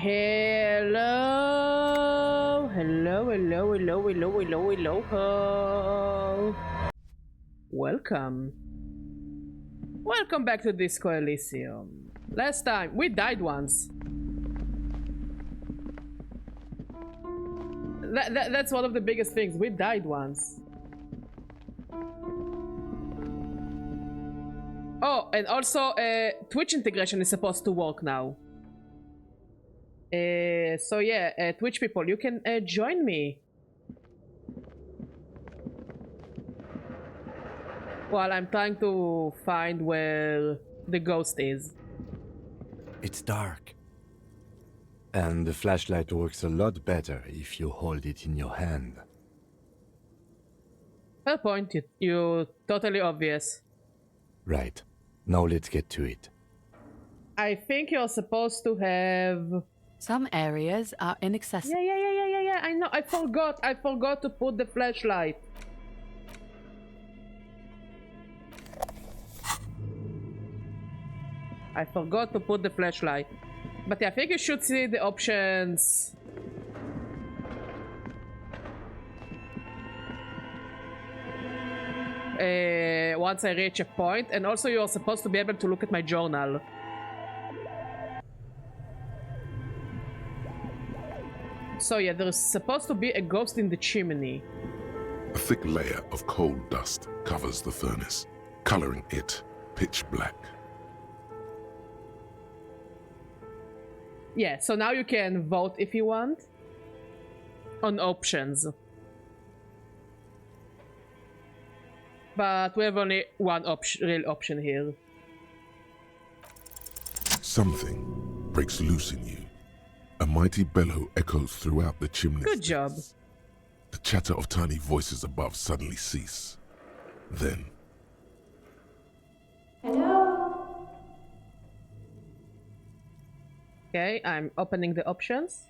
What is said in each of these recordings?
Hello, hello, hello, hello, hello, hello, hello, hello. Welcome. Welcome back to Disco Elysium. Last time, we died once. That's one of the biggest things, we died once. Oh, and also, Twitch integration is supposed to work now. So yeah, Twitch people, you can join me. While I'm trying to find where the ghost is. It's dark. And the flashlight works a lot better if you hold it in your hand. Fair point, you totally obvious. Right. Now let's get to it. I think you're supposed to have... Some areas are inaccessible. Yeah, I know, I forgot to put the flashlight. I forgot to put the flashlight. But yeah, I think you should see the options. Once I reach a point, and also you're supposed to be able to look at my journal. So yeah, there's supposed to be a ghost in the chimney. A thick layer of coal dust covers the furnace, coloring it pitch black. Yeah, so now you can vote if you want on options. But we have only one real option here. Something breaks loose in you. A mighty bellow echoes throughout the chimney. Good job. The chatter of tiny voices above suddenly cease. Then... Hello? Okay, I'm opening the options.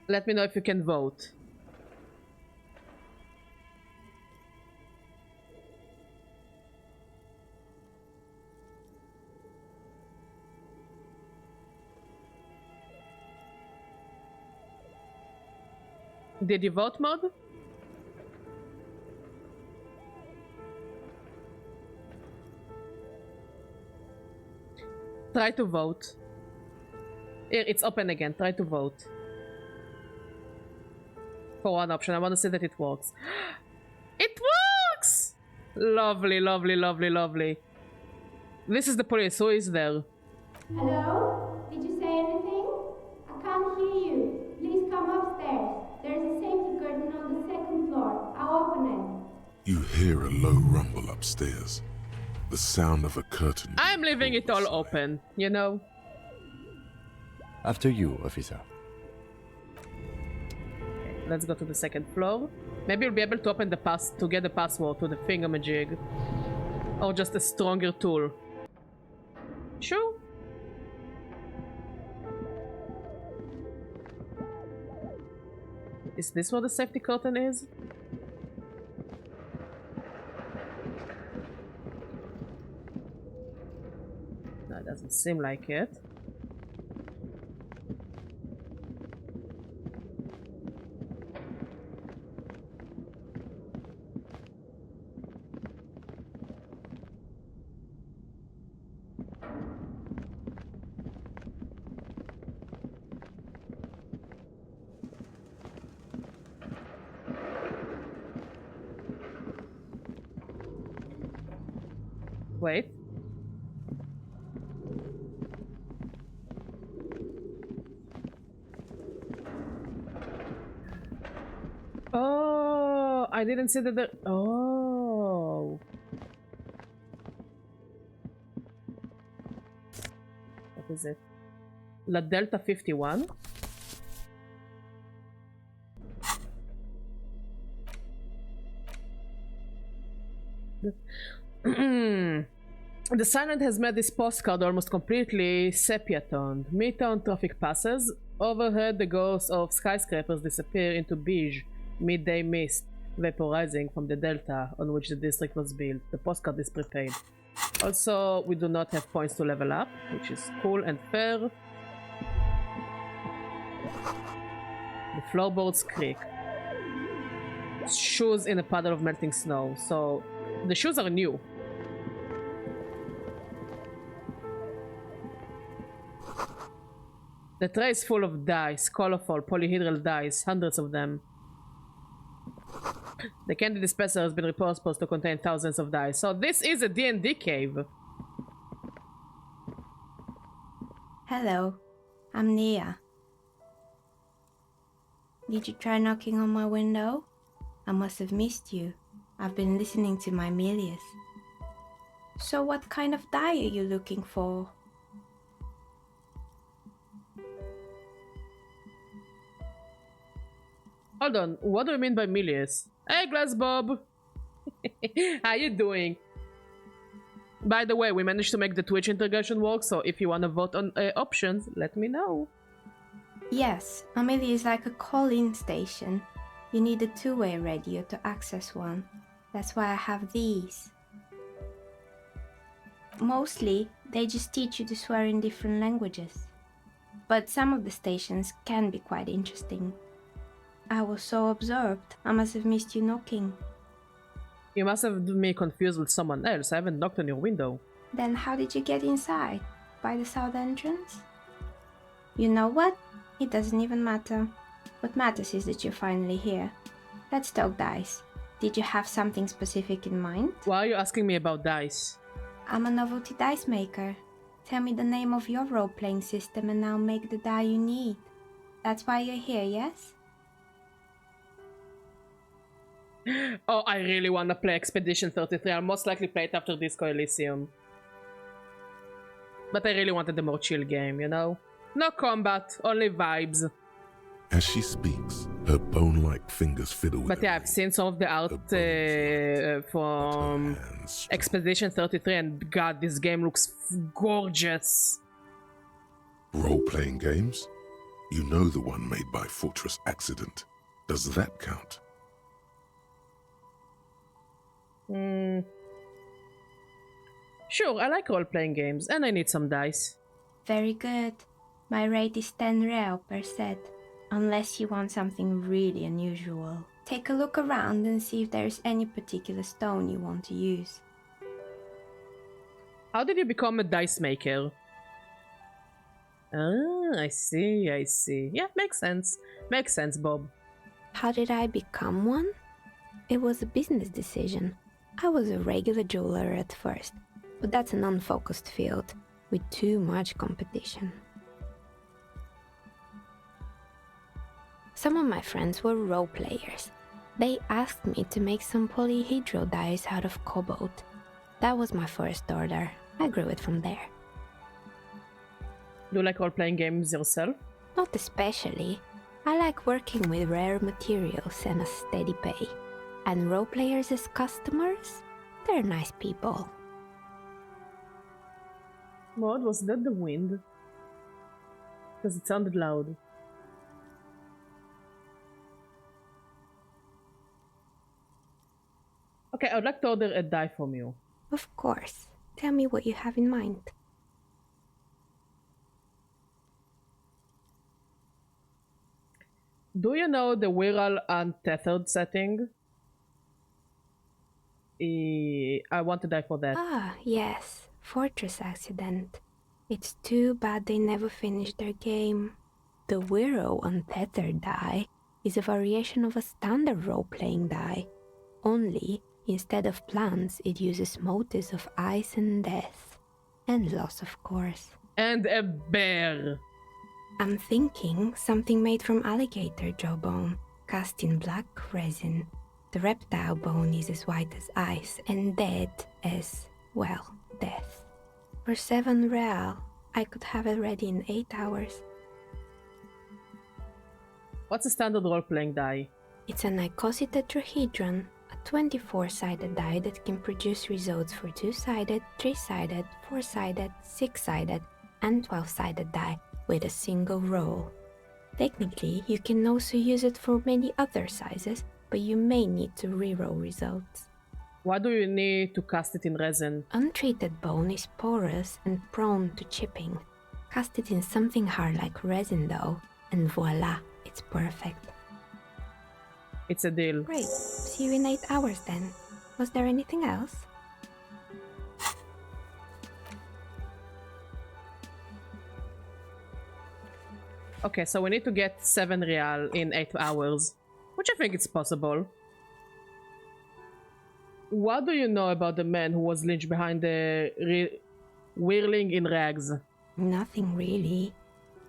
Let me know if you can vote. Did you vote, Mod? Try to vote. Here, it's open again. Try to vote. For one option. I want to see that it works. It works! Lovely, lovely, lovely, lovely. This is the police. Who is there? Hello? Did you say anything? I can't hear you. Please come upstairs. There's a safety curtain on the second floor. I'll open it. You hear a low rumble upstairs. The sound of a curtain. I'm leaving it all open, you know? After you, officer. Okay, let's go to the second floor. Maybe you'll be able to open the to get the password to the thingamajig. Or just a stronger tool. Sure. Is this where the safety curtain is? No, it doesn't seem like it. Wait. Oh, I didn't see that. Oh. What is it? La Delta 51? The silent has made this postcard almost completely sepia-toned. Midtown traffic passes. Overhead, the ghosts of skyscrapers disappear into beige, midday mist, vaporizing from the delta on which the district was built. The postcard is prepaid. Also, we do not have points to level up, which is cool and fair. The floorboards creak. Shoes in a puddle of melting snow. So the shoes are new. The tray is full of dice, colorful polyhedral dice, hundreds of them. The candy dispenser has been supposed to contain thousands of dice. So this is a D&D cave. Hello, I'm Nia. Did you try knocking on my window? I must have missed you. I've been listening to my Milius. So what kind of die are you looking for? Hold on, what do you mean by Milius? Hey, Glass Bob! How you doing? By the way, we managed to make the Twitch integration work, so if you want to vote on options, let me know. Yes, Amelia is like a call-in station. You need a two-way radio to access one. That's why I have these. Mostly, they just teach you to swear in different languages. But some of the stations can be quite interesting. I was so absorbed, I must have missed you knocking. You must have me confused with someone else. I haven't knocked on your window. Then how did you get inside? By the south entrance? You know what? It doesn't even matter. What matters is that you're finally here. Let's talk dice. Did you have something specific in mind? Why are you asking me about dice? I'm a novelty dice maker. Tell me the name of your role-playing system and I'll make the die you need. That's why you're here, yes? Oh, I really want to play Expedition 33. I'll most likely play it after Disco Elysium. But I really wanted a more chill game, you know? No combat, only vibes. As she speaks, her bone-like fingers fiddle with But yeah, I've seen some of the art from Expedition 33 and god, this game looks gorgeous. Role-playing games? You know the one made by Fortress Accident. Does that count? Sure, I like role-playing games, and I need some dice. Very good. My rate is 10 real per set, unless you want something really unusual. Take a look around and see if there's any particular stone you want to use. How did you become a dice maker? Ah, I see. Yeah, makes sense. Makes sense, Bob. How did I become one? It was a business decision. I was a regular jeweler at first, but that's an unfocused field with too much competition. Some of my friends were role players. They asked me to make some polyhedral dice out of cobalt. That was my first order. I grew it from there. Do you like role-playing games yourself? Not especially. I like working with rare materials and a steady pay. And role players as customers? They're nice people. What was that? The wind? Because it sounded loud. Okay, I would like to order a die from you. Of course. Tell me what you have in mind. Do you know the Wirral Untethered setting? I want to die for that. Ah, yes. Fortress Accident. It's too bad they never finished their game. The Wirral Untethered die is a variation of a standard role-playing die. Only, instead of plants, it uses motifs of ice and death. And loss, of course. And a bear. I'm thinking something made from alligator jawbone, cast in black resin. The reptile bone is as white as ice and dead as, well, death. For 7 real, I could have it ready in 8 hours. What's a standard role-playing die? It's an icosy tetrahedron, a 24-sided die that can produce results for 2-sided, 3-sided, 4-sided, 6-sided, and 12-sided die with a single roll. Technically, you can also use it for many other sizes, but you may need to reroll results. Why do you need to cast it in resin? Untreated bone is porous and prone to chipping. Cast it in something hard like resin though, and voila, it's perfect. It's a deal. Great. See you in 8 hours then. Was there anything else? Okay, so we need to get 7 real in 8 hours, which I think it's possible. What do you know about the man who was lynched behind the whirling in rags? Nothing really.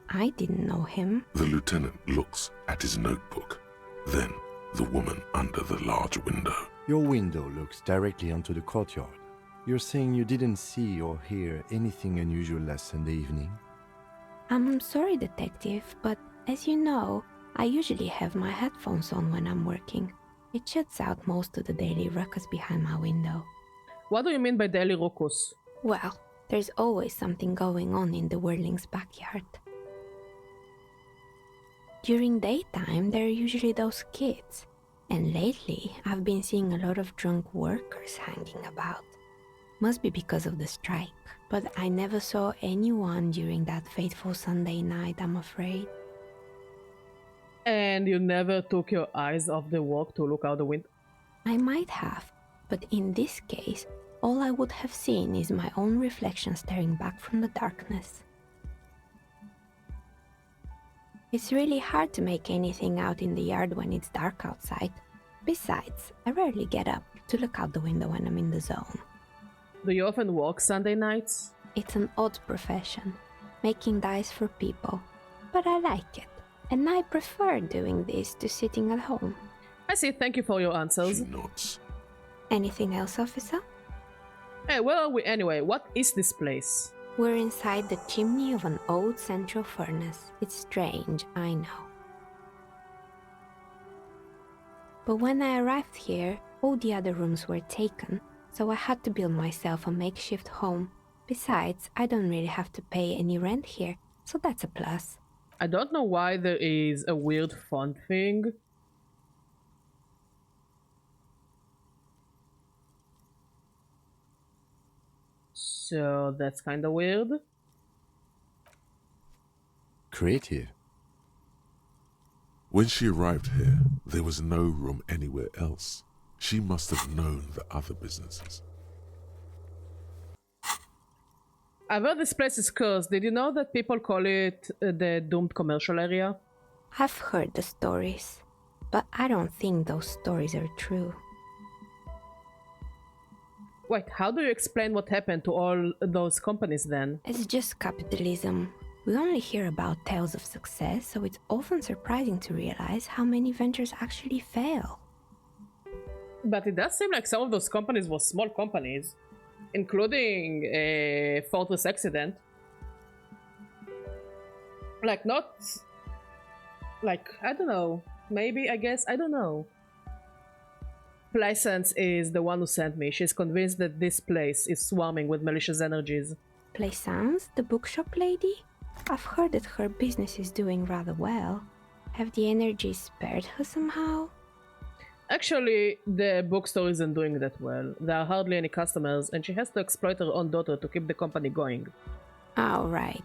I didn't know him. The lieutenant looks at his notebook, then the woman under the large window. Your window looks directly onto the courtyard. You're saying you didn't see or hear anything unusual last Sunday evening? I'm sorry, detective, but as you know, I usually have my headphones on when I'm working. It shuts out most of the daily ruckus behind my window. What do you mean by daily ruckus? Well, there's always something going on in the whirling's backyard. During daytime, there are usually those kids, and lately I've been seeing a lot of drunk workers hanging about. Must be because of the strike, but I never saw anyone during that fateful Sunday night, I'm afraid. And you never took your eyes off the walk to look out the window? I might have, but in this case, all I would have seen is my own reflection staring back from the darkness. It's really hard to make anything out in the yard when it's dark outside. Besides, I rarely get up to look out the window when I'm in the zone. Do you often walk Sunday nights? It's an odd profession, making dice for people, but I like it, and I prefer doing this to sitting at home. I see, thank you for your answers. She nods. Anything else, officer? Hey, where are we anyway? What is this place? We're inside the chimney of an old central furnace. It's strange, I know. But when I arrived here, all the other rooms were taken, so I had to build myself a makeshift home. Besides, I don't really have to pay any rent here, so that's a plus. I don't know why there is a weird font thing. So that's kind of weird. Creative. When she arrived here, there was no room anywhere else. She must have known the other businesses. I've heard this place is cursed. Did you know that people call it the doomed commercial area? I've heard the stories, but I don't think those stories are true. Wait, how do you explain what happened to all those companies then? It's just capitalism. We only hear about tales of success, so it's often surprising to realize how many ventures actually fail. But it does seem like some of those companies were small companies, including a Fortress Accident. Like, not... Like, I don't know. Maybe, I guess, I don't know. Plaisance is the one who sent me. She's convinced that this place is swarming with malicious energies. Plaisance, the bookshop lady? I've heard that her business is doing rather well. Have the energies spared her somehow? Actually, the bookstore isn't doing that well. There are hardly any customers, and she has to exploit her own daughter to keep the company going. Oh, right.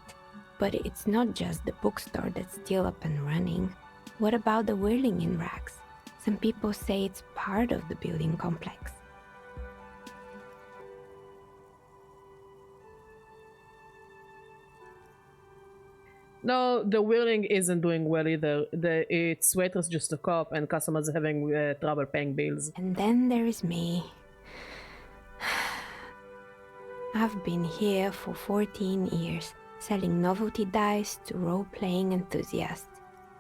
But it's not just the bookstore that's still up and running. What about the whirling in rags? Some people say it's part of the building complex. No, the whirling isn't doing well either. Its waitress just took off and customers are having trouble paying bills. And then there is me. I've been here for 14 years, selling novelty dice to role-playing enthusiasts.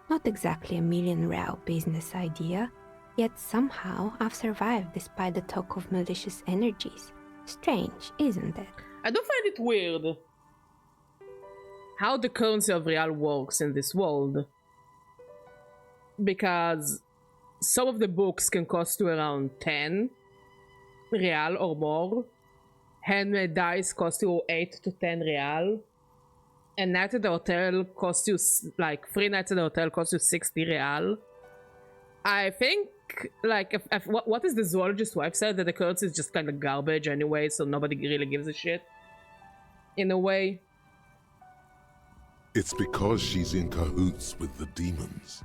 Not exactly a million real business idea, yet somehow I've survived despite the talk of malicious energies. Strange, isn't it? I do find it weird how the currency of real works in this world. Because some of the books can cost you around 10 real or more. Handmade dice cost you 8 to 10 real. And night at the hotel costs you, like, 3 nights at the hotel cost you 60 real. I think, like, what is the zoologist's wife said? That the currency is just kind of garbage anyway, so nobody really gives a shit. In a way. It's because she's in cahoots with the demons.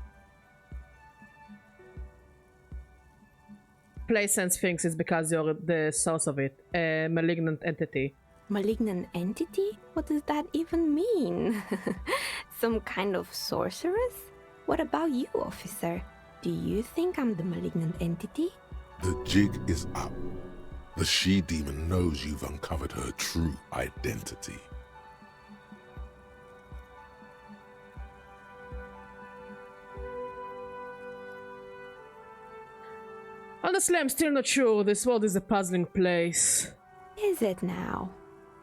PlaySense thinks it's because you're the source of it, a malignant entity. Malignant entity? What does that even mean? Some kind of sorceress? What about you, officer? Do you think I'm the malignant entity? The jig is up. The she-demon knows you've uncovered her true identity. Honestly, I'm still not sure. This world is a puzzling place. Is it now?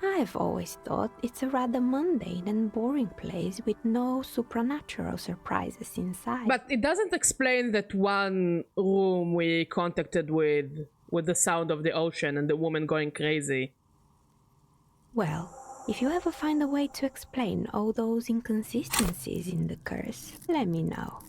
I've always thought it's a rather mundane and boring place with no supernatural surprises inside. But it doesn't explain that one room we contacted with the sound of the ocean and the woman going crazy. Well, if you ever find a way to explain all those inconsistencies in the curse, let me know.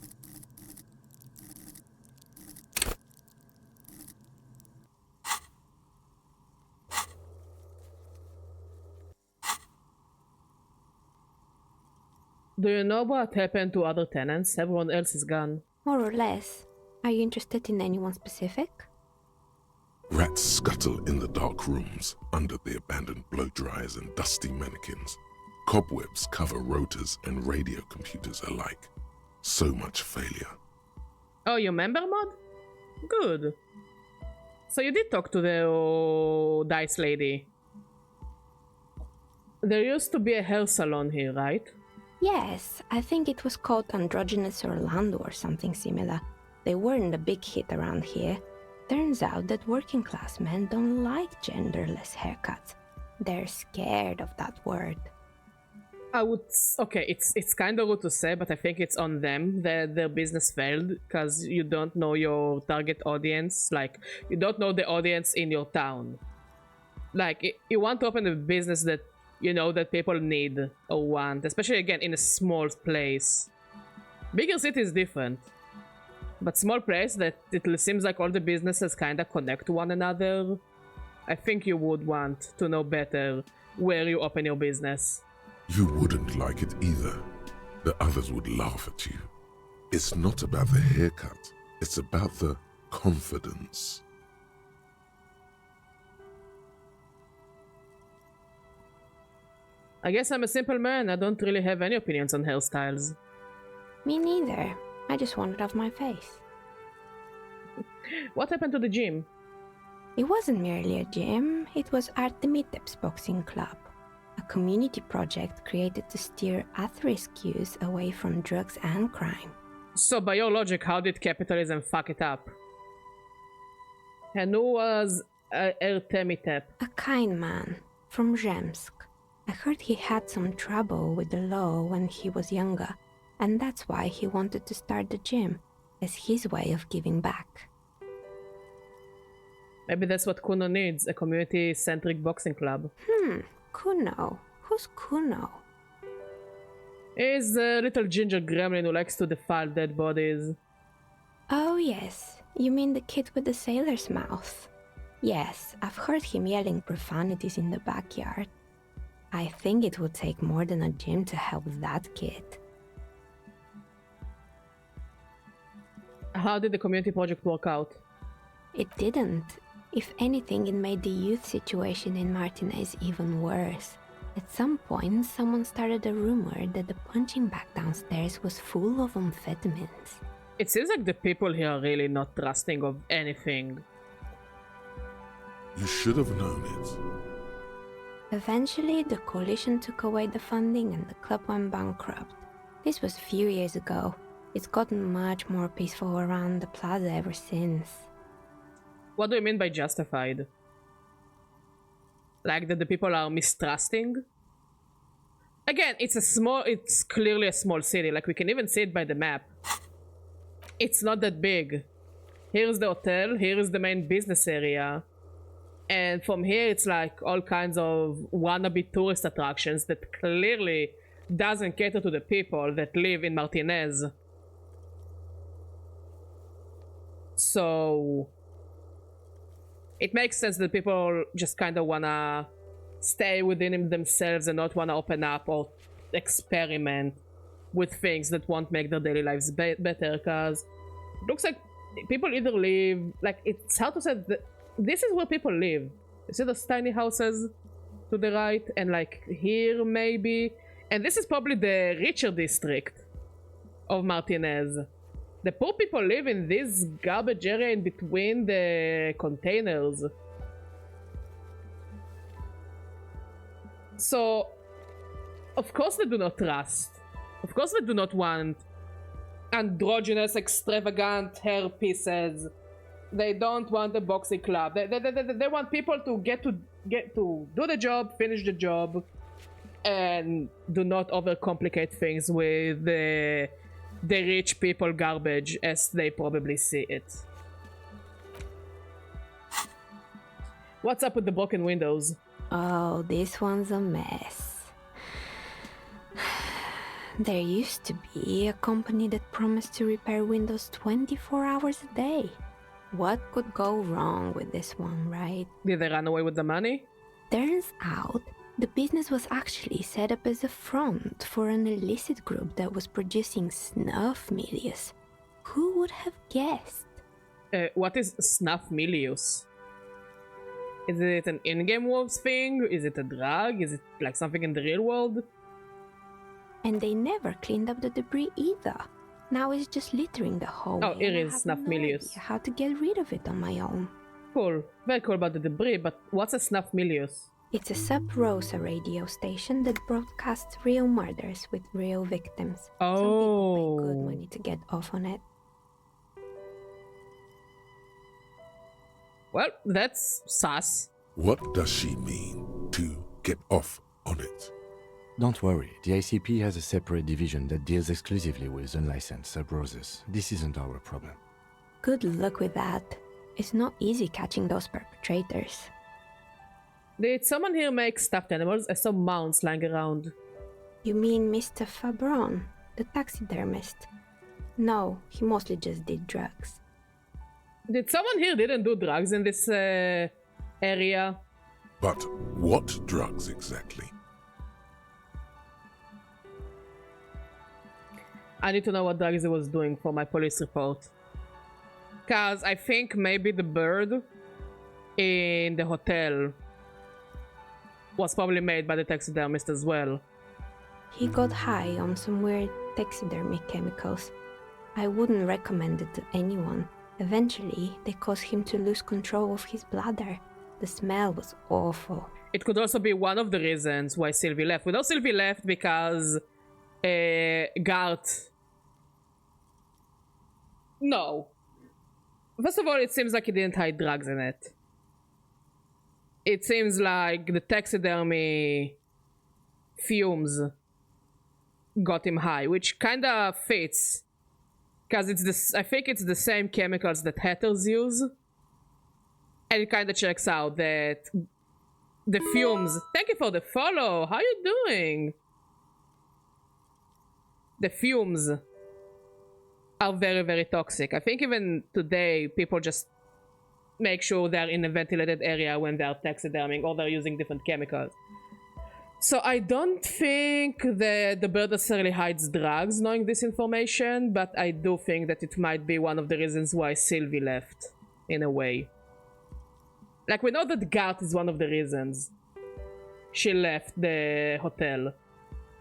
Do you know what happened to other tenants? Everyone else is gone. More or less. Are you interested in anyone specific? Rats scuttle in the dark rooms, under the abandoned blow dryers and dusty mannequins. Cobwebs cover rotors and radio computers alike. So much failure. Oh, you member mod? Good. So you did talk to the dice lady. There used to be a hair salon here, right? Yes, I think it was called Androgynous Orlando or something similar. They weren't a big hit around here. Turns out that working class men don't like genderless haircuts. They're scared of that word. Okay, it's kind of rude to say, but I think it's on them that their business failed because you don't know your target audience. Like, you don't know the audience in your town. Like, you want to open a business that you know that people need or want, especially again in a small place. Bigger city is different, but small place that it seems like all the businesses kind of connect to one another. I think you would want to know better where you open your business. You wouldn't like it either. The others would laugh at you. It's not about the haircut. It's about the confidence. I guess I'm a simple man. I don't really have any opinions on hairstyles. Me neither. I just want it off my face. What happened to the gym? It wasn't merely a gym, it was Artemitep's boxing club. A community project created to steer at-risk youth away from drugs and crime. So by your logic, how did capitalism fuck it up? And who was Artemitep? A kind man from Zemsk. I heard he had some trouble with the law when he was younger, and that's why he wanted to start the gym, as his way of giving back. Maybe that's what Kuno needs, a community-centric boxing club. Kuno? Who's Kuno? He's a little ginger gremlin who likes to defile dead bodies. Oh yes, you mean the kid with the sailor's mouth? Yes, I've heard him yelling profanities in the backyard. I think it would take more than a gym to help that kid. How did the community project work out? It didn't. If anything, it made the youth situation in Martinez even worse. At some point, someone started a rumor that the punching bag downstairs was full of amphetamines. It seems like the people here are really not trusting of anything. You should have known it. Eventually, the coalition took away the funding and the club went bankrupt. This was a few years ago. It's gotten much more peaceful around the plaza ever since. What do you mean by justified? Like that the people are mistrusting? Again, it's clearly a small city. Like, we can even see it by the map. It's not that big. Here's the hotel, here is the main business area. And from here, it's like all kinds of wannabe tourist attractions that clearly doesn't cater to the people that live in Martinez. So it makes sense that people just kind of wanna stay within themselves and not wanna open up or experiment with things that won't make their daily lives better, because it looks like people either live, like, it's hard to say that this is where people live. You see those tiny houses to the right, and like here maybe, and this is probably the richer district of Martinez. The poor people live in this garbage area in between the containers. So, of course they do not trust. Of course they do not want androgynous, extravagant hair pieces. They don't want a boxing club. They want people to get to do the job, finish the job, and do not overcomplicate things with the rich people garbage as they probably see it. What's up with the broken windows? Oh, this one's a mess. There used to be a company that promised to repair windows 24 hours a day. What could go wrong with this one, right? Did they run away with the money? Turns out, the business was actually set up as a front for an illicit group that was producing snuff milius. Who would have guessed? What is snuff milius? Is it an in-game wolves thing? Is it a drug? Is it like something in the real world? And they never cleaned up the debris either. Now it's just littering the hallway. Oh, it is snuff milius. How to get rid of it on my own. Cool. Very cool about the debris, but what's a snuff milius? It's a Sub Rosa radio station that broadcasts real murders with real victims. Oh. Some people pay good money to get off on it. Well, that's sus. What does she mean to get off on it? Don't worry, the ICP has a separate division that deals exclusively with unlicensed sub-roses. This isn't our problem. Good luck with that. It's not easy catching those perpetrators. Did someone here make stuffed animals? I saw mounts lying around. You mean Mr. Fabron, the taxidermist? No, he mostly just did drugs. Did someone here didn't do drugs in this area? But what drugs exactly? I need to know what drugs he was doing for my police report. Cause I think maybe the bird in the hotel was probably made by the taxidermist as well. He got high on some weird taxidermy chemicals. I wouldn't recommend it to anyone. Eventually, they caused him to lose control of his bladder. The smell was awful. It could also be one of the reasons why Sylvie left. We know Sylvie left because Gart... No. First of all, it seems like he didn't hide drugs in it. It seems like the taxidermy fumes got him high, which kinda fits. Because it's this, I think it's the same chemicals that hatters use. And it kinda checks out that the fumes... Thank you for the follow! How you doing? The fumes are very, very toxic. I think even today, people just make sure they're in a ventilated area when they're taxiderming, or they're using different chemicals. So I don't think that the bird necessarily hides drugs, knowing this information, but I do think that it might be one of the reasons why Sylvie left, in a way. Like, we know that Gart is one of the reasons she left the hotel,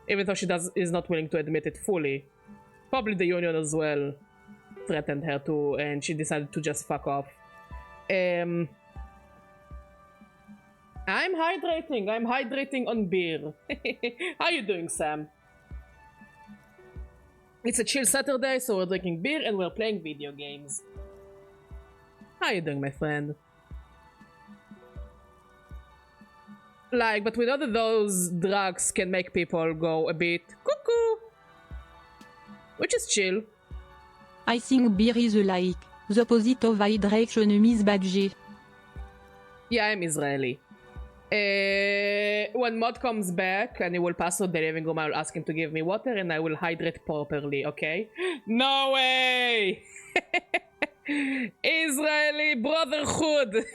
even though she is not willing to admit it fully. Probably the union as well threatened her to, and she decided to just fuck off. I'm hydrating on beer. How you doing, Sam? It's a chill Saturday, so we're drinking beer and we're playing video games. How you doing, my friend? Like, but we know that those drugs can make people go a bit cuckoo. Which is chill. I think beer is like the opposite of hydration, Miss Badge. Yeah, I'm Israeli. When Mod comes back and he will pass through the living room, I will ask him to give me water and I will hydrate properly, okay? No way! Israeli brotherhood!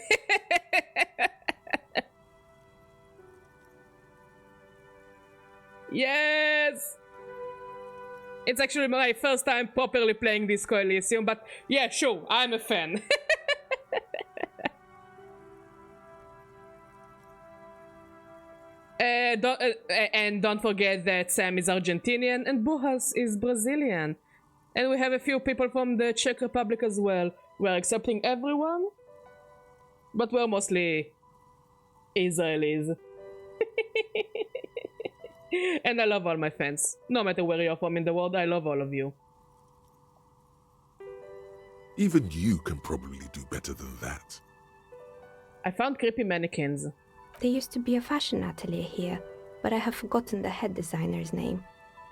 Yes! It's actually my first time properly playing Disco Elysium, but yeah, sure, I'm a fan. And don't forget that Sam is Argentinian and Bujas is Brazilian. And we have a few people from the Czech Republic as well. We're accepting everyone, but we're mostly Israelis. And I love all my fans. No matter where you're from in the world, I love all of you. Even you can probably do better than that. I found creepy mannequins. There used to be a fashion atelier here, but I have forgotten the head designer's name.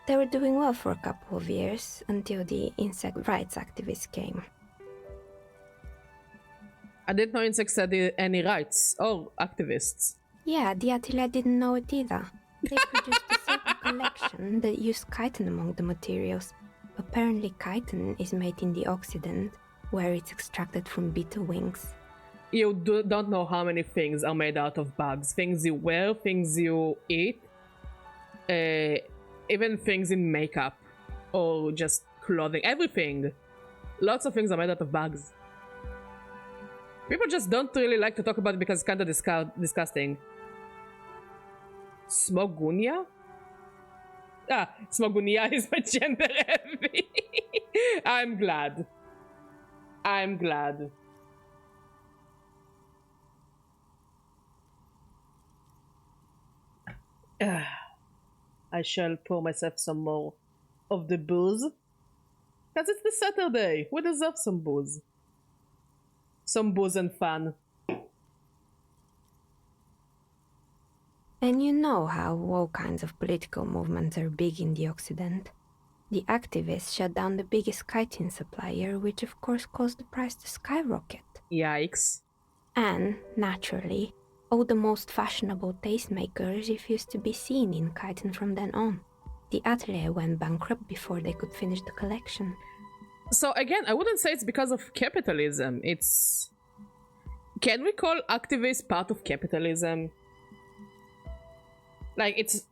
They were doing well for a couple of years, until the insect rights activists came. I didn't know insects had any rights or activists. Yeah, the atelier didn't know it either. They produced a certain collection that used chitin among the materials. Apparently chitin is made in the Occident, where it's extracted from beetle wings. You don't know how many things are made out of bugs. Things you wear, things you eat, even things in makeup or just clothing, everything. Lots of things are made out of bugs. People just don't really like to talk about it because it's kind of disgusting. Smogunia? Ah, Smogunia is my gender heavy. I'm glad. I'm glad. I shall pour myself some more of the booze. Because it's the Saturday. We deserve some booze. Some booze and fun. And you know how all kinds of political movements are big in the Occident. The activists shut down the biggest chitin supplier, which of course caused the price to skyrocket. Yikes. And, naturally, all the most fashionable tastemakers refused to be seen in chitin from then on. The atelier went bankrupt before they could finish the collection. So again, I wouldn't say it's because of capitalism. It's... Can we call activists part of capitalism? Like, it's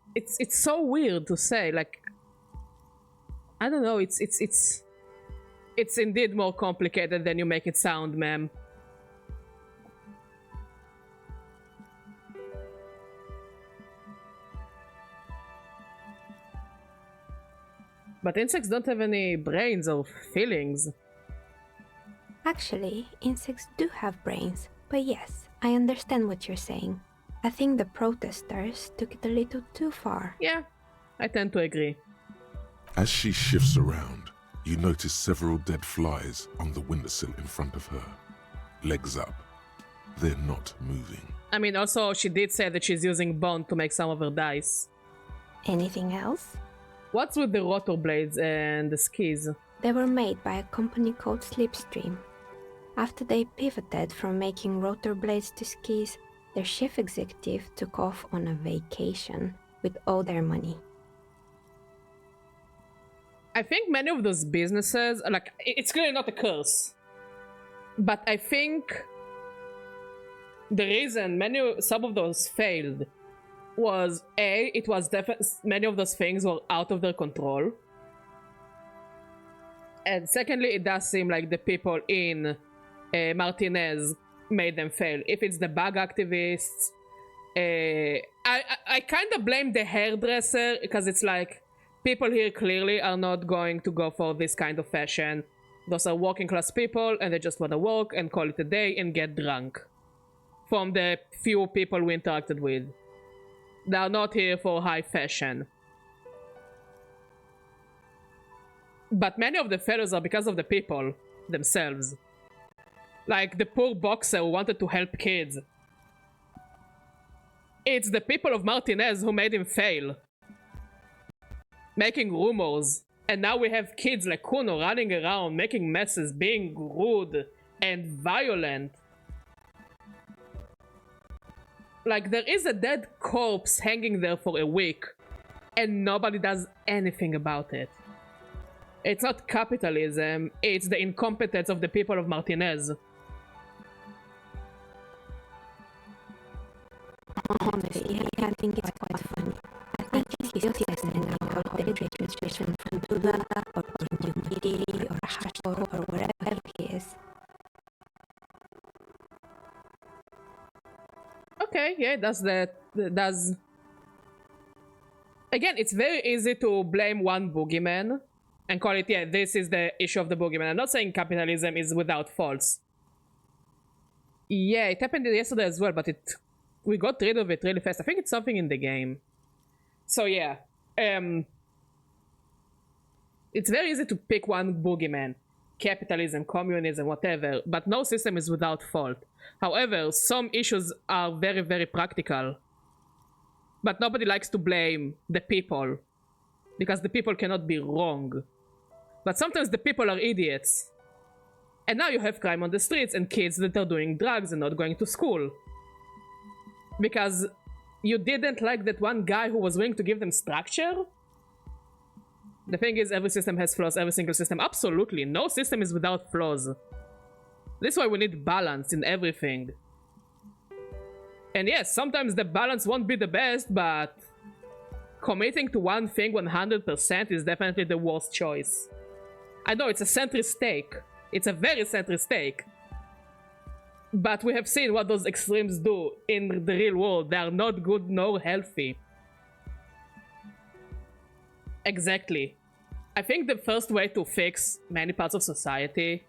so weird to say. Like, I don't know. It's indeed more complicated than you make it sound, ma'am. But insects don't have any brains or feelings. Actually, insects do have brains, but yes, I understand what you're saying. I think the protesters took it a little too far. Yeah, I tend to agree. As she shifts around, you notice several dead flies on the windowsill in front of her. Legs up. They're not moving. I mean, also, she did say that she's using bone to make some of her dice. Anything else? What's with the rotor blades and the skis? They were made by a company called Slipstream. After they pivoted from making rotor blades to skis, their chief executive took off on a vacation with all their money. I think many of those businesses, like, it's clearly not a curse, but I think the reason some of those failed was it was definitely many of those things were out of their control, and secondly, it does seem like the people in Martinez made them fail. If it's the bug activists, I kind of blame the hairdresser, because it's like people here clearly are not going to go for this kind of fashion. Those are working class people and they just want to work and call it a day and get drunk. From the few people we interacted with, they are not here for high fashion. But many of the failures are because of the people themselves. Like the poor boxer who wanted to help kids. It's the people of Martinez who made him fail. Making rumors. And now we have kids like Kuno running around, making messes, being rude and violent. Like, there is a dead corpse hanging there for a week, and nobody does anything about it. It's not capitalism, it's the incompetence of the people of Martinez. Honestly, I think it's quite funny. I think it's He's testing out the transmission from Tula or Humidity or Hashor or wherever he is. Okay, yeah, does. Again, it's very easy to blame one boogeyman and call it, yeah, this is the issue of the boogeyman. I'm not saying capitalism is without faults. Yeah, it happened yesterday as well, but we got rid of it really fast. I think it's something in the game. So yeah, it's very easy to pick one boogeyman. Capitalism, communism, whatever, but no system is without fault. However, some issues are very, very practical. But nobody likes to blame the people, because the people cannot be wrong. But sometimes the people are idiots. And now you have crime on the streets and kids that are doing drugs and not going to school. Because you didn't like that one guy who was willing to give them structure? The thing is, every system has flaws, every single system. Absolutely, no system is without flaws. That's why we need balance in everything. And yes, sometimes the balance won't be the best, but committing to one thing 100% is definitely the worst choice. I know it's a centrist take. It's a very centrist take. But we have seen what those extremes do in the real world. They are not good nor healthy. Exactly. I think the first way to fix many parts of society...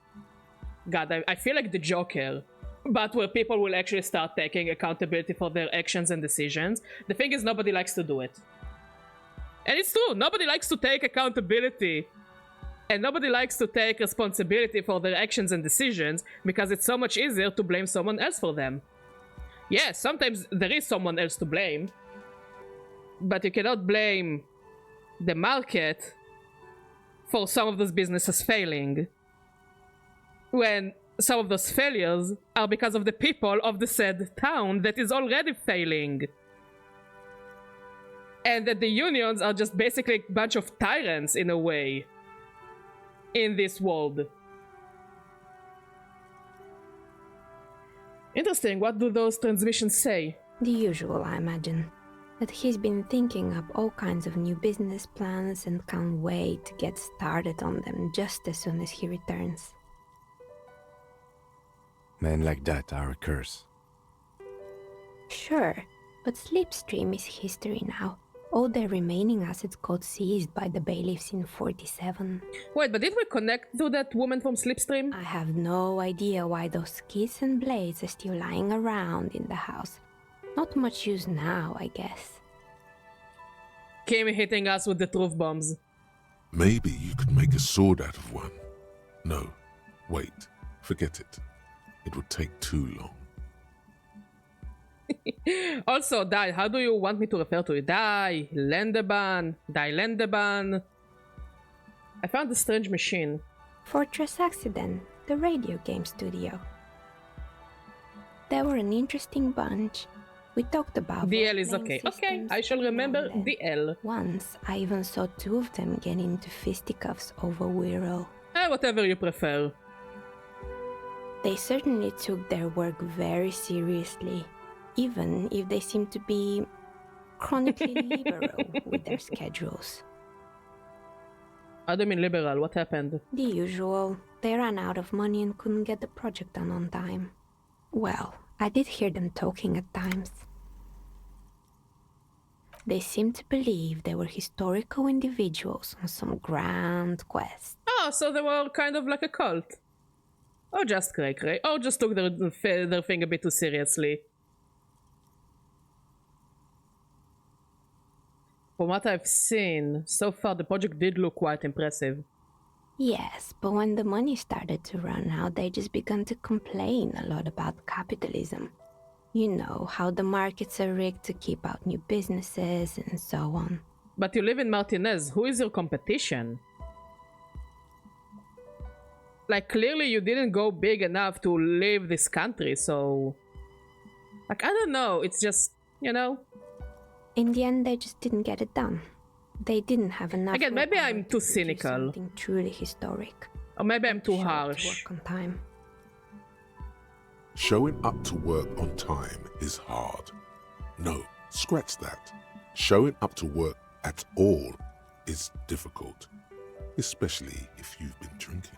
God, I feel like the Joker. But where people will actually start taking accountability for their actions and decisions. The thing is, nobody likes to do it. And it's true, nobody likes to take accountability. And nobody likes to take responsibility for their actions and decisions, because it's so much easier to blame someone else for them. Yes, sometimes there is someone else to blame. But you cannot blame the market for some of those businesses failing, when some of those failures are because of the people of the said town that is already failing. And that the unions are just basically a bunch of tyrants in a way in this world. Interesting, what do those transmissions say? The usual, I imagine. That he's been thinking up all kinds of new business plans and can't wait to get started on them just as soon as he returns. Men like that are a curse. Sure, but Slipstream is history now. All their remaining assets got seized by the bailiffs in 47. Wait, but did we connect to that woman from Slipstream? I have no idea why those keys and blades are still lying around in the house. Not much use now, I guess. Came hitting us with the truth bombs. Maybe you could make a sword out of one. No, wait, forget it. It would take too long. Also, Die, how do you want me to refer to it? Die, Lendeban, Die Lendeban. I found a strange machine. Fortress Accident, the radio game studio. They were an interesting bunch. We talked about DL is okay. Okay, I shall remember DL. Once, I even saw two of them get into fisticuffs over Wirral. Whatever you prefer. They certainly took their work very seriously, even if they seemed to be chronically liberal with their schedules. I don't mean liberal, what happened? The usual. They ran out of money and couldn't get the project done on time. Well, I did hear them talking at times. They seemed to believe they were historical individuals on some grand quest. Oh, so they were kind of like a cult. Or just cray-cray. Or just took their thing a bit too seriously. From what I've seen, so far the project did look quite impressive. Yes, but when the money started to run out, they just began to complain a lot about capitalism. You know, how the markets are rigged to keep out new businesses and so on. But you live in Martinez. Who is your competition? Like, clearly you didn't go big enough to leave this country, so... Like, I don't know, it's just, you know... In the end, they just didn't get it done. They didn't have enough... Again, maybe I'm too cynical. Something truly historic. Or maybe I'm too harsh. Work on time. Showing up to work on time is hard. No, scratch that. Showing up to work at all is difficult, especially if you've been drinking.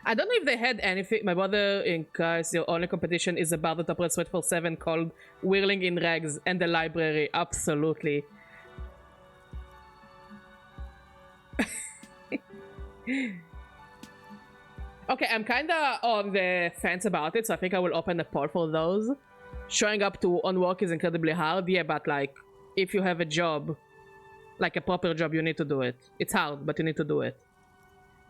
I don't know if they had anything. My brother in Christ, your only competition is about the top Sweat for 7 called Whirling in Rags and the Library. Absolutely. Okay, I'm kinda on the fence about it, so I think I will open a poll for those. Showing up to on work is incredibly hard, yeah, but like, if you have a job, like a proper job, you need to do it. It's hard, but you need to do it.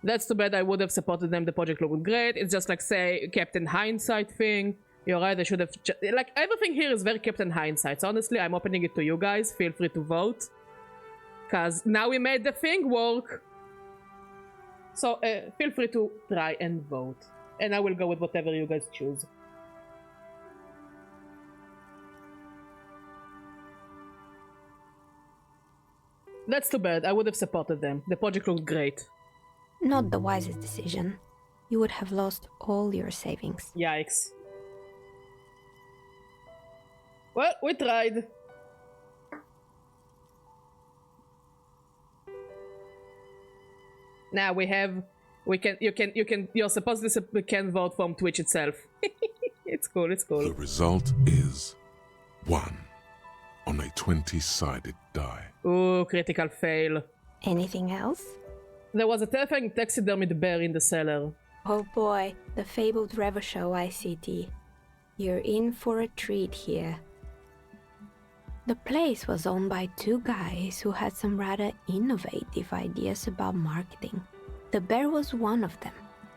That's too bad. I would have supported them. The project looked great. It's just like, say, Captain Hindsight thing. You're right, I should have... Like, everything here is very Captain Hindsight. So honestly, I'm opening it to you guys. Feel free to vote. Because now we made the thing work. So feel free to try and vote. And I will go with whatever you guys choose. That's too bad. I would have supported them. The project looked great. Not the wisest decision. You would have lost all your savings. Yikes. Well, we tried. Now you're supposed to can vote from Twitch itself. It's cool, it's cool. The result is 1 on a 20-sided die. Ooh, critical fail. Anything else? There was a terrifying taxidermied bear in the cellar. Oh boy, the fabled Revo Show ICT. You're in for a treat here. The place was owned by 2 guys who had some rather innovative ideas about marketing. The bear was one of them.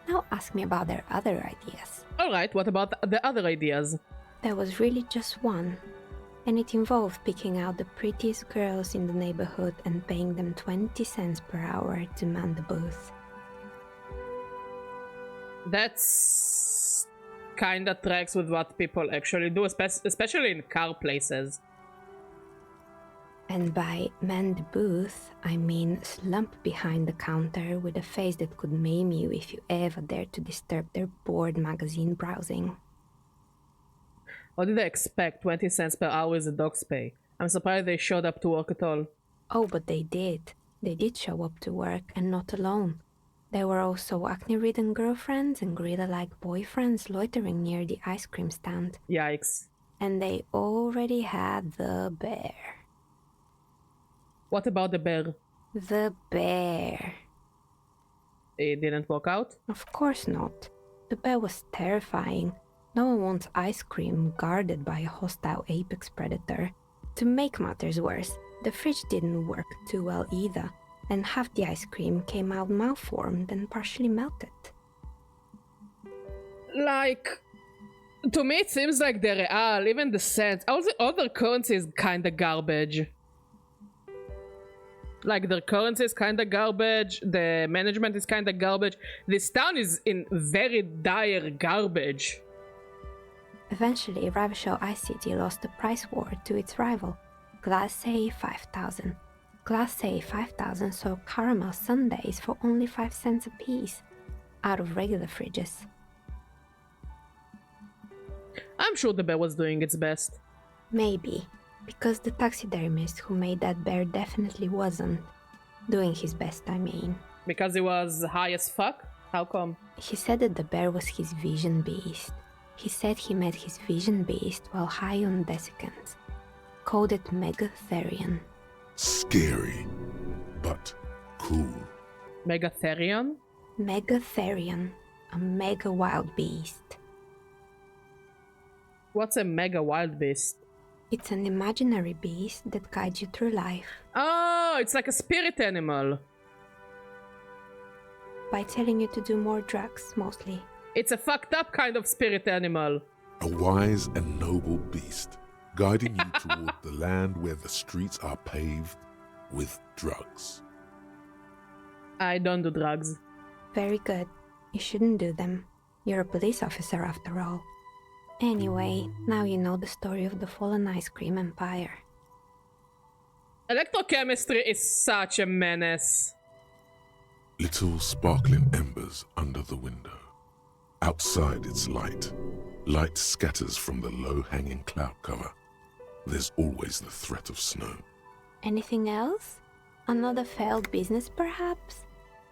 Now ask me about their other ideas. Alright, what about the other ideas? There was really just one. And it involved picking out the prettiest girls in the neighborhood and paying them 20 cents per hour to man the booth. That's kinda tracks with what people actually do, especially in car places. And by man the booth, I mean slump behind the counter with a face that could maim you if you ever dared to disturb their bored magazine browsing. What did they expect? 20 cents per hour is a dog's pay. I'm surprised they showed up to work at all. Oh, but they did. They did show up to work, and not alone. There were also acne-ridden girlfriends and gorilla-like boyfriends loitering near the ice cream stand. Yikes. And they already had the bear. What about the bear? The bear. It didn't work out? Of course not. The bear was terrifying. No one wants ice cream guarded by a hostile apex predator. To make matters worse, the fridge didn't work too well either, and half the ice cream came out malformed and partially melted. Like, to me it seems like the real, even the cents, all the other currency is kinda garbage. Like, their currency is kinda garbage, the management is kinda garbage. This town is in very dire garbage. Eventually, Ravishow ICT lost the price war to its rival, Class A 5000. Class A 5000 sold caramel sundaes for only 5 cents a piece, out of regular fridges. I'm sure the bear was doing its best. Maybe, because the taxidermist who made that bear definitely wasn't. Doing his best, I mean. Because he was high as fuck? How come? He said that the bear was his vision beast. He said he met his vision beast while high on desiccants. Called it Megatherion. Scary, but cool. Megatherion? Megatherion, a mega wild beast. What's a mega wild beast? It's an imaginary beast that guides you through life. Oh, it's like a spirit animal. By telling you to do more drugs, mostly. It's a fucked up kind of spirit animal. A wise and noble beast, guiding you toward the land where the streets are paved with drugs. I don't do drugs. Very good. You shouldn't do them. You're a police officer after all. Anyway, now you know the story of the fallen ice cream empire. Electrochemistry is such a menace. Little sparkling embers under the window. Outside it's light. Light scatters from the low-hanging cloud cover. There's always the threat of snow. Anything else? Another failed business, perhaps?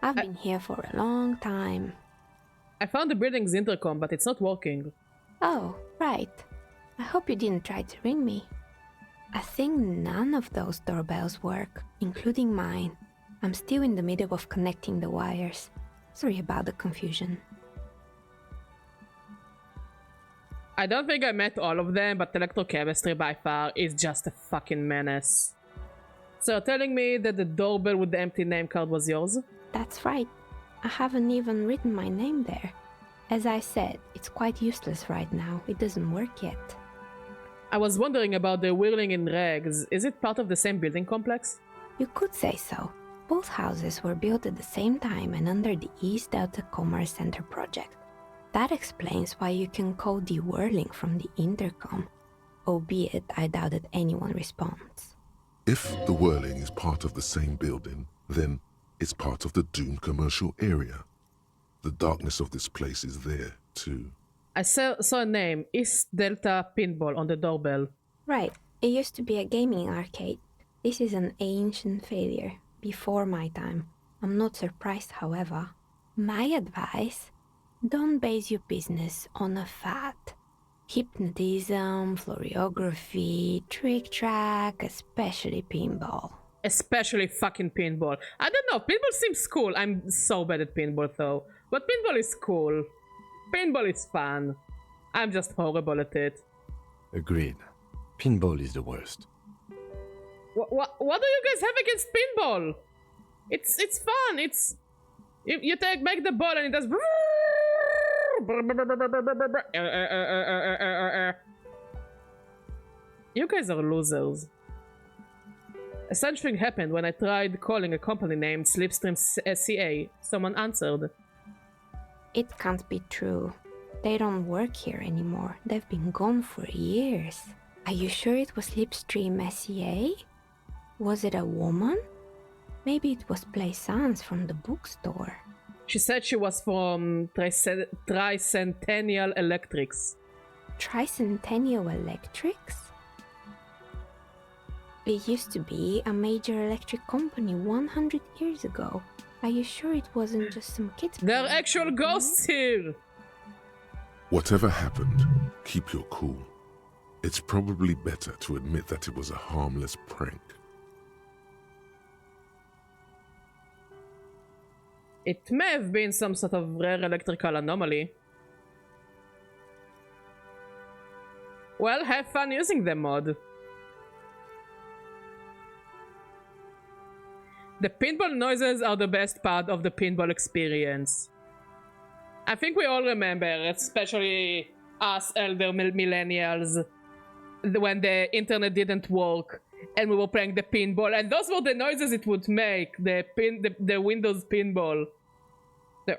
I've been here for a long time. I found the building's intercom, but it's not working. Oh, right. I hope you didn't try to ring me. I think none of those doorbells work, including mine. I'm still in the middle of connecting the wires. Sorry about the confusion. I don't think I met all of them, but electrochemistry by far is just a fucking menace. So you're telling me that the doorbell with the empty name card was yours? That's right. I haven't even written my name there. As I said, it's quite useless right now. It doesn't work yet. I was wondering about the whirling in rags. Is it part of the same building complex? You could say so. Both houses were built at the same time and under the East Delta Commerce Center project. That explains why you can call the whirling from the intercom, albeit I doubt that anyone responds. If the whirling is part of the same building, then it's part of the doomed commercial area. The darkness of this place is there, too. I saw a name, East Delta Pinball, on the doorbell. Right. It used to be a gaming arcade. This is an ancient failure, before my time. I'm not surprised, however. My advice? Don't base your business on a fad. Hypnotism, fluorography, trick-track, especially pinball. Especially fucking pinball. I don't know, pinball seems cool. I'm so bad at pinball though. But pinball is cool. Pinball is fun. I'm just horrible at it. Agreed. Pinball is the worst. What do you guys have against pinball? It's fun. It's you make the ball and it does. You guys are losers. A strange thing happened when I tried calling a company named Slipstream SCA. Someone answered. It can't be true. They don't work here anymore. They've been gone for years. Are you sure it was Slipstream SCA? Was it a woman? Maybe it was Plaisance from the bookstore. She said she was from Tricentennial Electrics. Tricentennial Electrics? It used to be a major electric company 100 years ago. Are you sure it wasn't just some kids? There are actual ghosts here! Whatever happened, keep your cool. It's probably better to admit that it was a harmless prank. It may have been some sort of rare electrical anomaly. Well, have fun using the mod. The pinball noises are the best part of the pinball experience. I think we all remember, especially us elder millennials, when the internet didn't work and we were playing the pinball, and those were the noises it would make, the Windows pinball. The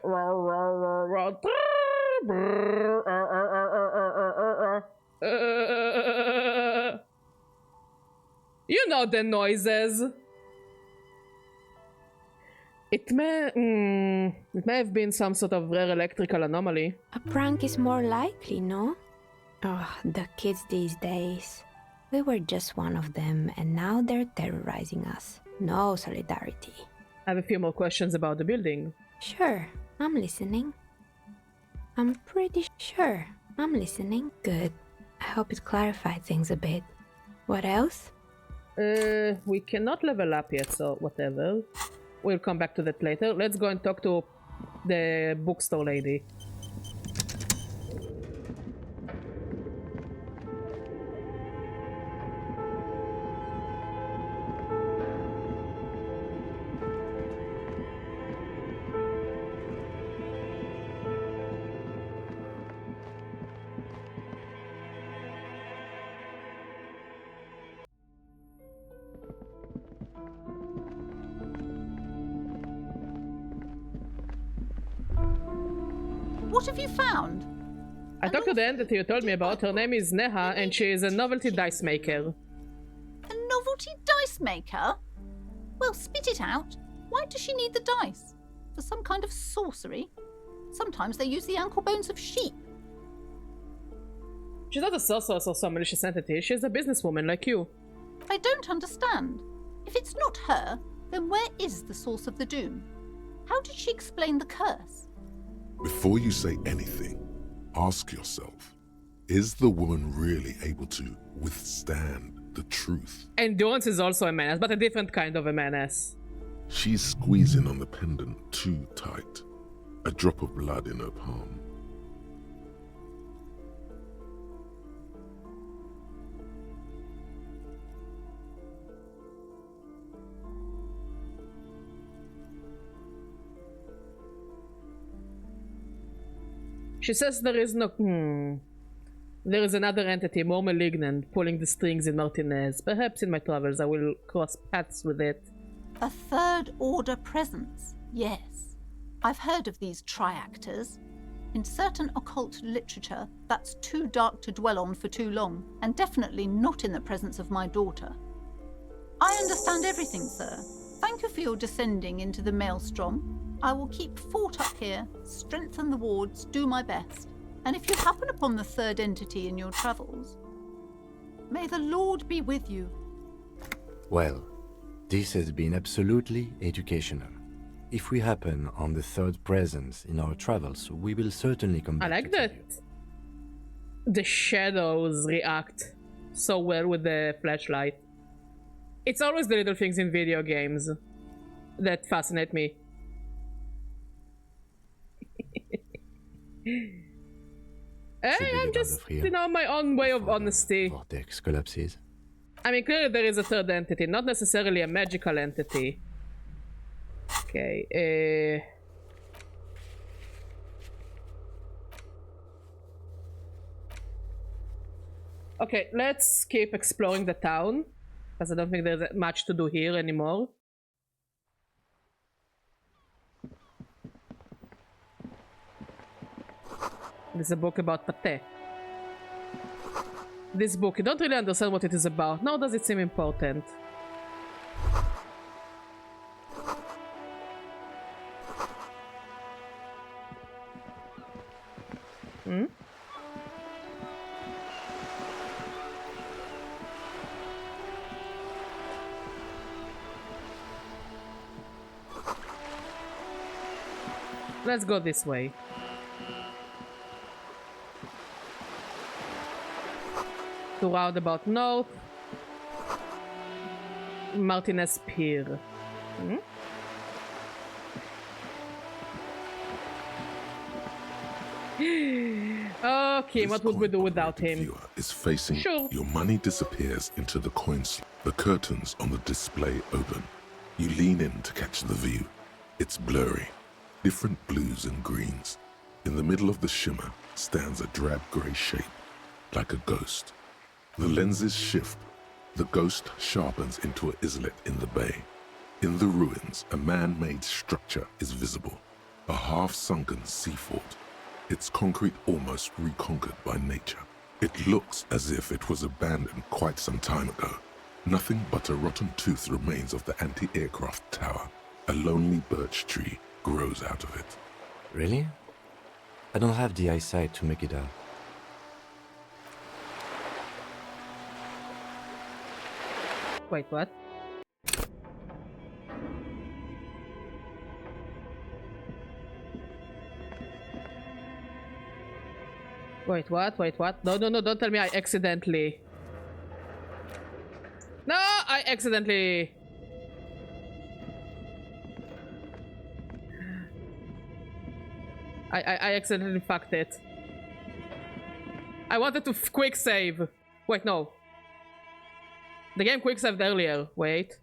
you know the noises. It may have been some sort of rare electrical anomaly. A prank is more likely, no? Oh, the kids these days. We were just one of them, and now they're terrorizing us. No solidarity. I have a few more questions about the building. Sure, I'm listening. I'm pretty sure I'm listening. Good. I hope it clarified things a bit. What else? We cannot level up yet, so whatever. We'll come back to that later. Let's go and talk to the bookstore lady. What have you found? I talked to the entity you told me about. Her name is Neha, and she is a novelty dice maker. A novelty dice maker? Well, spit it out. Why does she need the dice? For some kind of sorcery? Sometimes they use the ankle bones of sheep. She's not a sorceress or some malicious entity. She's a businesswoman like you. I don't understand. If it's not her, then where is the source of the doom? How did she explain the curse? Before you say anything, ask yourself, is the woman really able to withstand the truth? Endurance is also a menace, but a different kind of a menace. She's squeezing on the pendant too tight. A drop of blood in her palm. She says there is no... There is another entity, more malignant, pulling the strings in Martinez. Perhaps in my travels I will cross paths with it. A third order presence, yes. I've heard of these triactors. In certain occult literature, that's too dark to dwell on for too long, and definitely not in the presence of my daughter. I understand everything, sir. Thank you for your descending into the maelstrom. I will keep fort up here, strengthen the wards, do my best. And if you happen upon the third entity in your travels, may the Lord be with you. Well, this has been absolutely educational. If we happen on the third presence in our travels, we will certainly come back. I like that the shadows react so well with the flashlight. It's always the little things in video games that fascinate me. Hey, I'm just, my own way of honesty. Vortex collapses. I mean, clearly there is a third entity, not necessarily a magical entity. Okay, Okay, let's keep exploring the town, because I don't think there's much to do here anymore. This is a book about pate. This book, you don't really understand what it is about, nor does it seem important. Let's go this way. To roundabout north. Martinez Pier. Okay, what would we do without him? Viewer is facing. Sure. Your money disappears into the coin slot. The curtains on the display open. You lean in to catch the view. It's blurry. Different blues and greens. In the middle of the shimmer stands a drab grey shape, like a ghost. The lenses shift. The ghost sharpens into an islet in the bay. In the ruins, a man-made structure is visible. A half-sunken sea fort. Its concrete almost reconquered by nature. It looks as if it was abandoned quite some time ago. Nothing but a rotten tooth remains of the anti-aircraft tower. A lonely birch tree grows out of it. Really? I don't have the eyesight to make it out. Wait, what? Wait, what? Wait, what? No, no, no, don't tell me I accidentally... No, I accidentally... I accidentally fucked it. I wanted to quick save. Wait, no. The game quick saved earlier. Wait.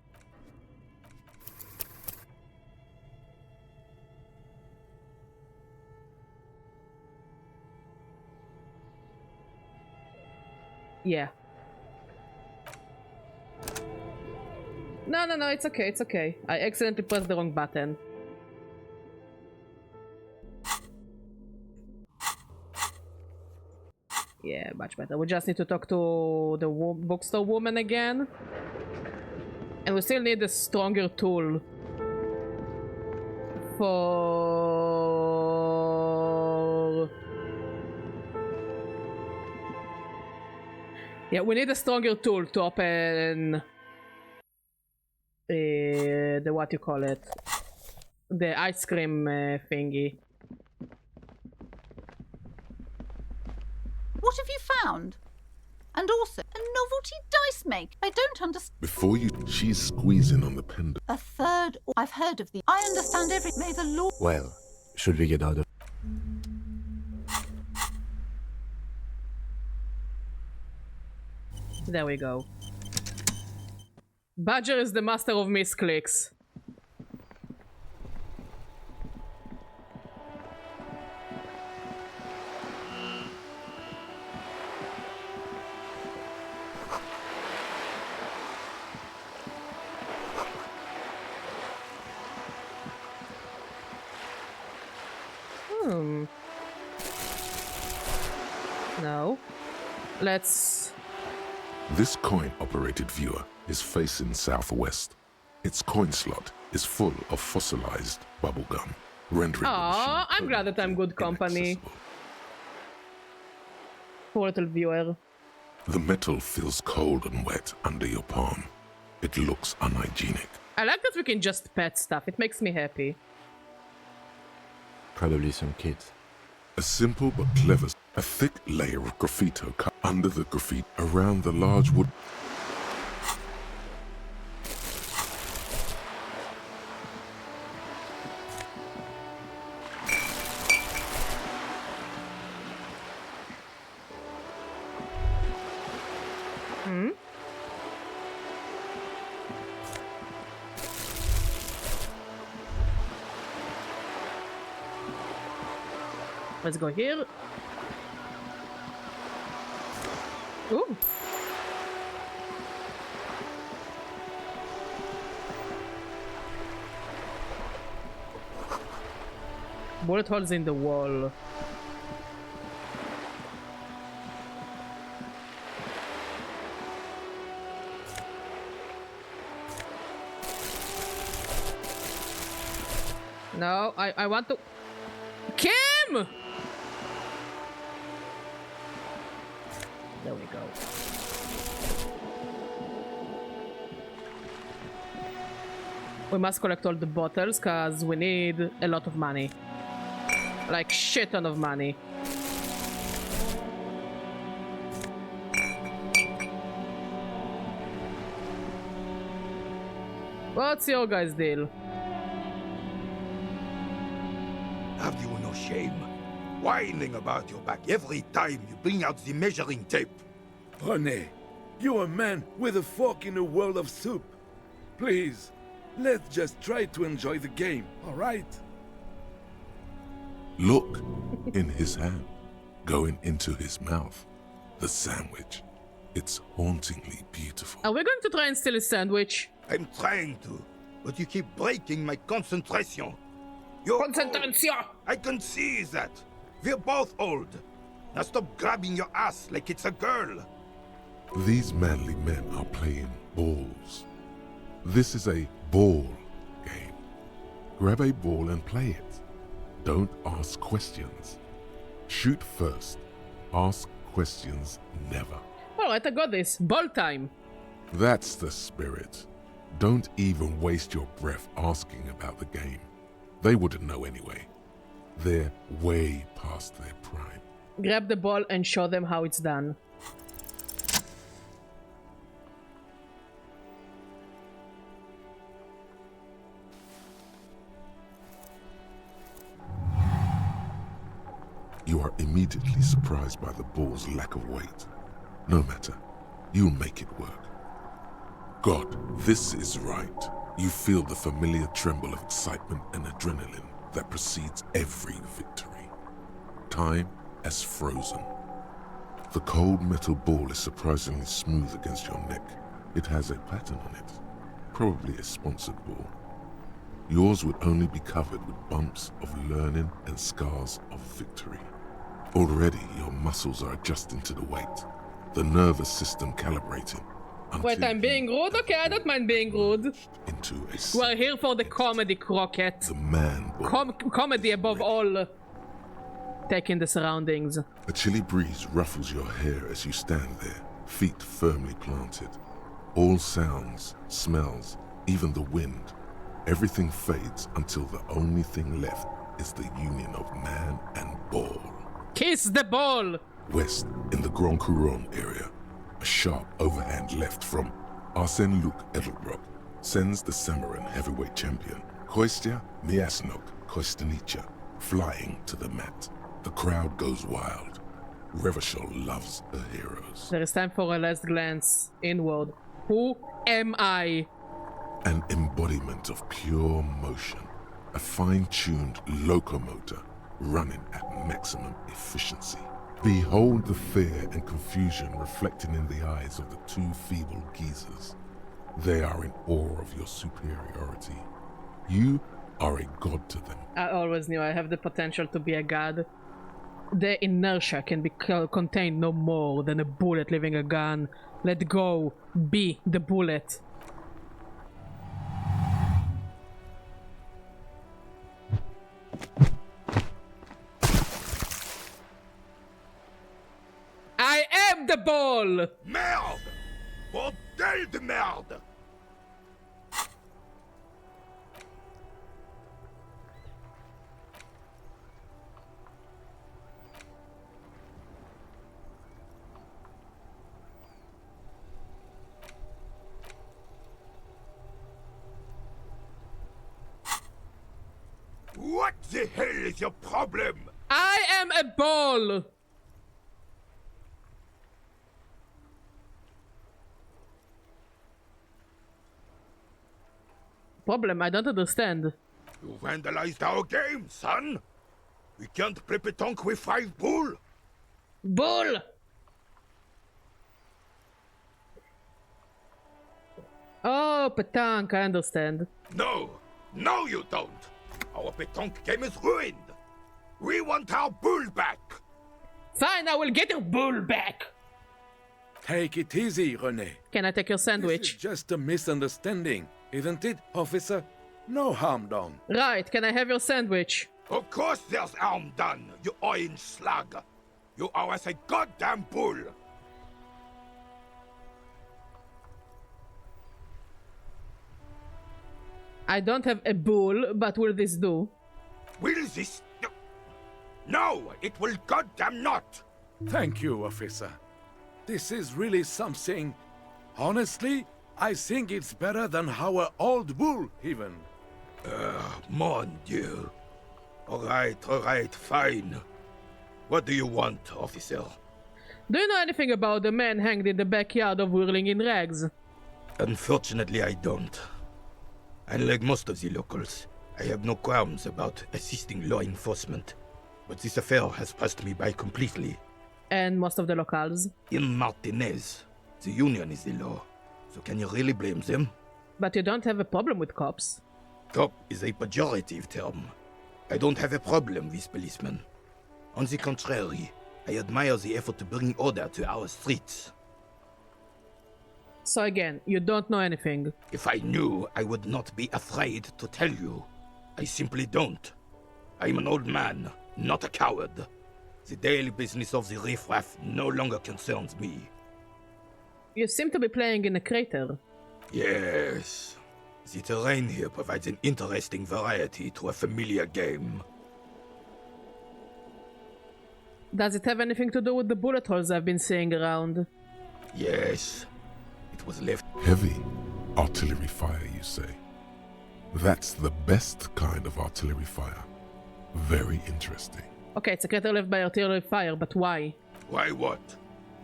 Yeah. No, no, no, it's okay, it's okay. I accidentally pressed the wrong button. Yeah, much better. We just need to talk to the bookstore woman again. And we still need a stronger tool for Yeah, we need a stronger tool to open the what you call it, the ice cream thingy. What have you found? And also, a novelty dice make. I don't understand. Before you, she's squeezing on the pendant. A third. I've heard of the. I understand every. May the Lord. Well, should we get out of... There we go. Badger is the master of misclicks. No. Let's... This coin-operated viewer is facing southwest. Its coin slot is full of fossilized bubblegum, rendering the machine I'm glad that I'm good company. inaccessible. Poor little viewer. The metal feels cold and wet under your palm. It looks unhygienic. I like that we can just pet stuff. It makes me happy. Probably some kids. A simple but clever, a thick layer of graffito cut under the graffiti around the large wood. Let's go here. Ooh. Bullet holes in the wall. No, I want to... Kim! There we go. We must collect all the bottles because we need a lot of money. Like shit ton of money. What's your guys' deal? Have you no shame? Whining about your back every time you bring out the measuring tape. Honey, you're a man with a fork in a world of soup. Please, let's just try to enjoy the game, all right? Look, in his hand, going into his mouth, the sandwich. It's hauntingly beautiful. Are we going to try and steal a sandwich? I'm trying to, but you keep breaking my concentration. You're Concentration! old. I can see that. We're both old. Now stop grabbing your ass like it's a girl. These manly men are playing balls. This is a ball game. Grab a ball and play it. Don't ask questions. Shoot first. Ask questions never. Alright, I got this. Ball time. That's the spirit. Don't even waste your breath asking about the game. They wouldn't know anyway. They're way past their prime. Grab the ball and show them how it's done. You are immediately surprised by the ball's lack of weight. No matter, you'll make it work. God, this is right. You feel the familiar tremble of excitement and adrenaline that precedes every victory. Time has frozen. The cold metal ball is surprisingly smooth against your neck. It has a pattern on it, probably a sponsored ball. Yours would only be covered with bumps of learning and scars of victory. Already your muscles are adjusting to the weight, the nervous system calibrating. Wait, I'm being rude? Okay, I don't mind being rude. Into a We're here for the comedy, Crockett. the man ball. Comedy above all. Taking the surroundings. A chilly breeze ruffles your hair as you stand there, feet firmly planted. All sounds, smells, even the wind, everything fades until the only thing left is the union of man and ball. Kiss the ball! West, in the Grand Couronne area, a sharp overhand left from Arsène Luc Edelbrock sends the Samarin heavyweight champion, Kostya Miasnok Kostanicha, flying to the mat. The crowd goes wild. Revachol loves her heroes. There is time for a last glance inward. Who am I? An embodiment of pure motion, a fine-tuned locomotor running at maximum efficiency. Behold the fear and confusion reflected in the eyes of the two feeble geezers. They are in awe of your superiority. You are a god to them. I always knew I have the potential to be a god. The inertia can be contained no more than a bullet leaving a gun. Let go. Be the bullet. I am the ball! Merde! Bordel de merde! What the hell is your problem? I am a ball! Problem? I don't understand. You vandalized our game, son! We can't play pétanque with 5 bull! Bull! Oh, pétanque, I understand. No! No, you don't! Our pétanque game is ruined! We want our bull back! Fine, I will get your bull back! Take it easy, René. Can I take your This sandwich? is just a misunderstanding, isn't it, officer? No harm done. Right, can I have your sandwich? Of course there's harm done, you orange slug! You owe us a goddamn bull! I don't have a bull, but will this do? Will this... No! It will goddamn not! Thank you, officer. This is really something. Honestly, I think it's better than our old bull, even. Mon Dieu. Alright, fine. What do you want, officer? Do you know anything about the man hanged in the backyard of Whirling in Rags? Unfortunately, I don't. Unlike most of the locals, I have no qualms about assisting law enforcement. But this affair has passed me by completely. And most of the locals. In Martinez, the union is the law. So can you really blame them? But you don't have a problem with cops. Cop is a pejorative term. I don't have a problem with policemen. On the contrary, I admire the effort to bring order to our streets. So again, you don't know anything. If I knew, I would not be afraid to tell you. I simply don't. I'm an old man, not a coward. The daily business of the riffraff no longer concerns me. You seem to be playing in a crater. Yes. The terrain here provides an interesting variety to a familiar game. Does it have anything to do with the bullet holes I've been seeing around? Yes. It was left... Heavy artillery fire, you say? That's the best kind of artillery fire. Very interesting. Okay, it's a crater left by artillery fire, but why? Why what?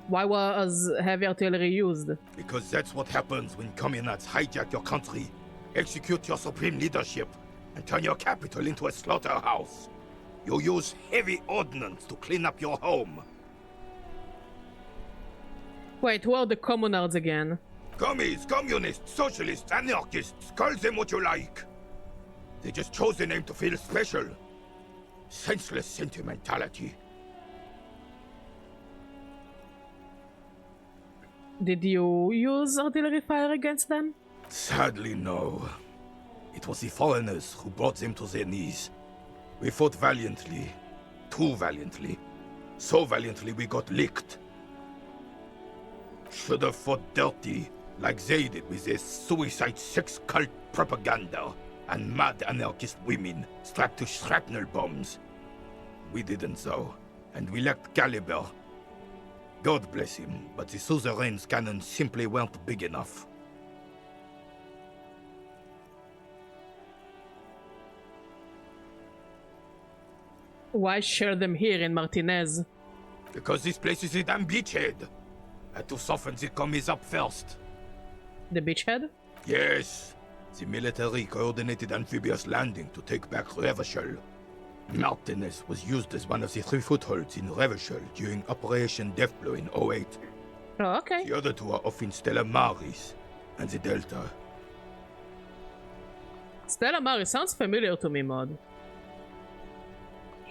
Why was heavy artillery used? Because that's what happens when communards hijack your country, execute your supreme leadership, and turn your capital into a slaughterhouse. You use heavy ordnance to clean up your home. Wait, who are the communards again? Commies, communists, socialists, anarchists, call them what you like. They just chose the name to feel special. Senseless sentimentality. Did you use artillery fire against them? Sadly, no. It was the foreigners who brought them to their knees. We fought valiantly. Too valiantly. So valiantly we got licked. Should have fought dirty, like they did with their suicide sex cult propaganda and mad anarchist women strapped to shrapnel bombs. We didn't though, and we lacked caliber. God bless him, but the suzerain's cannons simply weren't big enough. Why share them here in Martinez? Because this place is a damn beachhead. Had to soften the commies up first. The beachhead? Yes. The military coordinated amphibious landing to take back Revachol. Martinez was used as one of the 3 footholds in Revachol during Operation Deathblow in 08. Oh, okay. The other 2 are off in Stella Maris and the Delta. Stella Maris sounds familiar to me, Mod.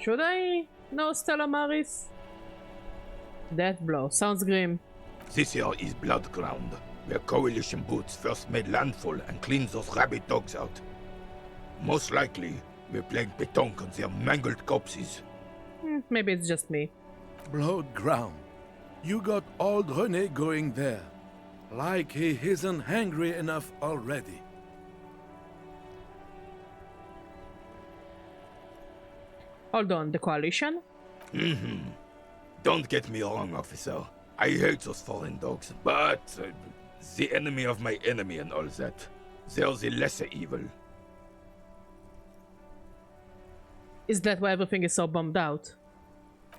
Should I know Stella Maris? Deathblow. Sounds grim. This here is Blood Ground, where Coalition boots first made landfall and cleaned those rabid dogs out. Most likely, we're playing pétanque on their mangled corpses. Maybe it's just me. Blood Ground. You got old René going there. Like he isn't hungry enough already. Hold on, the Coalition? Don't get me wrong, officer. I hate those foreign dogs, but the enemy of my enemy and all that. They're the lesser evil. Is that why everything is so bombed out?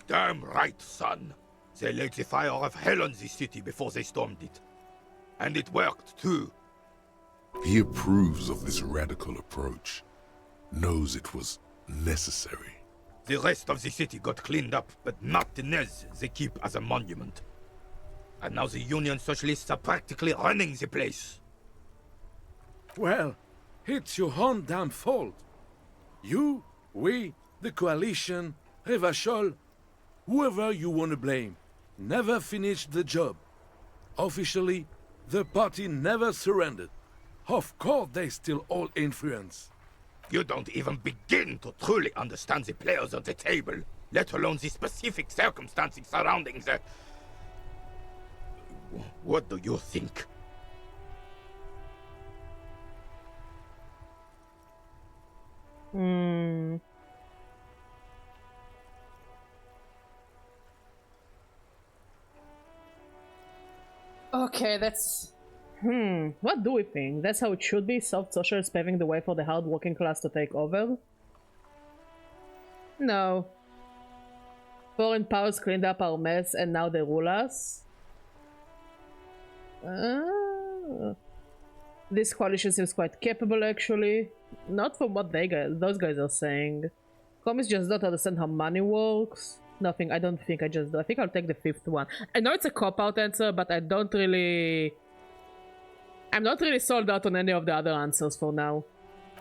Damn right, son. They laid the fire of hell on the city before they stormed it. And it worked, too. He approves of this radical approach, knows it was necessary. The rest of the city got cleaned up, but Martinez they keep as a monument. And now the Union Socialists are practically running the place. Well, it's your own damn fault. You, we, the Coalition, Revachol, whoever you want to blame, never finished the job. Officially, the party never surrendered. Of course they still hold influence. You don't even begin to truly understand the players at the table, let alone the specific circumstances surrounding the... What do you think? Okay, that's... What do we think? That's how it should be? Soft socialists paving the way for the hard working class to take over? No. Foreign powers cleaned up our mess and now they rule us? This coalition seems quite capable, actually. Not from what those guys are saying. Commies just don't understand how money works. Nothing, I don't think I just do. I think I'll take the 5th one. I know it's a cop-out answer, but I'm not really sold out on any of the other answers for now.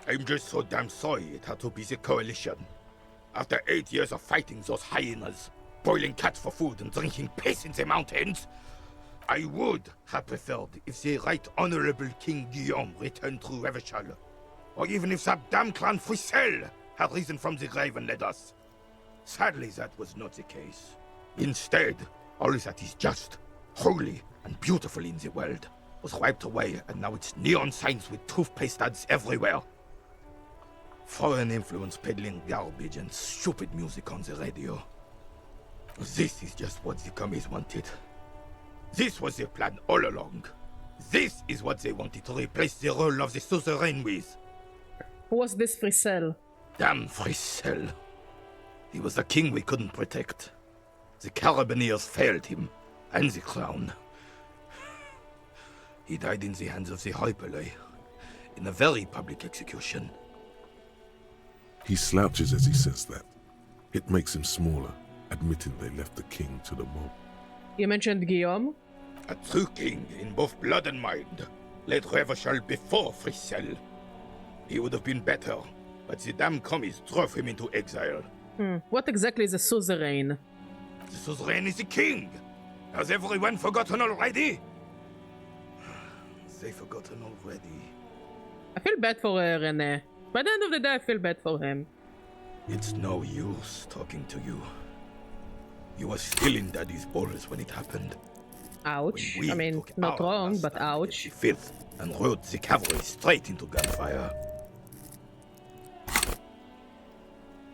I'm just so damn sorry it had to be the Coalition. After 8 years of fighting those hyenas, boiling cats for food and drinking piss in the mountains, I would have preferred if the Right Honorable King Guillaume returned through Revachol, or even if that damn clan Frissel had risen from the grave and led us. Sadly, that was not the case. Instead, all that is just, holy, and beautiful in the world was wiped away, and now it's neon signs with toothpaste ads everywhere. Foreign influence peddling garbage and stupid music on the radio. This is just what the commies wanted. This was their plan all along. This is what they wanted to replace the role of the suzerain with. Who was this Frissel? Damn Frissel. He was the king we couldn't protect. The Carabineers failed him, and the crown. He died in the hands of the Hyperlay, in a very public execution. He slouches as he says that. It makes him smaller, admitting they left the king to the mob. You mentioned Guillaume? A true king in both blood and mind, led Revachol before Frissel. He would have been better, but the damn commies drove him into exile. What exactly is a suzerain? The suzerain is the king! Has everyone forgotten already? They've forgotten already. I feel bad for René. By the end of the day, I feel bad for him. It's no use talking to you. You were still in Daddy's balls when it happened. Ouch. When we I mean, took not our wrong, last but stand ouch. against the filth and rode the cavalry straight into gunfire.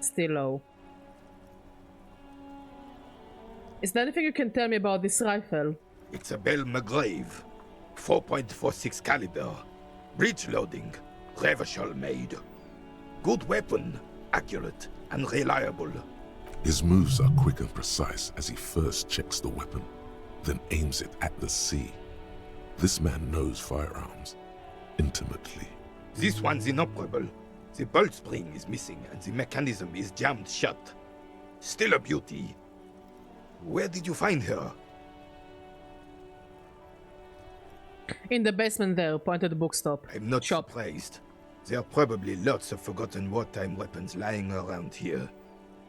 Still low. Is there anything you can tell me about this rifle? It's a Bell McGrave, 4.46 caliber, breech loading, Revachol made. Good weapon, accurate and reliable. His moves are quick and precise as he first checks the weapon, then aims it at the sea. This man knows firearms intimately. This one's inoperable. The bolt spring is missing and the mechanism is jammed shut. Still a beauty. Where did you find her? In the basement there, point at the bookstop. I'm not Shop. surprised. There are probably lots of forgotten wartime weapons lying around here.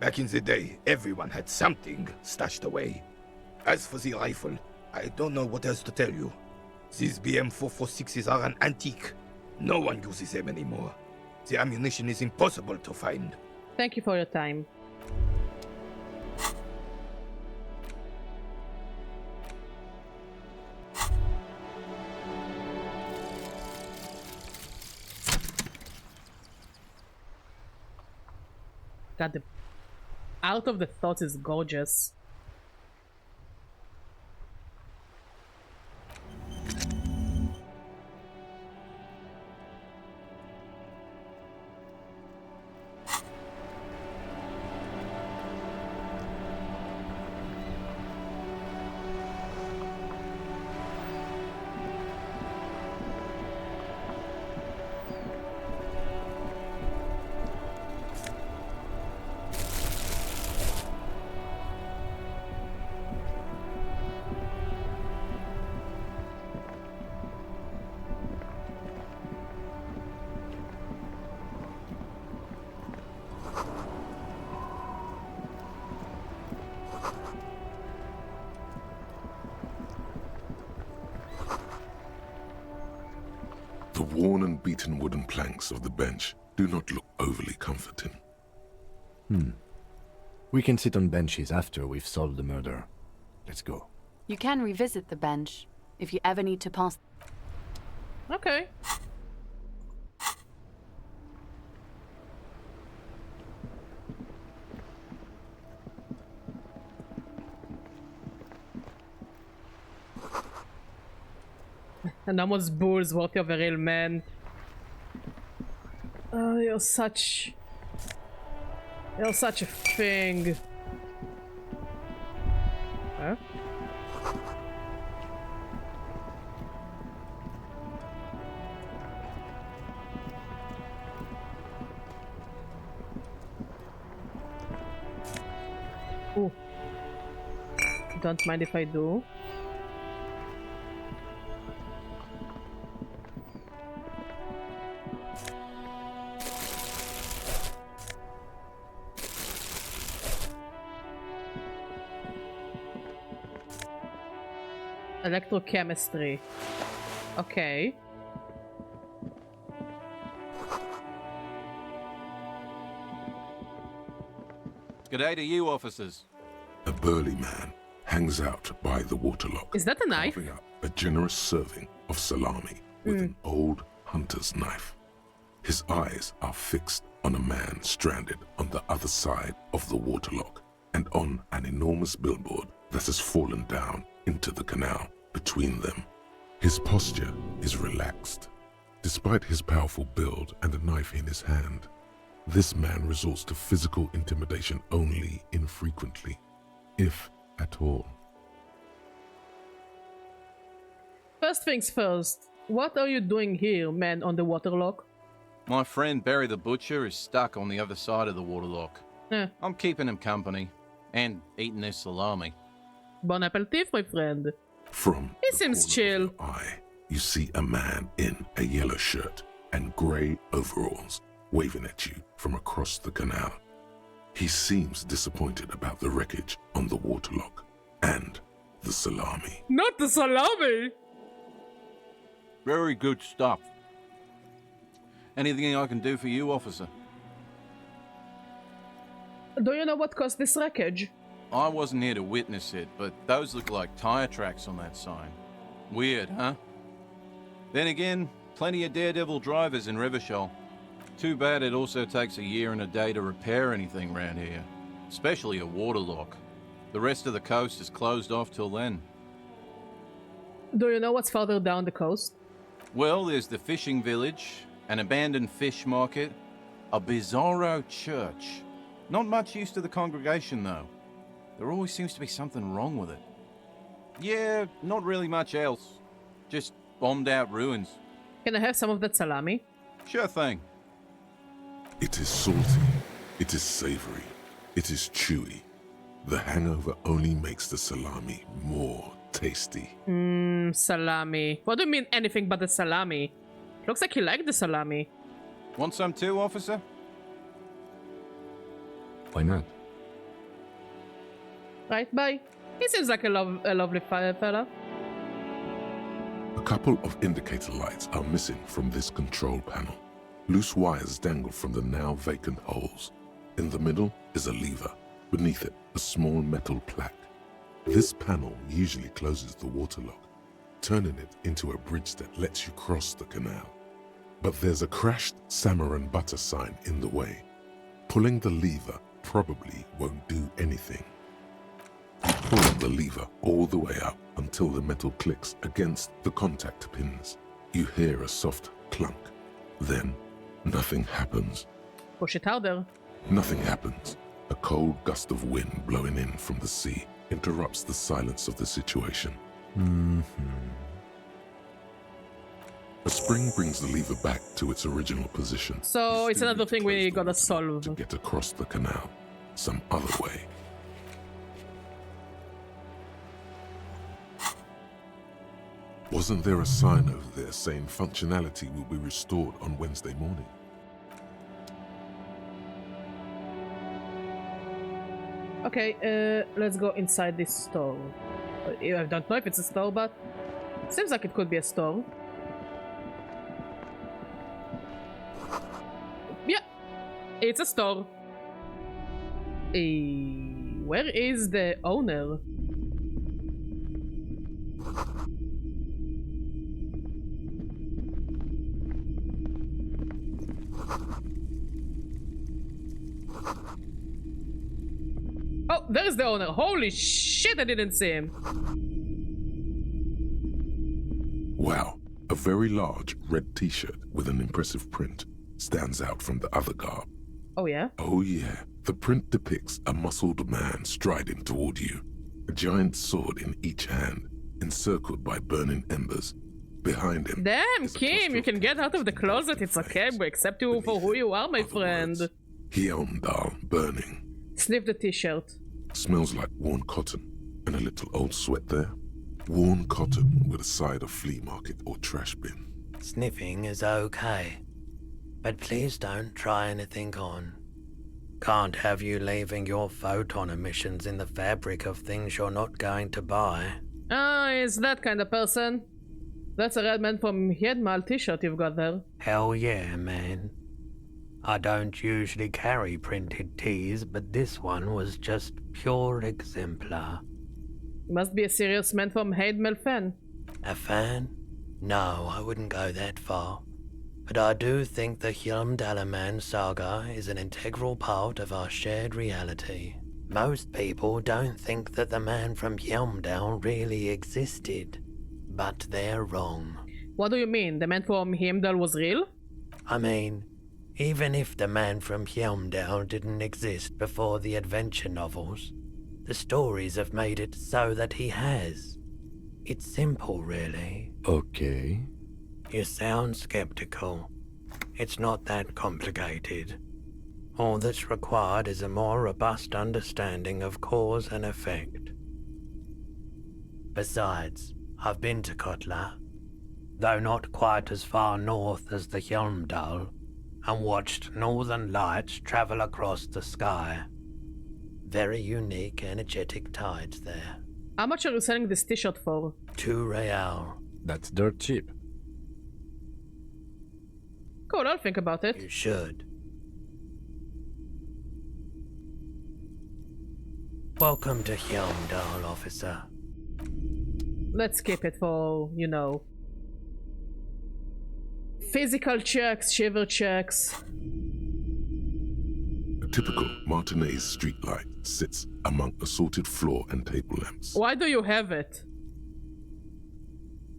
Back in the day, everyone had something stashed away. As for the rifle, I don't know what else to tell you. These BM-446s are an antique. No one uses them anymore. The ammunition is impossible to find. Thank you for your time. God, the Out of the Thoughts is gorgeous. The worn and beaten wooden planks of the bench do not look overly comforting. We can sit on benches after we've solved the murder. Let's go. You can revisit the bench if you ever need to pass. Okay. And almost bulls worthy of a real man. Oh, you're such a thing. Huh? Ooh. Don't mind if I do. Electrochemistry. Okay. G'day to you, officers. A burly man hangs out by the waterlock. Is that a knife? Carving up a generous serving of salami with an old hunter's knife. His eyes are fixed on a man stranded on the other side of the waterlock and on an enormous billboard that has fallen down into the canal between them. His posture is relaxed. Despite his powerful build and a knife in his hand, this man resorts to physical intimidation only infrequently, if at all. First things first, what are you doing here, man on the waterlock? My friend Barry the Butcher is stuck on the other side of the waterlock. I'm keeping him company and eating his salami. Bon appetit, my friend. From He seems chill. your eye, you see a man in a yellow shirt and grey overalls waving at you from across the canal. He seems disappointed about the wreckage on the waterlock and the salami. Not the salami! Very good stuff. Anything I can do for you, officer? Do you know what caused this wreckage? I wasn't here to witness it, but those look like tire tracks on that sign. Weird, huh? Then again, plenty of daredevil drivers in Revachol. Too bad it also takes a year and a day to repair anything around here. Especially a waterlock. The rest of the coast is closed off till then. Do you know what's farther down the coast? Well, there's the fishing village, an abandoned fish market, a bizarro church. Not much use to the congregation, though. There always seems to be something wrong with it. Yeah, not really much else. Just bombed out ruins. Can I have some of that salami? Sure thing. It is salty, it is savory, it is chewy. The hangover only makes the salami more tasty. Salami. What do you mean anything but the salami? Looks like you like the salami. Want some too, officer? Why not? Right, bye. He seems like a lovely fella. A couple of indicator lights are missing from this control panel. Loose wires dangle from the now vacant holes. In the middle is a lever. Beneath it, a small metal plaque. This panel usually closes the waterlock, turning it into a bridge that lets you cross the canal. But there's a crashed salmon and butter sign in the way. Pulling the lever probably won't do anything. You pull the lever all the way up until the metal clicks against the contact pins. You hear a soft clunk. Then, nothing happens. Push it harder. Nothing happens. A cold gust of wind blowing in from the sea interrupts the silence of the situation. A spring brings the lever back to its original position. So it's another thing we gotta solve. To get across the canal, some other way. Wasn't there a sign over there saying functionality will be restored on Wednesday morning? Okay, let's go inside this store. I don't know if it's a store, but it seems like it could be a store. Yeah, it's a store. Where is the owner? Oh, there's the owner. Holy shit, I didn't see him. Wow, a very large red t-shirt with an impressive print stands out from the other garb. Oh yeah? Oh yeah, the print depicts a muscled man striding toward you, a giant sword in each hand, encircled by burning embers. Behind him. Damn, Kim, you can get out of the closet. It's okay, we accept you for who you are, my friend. Hjelmdal burning. Sniff the t-shirt. Smells like worn cotton and a little old sweat there. Worn cotton with a side of flea market or trash bin. Sniffing is okay, but please don't try anything on. Can't have you leaving your photon emissions in the fabric of things you're not going to buy. Ah, is that kind of person. That's a red man from Hjelmdal t-shirt you've got there. Hell yeah, man. I don't usually carry printed tees, but this one was just pure exemplar. Must be a serious man from Hjelmdal fan. A fan? No, I wouldn't go that far. But I do think the Hjelmdalaman saga is an integral part of our shared reality. Most people don't think that the man from Hjelmdal really existed, but they're wrong. What do you mean? The man from Hjelmdal was real? I mean, even if the man from Hjelmdal didn't exist before the adventure novels, the stories have made it so that he has. It's simple, really. Okay. You sound skeptical. It's not that complicated. All that's required is a more robust understanding of cause and effect. Besides, I've been to Kotla, though not quite as far north as the Hjelmdal, and watched northern lights travel across the sky. Very unique, energetic tides there. How much are you selling this t-shirt for? 2 real. That's dirt cheap. Cool, I'll think about it. You should. Welcome to Hjelmdal, officer. Let's skip it for, physical checks, shiver checks. A typical Martinez streetlight sits among assorted floor and table lamps. Why do you have it?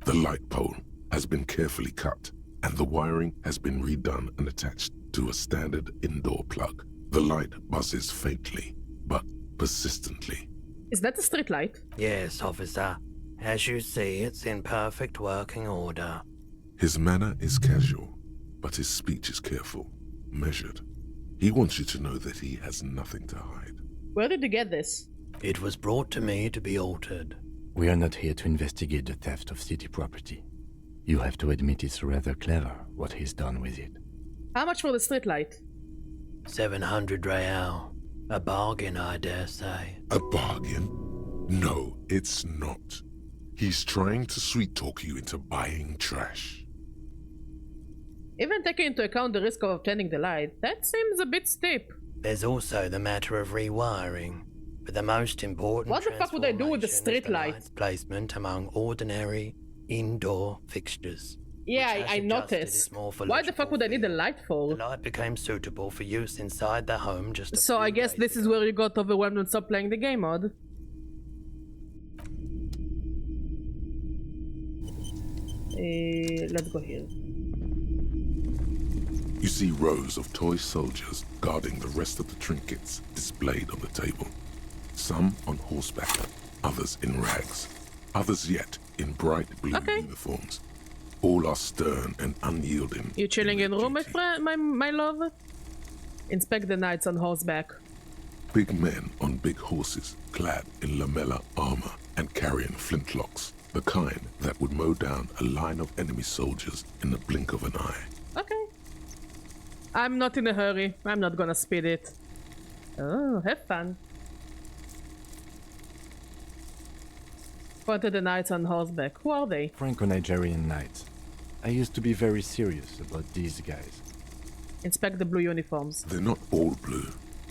The light pole has been carefully cut, and the wiring has been redone and attached to a standard indoor plug. The light buzzes faintly, but persistently. Is that a street light? Yes, officer. As you see, it's in perfect working order. His manner is casual, but his speech is careful, measured. He wants you to know that he has nothing to hide. Where did you get this? It was brought to me to be altered. We are not here to investigate the theft of city property. You have to admit it's rather clever what he's done with it. How much for the street light? 700 real. A bargain, I dare say. A bargain? No, it's not. He's trying to sweet-talk you into buying trash. Even taking into account the risk of obtaining the light, that seems a bit steep. There's also the matter of rewiring. But the most important what the fuck would I do with the street light? Placement among ordinary indoor fixtures. Yeah, I noticed. Why the fuck would I need a light for? The light became suitable for use inside the home just So I guess this is where you got overwhelmed and stopped playing the game mode. Let's go here. You see rows of toy soldiers guarding the rest of the trinkets displayed on the table. Some on horseback, others in rags, others yet in bright blue uniforms. All are stern and unyielding. You chilling in room, my friend, my love? Inspect the knights on horseback. Big men on big horses, clad in lamella armor and carrying flintlocks, the kind that would mow down a line of enemy soldiers in the blink of an eye. Okay. I'm not in a hurry. I'm not gonna speed it. Oh, have fun. What are the knights on horseback? Who are they? Franco-Nigerian knights. I used to be very serious about these guys. Inspect the blue uniforms. They're not all blue.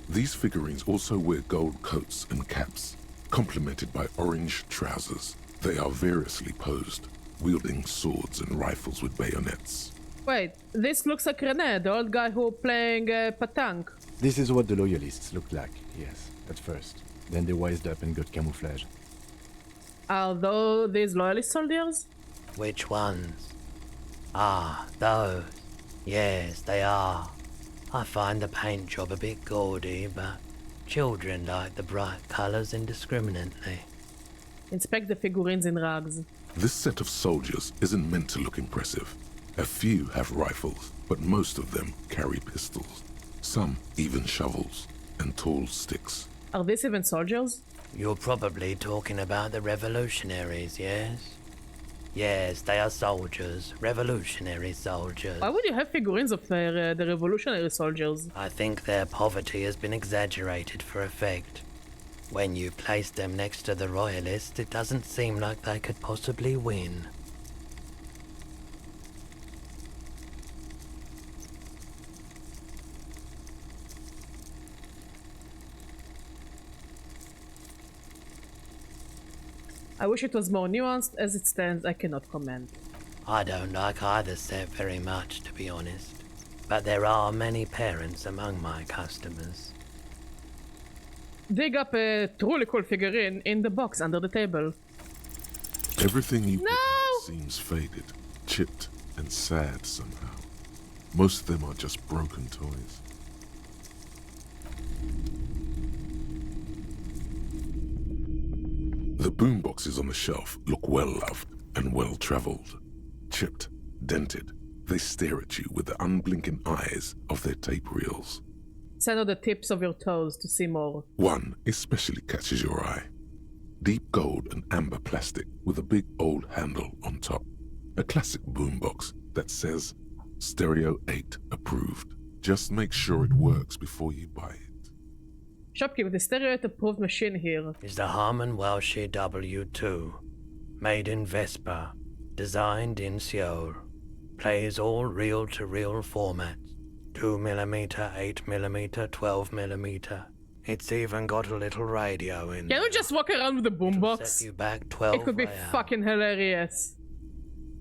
These figurines also wear gold coats and caps, complemented by orange trousers. They are variously posed, wielding swords and rifles with bayonets. Wait, this looks like René, the old guy who playing Patang. This is what the loyalists looked like, yes, at first. Then they wised up and got camouflage. Are these loyalist soldiers? Which ones? Ah, those. Yes, they are. I find the paint job a bit gaudy, but children like the bright colours indiscriminately. Inspect the figurines in rags. This set of soldiers isn't meant to look impressive. A few have rifles, but most of them carry pistols. Some even shovels and tall sticks. Are these even soldiers? You're probably talking about the revolutionaries, yes? Yes, they are soldiers. Revolutionary soldiers. Why would you have figurines of the revolutionary soldiers? I think their poverty has been exaggerated for effect. When you place them next to the royalists, it doesn't seem like they could possibly win. I wish it was more nuanced. As it stands, I cannot comment. I don't like either set very much, to be honest. But there are many parents among my customers. Dig up a truly cool figurine in the box under the table. Everything you pick up seems faded, chipped, and sad somehow. Most of them are just broken toys. The boomboxes on the shelf look well-loved and well-traveled. Chipped, dented, they stare at you with the unblinking eyes of their tape reels. Send out the tips of your toes to see more. One especially catches your eye. Deep gold and amber plastic with a big old handle on top. A classic boombox that says, Stereo 8 approved. Just make sure it works before you buy it. Shopkeeper, the Stereo 8 approved machine here is the Harman Welsh W2. Made in Vespa. Designed in Seoul. Plays all reel-to-reel formats. 2mm, 8mm, 12mm. It's even got a little radio in. Can we just walk around with the boombox? Set you back 12 It could be way out. fucking hilarious.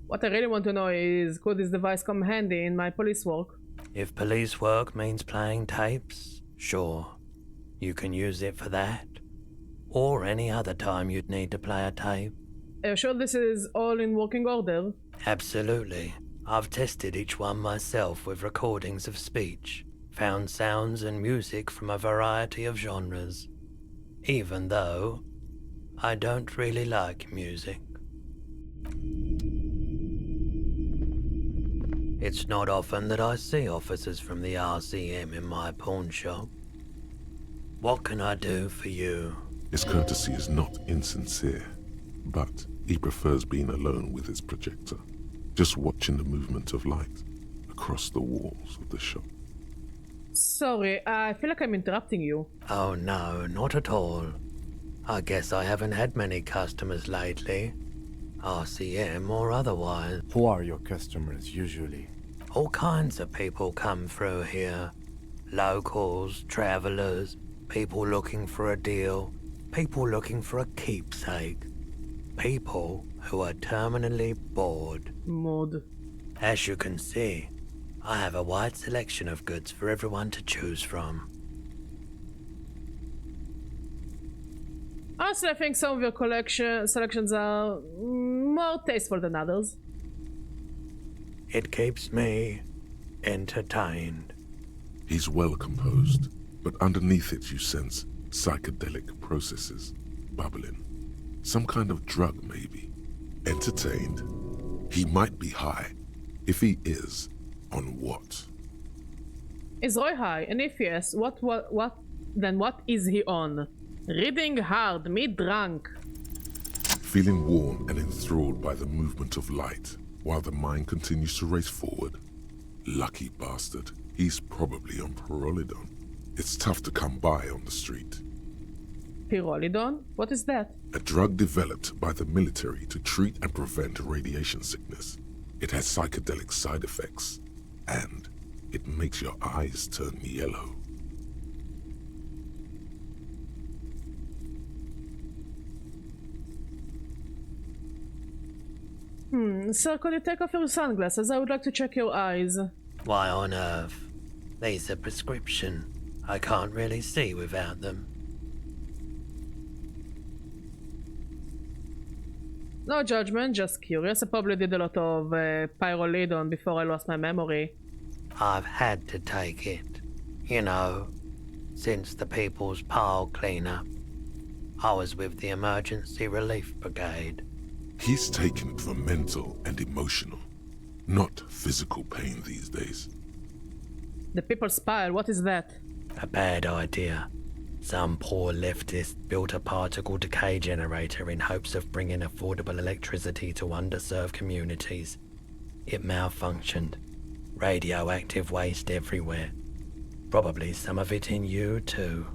What I really want to know is, could this device come handy in my police work? If police work means playing tapes, sure. You can use it for that. Or any other time you'd need to play a tape. Are you sure this is all in working order? Absolutely. I've tested each one myself with recordings of speech, found sounds and music from a variety of genres. Even though I don't really like music. It's not often that I see officers from the RCM in my pawn shop. What can I do for you? His courtesy is not insincere, but he prefers being alone with his projector, just watching the movement of light across the walls of the shop. Sorry, I feel like I'm interrupting you. Oh no, not at all. I guess I haven't had many customers lately. RCM or otherwise. Who are your customers usually? All kinds of people come through here. Locals, travelers, people looking for a deal, people looking for a keepsake. People who are terminally bored. Mod. As you can see, I have a wide selection of goods for everyone to choose from. Honestly, I think some of your selections are more tasteful than others. It keeps me entertained. He's well composed, but underneath it you sense psychedelic processes bubbling. Some kind of drug, maybe. Entertained? He might be high. If he is, on what? Is Roy high? And if yes, then what is he on? Reading hard, me drunk. Feeling warm and enthralled by the movement of light, while the mind continues to race forward. Lucky bastard. He's probably on Pyrrolidon. It's tough to come by on the street. Pyrrolidon? What is that? A drug developed by the military to treat and prevent radiation sickness. It has psychedelic side effects, and it makes your eyes turn yellow. Sir, could you take off your sunglasses? I would like to check your eyes. Why on earth? These are prescription. I can't really see without them. No judgment, just curious. I probably did a lot of Pyrrolidon before I lost my memory. I've had to take it. You know, since the People's Pile cleanup. I was with the Emergency Relief Brigade. He's taken it for mental and emotional, not physical pain these days. The People's Pile, what is that? A bad idea. Some poor leftist built a particle decay generator in hopes of bringing affordable electricity to underserved communities. It malfunctioned. Radioactive waste everywhere. Probably some of it in you too.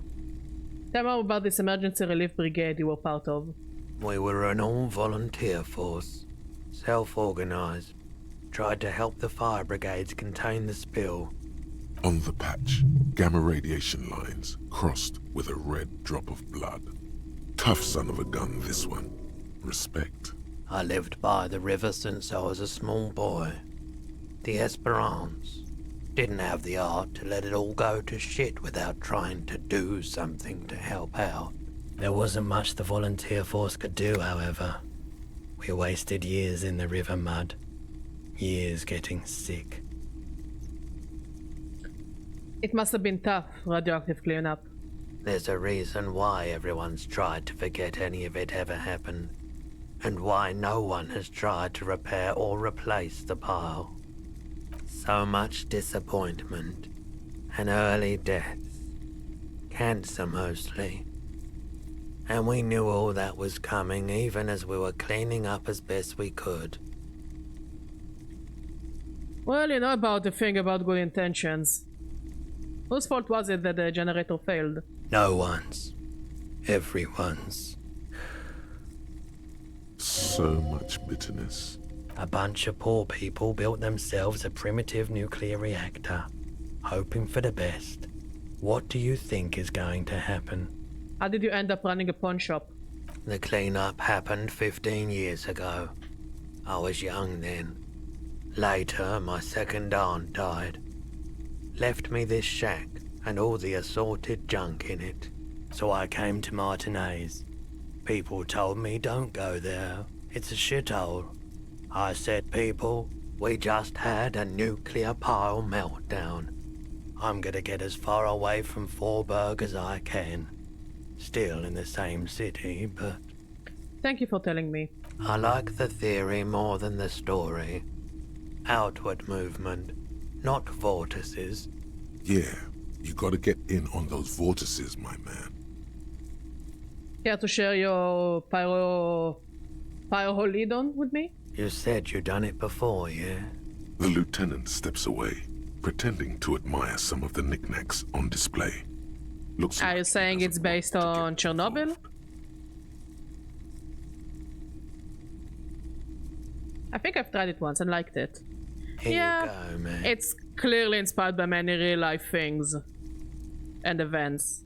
Tell me more about this emergency relief brigade you were part of. We were an all-volunteer force. Self-organized. Tried to help the fire brigades contain the spill. On the patch, gamma radiation lines crossed with a red drop of blood. Tough son of a gun, this one. Respect. I lived by the river since I was a small boy. The Esperance. Didn't have the art to let it all go to shit without trying to do something to help out. There wasn't much the volunteer force could do, however. We wasted years in the river mud. Years getting sick. It must have been tough, radioactive cleanup. There's a reason why everyone's tried to forget any of it ever happened, and why no one has tried to repair or replace the pile. So much disappointment, and early deaths. Cancer mostly. And we knew all that was coming even as we were cleaning up as best we could. Well, you know about the thing about good intentions. Whose fault was it that the generator failed? No one's. Everyone's. So much bitterness. A bunch of poor people built themselves a primitive nuclear reactor, hoping for the best. What do you think is going to happen? How did you end up running a pawn shop? The clean-up happened 15 years ago. I was young then. Later, my second aunt died. Left me this shack and all the assorted junk in it. So I came to Martinez. People told me don't go there. It's a shithole. I said, people, we just had a nuclear pile meltdown. I'm gonna get as far away from Forburg as I can. Still in the same city, but... Thank you for telling me. I like the theory more than the story. Outward movement, not vortices. Yeah, you gotta get in on those vortices, my man. Care to share your pyro lead on with me? You said you'd done it before, yeah? The lieutenant steps away, pretending to admire some of the knickknacks on display. Looks Are like you saying it's based on Chernobyl? I think I've tried it once and liked it. Here you go, man. It's clearly inspired by many real-life things and events.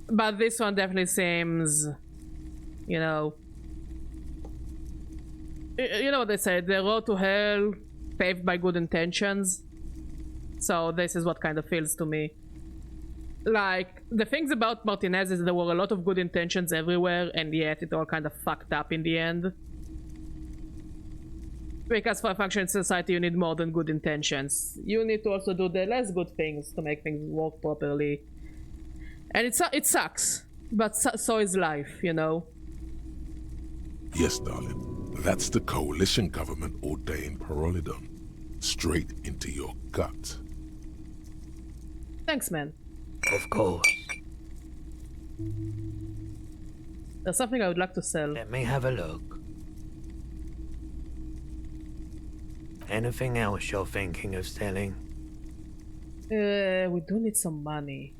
But this one definitely seems, you know what they say, the road to hell paved by good intentions. So this is what kind of feels to me. Like, the things about Martinez is there were a lot of good intentions everywhere, and yet it all kind of fucked up in the end. Because for a functioning society you need more than good intentions. You need to also do the less good things to make things work properly. And it sucks, but so is life, you know? Yes, darling. That's the coalition government ordained Parolidon. Straight into your gut. Thanks, man. Of course. There's something I would like to sell. Let me have a look. Anything else you're thinking of selling? We do need some money.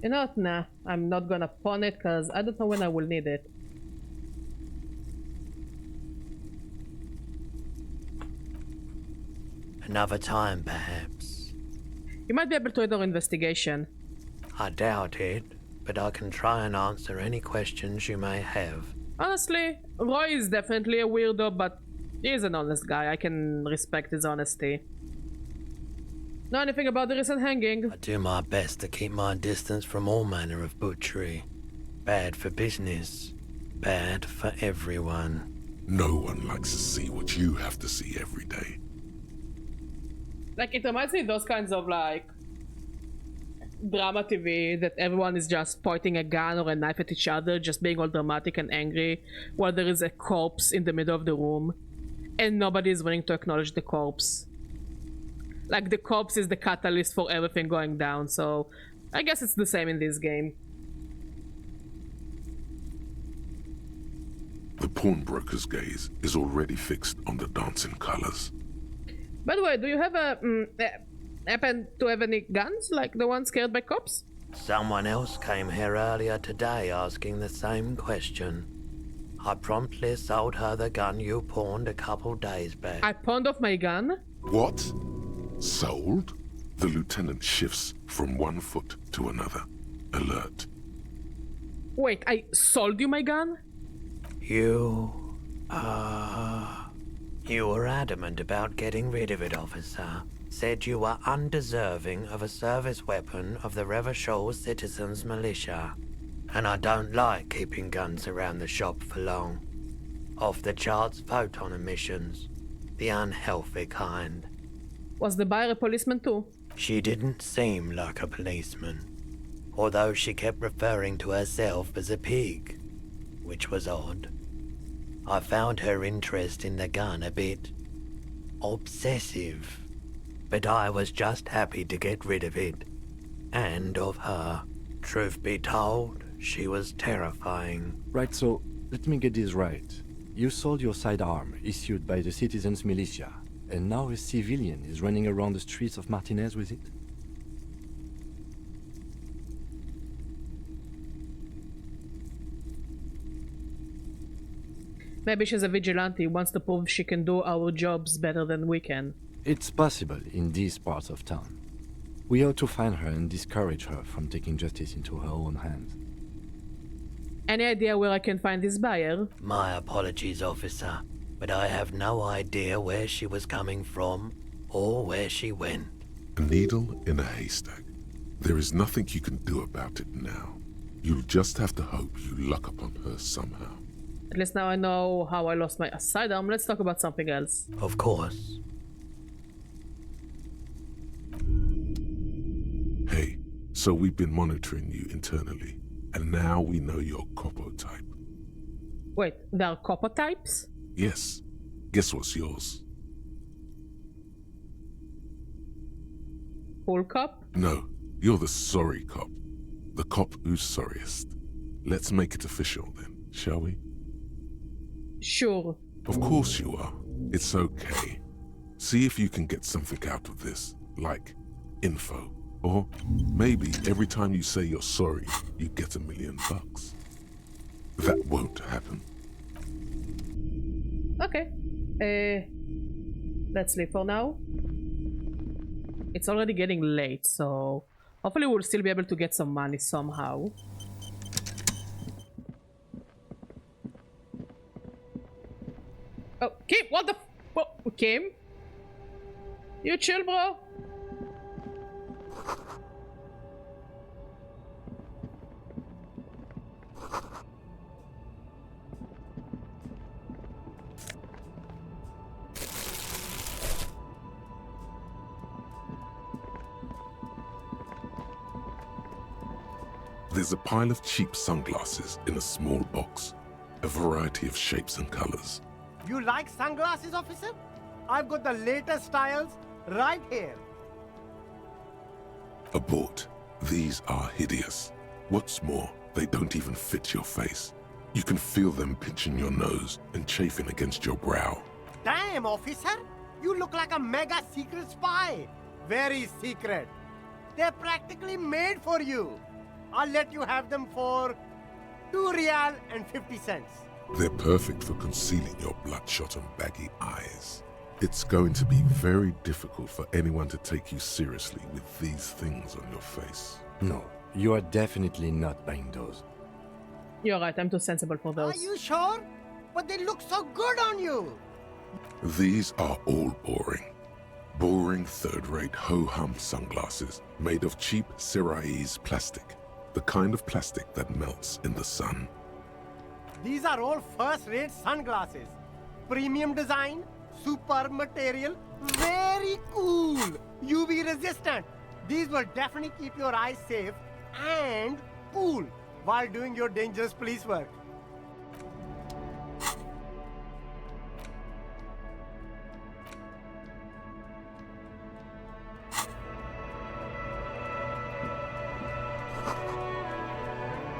You know what? Nah, I'm not gonna pawn it because I don't know when I will need it. Another time, perhaps. You might be able to aid our investigation. I doubt it, but I can try and answer any questions you may have. Honestly, Roy is definitely a weirdo, but he is an honest guy. I can respect his honesty. Know anything about the recent hanging? I do my best to keep my distance from all manner of butchery. Bad for business, bad for everyone. No one likes to see what you have to see every day. Like, it reminds me of those kinds of, like, drama TV that everyone is just pointing a gun or a knife at each other, just being all dramatic and angry, while there is a corpse in the middle of the room, and nobody is willing to acknowledge the corpse. Like, the corpse is the catalyst for everything going down, so I guess it's the same in this game. The pawnbroker's gaze is already fixed on the dancing colors. By the way, do you have happen to have any guns, like the ones scared by cops? Someone else came here earlier today asking the same question. I promptly sold her the gun you pawned a couple days back. I pawned off my gun? What? Sold? The lieutenant shifts from one foot to another, alert. Wait, I sold you my gun? You were adamant about getting rid of it, officer. Said you were undeserving of a service weapon of the Revachol Citizens Militia. And I don't like keeping guns around the shop for long. Off-the-charts photon emissions. The unhealthy kind. Was the buyer a policeman too? She didn't seem like a policeman. Although she kept referring to herself as a pig. Which was odd. I found her interest in the gun a bit obsessive, but I was just happy to get rid of it, and of her. Truth be told, she was terrifying. Right, so let me get this right. You sold your sidearm, issued by the Citizens Militia, and now a civilian is running around the streets of Martinez with it? Maybe she's a vigilante, wants to prove she can do our jobs better than we can. It's possible in these parts of town. We ought to find her and discourage her from taking justice into her own hands. Any idea where I can find this buyer? My apologies, officer, but I have no idea where she was coming from or where she went. A needle in a haystack. There is nothing you can do about it now. You'll just have to hope you luck upon her somehow. At least now I know how I lost my sidearm. Let's talk about something else. Of course. Hey, so we've been monitoring you internally, and now we know your Copo type. Wait, there are copper types? Yes. Guess what's yours? Full cop? No, you're the sorry cop. The cop who's sorriest. Let's make it official then, shall we? Sure. Of course you are. It's okay. See if you can get something out of this, like info. Or maybe every time you say you're sorry, you get $1 million. That won't happen. Okay. Let's leave for now. It's already getting late, so hopefully we'll still be able to get some money somehow. Oh, Kim, what the Kim? You chill, bro? There's a pile of cheap sunglasses in a small box, a variety of shapes and colors. You like sunglasses, officer? I've got the latest styles right here. Abort. These are hideous. What's more, they don't even fit your face. You can feel them pinching your nose and chafing against your brow. Damn, officer! You look like a mega secret spy. Very secret. They're practically made for you. I'll let you have them for $2.50. They're perfect for concealing your bloodshot and baggy eyes. It's going to be very difficult for anyone to take you seriously with these things on your face. No, you are definitely not buying those. You're right, I'm too sensible for those. Are you sure? But they look so good on you. These are all boring. Boring third-rate ho-hum sunglasses made of cheap Syrahese plastic. The kind of plastic that melts in the sun. These are all first-rate sunglasses. Premium design, super material, very cool. UV resistant. These will definitely keep your eyes safe and cool while doing your dangerous police work.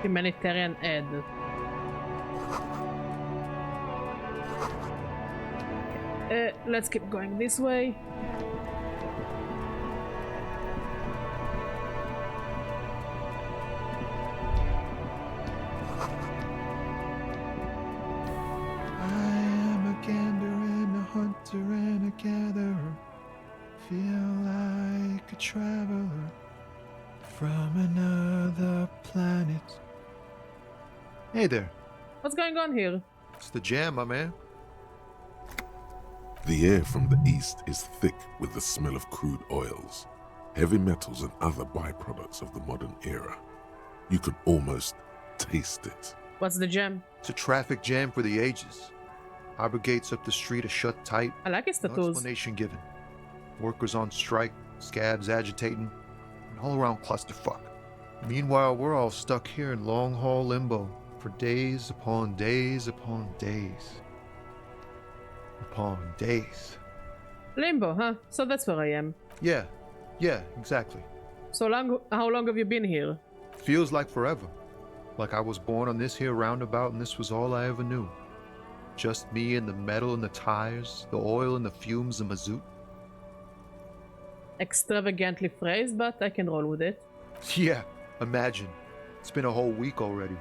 Humanitarian aid. Let's keep going this way. I am a gander and a hunter and a gatherer. Feel like a traveler from another planet. Hey there. What's going on here? It's the jam, my man. The air from the east is thick with the smell of crude oils, heavy metals and other byproducts of the modern era. You could almost taste it. What's the jam? It's a traffic jam for the ages. Harbor gates up the street are shut tight. I like his No tattoos. explanation given. Workers on strike, scabs agitating, an all-around clusterfuck. Meanwhile, we're all stuck here in long-haul limbo for days upon days upon days. Upon days. Limbo, huh? So that's where I am. Yeah, exactly. So long, how long have you been here? Feels like forever. Like I was born on this here roundabout and this was all I ever knew. Just me and the metal and the tires, the oil and the fumes and mazout. Extravagantly phrased, but I can roll with it. Yeah, imagine. It's been a whole week already.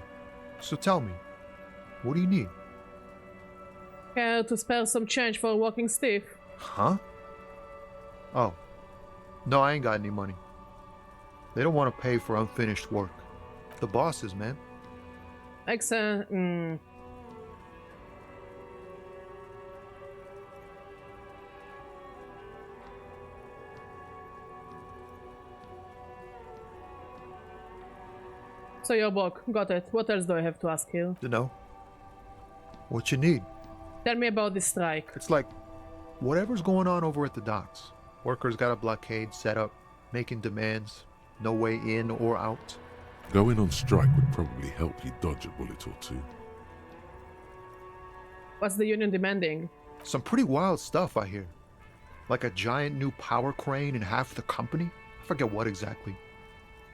So tell me, what do you need? Care to spare some change for a walking stiff? Huh? Oh. No, I ain't got any money. They don't want to pay for unfinished work. The bosses, man. Excellent. So you're broke. Got it. What else do I have to ask you? Dunno. What you need? Tell me about this strike. It's like whatever's going on over at the docks. Workers got a blockade set up, making demands. No way in or out. Going on strike would probably help you dodge a bullet or two. What's the union demanding? Some pretty wild stuff, I hear. Like a giant new power crane in half the company? I forget what exactly.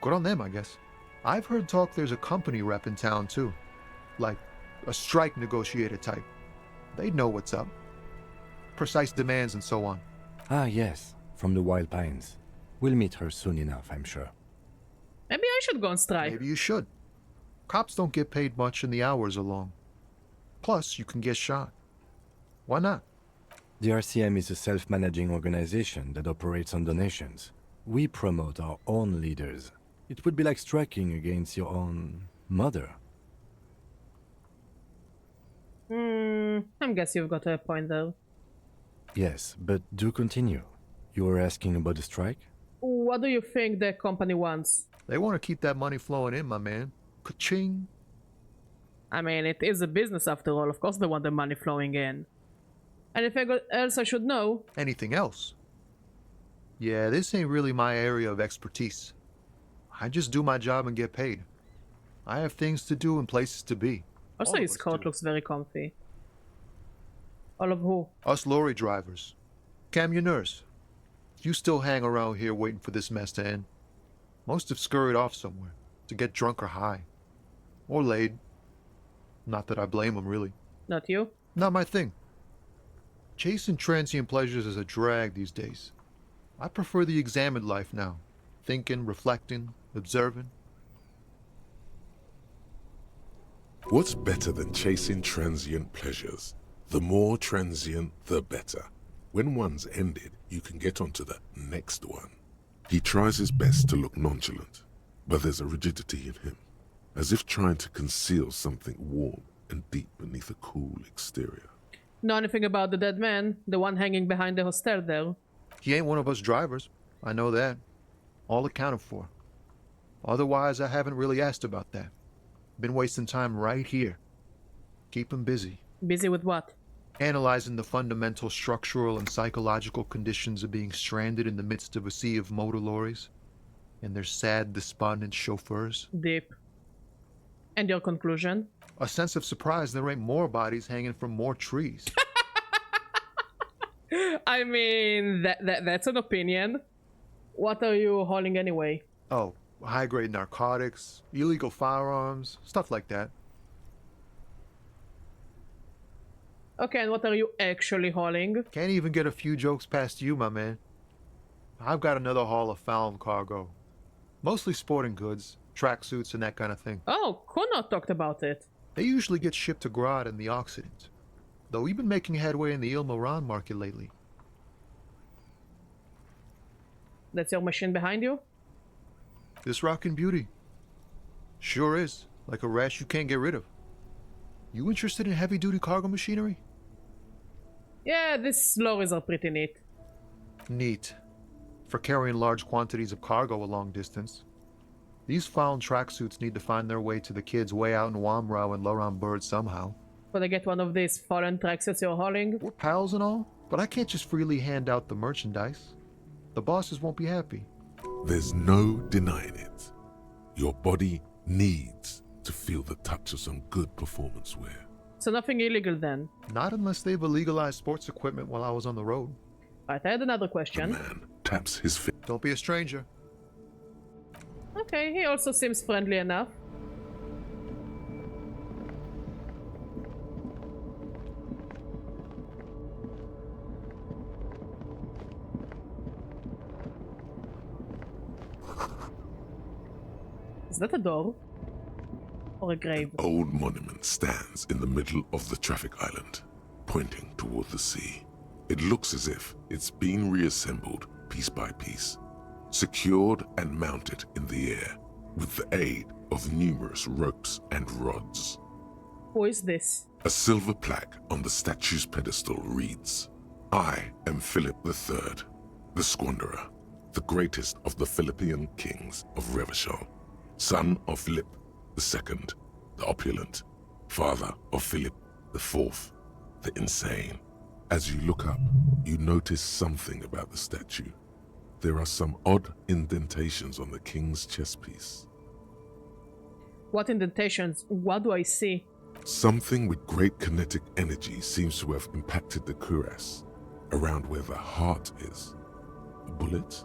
Good on them, I guess. I've heard talk there's a company rep in town, too. Like a strike negotiator type. They'd know what's up. Precise demands and so on. Ah, yes. From the Wild Pines. We'll meet her soon enough, I'm sure. Maybe I should go on strike. Maybe you should. Cops don't get paid much and the hours are long. Plus, you can get shot. Why not? The RCM is a self-managing organization that operates on donations. We promote our own leaders. It would be like striking against your own mother. I guess you've got a point though. Yes, but do continue. You were asking about the strike? What do you think the company wants? They want to keep that money flowing in, my man. Ka-ching. I mean, it is a business after all. Of course they want the money flowing in. Anything else I should know? Anything else? Yeah, this ain't really my area of expertise. I just do my job and get paid. I have things to do and places to be. Also, his coat looks very comfy. All of who? Us lorry drivers. Camionneurs. You still hang around here waiting for this mess to end. Most have scurried off somewhere to get drunk or high. Or laid. Not that I blame them, really. Not you? Not my thing. Chasing transient pleasures is a drag these days. I prefer the examined life now. Thinking, reflecting, observing. What's better than chasing transient pleasures? The more transient, the better. When one's ended, you can get onto the next one. He tries his best to look nonchalant, but there's a rigidity in him, as if trying to conceal something warm and deep beneath a cool exterior. Know anything about the dead man? The one hanging behind the hostel there? He ain't one of us drivers. I know that. All accounted for. Otherwise, I haven't really asked about that. Been wasting time right here. Keep him busy. Busy with what? Analyzing the fundamental structural and psychological conditions of being stranded in the midst of a sea of motor lorries and their sad, despondent chauffeurs. Deep. And your conclusion? A sense of surprise there ain't more bodies hanging from more trees. I mean, that's an opinion. What are you hauling anyway? Oh, high-grade narcotics, illegal firearms, stuff like that. Okay, and what are you actually hauling? Can't even get a few jokes past you, my man. I've got another haul of found cargo. Mostly sporting goods, tracksuits, and that kind of thing. Oh, Kuno talked about it. They usually get shipped to Grad and the Occident. Though we've been making headway in the Il-Moran market lately. That's your machine behind you? This rockin' beauty. Sure is. Like a rash you can't get rid of. You interested in heavy-duty cargo machinery? Yeah, these lorries are pretty neat. Neat. For carrying large quantities of cargo a long distance. These found tracksuits need to find their way to the kids way out in Wamrau and Loran Bird somehow. Could I get one of these fallen tracksuits you're hauling? We're pals and all, but I can't just freely hand out the merchandise. The bosses won't be happy. There's no denying it. Your body needs to feel the touch of some good performance wear. So nothing illegal then? Not unless they've illegalized sports equipment while I was on the road. Right, I had another question. The man taps his foot. Don't be a stranger. Okay, he also seems friendly enough. Is that a door? Or a grave? An old monument stands in the middle of the traffic island, pointing toward the sea. It looks as if it's been reassembled piece by piece, secured and mounted in the air with the aid of numerous ropes and rods. Who is this? A silver plaque on the statue's pedestal reads, "I am Philip III, the Squanderer, the greatest of the Philippian kings of Revachol, son of Philip II, the opulent, father of Philip IV, the insane." As you look up, you notice something about the statue. There are some odd indentations on the king's chest piece. What indentations? What do I see? Something with great kinetic energy seems to have impacted the cuirass, around where the heart is. A bullet?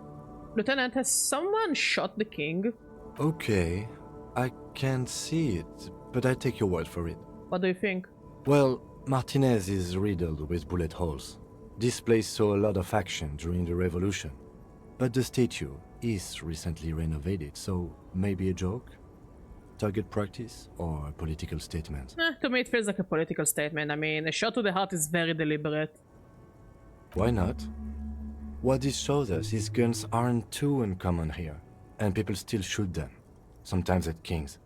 Lieutenant, has someone shot the king? Okay, I can't see it, but I take your word for it. What do you think? Well, Martinez is riddled with bullet holes. This place saw a lot of action during the revolution. But the statue is recently renovated, so maybe a joke? Target practice or a political statement? To me it feels like a political statement. I mean, a shot to the heart is very deliberate. Why not? What this shows us is guns aren't too uncommon here, and people still shoot them, sometimes at kings.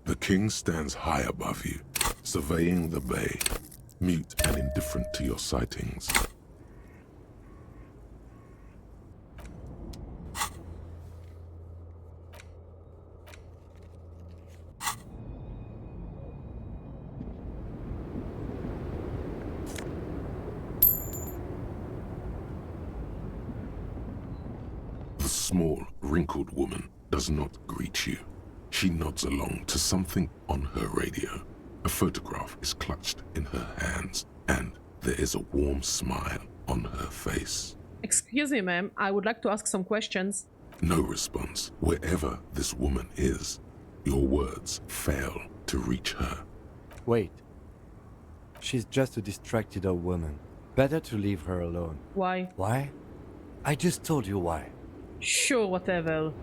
The king stands high above you, surveying the bay, mute and indifferent to your sightings. The small, wrinkled woman does not greet you. She nods along to something on her radio. A photograph is clutched in her hands, and there is a warm smile on her face. Excuse me, ma'am. I would like to ask some questions. No response. Wherever this woman is, your words fail to reach her. Wait. She's just a distracted old woman. Better to leave her alone. Why? Why? I just told you why. Sure, whatever.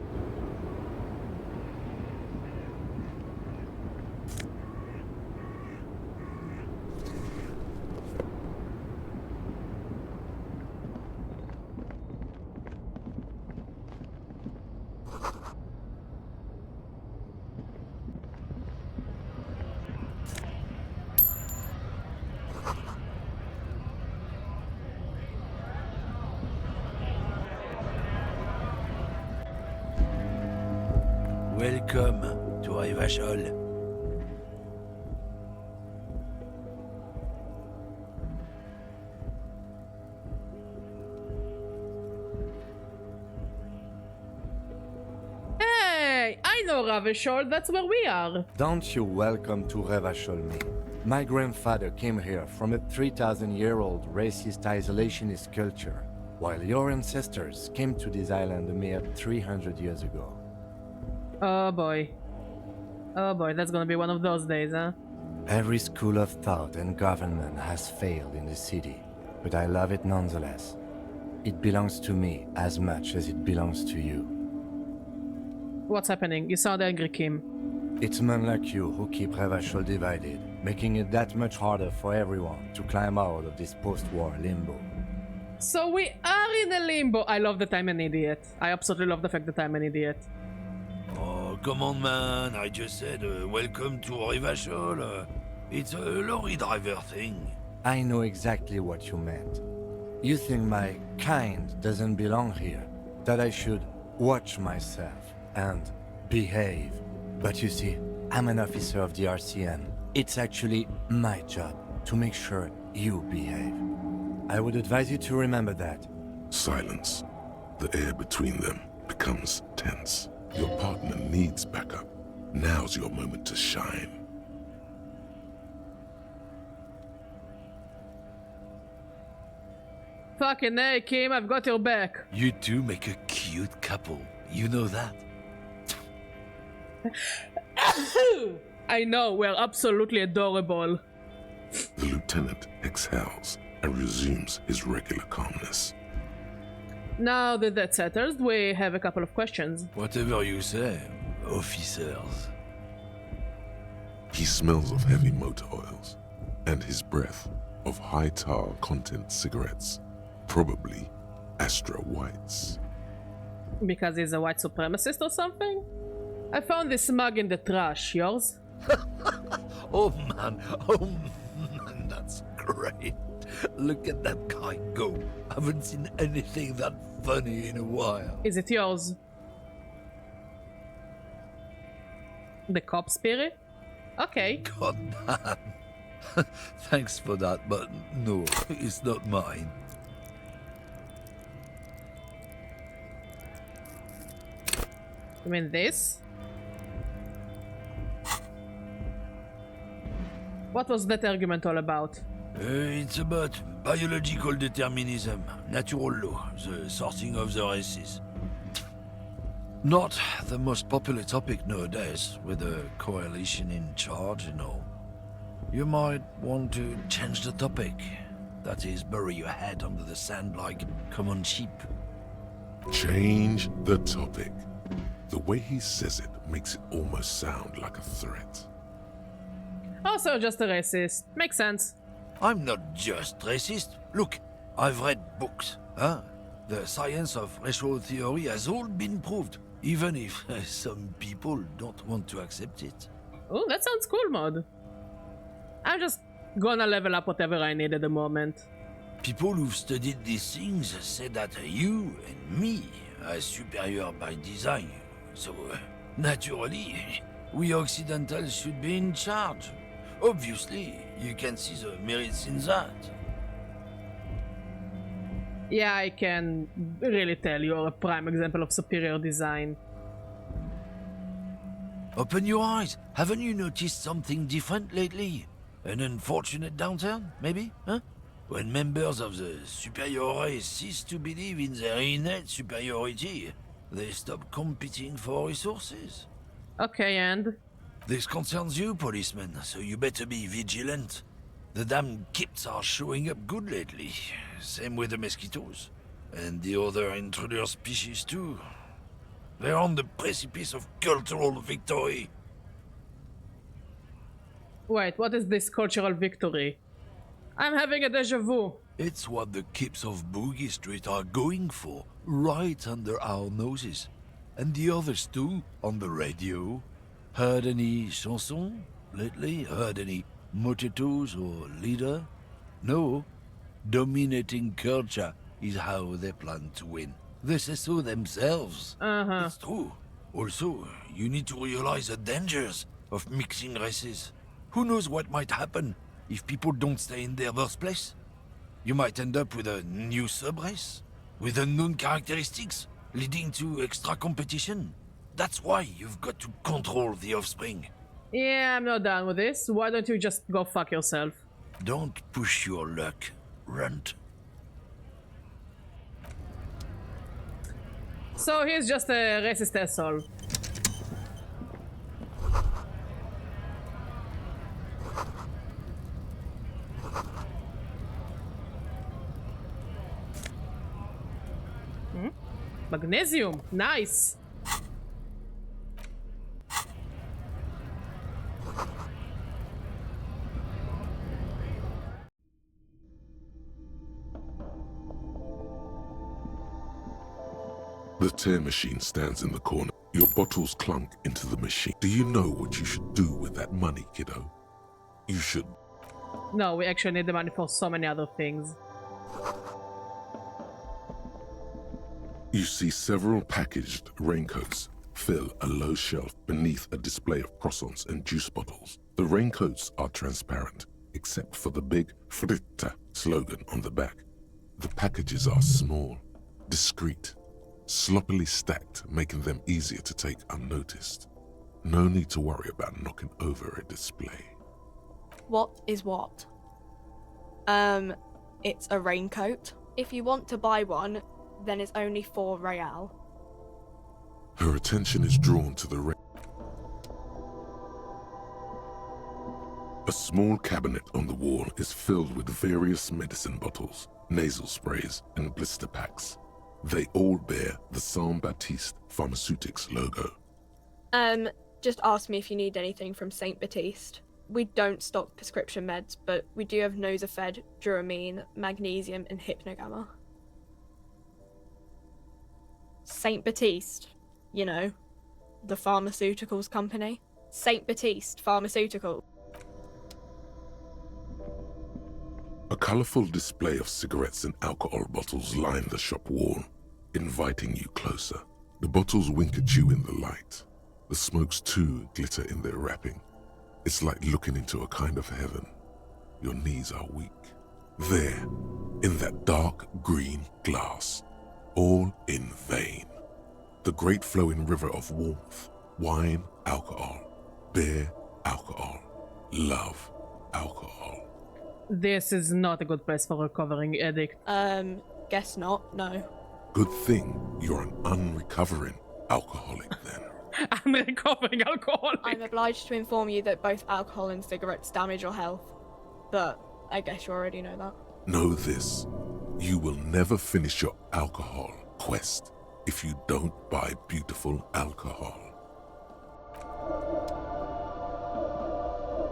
Welcome to Revachol. Hey! I know Revachol, that's where we are. Don't you welcome to Revachol me. My grandfather came here from a 3,000-year-old racist isolationist culture, while your ancestors came to this island a mere 300 years ago. Oh boy. Oh boy, that's gonna be one of those days, huh? Every school of thought and government has failed in the city, but I love it nonetheless. It belongs to me as much as it belongs to you. What's happening? You sound angry, Kim. It's men like you who keep Revachol divided, making it that much harder for everyone to climb out of this post-war limbo. So we are in a limbo. I love that I'm an idiot. I absolutely love the fact that I'm an idiot. Oh, come on, man. I just said welcome to Revachol. It's a lorry driver thing. I know exactly what you meant. You think my kind doesn't belong here, that I should watch myself and behave. But you see, I'm an officer of the RCM. It's actually my job to make sure you behave. I would advise you to remember that. Silence. The air between them becomes tense. Your partner needs backup. Now's your moment to shine. Fucking hey, Kim, I've got your back. You two make a cute couple. You know that? I know, we're absolutely adorable. The lieutenant exhales and resumes his regular calmness. Now that that's settled, we have a couple of questions. Whatever you say, officers. He smells of heavy motor oils, and his breath of high tar content cigarettes, probably Astra Whites. Because he's a white supremacist or something? I found this mug in the trash. Yours? Oh man, that's great. Look at that guy go. Haven't seen anything that funny in a while. Is it yours? The cop spirit? Okay. God damn. Thanks for that, but no, it's not mine. You mean this? What was that argument all about? It's about biological determinism, natural law, the sorting of the races. Not the most popular topic nowadays, with the coalition in charge and all. You might want to change the topic. That is, bury your head under the sand like common sheep. Change the topic. The way he says it makes it almost sound like a threat. Also just a racist. Makes sense. I'm not just racist. Look, I've read books. The science of racial theory has all been proved, even if some people don't want to accept it. Oh, that sounds cool, Mod. I'm just gonna level up whatever I need at the moment. People who've studied these things say that you and me are superior by design. So, naturally, we Occidentals should be in charge. Obviously, you can see the merits in that. Yeah, I can really tell you're a prime example of superior design. Open your eyes. Haven't you noticed something different lately? An unfortunate downturn, maybe? Huh? When members of the superior race cease to believe in their innate superiority, they stop competing for resources. Okay, and? This concerns you, policeman, so you better be vigilant. The damn kips are showing up good lately. Same with the mosquitoes. And the other intruder species too. They're on the precipice of cultural victory. Wait, what is this cultural victory? I'm having a deja vu. It's what the kips of Boogie Street are going for, right under our noses. And the others too, on the radio. Heard any chansons lately? Heard any mojitos or leader? No. Dominating culture is how they plan to win. They say so themselves. It's true. Also, you need to realize the dangers of mixing races. Who knows what might happen if people don't stay in their birthplace? You might end up with a new sub-race, with unknown characteristics, leading to extra competition. That's why you've got to control the offspring. Yeah, I'm not done with this. Why don't you just go fuck yourself? Don't push your luck, Runt. So he's just a racist asshole. Magnesium, nice. The tear machine stands in the corner. Your bottles clunk into the machine. Do you know what you should do with that money, kiddo? You should... No, we actually need the money for so many other things. You see several packaged raincoats fill a low shelf beneath a display of croissants and juice bottles. The raincoats are transparent, except for the big Fritta slogan on the back. The packages are small, discreet, sloppily stacked, making them easier to take unnoticed. No need to worry about knocking over a display. What is what? It's a raincoat. If you want to buy one, then it's only 4 real. Her attention is drawn to the A small cabinet on the wall is filled with various medicine bottles, nasal sprays, and blister packs. They all bear the Saint Baptiste Pharmaceutics logo. Just ask me if you need anything from Saint Baptiste. we don't stock prescription meds, but we do have Nosafed, Duramine, Magnesium, and Hypnogamma. St. Baptiste, you know, the pharmaceuticals company. St. Baptiste Pharmaceutical. A colourful display of cigarettes and alcohol bottles line the shop wall, inviting you closer. The bottles wink at you in the light. The smokes too glitter in their wrapping. It's like looking into a kind of heaven. Your knees are weak. There, in that dark green glass, all in vain. The great flowing river of warmth, wine, alcohol, beer, alcohol, love, alcohol. This is not a good place for a recovering addict. Guess not, no. Good thing you're an unrecovering alcoholic then. I'm a recovering alcoholic. I'm obliged to inform you that both alcohol and cigarettes damage your health. But I guess you already know that. Know this, you will never finish your alcohol quest if you don't buy beautiful alcohol.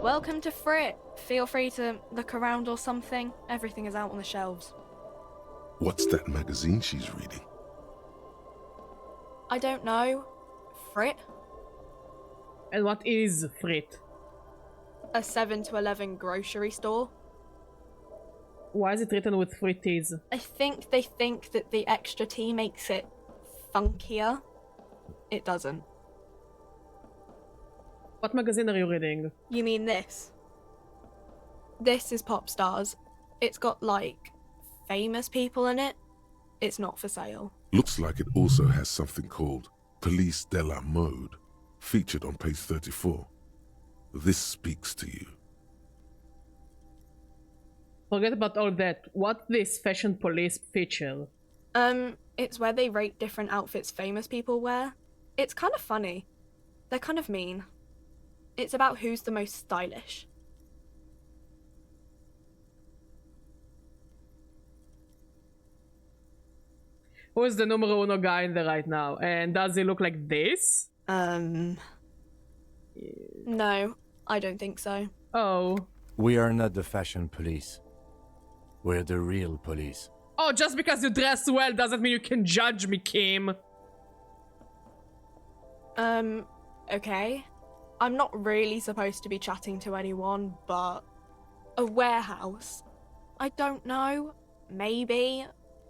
Welcome to Frit. Feel free to look around or something. Everything is out on the shelves. What's that magazine she's reading? I don't know. Frit? And what is Frit? A 7 to 11 grocery store. Why is it written with free T's? I think they think that the extra T makes it funkier. It doesn't. What magazine are you reading? You mean this? This is Pop Stars. It's got, like, famous people in it. It's not for sale. Looks like it also has something called Police de la Mode, featured on page 34. This speaks to you. Forget about all that. What's this fashion police feature? It's where they rate different outfits famous people wear. It's kind of funny. They're kind of mean. It's about who's the most stylish. Who is the numero uno guy in there right now? And does he look like this? No, I don't think so. Oh. We are not the fashion police. We're the real police. Oh, just because you dress well doesn't mean you can judge me, Kim. Okay. I'm not really supposed to be chatting to anyone, but a warehouse? I don't know. Maybe.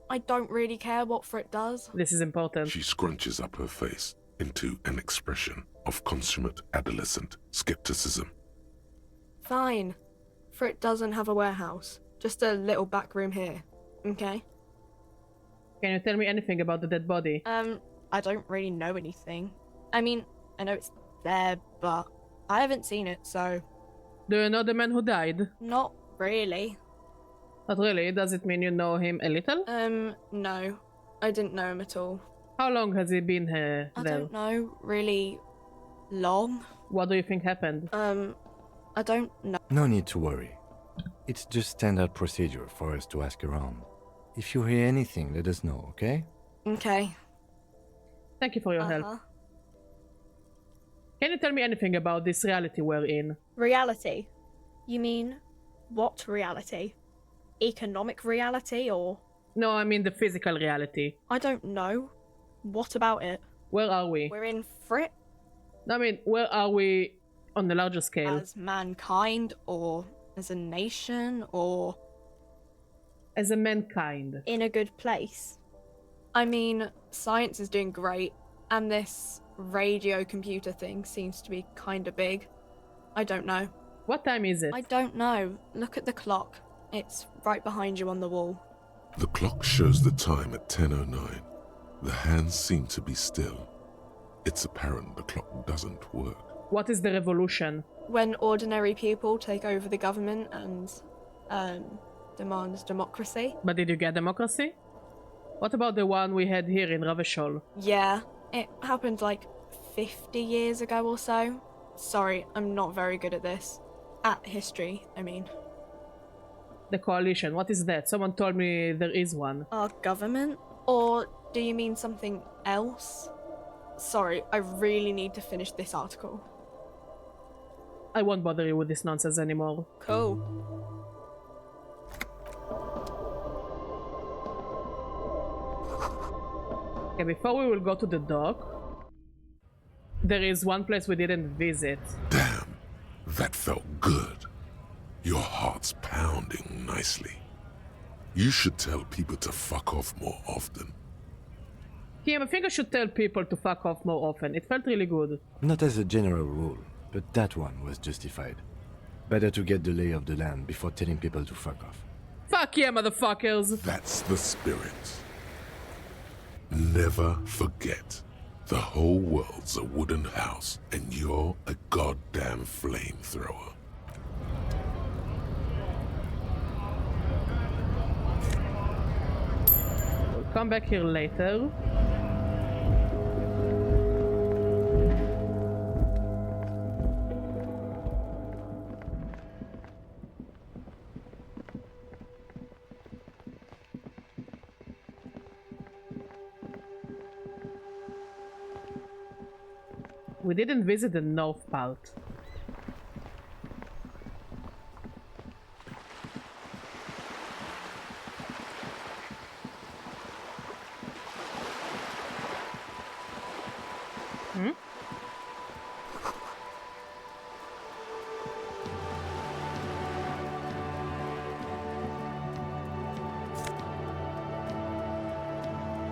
I don't really care what Frit does. This is important. She scrunches up her face into an expression of consummate adolescent skepticism. Fine. Frit doesn't have a warehouse. Just a little back room here. Okay? Can you tell me anything about the dead body? I don't really know anything. I mean, I know it's there, but I haven't seen it, so... Do you know the man who died? Not really. Not really? Does it mean you know him a little? No. I didn't know him at all. How long has he been here I then? don't know. Really long? What do you think happened? I don't know. No need to worry. It's just standard procedure for us to ask around. If you hear anything, let us know, okay? Okay. Thank you for your help. Can you tell me anything about this reality we're in? Reality? You mean what reality? Economic reality or... No, I mean the physical reality. I don't know. What about it? Where are we? We're in Frit? I mean, where are we on the larger scale? As mankind or as a nation or... As a mankind. In a good place. I mean, science is doing great, and this radio computer thing seems to be kinda big. I don't know. What time is it? I don't know. Look at the clock. It's right behind you on the wall. The clock shows the time at 10:09. The hands seem to be still. It's apparent the clock doesn't work. What is the revolution? When ordinary people take over the government and, demand democracy. But did you get democracy? What about the one we had here in Raveshol? Yeah, it happened like 50 years ago or so. Sorry, I'm not very good at this. At history, I mean. The coalition, what is that? Someone told me there is one. Our government? Or do you mean something else? Sorry, I really need to finish this article. I won't bother you with this nonsense anymore. Cool. Okay, before we will go to the dock, there is one place we didn't visit. Damn, that felt good. Your heart's pounding nicely. You should tell people to fuck off more often. Kim, I think I should tell people to fuck off more often. It felt really good. Not as a general rule, but that one was justified. Better to get the lay of the land before telling people to fuck off. Fuck yeah, motherfuckers! That's the spirit. Never forget, the whole world's a wooden house, and you're a goddamn flamethrower. We'll come back here later. We didn't visit the north part. Hmm?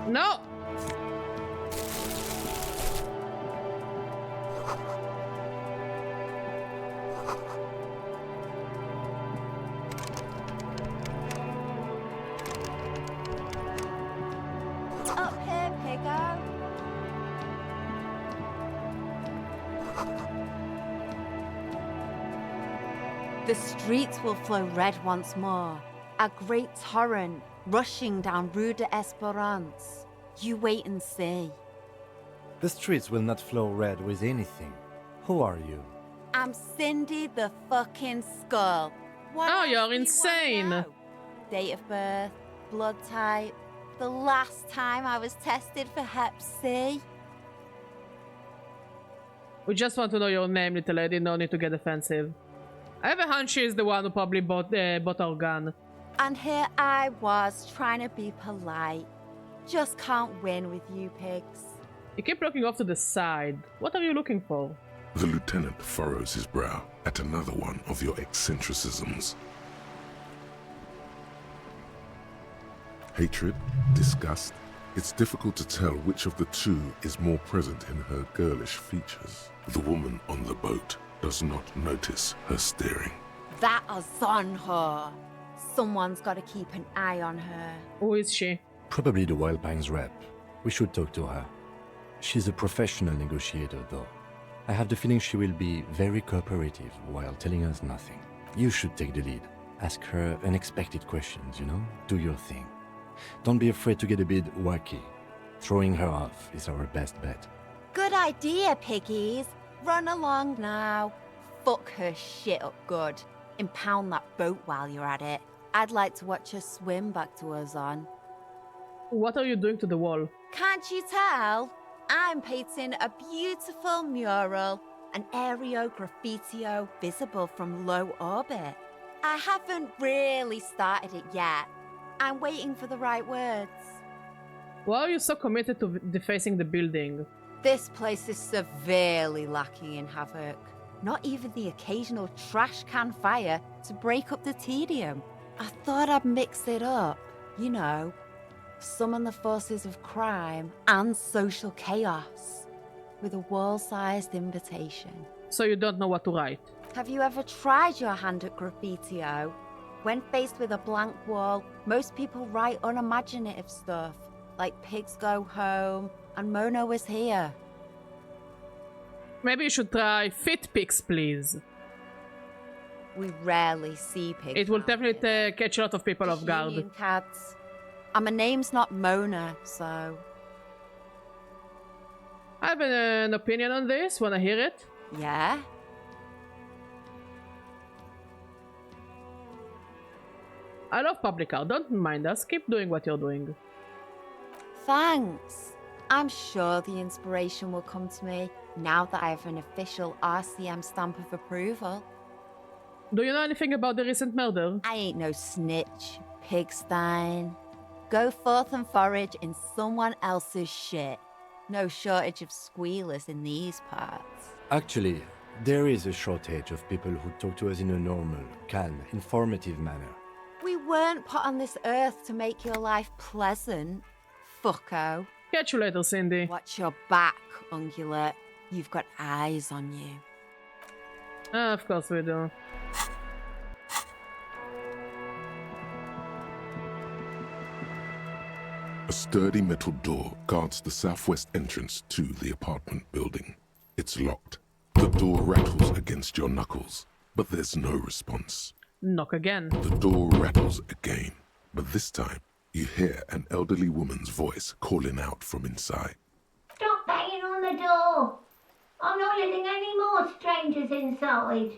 No! Up here, Piggo. The streets will flow red once more. A great torrent rushing down Rue de Esperance. You wait and see. The streets will not flow red with anything. Who are you? I'm Cindy the fucking Skull. What Oh, else you're do you insane. wanna know? Date of birth, blood type, the last time I was tested for Hep C. We just want to know your name, little lady. No need to get offensive. I have a hunch she's the one who probably bought our gun. And here I was trying to be polite. Just can't win with you pigs. You keep looking off to the side. What are you looking for? The lieutenant furrows his brow at another one of your eccentricisms. Hatred, disgust. It's difficult to tell which of the two is more present in her girlish features. The woman on the boat does not notice her staring. That is on her. Someone's got to keep an eye on her. Who is she? Probably the Wild Pines rep. We should talk to her. She's a professional negotiator, though. I have the feeling she will be very cooperative while telling us nothing. You should take the lead. Ask her unexpected questions, you know? Do your thing. Don't be afraid to get a bit wacky. Throwing her off is our best bet. Good idea, piggies. Run along now. Fuck her shit up good. Impound that boat while you're at it. I'd like to watch her swim back to us on. What are you doing to the wall? Can't you tell? I'm painting a beautiful mural, an aereo graffitio visible from low orbit. I haven't really started it yet. I'm waiting for the right words. Why are you so committed to defacing the building? This place is severely lacking in havoc. Not even the occasional trash can fire to break up the tedium. I thought I'd mix it up, you know. Summon the forces of crime and social chaos with a wall-sized invitation. So you don't know what to write? Have you ever tried your hand at graffitio? When faced with a blank wall, most people write unimaginative stuff, like pigs go home and Mono is here. Maybe you should try fit pics, please. We rarely see pigs. It will definitely catch a lot of people off guard. Union cats. And my name's not Mona, so... I have an opinion on this. Wanna hear it? Yeah? I love public art. Don't mind us. Keep doing what you're doing. Thanks. I'm sure the inspiration will come to me now that I have an official RCM stamp of approval. Do you know anything about the recent murder? I ain't no snitch, pigstein. Go forth and forage in someone else's shit. No shortage of squealers in these parts. Actually, there is a shortage of people who talk to us in a normal, calm, informative manner. We weren't put on this earth to make your life pleasant, fucko. Catch you later, Cindy. Watch your back, ungulate. You've got eyes on you. Of course we do. A sturdy metal door guards the southwest entrance to the apartment building. It's locked. The door rattles against your knuckles, but there's no response. Knock again. The door rattles again, but this time you hear an elderly woman's voice calling out from inside. Stop banging on the door! I'm not letting any more strangers inside.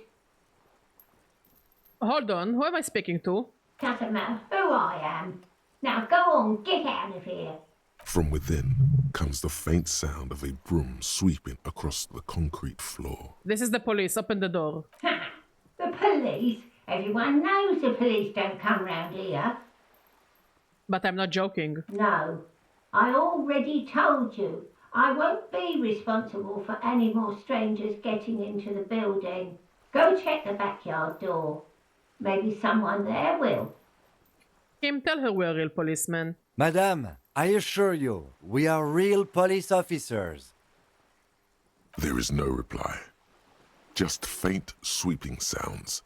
Hold on, who am I speaking to? Doesn't matter who I am. Now go on, get out of here. From within comes the faint sound of a broom sweeping across the concrete floor. This is the police. Open the door. Ha! The police? Everyone knows the police don't come round here. But I'm not joking. No, I already told you. I won't be responsible for any more strangers getting into the building. Go check the backyard door. Maybe someone there will. Kim, tell her we're real policemen. Madame, I assure you, we are real police officers. There is no reply. Just faint sweeping sounds.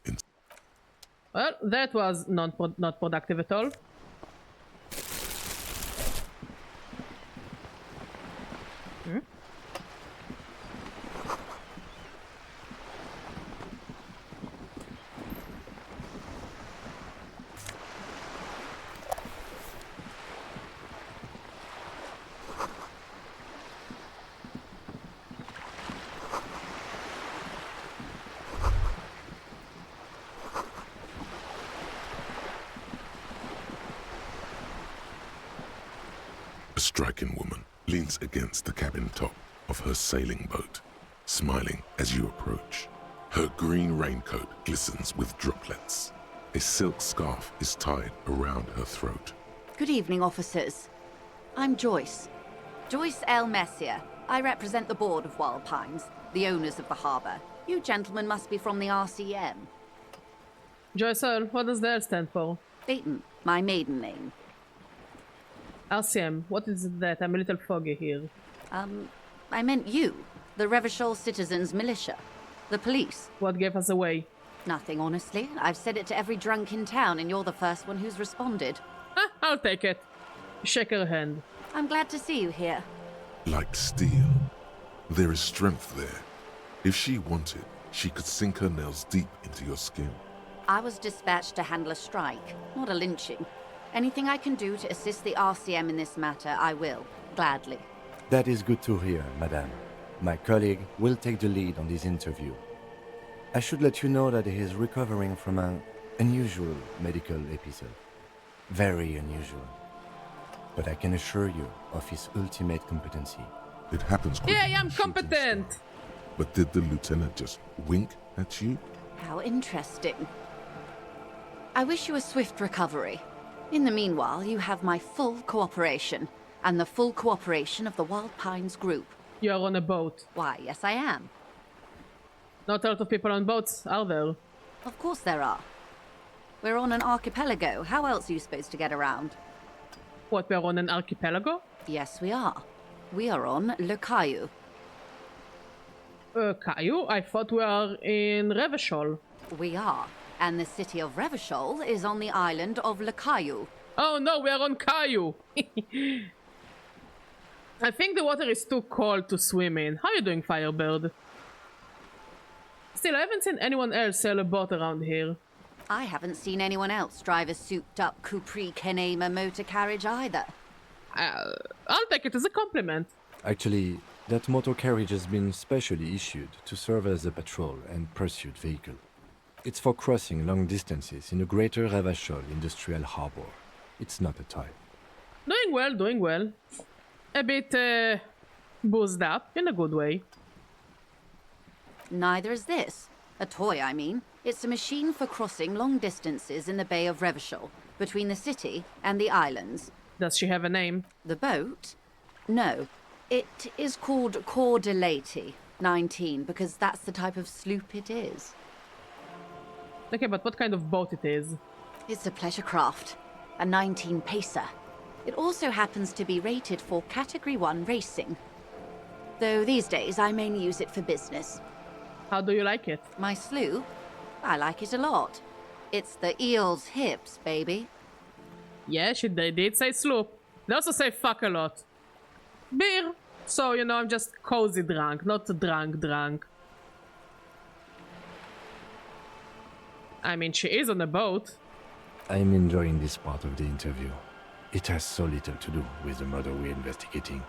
Well, that was not productive at all. A striking woman leans against the cabin top of her sailing boat, smiling as you approach. Her green raincoat glistens with droplets. A silk scarf is tied around her throat. Good evening, officers. I'm Joyce. Joyce L. Messier. I represent the board of Wild Pines, the owners of the harbour. You gentlemen must be from the RCM. Joyce L., what does the L stand for? Beaton, my maiden name. RCM, what is that? I'm a little foggy here. I meant you, the Revachol Citizens Militia. The police. What gave us away? Nothing, honestly. I've said it to every drunk in town, and you're the first one who's responded. I'll take it. Shake her hand. I'm glad to see you here. Like steel, there is strength there. If she wanted, she could sink her nails deep into your skin. I was dispatched to handle a strike, not a lynching. Anything I can do to assist the RCM in this matter, I will, gladly. That is good to hear, madame. My colleague will take the lead on this interview. I should let you know that he is recovering from an unusual medical episode. Very unusual. But I can assure you of his ultimate competency. It happens quickly. Yeah, I'm competent! But did the lieutenant just wink at you? How interesting. I wish you a swift recovery. In the meanwhile, you have my full cooperation, and the full cooperation of the Wild Pines group. You're on a boat. Why, yes I am. Not a lot of people on boats, are there? Of course there are. We're on an archipelago. How else are you supposed to get around? What, we're on an archipelago? Yes, we are. We are on Le Caillou. Caillou? I thought we are in Revachol. We are. And the city of Revachol is on the island of Le Caillou. Oh no, we are on Caillou! I think the water is too cold to swim in. How are you doing, Firebird? Still, I haven't seen anyone else sail a boat around here. I haven't seen anyone else drive a souped-up Capri Kenema motor carriage either. I'll take it as a compliment. Actually, that motor carriage has been specially issued to serve as a patrol and pursuit vehicle. It's for crossing long distances in the greater Revachol industrial harbor. It's not a toy. Doing well, doing well. a bit boozed up in a good way. Neither is this. A toy, I mean. It's a machine for crossing long distances in the Bay of Revachol, between the city and the islands. Does she have a name? The boat? No. It is called Cordelati 19, because that's the type of sloop it is. Okay, but what kind of boat it is? It's a pleasure craft. A 19 pacer. It also happens to be rated for Category 1 racing. Though these days I mainly use it for business. How do you like it? My sloop? I like it a lot. It's the eel's hips, baby. Yeah, they did say sloop. They also say fuck a lot. Beer. So, you know, I'm just cozy drunk, not drunk. I mean, she is on a boat. I'm enjoying this part of the interview. It has so little to do with the murder we're investigating.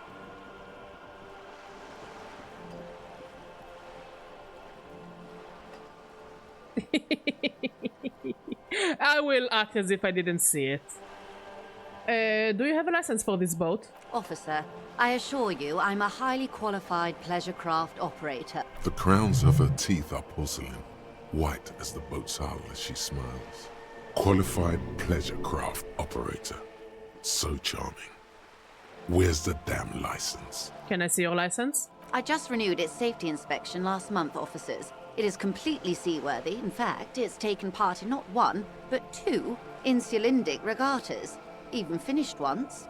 I will act as if I didn't see it. Do you have a license for this boat? Officer, I assure you I'm a highly qualified pleasure craft operator. The crowns of her teeth are porcelain, white as the boat's hull as she smiles. Qualified pleasure craft operator. So charming. Where's the damn license? Can I see your license? I just renewed its safety inspection last month, officers. It is completely seaworthy. In fact, it's taken part in not one, but two insulindic regattas. Even finished once.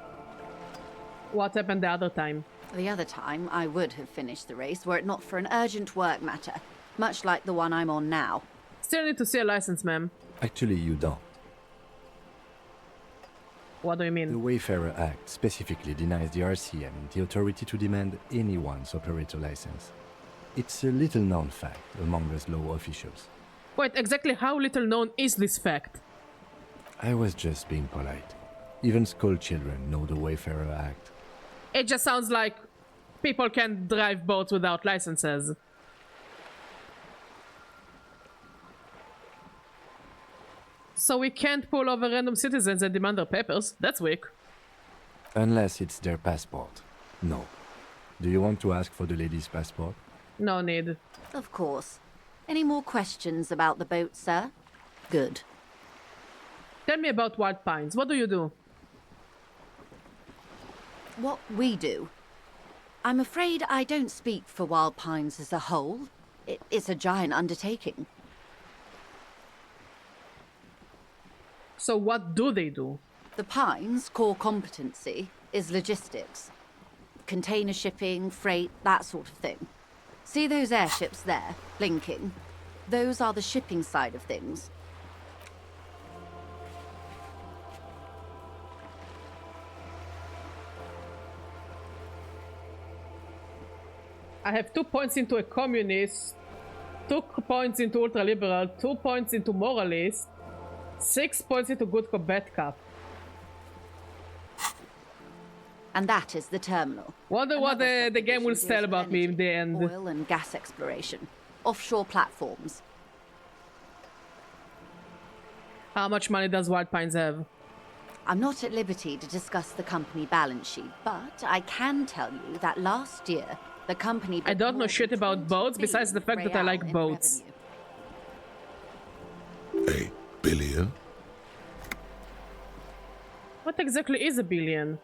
What happened the other time? The other time, I would have finished the race were it not for an urgent work matter, much like the one I'm on now. Still need to see a license, ma'am. Actually, you don't. What do you mean? The Wayfarer Act specifically denies the RCM the authority to demand anyone's operator license. It's a little-known fact among us law officials. Wait, exactly how little known is this fact? I was just being polite. Even school children know the Wayfarer Act. It just sounds like people can drive boats without licenses. So we can't pull over random citizens and demand their papers. That's weak. Unless it's their passport. No. Do you want to ask for the lady's passport? No need. Of course. Any more questions about the boat, sir? Good. Tell me about Wild Pines. What do you do? What we do? I'm afraid I don't speak for Wild Pines as a whole. It's a giant undertaking. So what do they do? The Pines' core competency is logistics. Container shipping, freight, that sort of thing. See those airships there, blinking? Those are the shipping side of things. I have 2 points into a communist, 2 points into ultra-liberal, 2 points into moralist, 6 points into good cop, bad cop. And that is the terminal. Wonder what the game will tell about me in the end. Oil and gas exploration. Offshore platforms. How much money does Wild Pines have? I'm not at liberty to discuss the company balance sheet, but I can tell you that last year, the company... I don't know shit about boats besides the fact that I like boats. $1 billion? What exactly is a billion?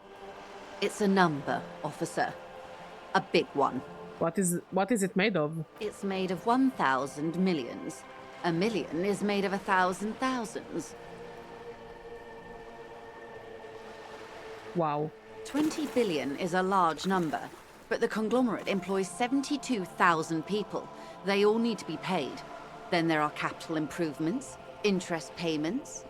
It's a number, officer. A big one. What is it made of? It's made of 1,000 millions. A million is made of 1,000 thousands. Wow. 20 billion is a large number, but the conglomerate employs 72,000 people. They all need to be paid. Then there are capital improvements, interest payments.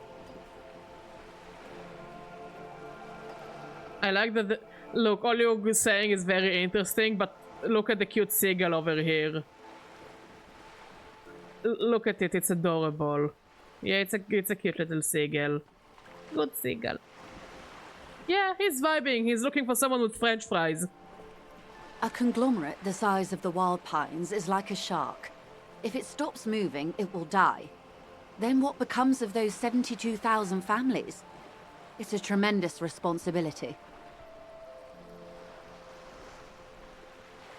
I like that. Look, all you're saying is very interesting, but look at the cute seagull over here. Look at it, it's adorable. Yeah, it's a cute little seagull. Good seagull. Yeah, he's vibing. He's looking for someone with French fries. A conglomerate the size of the Wild Pines is like a shark. If it stops moving, it will die. Then what becomes of those 72,000 families? It's a tremendous responsibility.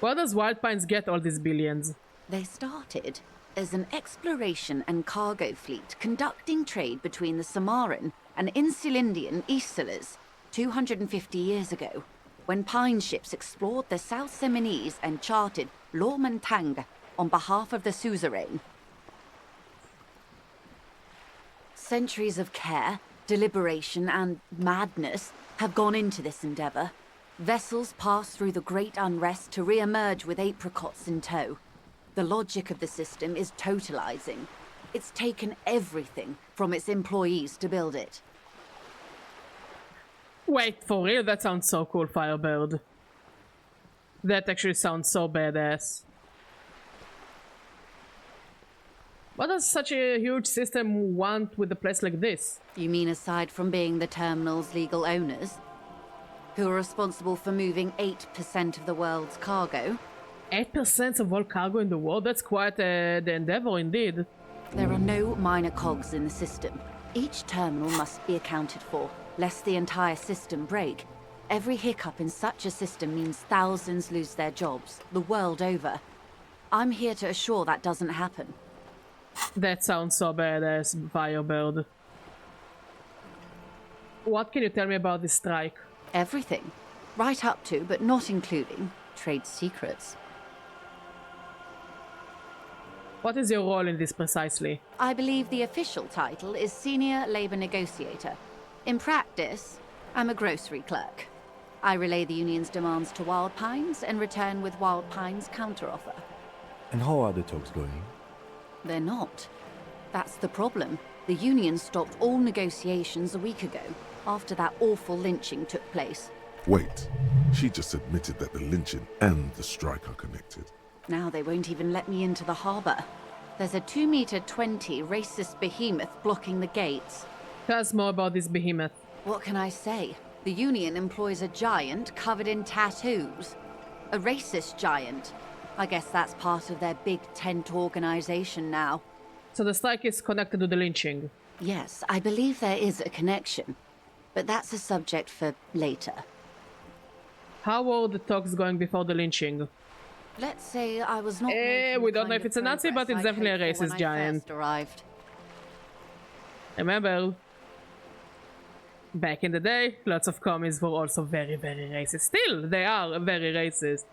Where does Wild Pines get all these billions? They started as an exploration and cargo fleet conducting trade between the Samaran and Insulindian Isolas 250 years ago, when Pine ships explored the South Seminese and charted Lomantang on behalf of the suzerain. Centuries of care, deliberation, and madness have gone into this endeavor. Vessels pass through the great unrest to re-emerge with apricots in tow. The logic of the system is totalizing. It's taken everything from its employees to build it. Wait, for real? That sounds so cool, Firebird. That actually sounds so badass. What does such a huge system want with a place like this? You mean aside from being the terminal's legal owners, who are responsible for moving 8% of the world's cargo? 8% of all cargo in the world? That's quite the endeavor indeed. There are no minor cogs in the system. Each terminal must be accounted for, lest the entire system break. Every hiccup in such a system means thousands lose their jobs, the world over. I'm here to assure that doesn't happen. That sounds so badass, Firebird. What can you tell me about this strike? Everything. Right up to, but not including, trade secrets. What is your role in this precisely? I believe the official title is Senior Labor Negotiator. In practice, I'm a grocery clerk. I relay the union's demands to Wild Pines and return with Wild Pines' counteroffer. And how are the talks going? They're not. That's the problem. The union stopped all negotiations a week ago, after that awful lynching took place. Wait, she just admitted that the lynching and the strike are connected. Now they won't even let me into the harbour. There's a 2-meter-20 racist behemoth blocking the gates. Tell us more about this behemoth. What can I say? The union employs a giant covered in tattoos. A racist giant. I guess that's part of their big tent organization now. So the strike is connected to the lynching? Yes, I believe there is a connection. But that's a subject for later. How were the talks going before the lynching? Let's say I was not. We don't know if it's a Nazi, but it's definitely a racist giant. Arrived. Remember, back in the day, lots of commies were also very, very racist. Still, they are very racist.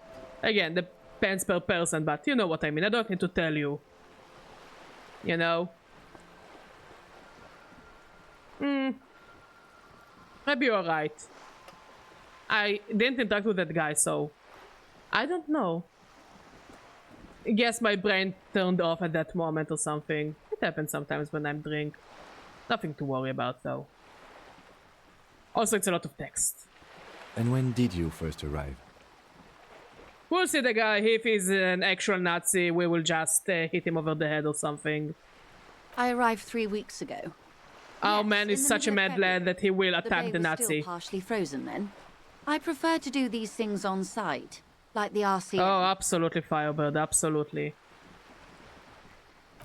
Again, depends per person, but you know what I mean. I don't need to tell you. You know? Maybe you're right. I didn't interact with that guy, so I don't know. I guess my brain turned off at that moment or something. It happens sometimes when I'm drunk. Nothing to worry about, though. Also, it's a lot of text. And when did you first arrive? We'll see the guy. If he's an actual Nazi, we will just hit him over the head or something. I arrived 3 weeks ago. Our man is such a mad lad that he will attack the Nazi. Still partially frozen then. I prefer to do these things on site, like the RCM. Oh, absolutely, Firebird, absolutely.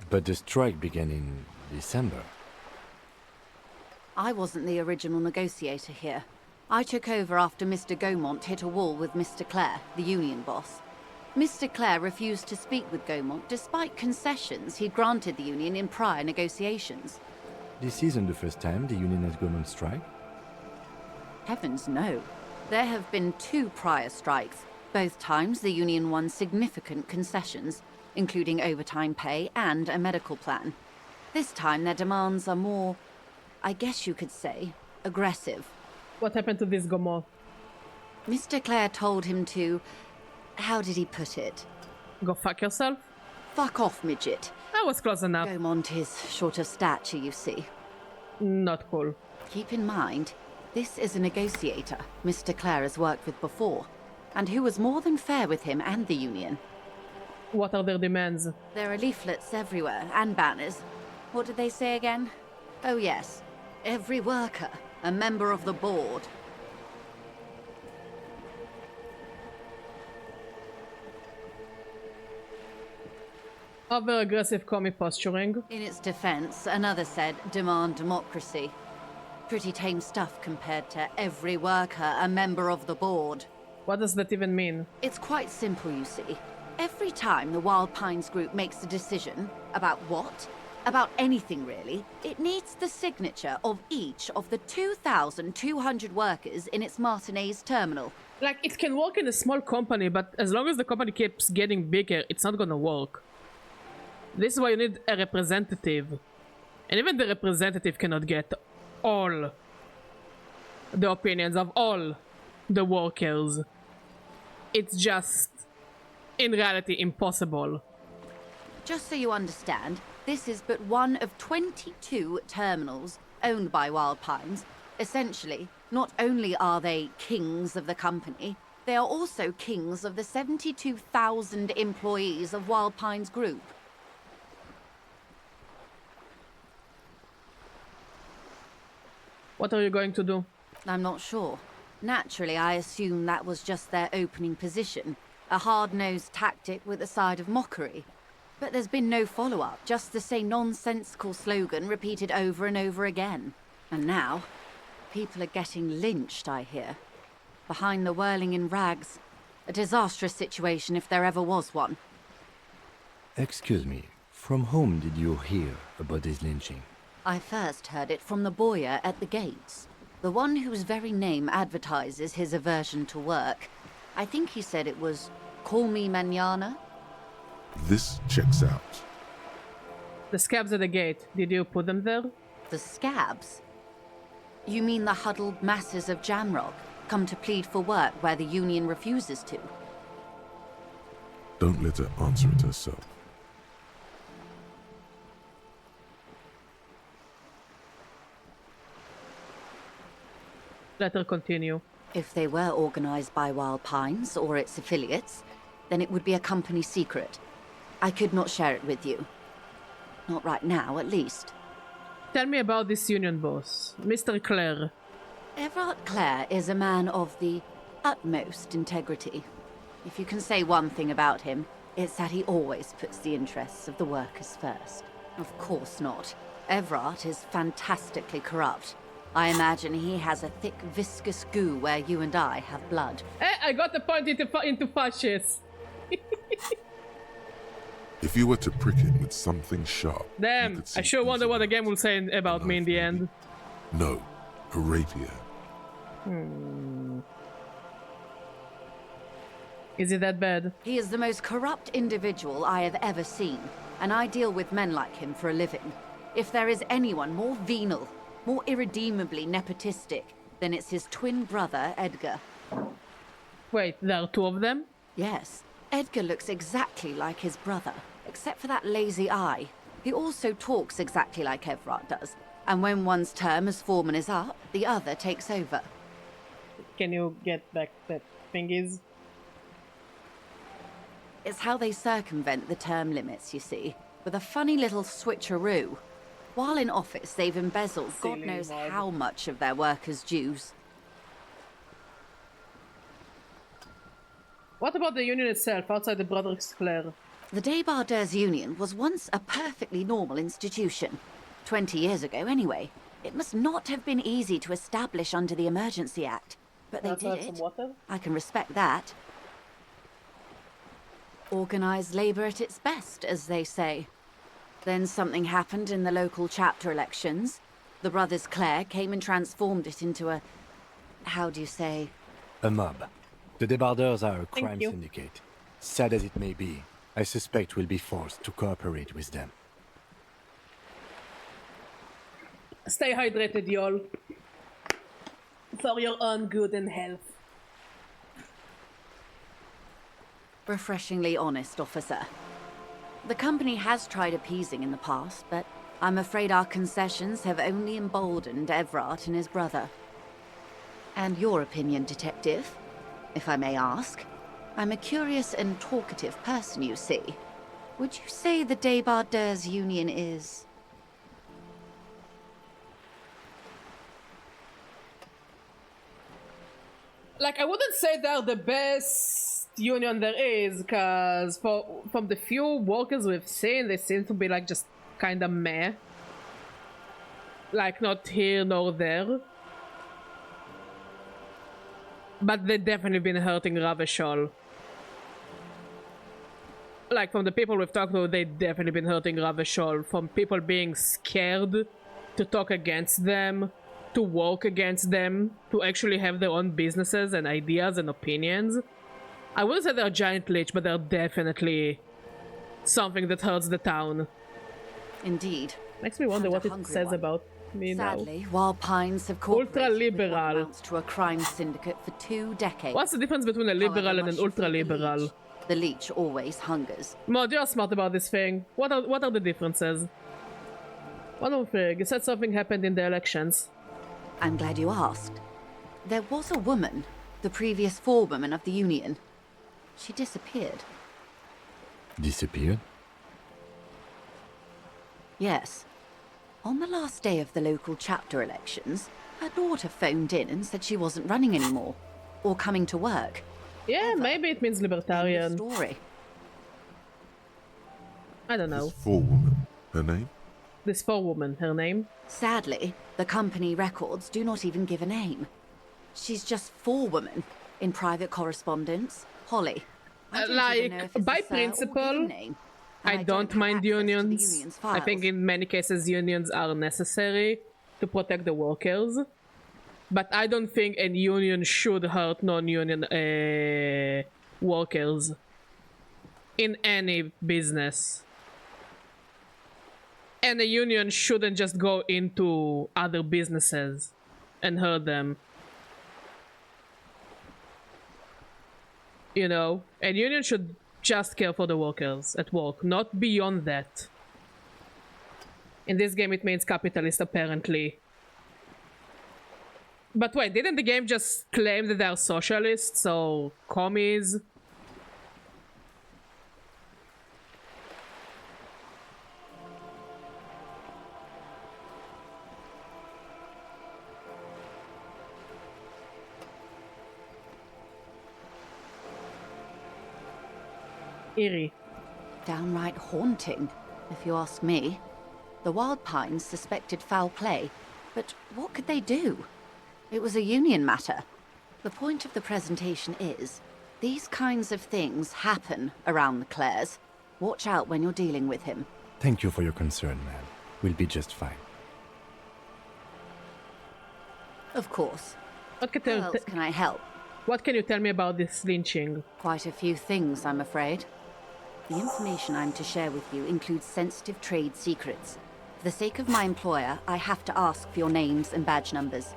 But the strike began in December. I wasn't the original negotiator here. I took over after Mr. Gaumont hit a wall with Mr. Clare, the union boss. Mr. Clare refused to speak with Gaumont despite concessions he'd granted the union in prior negotiations. This isn't the first time the union has gone on strike? Heavens no. There have been 2 prior strikes. Both times the union won significant concessions, including overtime pay and a medical plan. This time their demands are more, I guess you could say, aggressive. What happened to this Gaumont? Mr. Clare told him to... how did he put it? Go fuck yourself? Fuck off, midget. That was close enough. Gaumont is short of stature, you see. Not cool. Keep in mind, this is a negotiator Mr. Clare has worked with before, and who was more than fair with him and the union. What are their demands? There are leaflets everywhere, and banners. What did they say again? Oh yes, every worker, a member of the board. Other aggressive commie posturing. In its defense, another said, demand democracy. Pretty tame stuff compared to every worker, a member of the board. What does that even mean? It's quite simple, you see. Every time the Wild Pines group makes a decision about what, about anything really, it needs the signature of each of the 2,200 workers in its Martinez terminal. Like, it can work in a small company, but as long as the company keeps getting bigger, it's not gonna work. This is why you need a representative. And even the representative cannot get all the opinions of all the workers. It's just, in reality, impossible. Just so you understand, this is but one of 22 terminals owned by Wild Pines. Essentially, not only are they kings of the company, they are also kings of the 72,000 employees of Wild Pines Group. What are you going to do? I'm not sure. Naturally, I assume that was just their opening position, a hard-nosed tactic with a side of mockery. But there's been no follow-up, just the same nonsensical slogan repeated over and over again. And now, people are getting lynched, I hear. Behind the whirling in rags. A disastrous situation if there ever was one. Excuse me, from whom did you hear about this lynching? I first heard it from the boyer at the gates. The one whose very name advertises his aversion to work. I think he said it was, "Call me mañana." This checks out. The scabs at the gate, did you put them there? The scabs? You mean the huddled masses of Jamrock, come to plead for work where the union refuses to? Don't let her answer it herself. Let her continue. If they were organized by Wild Pines or its affiliates, then it would be a company secret. I could not share it with you. Not right now, at least. Tell me about this union boss, Mr. Clare. Everard Clare is a man of the utmost integrity. If you can say one thing about him, it's that he always puts the interests of the workers first. Of course not. Everard is fantastically corrupt. I imagine he has a thick, viscous goo where you and I have blood. Hey, I got the point into fascists. If you were to prick it with something sharp... Damn, I sure wonder what the game will say about me in the end. No, a rapier. Is it that bad? He is the most corrupt individual I have ever seen, and I deal with men like him for a living. If there is anyone more venal, more irredeemably nepotistic, then it's his twin brother, Edgar. Wait, there are two of them? Yes. Edgar looks exactly like his brother, except for that lazy eye. He also talks exactly like Everard does, and when one's term as foreman is up, the other takes over. Can you get back that thingies? It's how they circumvent the term limits, you see, with a funny little switcheroo. While in office, they've embezzled God knows how much of their workers' dues. What about the union itself, outside the Brothers Clare? The Débardeurs Union was once a perfectly normal institution. 20 years ago, anyway. It must not have been easy to establish under the Emergency Act, but they did it. I can respect that. Organised labour at its best, as they say. Then something happened in the local chapter elections. The Brothers Clare came and transformed it into a... how do you say? A mob. The Débardeurs are a crime syndicate. Sad as it may be, I suspect we'll be forced to cooperate with them. Stay hydrated, y'all. For your own good and health. Refreshingly honest, officer. The company has tried appeasing in the past, but I'm afraid our concessions have only emboldened Everard and his brother. And your opinion, detective, if I may ask? I'm a curious and talkative person, you see. Would you say the Débardeurs Union is... Like, I wouldn't say they're the best union there is, because from the few workers we've seen, they seem to be like just kind of meh. Like, not here nor there. But they've definitely been hurting Ravishol. Like, from the people we've talked to, they've definitely been hurting Ravishol. From people being scared to talk against them, to work against them, to actually have their own businesses and ideas and opinions. I wouldn't say they're a giant lich, but they're definitely something that hurts the town. Indeed. Makes me wonder what it says about me now. Sadly, Wild Pines have cooperated with what amounts to a crime syndicate for 2 decades. What's the difference between a liberal and an ultra-liberal? The leech always hungers. Mod, you're smart about this thing. What are the differences? One more thing, you said something happened in the elections. I'm glad you asked. There was a woman, the previous forewoman of the Union. She disappeared. Disappeared? Yes. On the last day of the local chapter elections, her daughter phoned in and said she wasn't running anymore, or coming to work. Yeah, maybe it means libertarian. Story. I don't know. Forewoman, her name? This forewoman, her name? Sadly, the company records do not even give a name. She's just forewoman in private correspondence. Holly. Like, by principle, I don't mind unions. I think in many cases unions are necessary to protect the workers. But I don't think a union should hurt non-union workers in any business. And a union shouldn't just go into other businesses and hurt them. You know, a union should just care for the workers at work, not beyond that. In this game it means capitalist, apparently. But wait, didn't the game just claim that they are socialists or commies? Eerie. Downright haunting, if you ask me. The Wild Pines suspected foul play, but what could they do? It was a union matter. The point of the presentation is, these kinds of things happen around the Clares. Watch out when you're dealing with him. Thank you for your concern, ma'am. We'll be just fine. Of course. How else can I help? What can you tell me about this lynching? Quite a few things, I'm afraid. The information I'm to share with you includes sensitive trade secrets. For the sake of my employer, I have to ask for your names and badge numbers.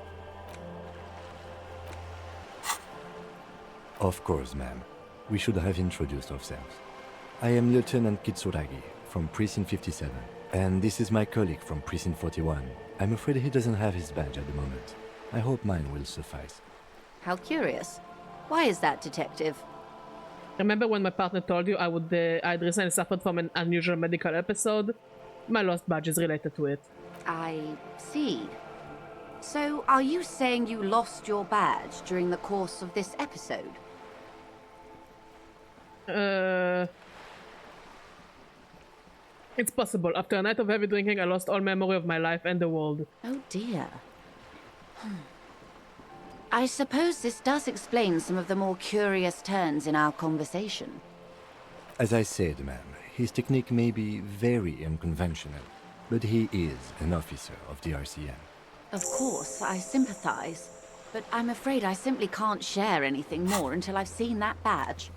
Of course, ma'am. We should have introduced ourselves. I am Lieutenant Kitsuragi from Precinct 57, and this is my colleague from Precinct 41. I'm afraid he doesn't have his badge at the moment. I hope mine will suffice. How curious. Why is that, Detective? Remember when my partner told you I'd recently suffered from an unusual medical episode? My lost badge is related to it. I see. So, are you saying you lost your badge during the course of this episode? It's possible. After a night of heavy drinking, I lost all memory of my life and the world. Oh dear. I suppose this does explain some of the more curious turns in our conversation. As I said, ma'am, his technique may be very unconventional, but he is an officer of the RCM. Of course, I sympathize, but I'm afraid I simply can't share anything more until I've seen that badge.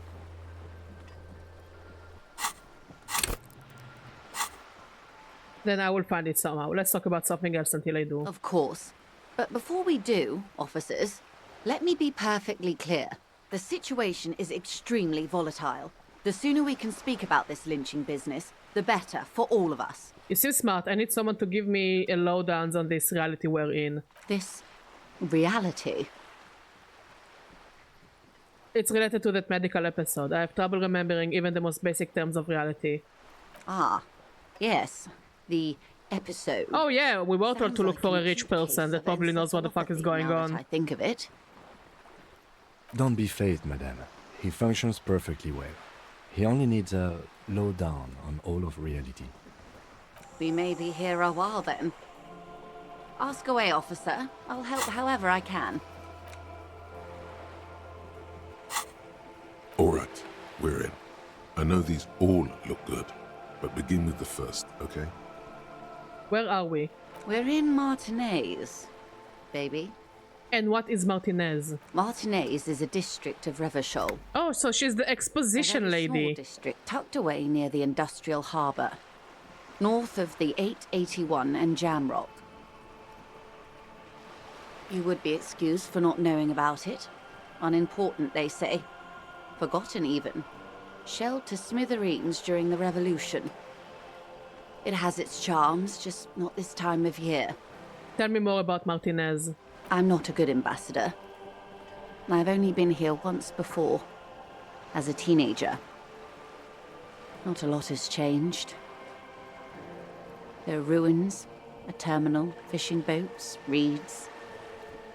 Then I will find it somehow. Let's talk about something else until I do. Of course. But before we do, officers, let me be perfectly clear. The situation is extremely volatile. The sooner we can speak about this lynching business, the better for all of us. You seem smart. I need someone to give me a lowdowns on this reality we're in. This reality? It's related to that medical episode. I have trouble remembering even the most basic terms of reality. Ah, yes. The episode. Oh yeah, we were told to look for a rich person that probably knows what the fuck is going on. I think of it. Don't be phased, madame. He functions perfectly well. He only needs a lowdown on all of reality. We may be here a while then. Ask away, officer. I'll help however I can. Right, we're in. I know these all look good, but begin with the first, okay? Where are we? We're in Martinez, baby. And what is Martinez? Martinez is a district of Revachol. Oh, so she's the exposition a very lady. Small district tucked away near the industrial harbour, north of the 881 and Jamrock. You would be excused for not knowing about it. Unimportant, they say. Forgotten, even. Shelled to smithereens during the Revolution. It has its charms, just not this time of year. Tell me more about Martinez. I'm not a good ambassador. I've only been here once before, as a teenager. Not a lot has changed. There are ruins, a terminal, fishing boats, reeds,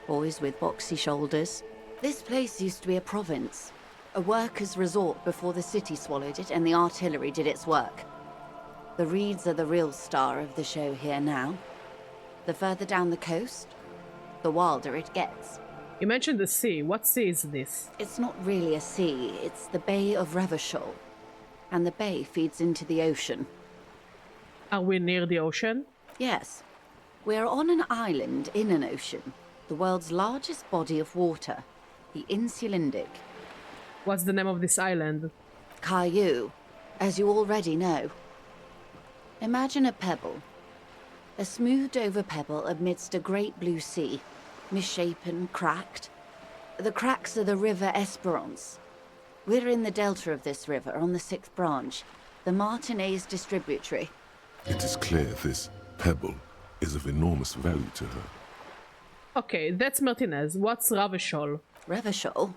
boys with boxy shoulders. This place used to be a province, a workers' resort before the city swallowed it and the artillery did its work. The reeds are the real star of the show here now. The further down the coast, the wilder it gets. You mentioned the sea. What sea is this? It's not really a sea, it's the Bay of Revachol. And the bay feeds into the ocean. Are we near the ocean? Yes. We're on an island in an ocean. The world's largest body of water. The Insulindic. What's the name of this island? Caillou, as you already know. Imagine a pebble. A smoothed-over pebble amidst a great blue sea. Misshapen, cracked. The cracks are the River Esperance. We're in the delta of this river, on the 6th branch, the Martinez distributary. It is clear this pebble is of enormous value to her. Okay, that's Martinez. What's Revachol? Revachol?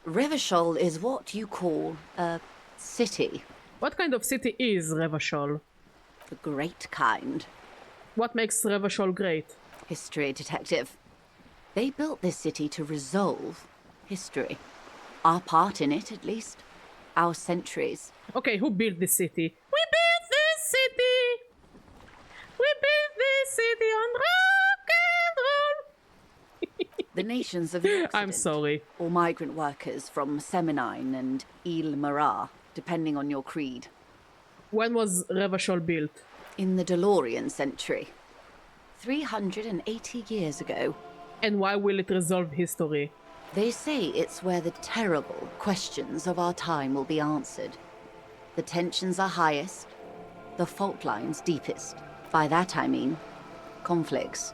Revachol is what you call a city. What kind of city is Revachol? The great kind. What makes Revachol great? History, detective. They built this city to resolve history. Our part in it, at least. Our centuries. Okay, who built this city? We built this city! We built this city on rock and roll! The nations of the Occident. I'm sorry. Or migrant workers from Seminine and Ile Marat, depending on your creed. When was Revachol built? In the DeLorean century. 380 years ago. And why will it resolve history? They say it's where the terrible questions of our time will be answered. The tensions are highest, the fault lines deepest. By that I mean conflicts.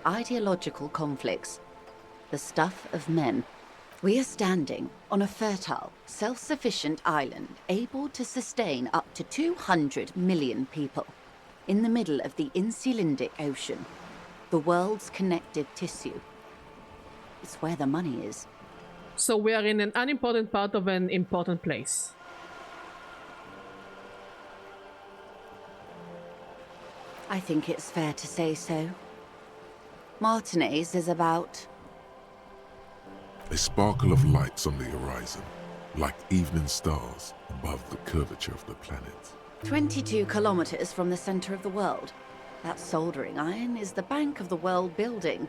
Ideological conflicts. The stuff of men. We are standing on a fertile, self-sufficient island able to sustain up to 200 million people. In the middle of the Insulindic Ocean, the world's connective tissue. It's where the money is. So we are in an unimportant part of an important place. I think it's fair to say so. Martinez is about... A sparkle of lights on the horizon, like evening stars above the curvature of the planet. 22 kilometers from the center of the world. That soldering iron is the bank of the world building.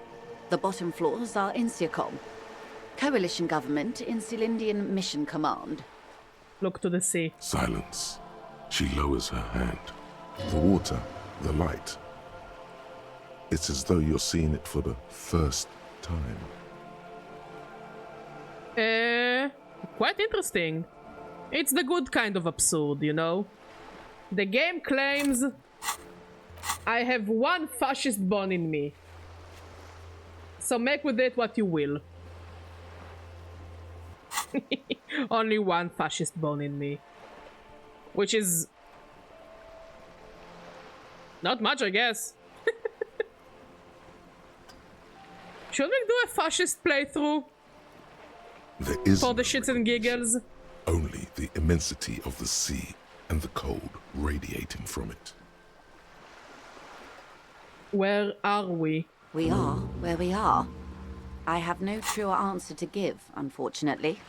The bottom floors are Insiacom. Coalition government, Insulindian Mission Command. Look to the sea. Silence. She lowers her hand. The water, the light. It's as though you're seeing it for the first time. Quite interesting. It's the good kind of absurd, you know? The game claims I have one fascist bone in me. So make with it what you will. Only one fascist bone in me. Which is... not much, I guess. Should we do a fascist playthrough? There is for the shits and giggles? Only the immensity of the sea and the cold radiating from it. Where are we? We are where we are. I have no truer answer to give, unfortunately.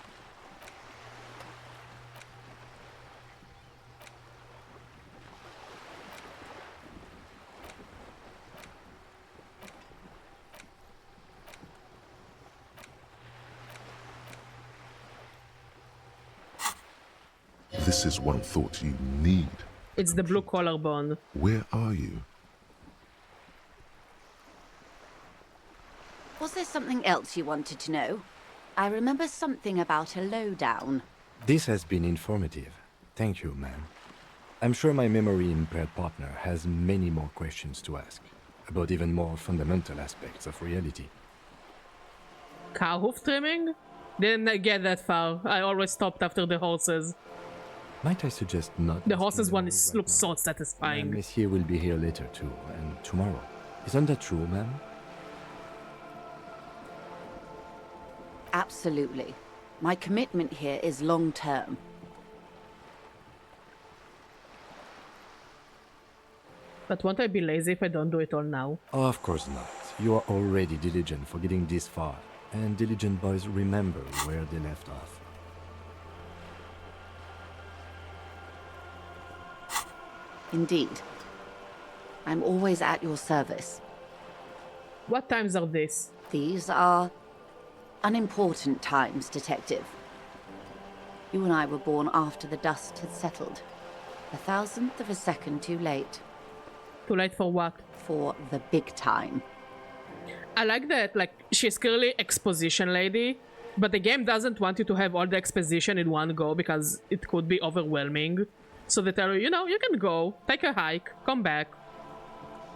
This is one thought you need. It's the blue collarbone. Where are you? Was there something else you wanted to know? I remember something about a lowdown. This has been informative. Thank you, ma'am. I'm sure my memory-impaired partner has many more questions to ask, about even more fundamental aspects of reality. Cow hoof trimming? Didn't get that far. I always stopped after the horses. Might I suggest not... The horses one looks so satisfying. Monsieur will be here later too, and tomorrow. Isn't that true, ma'am? Absolutely. My commitment here is long-term. But won't I be lazy if I don't do it all now? Oh, of course not. You are already diligent for getting this far, and diligent boys remember where they left off. Indeed. I'm always at your service. What times are these? These are unimportant times, Detective. You and I were born after the dust had settled. 1,000th of a second too late. Too late for what? For the big time. I like that, like, she's clearly exposition lady, but the game doesn't want you to have all the exposition in one go because it could be overwhelming. So they tell you, you know, you can go, take a hike, come back,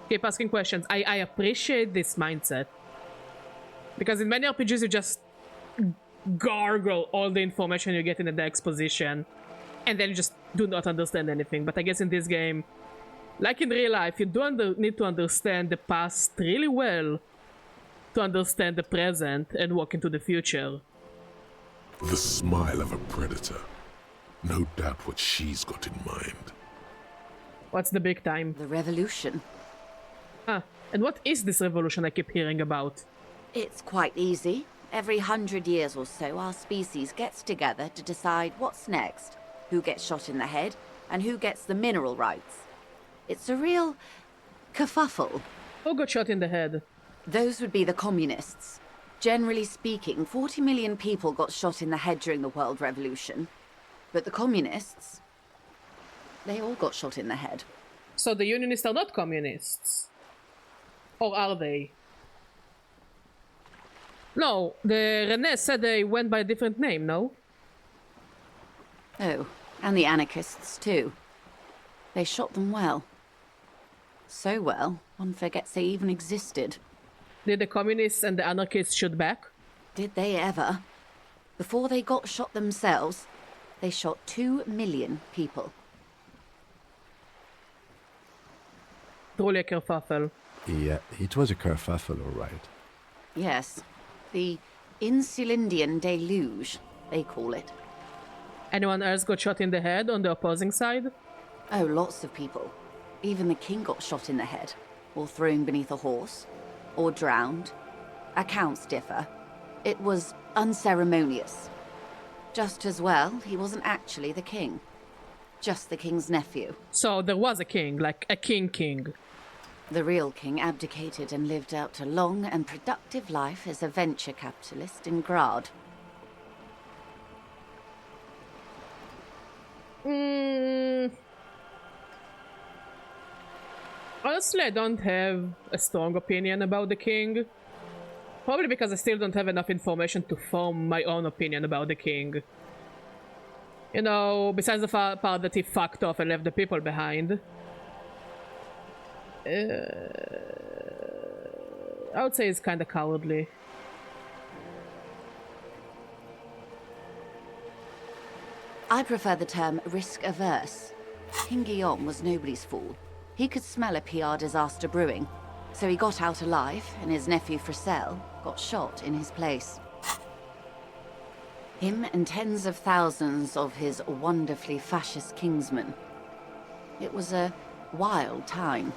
keep asking questions. I appreciate this mindset. Because in many RPGs you just gargle all the information you get in the exposition, and then you just do not understand anything. But I guess in this game, like in real life, you don't need to understand the past really well to understand the present and walk into the future. The smile of a predator. No doubt what she's got in mind. What's the big time? The revolution. Ah, and what is this revolution I keep hearing about? It's quite easy. Every 100 years or so, our species gets together to decide what's next, who gets shot in the head, and who gets the mineral rights. It's a real kerfuffle. Who got shot in the head? Those would be the communists. Generally speaking, 40 million people got shot in the head during the World Revolution. But the communists, they all got shot in the head. So the Unionists are not communists? Or are they? No, the René said they went by a different name, no? Oh, and the anarchists too. They shot them well. So well, one forgets they even existed. Did the communists and the anarchists shoot back? Did they ever? Before they got shot themselves, they shot 2 million people. Truly a kerfuffle. Yeah, it was a kerfuffle, all right. Yes, the Insulindian deluge, they call it. Anyone else got shot in the head on the opposing side? Oh, lots of people. Even the king got shot in the head, or thrown beneath a horse, or drowned. Accounts differ. It was unceremonious. Just as well, he wasn't actually the king. Just the king's nephew. So there was a king, like a king. The real king abdicated and lived out a long and productive life as a venture capitalist in Grad. Honestly, I don't have a strong opinion about the king. Probably because I still don't have enough information to form my own opinion about the king. You know, besides the part that he fucked off and left the people behind. I would say he's kinda cowardly. I prefer the term risk-averse. King Guillaume was nobody's fool. He could smell a PR disaster brewing, so he got out alive, and his nephew Fricelle got shot in his place. Him and tens of thousands of his wonderfully fascist kingsmen. It was a wild time.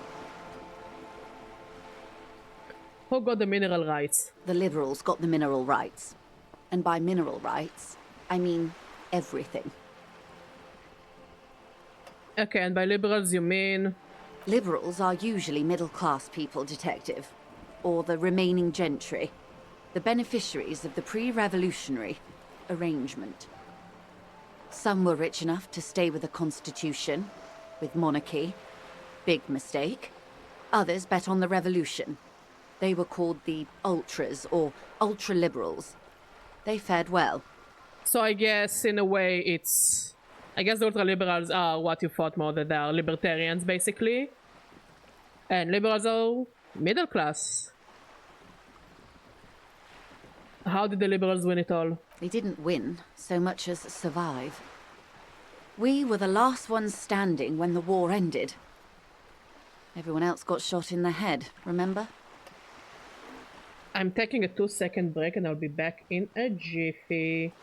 Who got the mineral rights? The liberals got the mineral rights. And by mineral rights, I mean everything. Okay, and by liberals you mean? Liberals are usually middle-class people, Detective. Or the remaining gentry. The beneficiaries of the pre-revolutionary arrangement. Some were rich enough to stay with the Constitution, with monarchy. Big mistake. Others bet on the revolution. They were called the Ultras, or Ultra-Liberals. They fared well. So I guess, in a way, it's... I guess the ultra-liberals are what you thought more, that they are libertarians, basically. And liberals are middle class. How did the liberals win it all? They didn't win so much as survive. We were the last ones standing when the war ended. Everyone else got shot in the head, remember? I'm taking a 2-second break and I'll be back in a jiffy.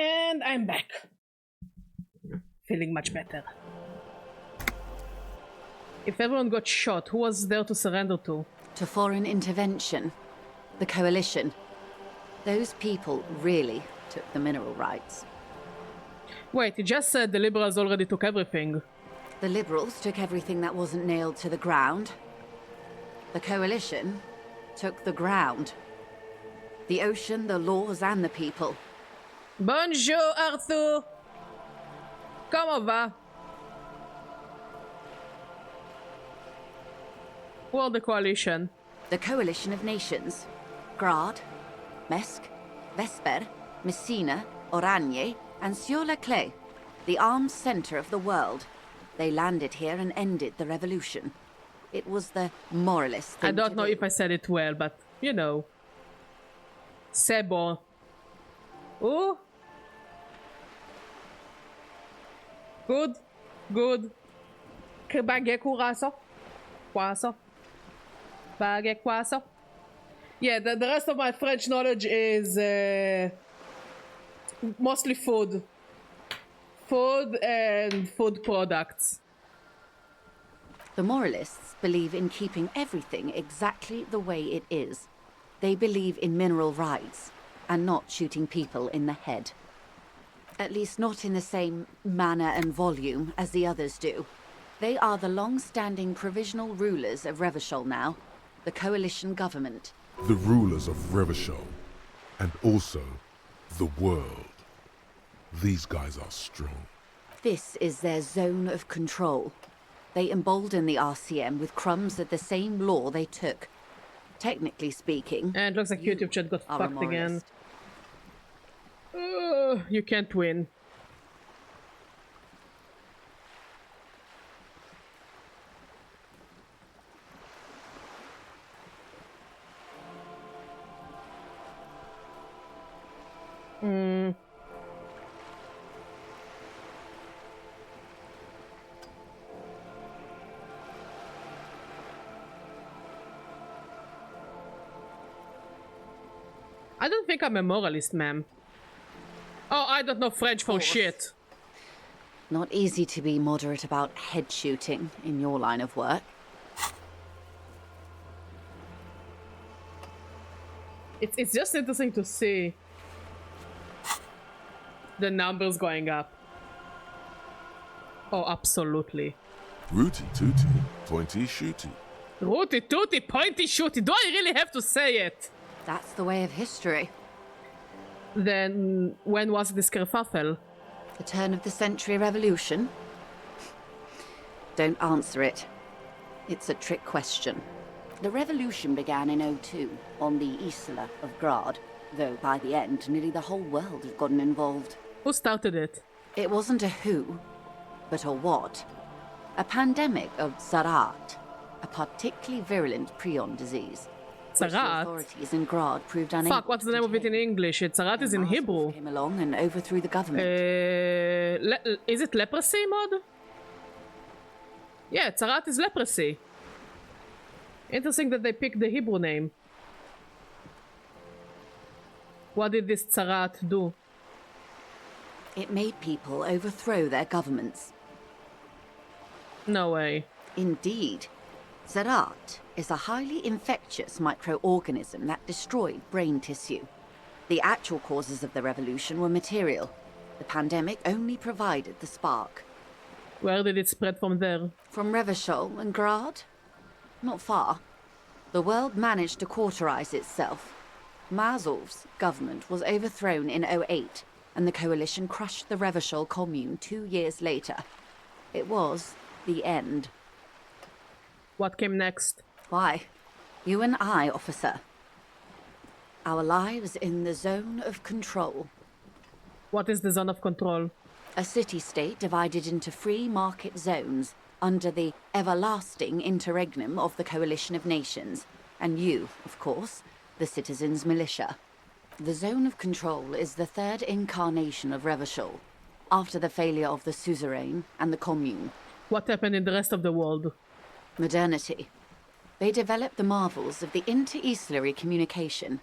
And I'm back. Feeling much better. If everyone got shot, who was there to surrender to? To foreign intervention. The Coalition. Those people really took the mineral rights. Wait, he just said the Liberals already took everything. The Liberals took everything that wasn't nailed to the ground. The Coalition took the ground. The ocean, the laws, and the people. Bonjour, Arthur! Comment va? Who are the Coalition? The Coalition of Nations. Grad, Mesk, Vesper, Messina, Oranje, and Sur-la-Clay, the armed center of the world. They landed here and ended the revolution. It was the moralist thing I don't to know do. if I said it well, but you know. C'est bon. Oh. Good. Good. Baguette couraço. Poisson. Baguette poisson. Yeah, the rest of my French knowledge is mostly food. Food and food products. The moralists believe in keeping everything exactly the way it is. They believe in mineral rights and not shooting people in the head. At least not in the same manner and volume as the others do. They are the long-standing provisional rulers of Revachol now, the coalition government. The rulers of Revachol, and also the world. These guys are strong. This is their zone of control. They embolden the RCM with crumbs of the same law they took. Technically speaking... And it looks like YouTube chat got are a fucked again. moralist. You can't win. I don't think I'm a moralist, ma'am. Oh, I don't know French for shit. Not easy to be moderate about head shooting in your line of work. It's just interesting to see the numbers going up. Oh, absolutely. Rooty tooty, pointy shooty. Rooty tooty, pointy shooty. Do I really have to say it? That's the way of history. Then when was this kerfuffle? The turn of the century revolution? Don't answer it. It's a trick question. The revolution began in '02 on the Isla of Grad, though by the end nearly the whole world had gotten involved. Who started it? It wasn't a who, but a what. A pandemic of Zarat, a particularly virulent prion disease. Zarat? Authorities in Grad proved unable. Fuck, what's the name of it in English? Zarat is in Hebrew. Came along and overthrew the government. Is it leprosy, Mod? Yeah, Zarat is leprosy. Interesting that they picked the Hebrew name. What did this Zarat do? It made people overthrow their governments. No way. Indeed. Zarat is a highly infectious microorganism that destroyed brain tissue. The actual causes of the revolution were material. The pandemic only provided the spark. Where did it spread from there? From Revachol and Grad? Not far. The world managed to cauterize itself. Mazov's government was overthrown in '08, and the coalition crushed the Revachol commune 2 years later. It was the end. What came next? Why? You and I, officer. Our lives in the zone of control. What is the zone of control? A city-state divided into free market zones under the everlasting interregnum of the Coalition of Nations, and you, of course, the citizens' militia. The zone of control is the third incarnation of Revachol, after the failure of the suzerain and the commune. What happened in the rest of the world? Modernity. They developed the marvels of the inter-eastlery communication,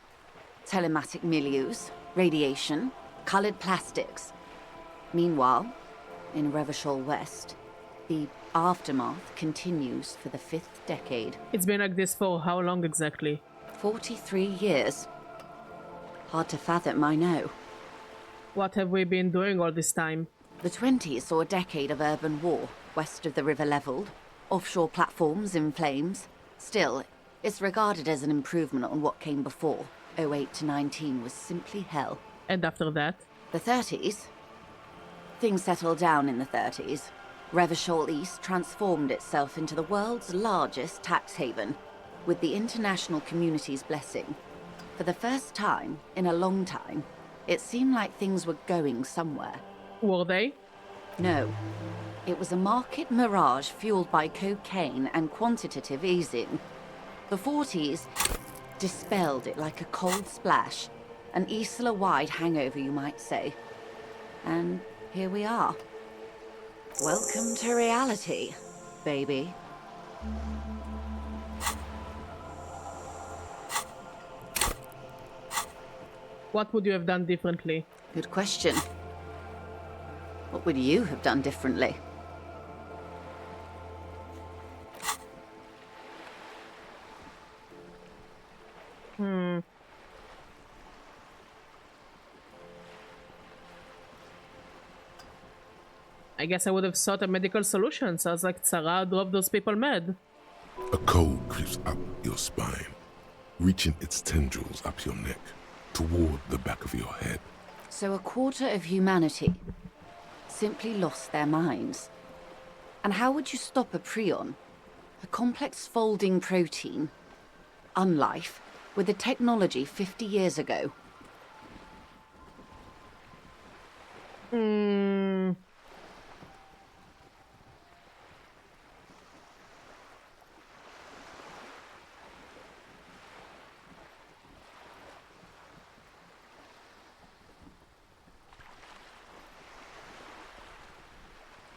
telematic milieus, radiation, coloured plastics. Meanwhile, in Revachol West, the aftermath continues for the 5th decade. It's been like this for how long exactly? 43 years. Hard to fathom, I know. What have we been doing all this time? The 20s saw a decade of urban war, west of the river levelled, offshore platforms in flames. Still, it's regarded as an improvement on what came before. 08 to 19 was simply hell. And after that? The 30s? Things settled down in the 30s. Revachol East transformed itself into the world's largest tax haven, with the international community's blessing. For the first time in a long time, it seemed like things were going somewhere. Were they? No. It was a market mirage fueled by cocaine and quantitative easing. The 40s dispelled it like a cold splash, an Isla-wide hangover, you might say. And here we are. Welcome to reality, baby. What would you have done differently? Good question. What would you have done differently? I guess I would have sought a medical solution. Sounds like Tsara drove those people mad. A cold creeps up your spine, reaching its tendrils up your neck, toward the back of your head. So a quarter of humanity simply lost their minds. And how would you stop a prion, a complex folding protein, unlife, with the technology 50 years ago?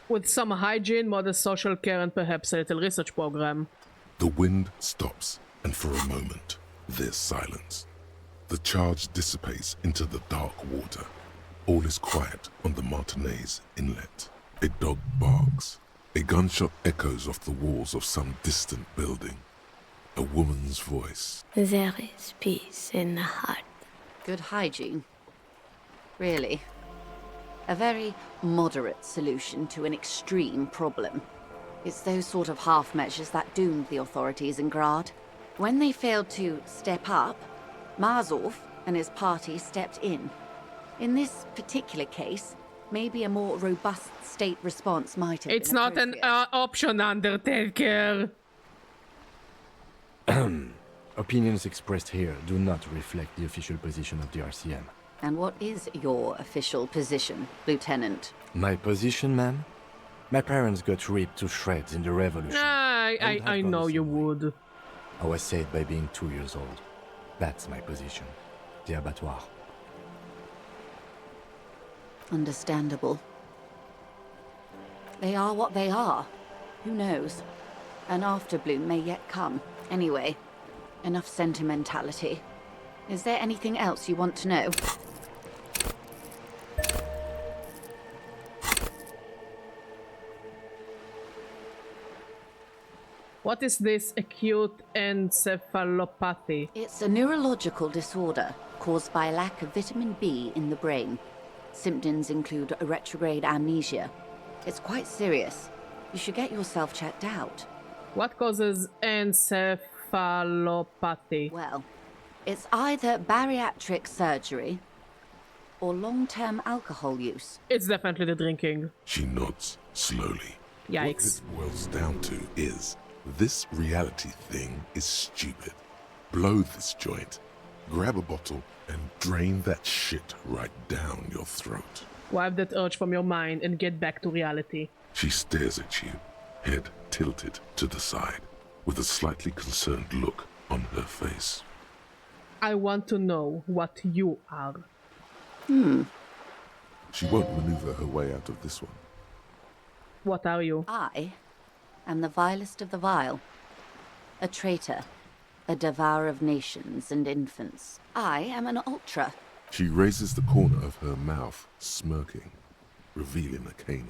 With some hygiene, modest social care, and perhaps a little research program. The wind stops, and for a moment, there's silence. The charge dissipates into the dark water. All is quiet on the Martinez inlet. A dog barks. A gunshot echoes off the walls of some distant building. A woman's voice. There is peace in the heart. Good hygiene. Really. A very moderate solution to an extreme problem. It's those sort of half measures that doomed the authorities in Grad. When they failed to step up, Marzov and his party stepped in. In this particular case, maybe a more robust state response might have It's been not an option, Undertaker. Opinions expressed here do not reflect the official position of the RCM. And what is your official position, Lieutenant? My position, ma'am? My parents got ripped to shreds in the revolution. I know you would. I was saved by being 2 years old. That's my position. The abattoir. Understandable. They are what they are. Who knows? An afterbloom may yet come. Anyway, enough sentimentality. Is there anything else you want to know? What is this acute encephalopathy? It's a neurological disorder caused by a lack of vitamin B in the brain. Symptoms include a retrograde amnesia. It's quite serious. You should get yourself checked out. What causes encephalopathy? Well, it's either bariatric surgery or long-term alcohol use. It's definitely the drinking. She nods slowly. Yikes. What this boils down to is, this reality thing is stupid. Blow this joint, grab a bottle, and drain that shit right down your throat. Wipe that urge from your mind and get back to reality. She stares at you, head tilted to the side, with a slightly concerned look on her face. I want to know what you are. She won't maneuver her way out of this one. What are you? I am the vilest of the vile. A traitor. A devourer of nations and infants. I am an ultra. She raises the corner of her mouth, smirking, revealing a canine.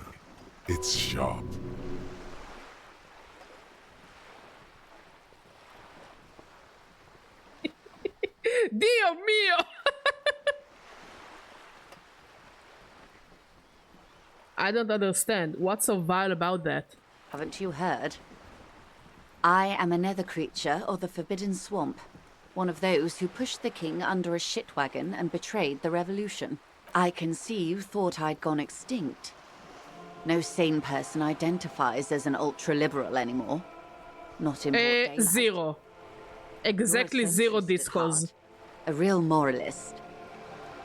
It's sharp. Dio mio! I don't understand. What's so vile about that? Haven't you heard? I am a nether creature of the Forbidden Swamp. One of those who pushed the king under a shit wagon and betrayed the revolution. I can see you thought I'd gone extinct. No sane person identifies as an ultra-liberal anymore. Not in broad daylight. Zero. Exactly zero discos. A real moralist.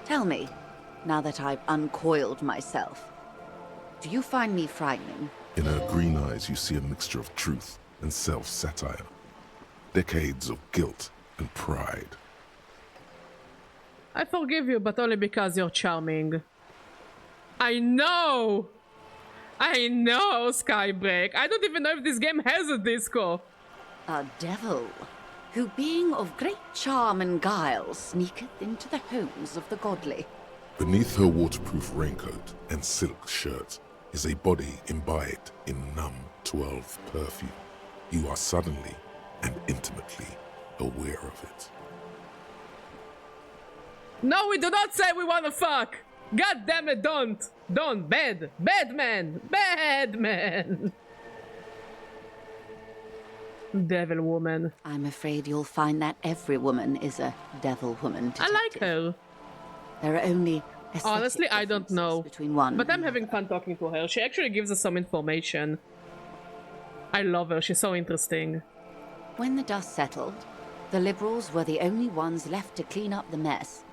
Tell me, now that I've uncoiled myself, do you find me frightening? In her green eyes, you see a mixture of truth and self-satire. Decades of guilt and pride. I forgive you, but only because you're charming. I know! I know, Skybreak. I don't even know if this game has a disco. A devil, who being of great charm and guile, sneaketh into the homes of the godly. Beneath her waterproof raincoat and silk shirt is a body imbibed in numb 12 perfume. You are suddenly and intimately aware of it. No, we do not say we wanna fuck! God damn it, don't! Don't! Bad! Bad man! Bad man! Devil woman. I'm afraid you'll find that every woman is a devil woman detective. I like her. There are only honestly, I don't know. Between one but I'm having fun talking to her. She actually gives us some information. I love her. She's so interesting. When the dust settled, the liberals were the only ones left to clean up the mess.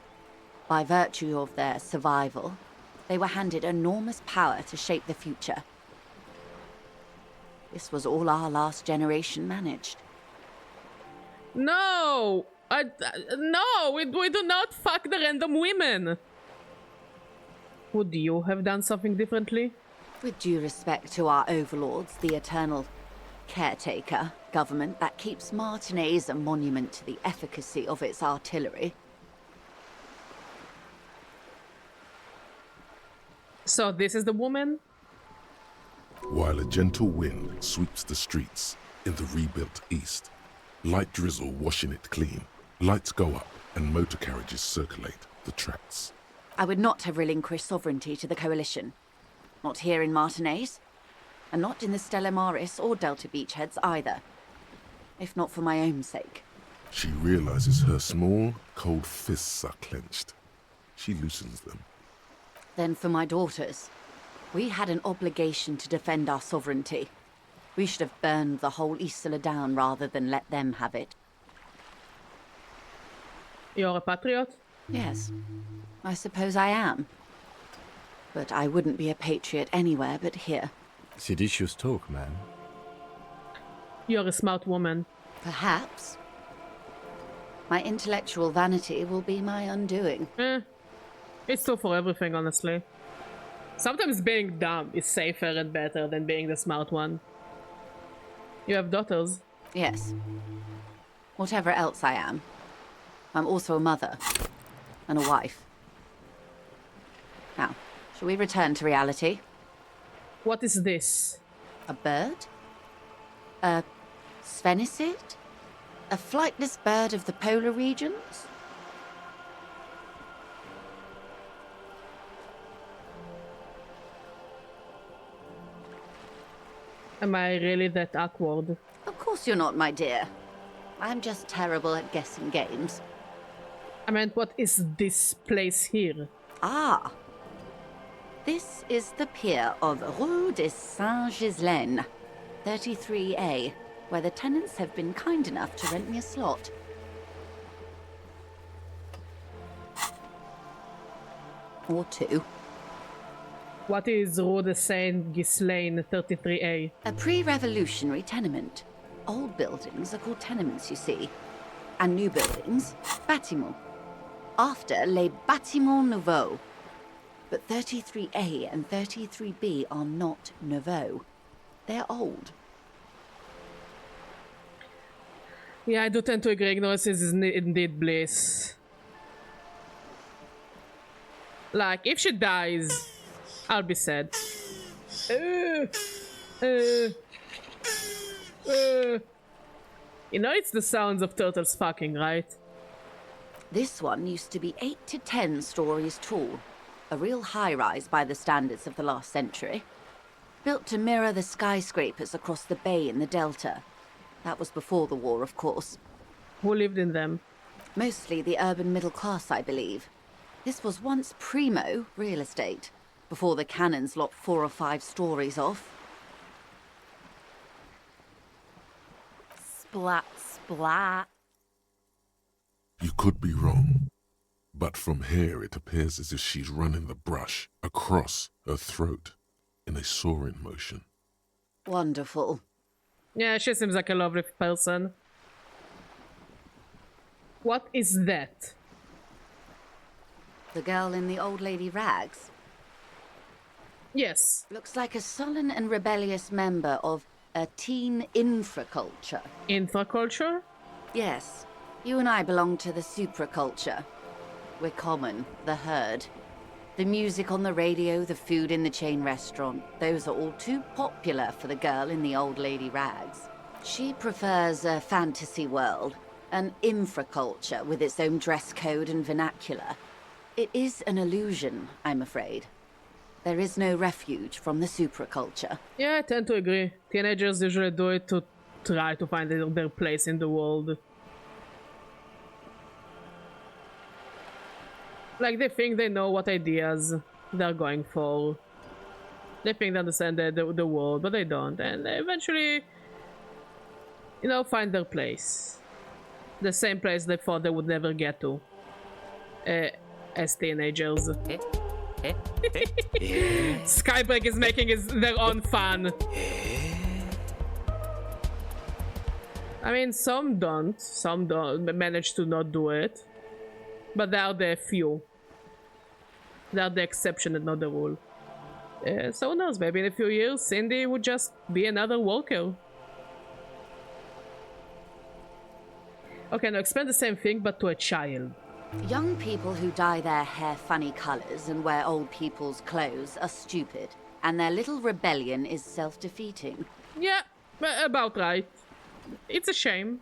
By virtue of their survival, they were handed enormous power to shape the future. This was all our last generation managed. No! No! We do not fuck the random women! Would you have done something differently? With due respect to our overlords, the eternal caretaker government that keeps Martinez a monument to the efficacy of its artillery. So this is the woman? While a gentle wind sweeps the streets in the rebuilt east, light drizzle washing it clean, lights go up and motor carriages circulate the tracks. I would not have relinquished sovereignty to the Coalition. Not here in Martinez, and not in the Stella Maris or Delta Beachheads either. If not for my own sake. She realizes her small, cold fists are clenched. She loosens them. Then for my daughters. We had an obligation to defend our sovereignty. We should have burned the whole Isola down rather than let them have it. You're a patriot? Yes, I suppose I am. But I wouldn't be a patriot anywhere but here. Seditious talk, man. You're a smart woman. Perhaps. My intellectual vanity will be my undoing. It's true for everything, honestly. Sometimes being dumb is safer and better than being the smart one. You have daughters? Yes. Whatever else I am, I'm also a mother. And a wife. Now, shall we return to reality? What is this? A bird? A sphenicid? A flightless bird of the polar regions? Am I really that awkward? Of course you're not, my dear. I'm just terrible at guessing games. I meant, what is this place here? Ah! This is the pier of Rue de Saint-Ghislain, 33A, where the tenants have been kind enough to rent me a slot. Or two. What is Rue de Saint-Ghislain 33A? A pre-revolutionary tenement. Old buildings are called tenements, you see. And new buildings, bâtiments. After les bâtiments nouveaux. But 33A and 33B are not nouveaux. They're old. Yeah, I do tend to agree. Ignorance is indeed bliss. Like, if she dies, I'll be sad. You know, it's the sounds of turtles fucking, right? This one used to be 8 to 10 stories tall. A real high-rise by the standards of the last century. Built to mirror the skyscrapers across the bay in the Delta. That was before the war, of course. Who lived in them? Mostly the urban middle class, I believe. This was once primo real estate, before the cannons lopped 4 or 5 stories off. Splat, splat. You could be wrong, but from here it appears as if she's running the brush across her throat in a soaring motion. Wonderful. Yeah, she seems like a lovely person. What is that? The girl in the old lady rags? Yes. Looks like a sullen and rebellious member of a teen infraculture. Infraculture? Yes. You and I belong to the supraculture. We're common, the herd. The music on the radio, the food in the chain restaurant, those are all too popular for the girl in the old lady rags. She prefers a fantasy world, an infraculture with its own dress code and vernacular. It is an illusion, I'm afraid. There is no refuge from the supraculture. Yeah, I tend to agree. Teenagers usually do it to try to find their place in the world. Like, they think they know what ideas they're going for. They think they understand the world, but they don't. And they eventually, you know, find their place. The same place they thought they would never get to. As teenagers. Skybreak is making their own fun. I mean, some don't manage to not do it, but they are the few. They are the exception and not the rule. So who knows, maybe in a few years Cindy would just be another worker. Okay, now explain the same thing but to a child. Young people who dye their hair funny colors and wear old people's clothes are stupid, and their little rebellion is self-defeating. Yeah, about right. It's a shame.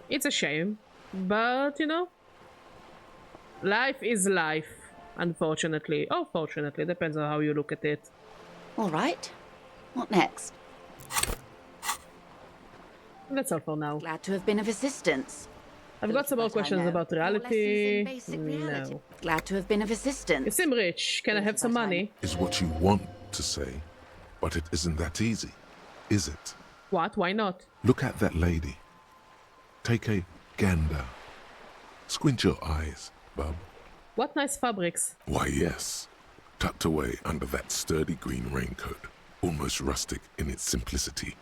It's a shame, but you know, life is life, unfortunately. Or fortunately, depends on how you look at it. All right, what next? That's all for now. Glad to have been of assistance. I've got some more questions about reality. No. Glad to have been of assistance. You seem rich. Can I have some money? Is what you want to say, but it isn't that easy, is it? What? Why not? Look at that lady. Take a gander. Squint your eyes, bub. What nice fabrics. Why, yes. Tucked away under that sturdy green raincoat, almost rustic in its simplicity,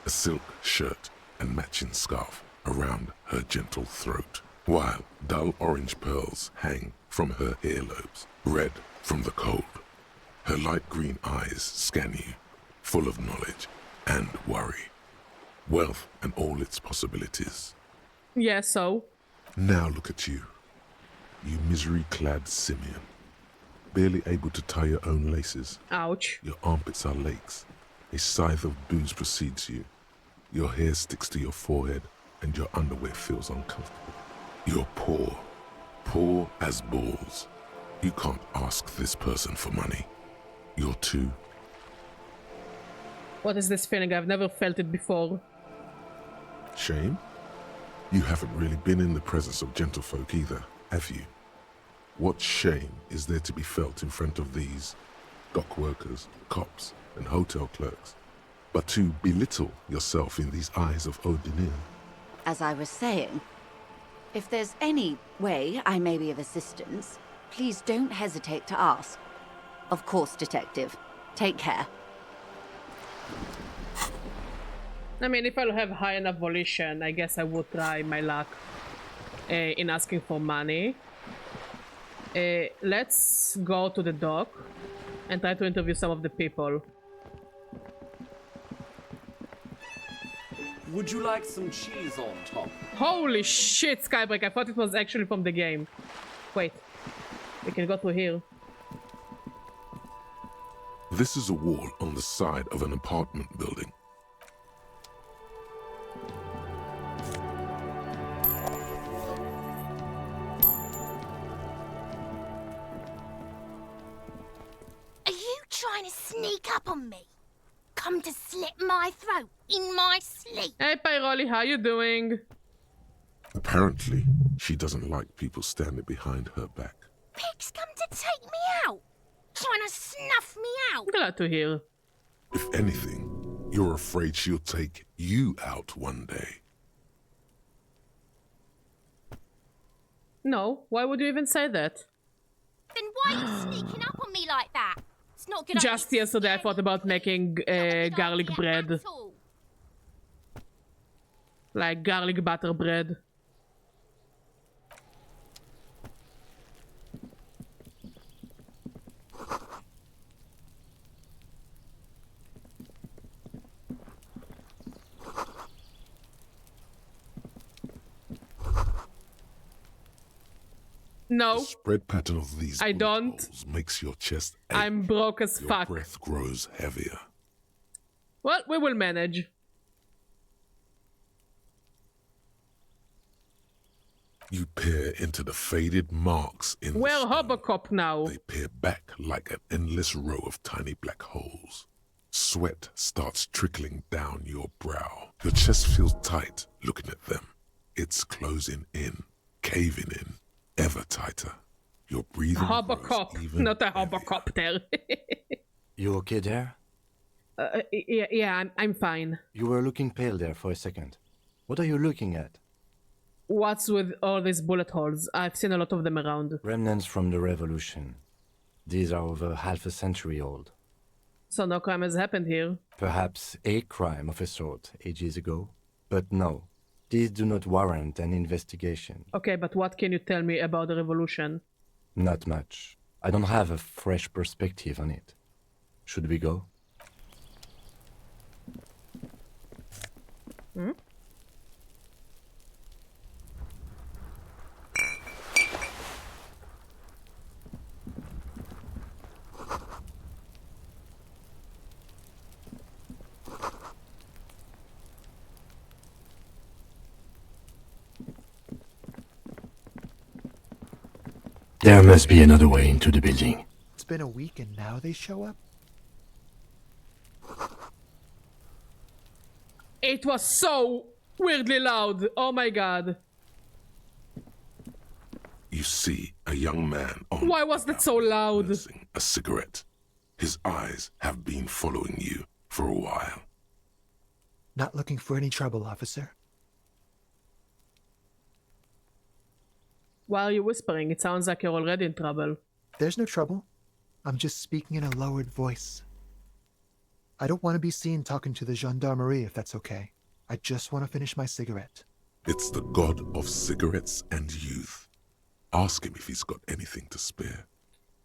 a silk shirt and matching scarf around her gentle throat, while dull orange pearls hang from her earlobes, red from the cold. Her light green eyes scan you, full of knowledge and worry. Wealth and all its possibilities. Yeah, so? Now look at you. You misery-clad simian. Barely able to tie your own laces. Ouch. Your armpits are lakes. A scythe of booze precedes you. Your hair sticks to your forehead and your underwear feels uncomfortable. You're poor. Poor as balls. You can't ask this person for money. You're too... What is this feeling? I've never felt it before. Shame? You haven't really been in the presence of gentlefolk either, have you? What shame is there to be felt in front of these dock workers, cops, and hotel clerks, but to belittle yourself in these eyes of Odinir? As I was saying, if there's any way I may be of assistance, please don't hesitate to ask. Of course, Detective. Take care. I mean, if I'll have high enough volition, I guess I would try my luck in asking for money. Let's go to the dock and try to interview some of the people. Would you like some cheese on top? Holy shit, Skybreak, I thought it was actually from the game. Wait. We can go through here. This is a wall on the side of an apartment building. Are you trying to sneak up on me? Come to slit my throat in my sleep? Hey, Pyroli, how you doing? Apparently, she doesn't like people standing behind her back. Pigs come to take me out, trying to snuff me out. Glad to hear. If anything, you're afraid she'll take you out one day. No, why would you even say that? Then why are you sneaking up on me like that? It's not good. Just yesterday I thought about making garlic bread. Like garlic butter bread. No. The spread pattern of these I don't. holes makes your chest ache. I'm broke as your fuck. Breath grows heavier. Well, we will manage. You peer into the faded marks in We're the Hobocop now. They peer back like an endless row of tiny black holes. Sweat starts trickling down your brow. Your chest feels tight looking at them. It's closing in, caving in, ever tighter. Your breathing Hobocop, not a Hobocopter. You okay there? Yeah, I'm fine. You were looking pale there for a second. What are you looking at? What's with all these bullet holes? I've seen a lot of them around. Remnants from the revolution. These are over half a century old. So no crime has happened here. Perhaps a crime of a sort ages ago. But no, these do not warrant an investigation. Okay, but what can you tell me about the revolution? Not much. I don't have a fresh perspective on it. Should we go? Hmm? There must be another way into the building. It's been a week and now they show up? It was so weirdly loud. Oh my god. You see a young man on Why was that so loud? a cigarette. His eyes have been following you for a while. Not looking for any trouble, officer. Why are you whispering? It sounds like you're already in trouble. There's no trouble. I'm just speaking in a lowered voice. I don't want to be seen talking to the gendarmerie if that's okay. I just want to finish my cigarette. It's the god of cigarettes and youth. Ask him if he's got anything to spare.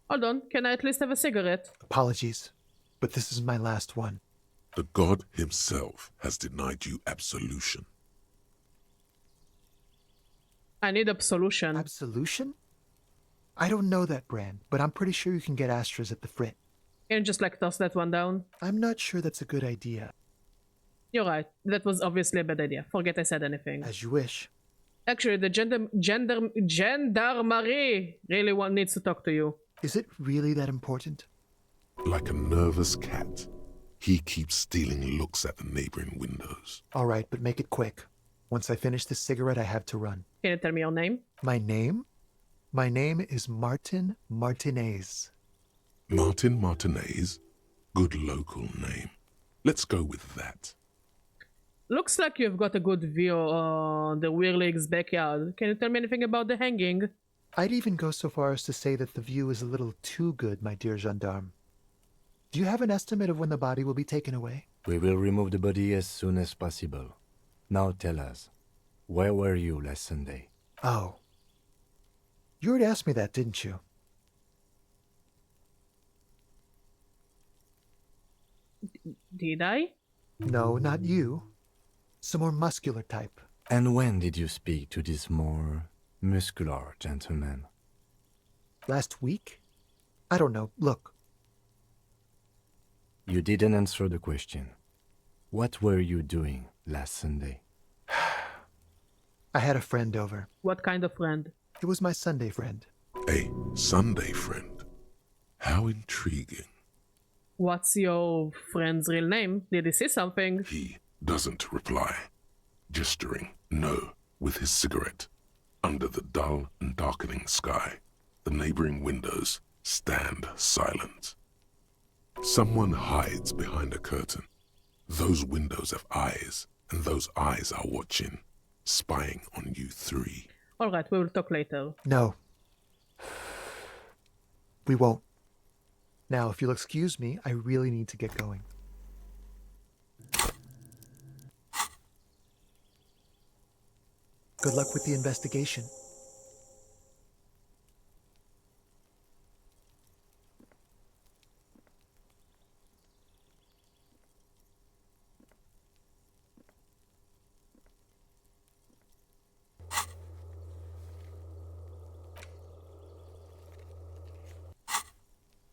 Hold on, can I at least have a cigarette? Apologies, but this is my last one. The god himself has denied you absolution. I need absolution. Absolution? I don't know that brand, but I'm pretty sure you can get Astras at the Frit. Can you just like toss that one down? I'm not sure that's a good idea. You're right. That was obviously a bad idea. Forget I said anything. As you wish. Actually, the gendarmerie really needs to talk to you. Is it really that important? Like a nervous cat, he keeps stealing looks at the neighboring windows. All right, but make it quick. Once I finish this cigarette, I have to run. Can you tell me your name? My name? My name is Martin Martinez. Martin Martinez? Good local name. Let's go with that. Looks like you've got a good view on the Weirlig's backyard. Can you tell me anything about the hanging? I'd even go so far as to say that the view is a little too good, my dear gendarme. Do you have an estimate of when the body will be taken away? We will remove the body as soon as possible. Now tell us, where were you last Sunday? Oh. You already asked me that, didn't you? Did I? No, not you. Some more muscular type. And when did you speak to this more muscular gentleman? Last week? I don't know. Look. You didn't answer the question. What were you doing last Sunday? I had a friend over. What kind of friend? It was my Sunday friend. A Sunday friend? How intriguing. What's your friend's real name? Did he say something? He doesn't reply, gesturing no with his cigarette. Under the dull and darkening sky, the neighboring windows stand silent. Someone hides behind a curtain. Those windows have eyes, and those eyes are watching, spying on you three. Alright, we will talk later. No. We won't. Now, if you'll excuse me, I really need to get going. Good luck with the investigation.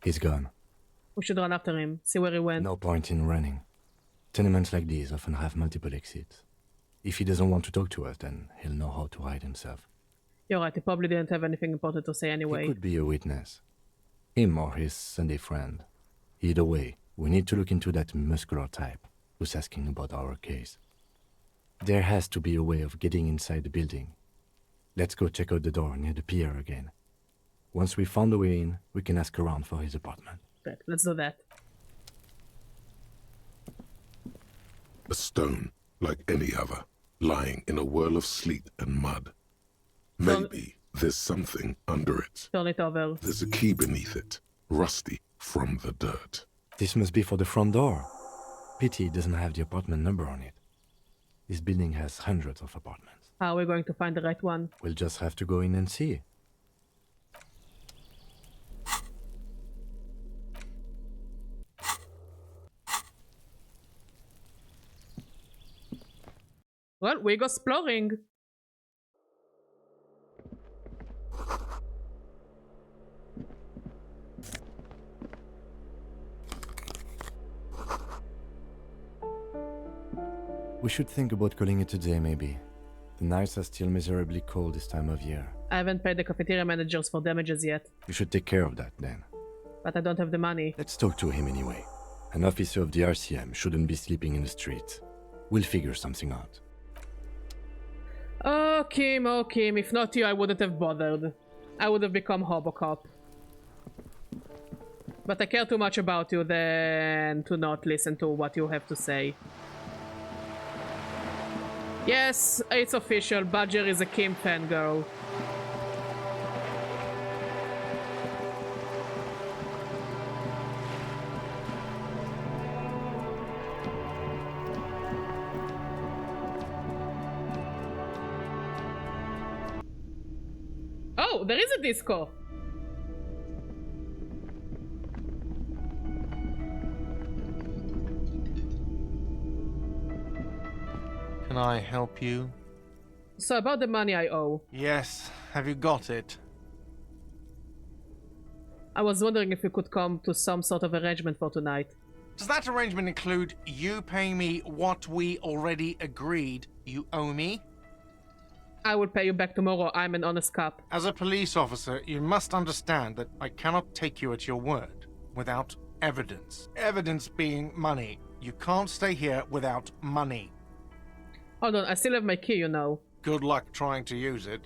He's gone. We should run after him, see where he went. No point in running. Tenements like these often have multiple exits. If he doesn't want to talk to us, then he'll know how to hide himself. You're right, he probably didn't have anything important to say anyway. He could be a witness. Him or his Sunday friend. Either way, we need to look into that muscular type who's asking about our case. There has to be a way of getting inside the building. Let's go check out the door near the pier again. Once we found a way in, we can ask around for his apartment. Right, let's do that. A stone, like any other, lying in a whirl of sleet and mud. Maybe there's something under it. Turn it over. There's a key beneath it, rusty from the dirt. This must be for the front door. Pity it doesn't have the apartment number on it. This building has hundreds of apartments. How are we going to find the right one? We'll just have to go in and see. Well, we go exploring. We should think about calling it a day, maybe. The nights are still miserably cold this time of year. I haven't paid the cafeteria managers for damages yet. You should take care of that, then. But I don't have the money. Let's talk to him anyway. An officer of the RCM shouldn't be sleeping in the streets. We'll figure something out. Oh, Kim, oh, Kim. If not you, I wouldn't have bothered. I would have become Hobocop. But I care too much about you than to not listen to what you have to say. Yes, it's official. Badger is a Kim fangirl. Oh, there is a disco. Can I help you? So about the money I owe. Yes. Have you got it? I was wondering if we could come to some sort of arrangement for tonight. Does that arrangement include you paying me what we already agreed you owe me? I will pay you back tomorrow. I'm an honest cop. As a police officer, you must understand that I cannot take you at your word without evidence. Evidence being money. You can't stay here without money. Hold on, I still have my key, you know. Good luck trying to use it.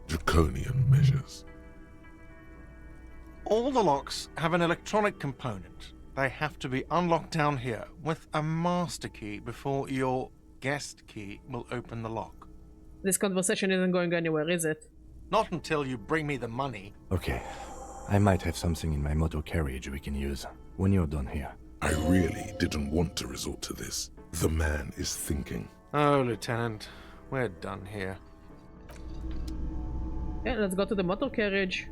Draconian measures. All the locks have an electronic component. They have to be unlocked down here with a master key before your guest key will open the lock. This conversation isn't going anywhere, is it? Not until you bring me the money. Okay. I might have something in my motor carriage we can use when you're done here. I really didn't want to resort to this. The man is thinking. Oh, Lieutenant, we're done here. Yeah, let's go to the motor carriage.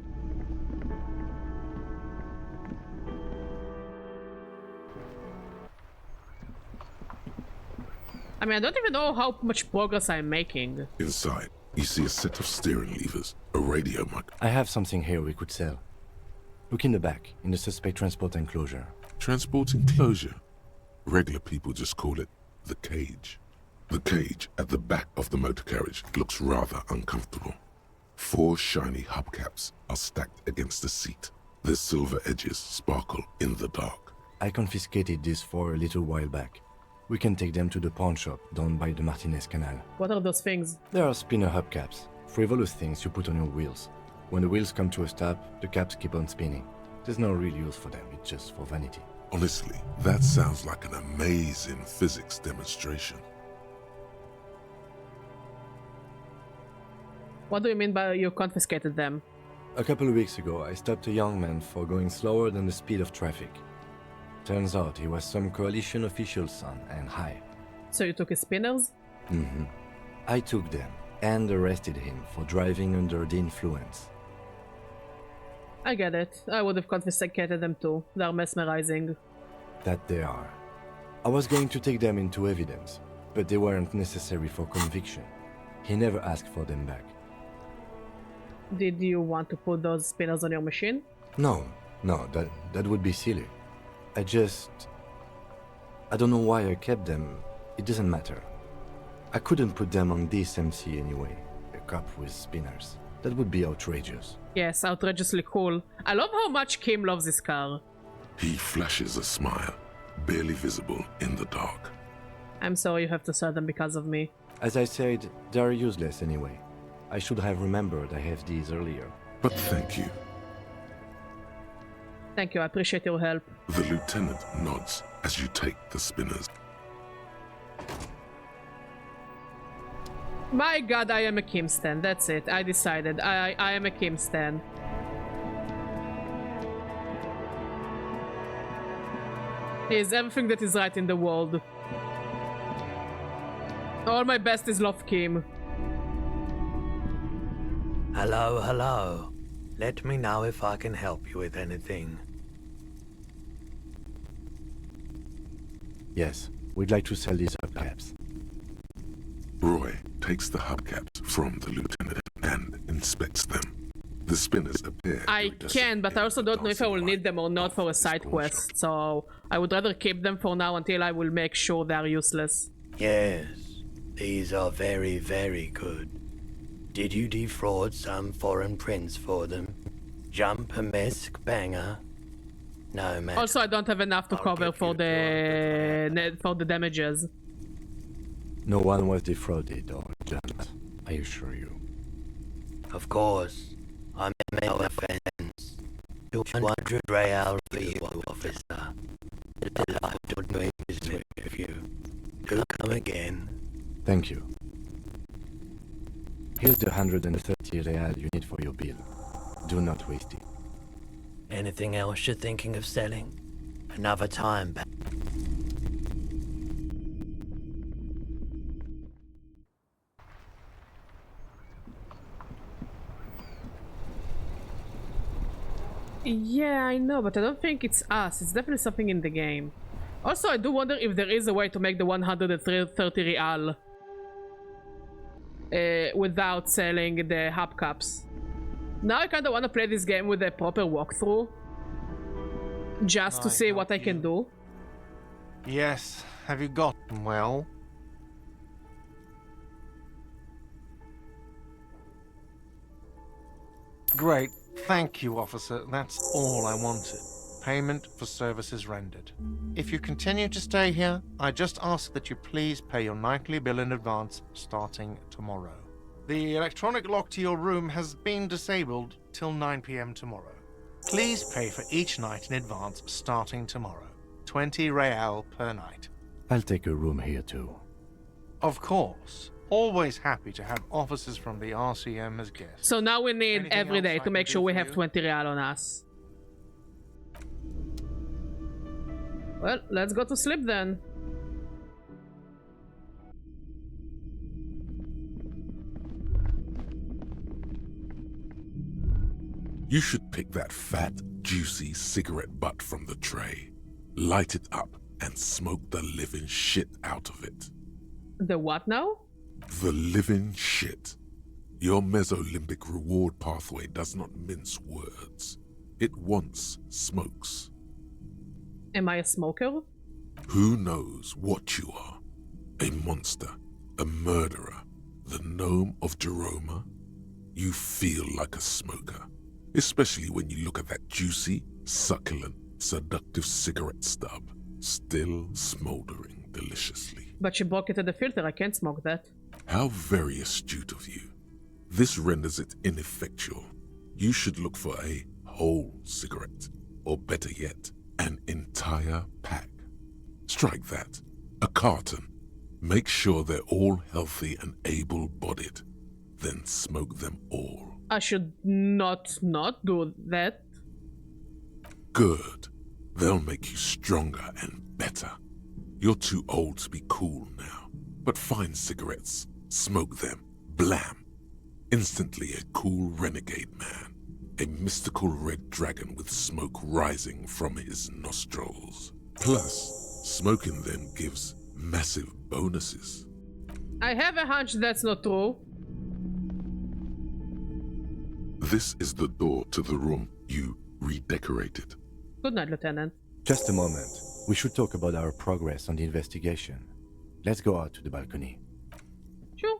I mean, I don't even know how much progress I'm making. Inside, You see a set of steering levers, a radio mic. I have something here we could sell. Look in the back, in the suspect transport enclosure. Transport enclosure? Regular people just call it the cage. The cage at the back of the motor carriage looks rather uncomfortable. 4 shiny hubcaps are stacked against the seat. Their silver edges sparkle in the dark. I confiscated these 4 a little while back. We can take them to the pawn shop down by the Martinez Canal. What are those things? They are spinner hubcaps, frivolous things you put on your wheels. When the wheels come to a stop, the caps keep on spinning. There's no real use for them, it's just for vanity. Honestly, that sounds like an amazing physics demonstration. What do you mean by you confiscated them? A couple of weeks ago, I stopped a young man for going slower than the speed of traffic. Turns out he was some coalition official's son and high. So you took his spinners? Mm-hmm. I took them and arrested him for driving under the influence. I get it. I would have confiscated them too. They're mesmerizing. That they are. I was going to take them into evidence, but they weren't necessary for conviction. He never asked for them back. Did you want to put those spinners on your machine? No, that would be silly. I don't know why I kept them. It doesn't matter. I couldn't put them on this MC anyway. A cup with spinners. That would be outrageous. Yes, outrageously cool. I love how much Kim loves this car. He flashes a smile, barely visible in the dark. I'm sorry you have to sell them because of me. As I said, they are useless anyway. I should have remembered I have these earlier. But thank you. Thank you, I appreciate your help. The lieutenant nods as you take the spinners. My god, I am a Kim stan. That's it. I decided. I am a Kim stan. He is everything that is right in the world. All my best is love Kim. Hello, hello. Let me know if I can help you with anything. Yes, we'd like to sell these hubcaps. Roy takes the hubcaps from the lieutenant and inspects them. The spinners appear. I can, but I also don't know if I will need them or not for a side quest, so I would rather keep them for now until I will make sure they are useless. Yes, these are very, very good. Did you defraud some foreign prince for them? Jump a mesk banger? No, man. Also, I don't have enough to cover for the damages. No one was defrauded or jumped, I assure you. Of course. I made no offense. 200 reals for you, officer. Delighted to do business with you. Do come again. Thank you. Here's the 130 real you need for your bill. Do not waste it. Anything else you're thinking of selling? Another time back. Yeah, I know, but I don't think it's us. It's definitely something in the game. Also, I do wonder if there is a way to make the 130 real without selling the hubcaps. Now I kind of want to play this game with a proper walkthrough, just to see what I can do. Yes, have you gotten well? Great, thank you, officer. That's all I wanted. Payment for services rendered. If you continue to stay here, I just ask that you please pay your nightly bill in advance starting tomorrow. The electronic lock to your room has been disabled till 9 p.m. tomorrow. Please pay for each night in advance starting tomorrow. 20 real per night. I'll take a room here too. Of course. Always happy to have officers from the RCM as guests. So now we need Anything every day else to I make can sure do we for have you? 20 real on us. Well, let's go to sleep then. You should pick that fat, juicy cigarette butt from the tray, light it up, and smoke the living shit out of it. The what now? The living shit. Your mesolimbic reward pathway does not mince words. It wants smokes. Am I a smoker? Who knows what you are? A monster, a murderer, the gnome of Jeroma? You feel like a smoker, especially when you look at that juicy, succulent, seductive cigarette stub, still smoldering deliciously. But she broke it at the filter, I can't smoke that. How very astute of you. This renders it ineffectual. You should look for a whole cigarette, or better yet, an entire pack. Strike that. A carton. Make sure they're all healthy and able-bodied. Then smoke them all. I should not do that. Good. They'll make you stronger and better. You're too old to be cool now. But find cigarettes, smoke them, blam. Instantly a cool renegade man. A mystical red dragon with smoke rising from his nostrils. Plus, smoking them gives massive bonuses. I have a hunch that's not true. This is the door to the room you redecorated. Good night, Lieutenant. Just a moment. We should talk about our progress on the investigation. Let's go out to the balcony. Sure.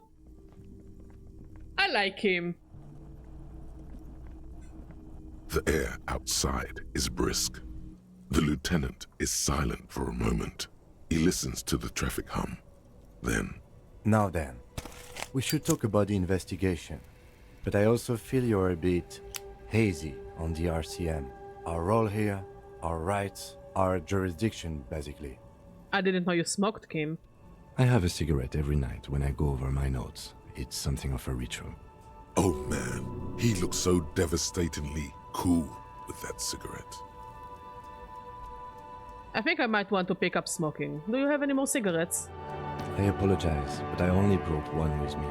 I like him. The air outside is brisk. The lieutenant is silent for a moment. He listens to the traffic hum. Then... Now then, we should talk about the investigation. But I also feel you're a bit hazy on the RCM. Our role here, our rights, our jurisdiction, basically. I didn't know you smoked, Kim. I have a cigarette every night when I go over my notes. It's something of a ritual. Oh man, he looks so devastatingly cool with that cigarette. I think I might want to pick up smoking. Do you have any more cigarettes? I apologize, but I only brought one with me.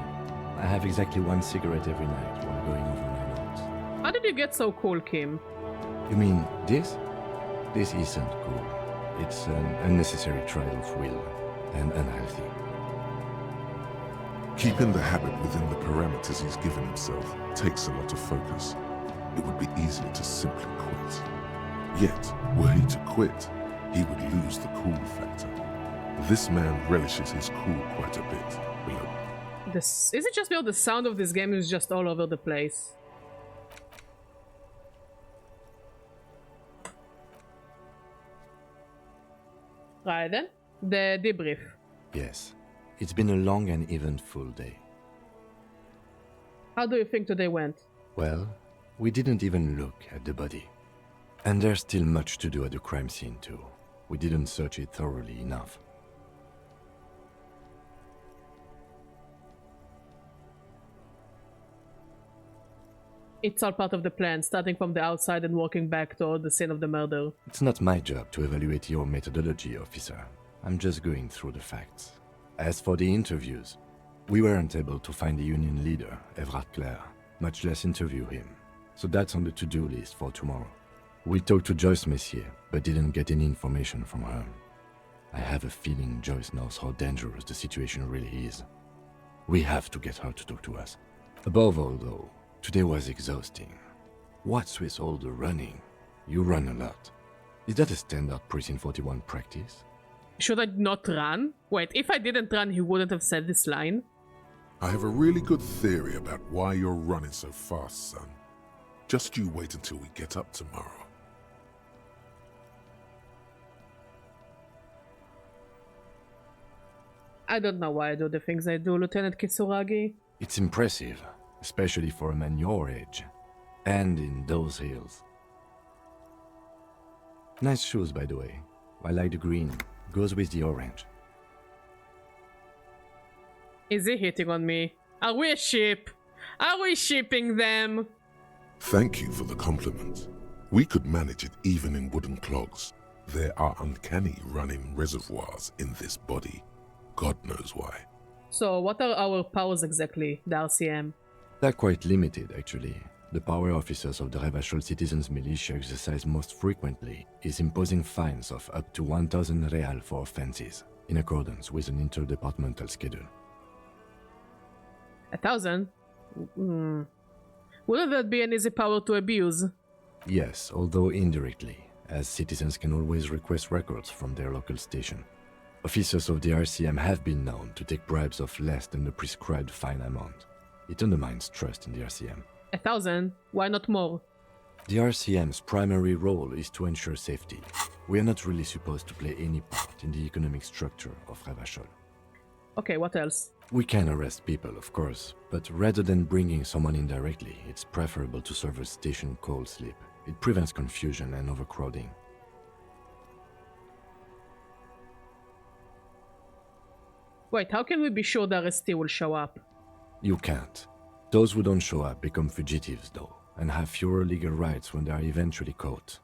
I have exactly one cigarette every night while going over my notes. How did you get so cool, Kim? You mean this? This isn't cool. It's an unnecessary trial of will, and unhealthy. Keeping the habit within the parameters he's given himself takes a lot of focus. It would be easy to simply quit. Yet, were he to quit, he would lose the cool factor. This man relishes his cool quite a bit below. Is it just because the sound of this game is just all over the place? Right then, the debrief. Yes, it's been a long and eventful day. How do you think today went? Well, we didn't even look at the body. And there's still much to do at the crime scene too. We didn't search it thoroughly enough. It's all part of the plan, starting from the outside and working back toward the scene of the murder. It's not my job to evaluate your methodology, officer. I'm just going through the facts. As for the interviews, we weren't able to find the union leader, Everard Clare, much less interview him. So that's on the to-do list for tomorrow. We talked to Joyce Messier, but didn't get any information from her. I have a feeling Joyce knows how dangerous the situation really is. We have to get her to talk to us. Above all, though, today was exhausting. What's with all the running? You run a lot. Is that a standard Precinct 41 practice? Should I not run? Wait, if I didn't run, he wouldn't have said this line. I have a really good theory about why you're running so fast, son. Just you wait until we get up tomorrow. I don't know why I do the things I do, Lieutenant Kitsuragi. It's impressive, especially for a man your age. And in those hills. Nice shoes, by the way. I like the green. Goes with the orange. Is he hitting on me? Are we a ship? Are we shipping them? Thank you for the compliment. We could manage it even in wooden clogs. There are uncanny running reservoirs in this body. God knows why. So, what are our powers exactly, the RCM? They're quite limited, actually. The power officers of the Revachol Citizens Militia exercise most frequently is imposing fines of up to 1,000 real for offenses, in accordance with an interdepartmental schedule. 1,000? Wouldn't that be an easy power to abuse? Yes, although indirectly, as citizens can always request records from their local station. Officers of the RCM have been known to take bribes of less than the prescribed fine amount. It undermines trust in the RCM. 1,000? Why not more? The RCM's primary role is to ensure safety. We are not really supposed to play any part in the economic structure of Revachol. Okay, what else? We can arrest people, of course, but rather than bringing someone in directly, it's preferable to serve a station cold sleep. It prevents confusion and overcrowding. Wait, how can we be sure the arrestee will show up? You can't. Those who don't show up become fugitives, though, and have fewer legal rights when they are eventually caught.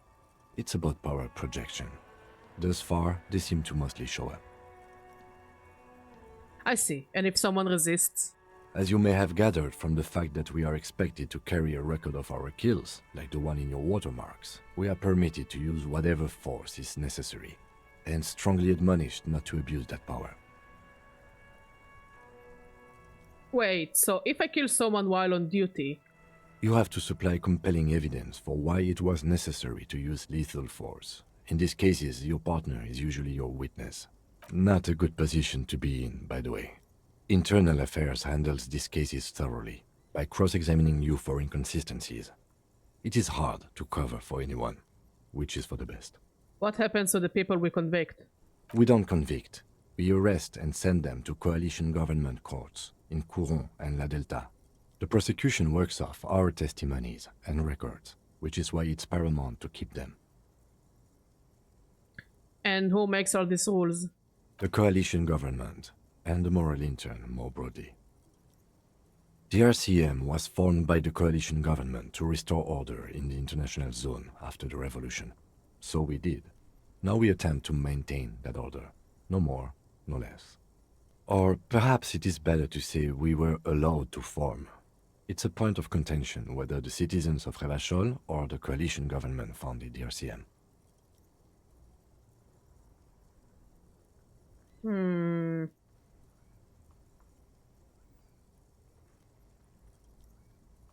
It's about power projection. Thus far, they seem to mostly show up. I see. And if someone resists? As you may have gathered from the fact that we are expected to carry a record of our kills, like the one in your watermarks, we are permitted to use whatever force is necessary, and strongly admonished not to abuse that power. Wait, so if I kill someone while on duty... You have to supply compelling evidence for why it was necessary to use lethal force. In these cases, your partner is usually your witness. Not a good position to be in, by the way. Internal Affairs handles these cases thoroughly, by cross-examining you for inconsistencies. It is hard to cover for anyone, which is for the best. What happens to the people we convict? We don't convict. We arrest and send them to coalition government courts in Couron and La Delta. The prosecution works off our testimonies and records, which is why it's paramount to keep them. And who makes all these rules? The coalition government, and the moral intern more broadly. The RCM was formed by the coalition government to restore order in the international zone after the revolution. So we did. Now we attempt to maintain that order. No more, no less. Or perhaps it is better to say we were allowed to form. It's a point of contention whether the citizens of Revachol or the coalition government founded the RCM.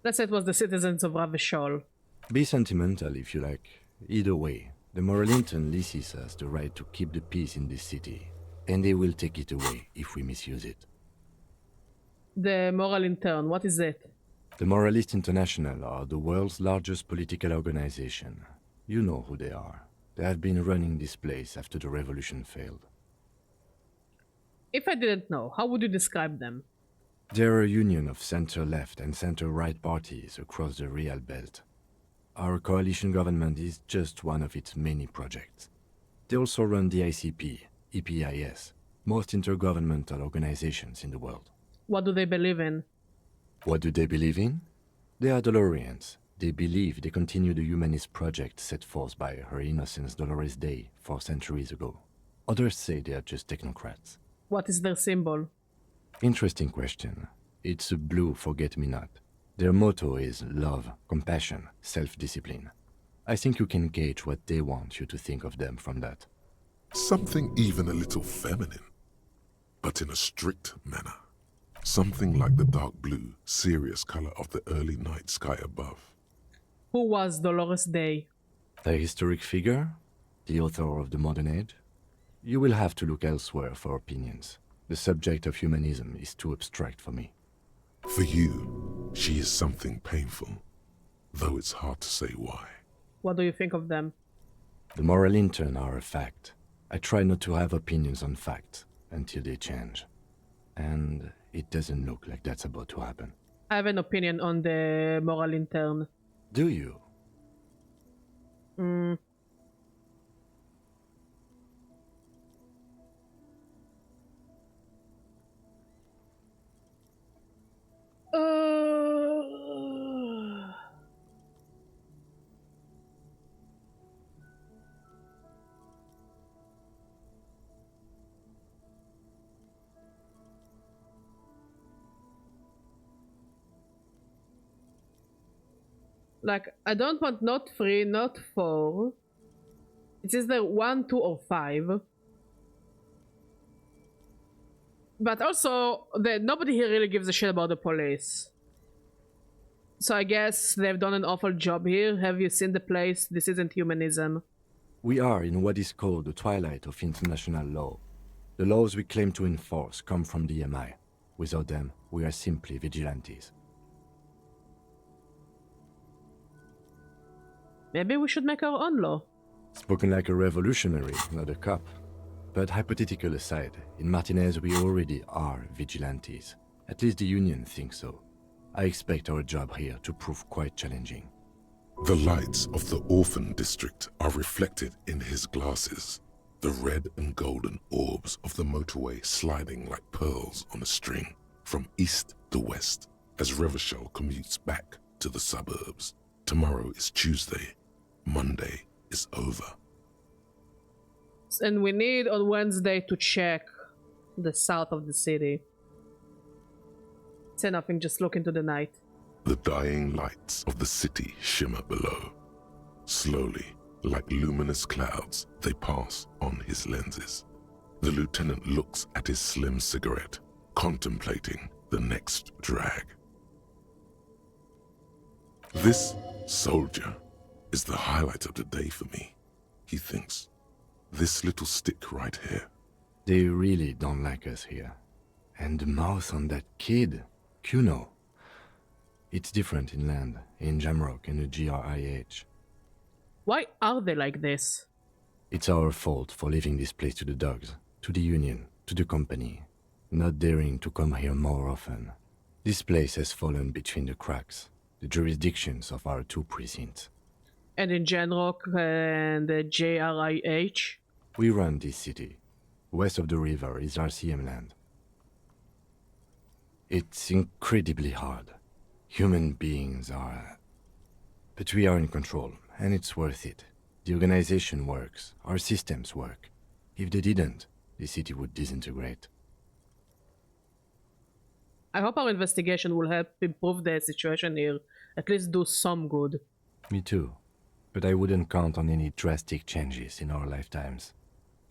Let's say it was the citizens of Revachol. Be sentimental if you like. Either way, the moral intern leases us the right to keep the peace in this city, and they will take it away if we misuse it. The moral intern, what is it? The Moralist International are the world's largest political organization. You know who they are. They have been running this place after the revolution failed. If I didn't know, how would you describe them? They're a union of center-left and center-right parties across the Real Belt. Our coalition government is just one of its many projects. They also run the ICP, EPIS, most intergovernmental organizations in the world. What do they believe in? What do they believe in? They are Dolorians. They believe they continue the humanist project set forth by Her Innocence Dolores Day 4 centuries ago. Others say they are just technocrats. What is their symbol? Interesting question. It's a blue forget-me-not. Their motto is love, compassion, self-discipline. I think you can gauge what they want you to think of them from that. Something even a little feminine, but in a strict manner. Something like the dark blue, serious color of the early night sky above. Who was Dolores Day? A historic figure? The author of the modern age? You will have to look elsewhere for opinions. The subject of humanism is too abstract for me. For you, she is something painful, though it's hard to say why. What do you think of them? The moral intern are a fact. I try not to have opinions on facts until they change. And it doesn't look like that's about to happen. I have an opinion on the moral intern. Do you? Like, I don't want not 3, not 4. It's either 1, 2, or 5. But also, nobody here really gives a shit about the police. So I guess they've done an awful job here. Have you seen the place? This isn't humanism. We are in what is called the twilight of international law. The laws we claim to enforce come from the MI. Without them, we are simply vigilantes. Maybe we should make our own law. Spoken like a revolutionary, not a cop. But hypothetical aside, in Martinez we already are vigilantes. At least the Union thinks so. I expect our job here to prove quite challenging. The lights of the orphan district are reflected in his glasses, the red and golden orbs of the motorway sliding like pearls on a string from east to west as Revachol commutes back to the suburbs. Tomorrow is Tuesday. Monday is over. And we need on Wednesday to check the south of the city. Say nothing, just look into the night. The dying lights of the city shimmer below. Slowly, like luminous clouds, they pass on his lenses. The lieutenant looks at his slim cigarette, contemplating the next drag. This soldier is the highlight of the day for me, he thinks. This little stick right here. They really don't like us here. And the mouth on that kid, Kuno. It's different in land, in Jamrock and the GRIH. Why are they like this? It's our fault for leaving this place to the dogs, to the Union, to the company, not daring to come here more often. This place has fallen between the cracks, the jurisdictions of our two precincts. And in Jamrock and the JRIH? We run this city. West of the river is RCM land. It's incredibly hard. Human beings are... But we are in control, and it's worth it. The organization works, our systems work. If they didn't, the city would disintegrate. I hope our investigation will help improve the situation here, at least do some good. Me too. But I wouldn't count on any drastic changes in our lifetimes.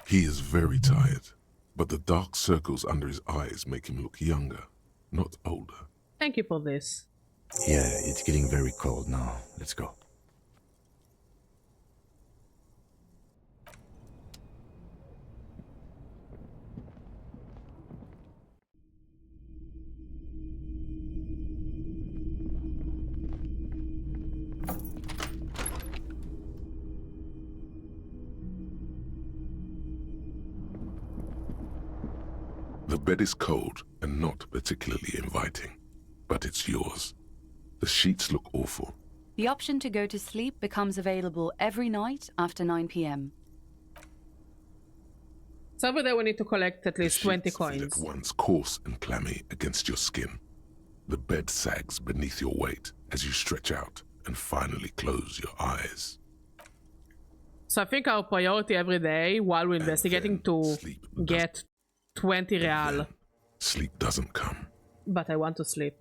He is very tired, but the dark circles under his eyes make him look younger, not older. Thank you for this. Yeah, it's getting very cold now. Let's go. The bed is cold and not particularly inviting, but it's yours. The sheets look awful. The option to go to sleep becomes available every night after 9 p.m. So over there we need to collect at least 20 Feel coins. at once coarse and clammy against your skin. The bed sags beneath your weight as you stretch out and finally close your eyes. So I think our priority every day while we're investigating to get 20 real. Sleep doesn't come. But I want to sleep.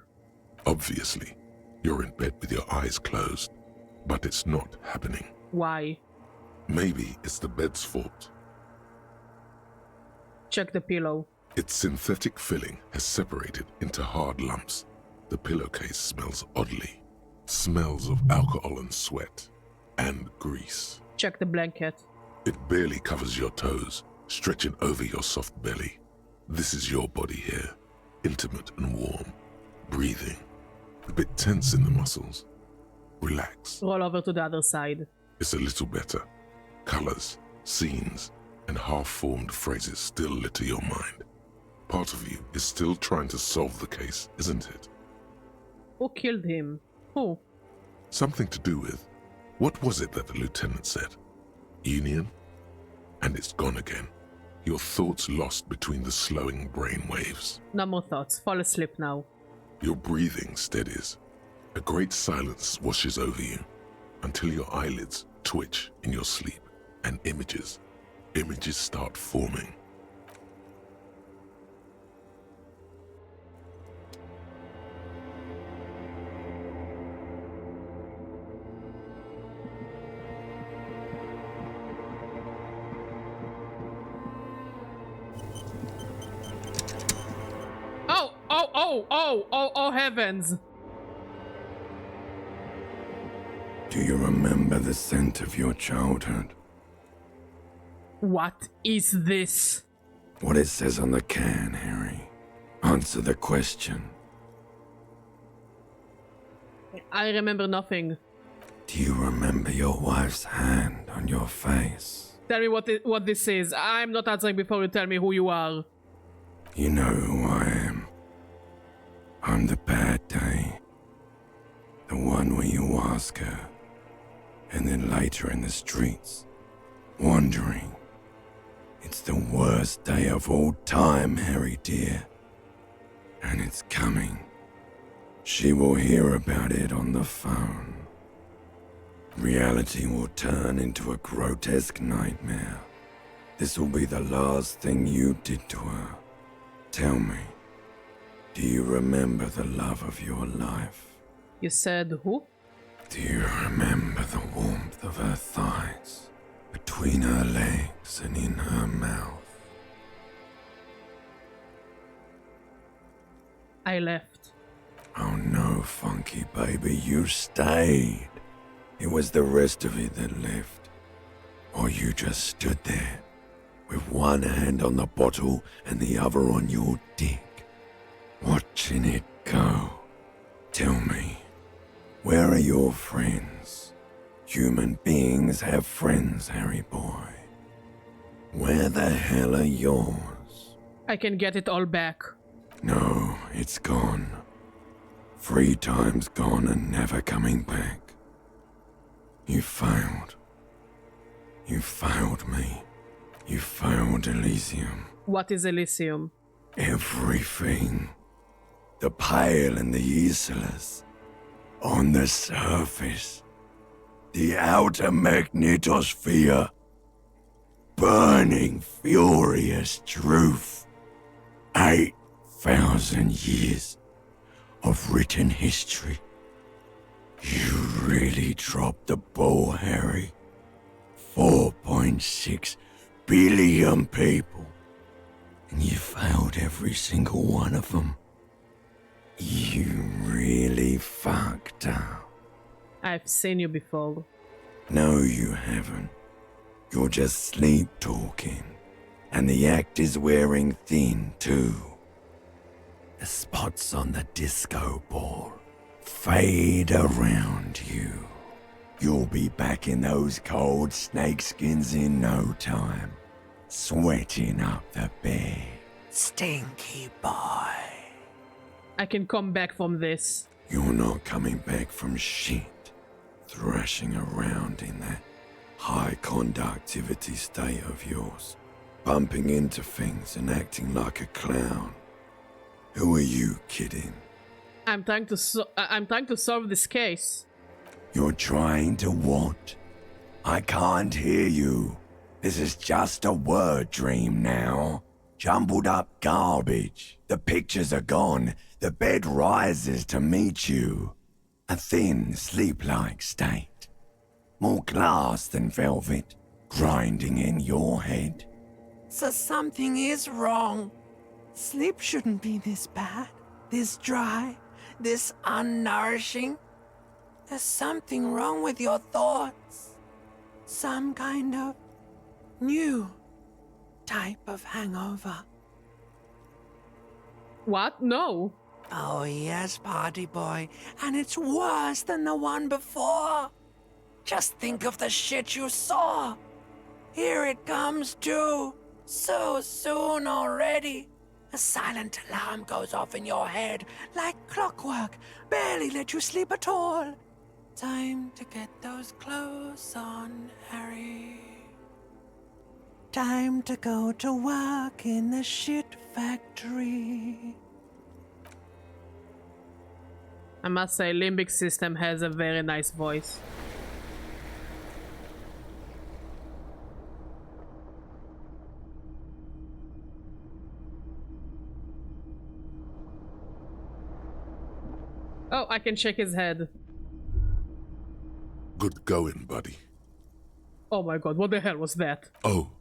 Obviously, you're in bed with your eyes closed, but it's not happening. Why? Maybe it's the bed's fault. Check the pillow. Its synthetic filling has separated into hard lumps. The pillowcase smells oddly. Smells of alcohol and sweat. And grease. Check the blanket. It barely covers your toes, stretching over your soft belly. This is your body here, intimate and warm, breathing, a bit tense in the muscles. Relax. Roll over to the other side. It's a little better. Colors, scenes, and half-formed phrases still litter your mind. Part of you is still trying to solve the case, isn't it? Who killed him? Who? Something to do with, what was it that the lieutenant said? Union? And it's gone again. Your thoughts lost between the slowing brain waves. No more thoughts. Fall asleep now. Your breathing steadies. A great silence washes over you until your eyelids twitch in your sleep and images start forming. Oh heavens! the scent of your childhood. What is this? What it says on the can, Harry. Answer the question. I remember nothing. Do you remember your wife's hand on your face? Tell me what this is. I'm not answering before you tell me who you are. You know who I am. I'm the bad day. The one where you ask her, and then later in the streets, wandering. It's the worst day of all time, Harry dear. And it's coming. She will hear about it on the phone. Reality will turn into a grotesque nightmare. This will be the last thing you did to her. Tell me, do you remember the love of your life? You said who? Do you remember the warmth of her thighs, between her legs and in her mouth? I left. Oh no, Funky baby, you stayed. It was the rest of it that left. Or you just stood there, with one hand on the bottle and the other on your dick, watching it go. Tell me, where are your friends? Human beings have friends, Harry boy. Where the hell are yours? I can get it all back. No, it's gone. 3 times gone and never coming back. You failed. You failed me. You failed Elysium. What is Elysium? Everything. The Pale and the Islas. On the surface. The outer magnetosphere. Burning, furious truth. 8,000 years of written history. You really dropped the ball, Harry. 4.6 billion people. And you failed every single one of them. You really fucked up. I've seen you before. No, you haven't. You're just sleep talking. And the act is wearing thin, too. The spots on the disco ball fade around you. You'll be back in those cold snakeskins in no time, sweating up the bed. Stinky boy. I can come back from this. You're not coming back from shit, thrashing around in that high conductivity state of yours, bumping into things and acting like a clown. Who are you kidding? I'm trying to solve this case. You're trying to what? I can't hear you. This is just a word dream now. Jumbled up garbage. The pictures are gone. The bed rises to meet you. A thin, sleep-like state. More glass than velvet, grinding in your head. So something is wrong. Sleep shouldn't be this bad, this dry, this unnourishing. There's something wrong with your thoughts. Some kind of new type of hangover. What? No. Oh yes, party boy. And it's worse than the one before. Just think of the shit you saw. Here it comes too. So soon already. A silent alarm goes off in your head like clockwork. Barely let you sleep at all. Time to get those clothes on, Harry. Time to go to work in the shit factory. I must say, Limbic System has a very nice voice. Oh, I can shake his head. Good going, buddy. Oh my god, what the hell was that? Oh,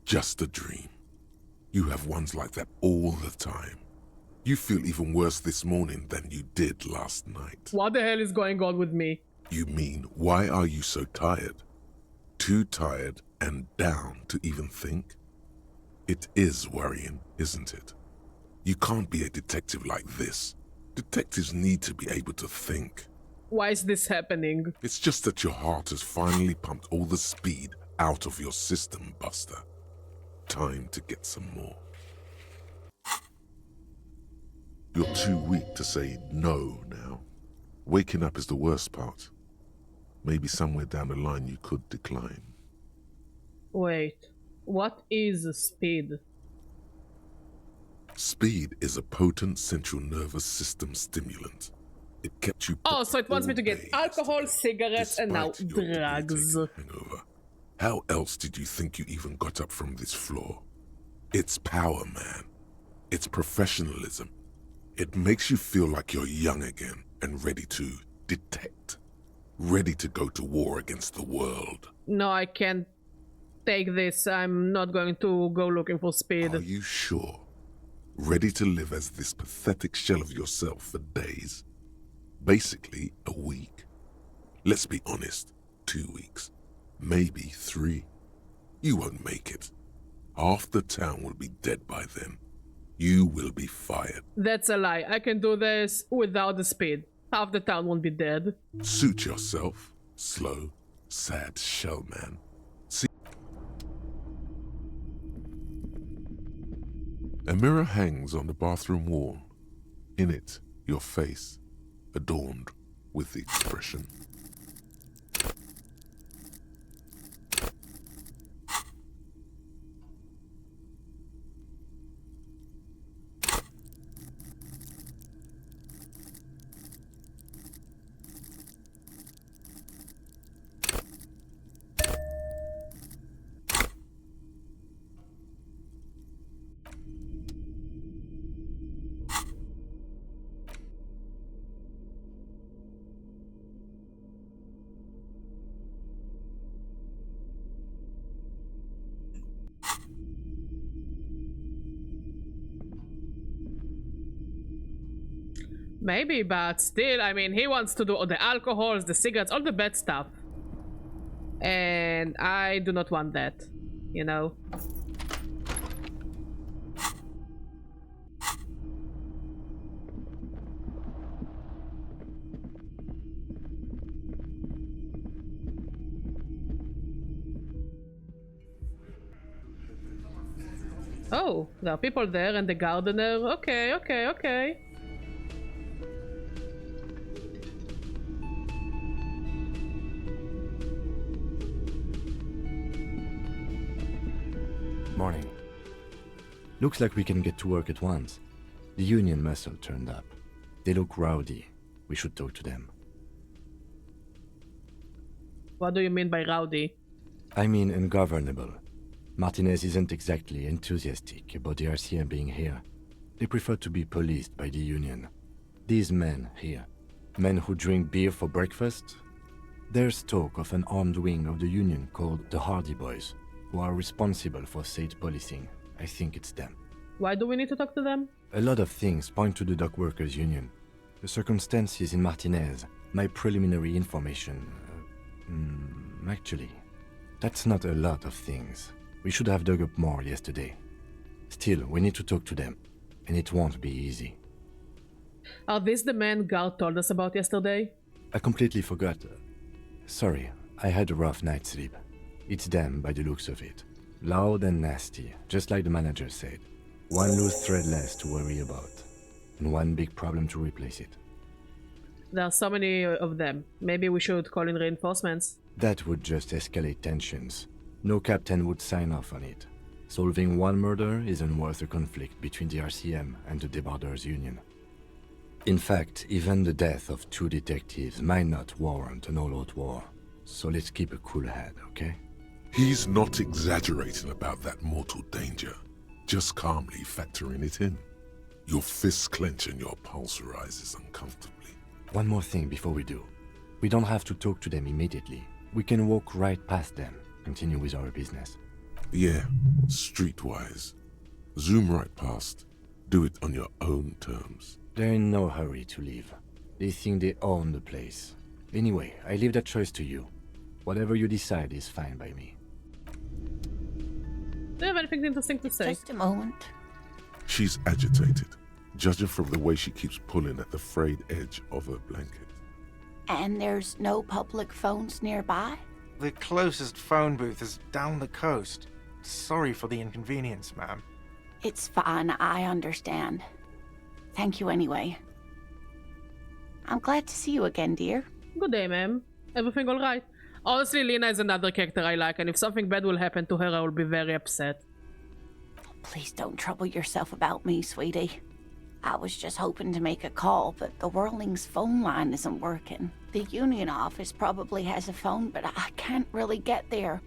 just a dream. You have ones like that all the time. You feel even worse this morning than you did last night. What the hell is going on with me? You mean, why are you so tired? Too tired and down to even think? It is worrying, isn't it? You can't be a detective like this. Detectives need to be able to think. Why is this happening? It's just that your heart has finally pumped all the speed out of your system, Buster. Time to get some more. You're too weak to say no now. Waking up is the worst part. Maybe somewhere down the line you could decline. Wait, what is speed? Speed is a potent central nervous system stimulant. It kept you... Oh, so it wants me to get alcohol, cigarettes, and now drugs. Hangover. How else did you think you even got up from this floor? It's power, man. It's professionalism. It makes you feel like you're young again and ready to detect. Ready to go to war against the world. No, I can't take this. I'm not going to go looking for speed. Are you sure? Ready to live as this pathetic shell of yourself for days? Basically, a week. Let's be honest, 2 weeks. Maybe 3. You won't make it. Half the town will be dead by then. You will be fired. That's a lie. I can do this without the speed. Half the town won't be dead. Suit yourself, slow, sad shell man. See, a mirror hangs on the bathroom wall. In it, your face, adorned with the expression. Maybe, but still, I mean, he wants to do all the alcohols, the cigarettes, all the bad stuff. And I do not want that, you know? Oh, there are people there and the gardener. Okay, okay, okay. Morning. Looks like we can get to work at once. The union muscle turned up. They look rowdy. We should talk to them. What do you mean by rowdy? I mean ungovernable. Martinez isn't exactly enthusiastic about the RCM being here. They prefer to be policed by the union. These men here, men who drink beer for breakfast, there's talk of an armed wing of the union called the Hardy Boys, who are responsible for state policing. I think it's them. Why do we need to talk to them? A lot of things point to the dock workers union. The circumstances in Martinez, my preliminary information... actually, that's not a lot of things. We should have dug up more yesterday. Still, we need to talk to them, and it won't be easy. Are these the men Guard told us about yesterday? I completely forgot. Sorry, I had a rough night's sleep. It's them by the looks of it. Loud and nasty, just like the manager said. One loose thread less to worry about, and one big problem to replace it. There are so many of them. Maybe we should call in reinforcements. That would just escalate tensions. No captain would sign off on it. Solving one murder isn't worth a conflict between the RCM and the Debarders Union. In fact, even the death of 2 detectives might not warrant an all-out war. So let's keep a cool head, okay? He's not exaggerating about that mortal danger, just calmly factoring it in. Your fists clench and your pulse rises uncomfortably. One more thing before we do. We don't have to talk to them immediately. We can walk right past them, continue with our business. Yeah, streetwise. Zoom right past. Do it on your own terms. They're in no hurry to leave. They think they own the place. Anyway, I leave that choice to you. Whatever you decide is fine by me. Do you have anything interesting to say? Just a moment. She's agitated, judging from the way she keeps pulling at the frayed edge of her blanket. And there's no public phones nearby? The closest phone booth is down the coast. Sorry for the inconvenience, ma'am. It's fine, I understand. Thank you anyway. I'm glad to see you again, dear. Good day, ma'am. Everything alright? Honestly, Lena is another character I like, and if something bad will happen to her, I will be very upset. Please don't trouble yourself about me, sweetie. I was just hoping to make a call, but the Whirling's phone line isn't working. The union office probably has a phone, but I can't really get there.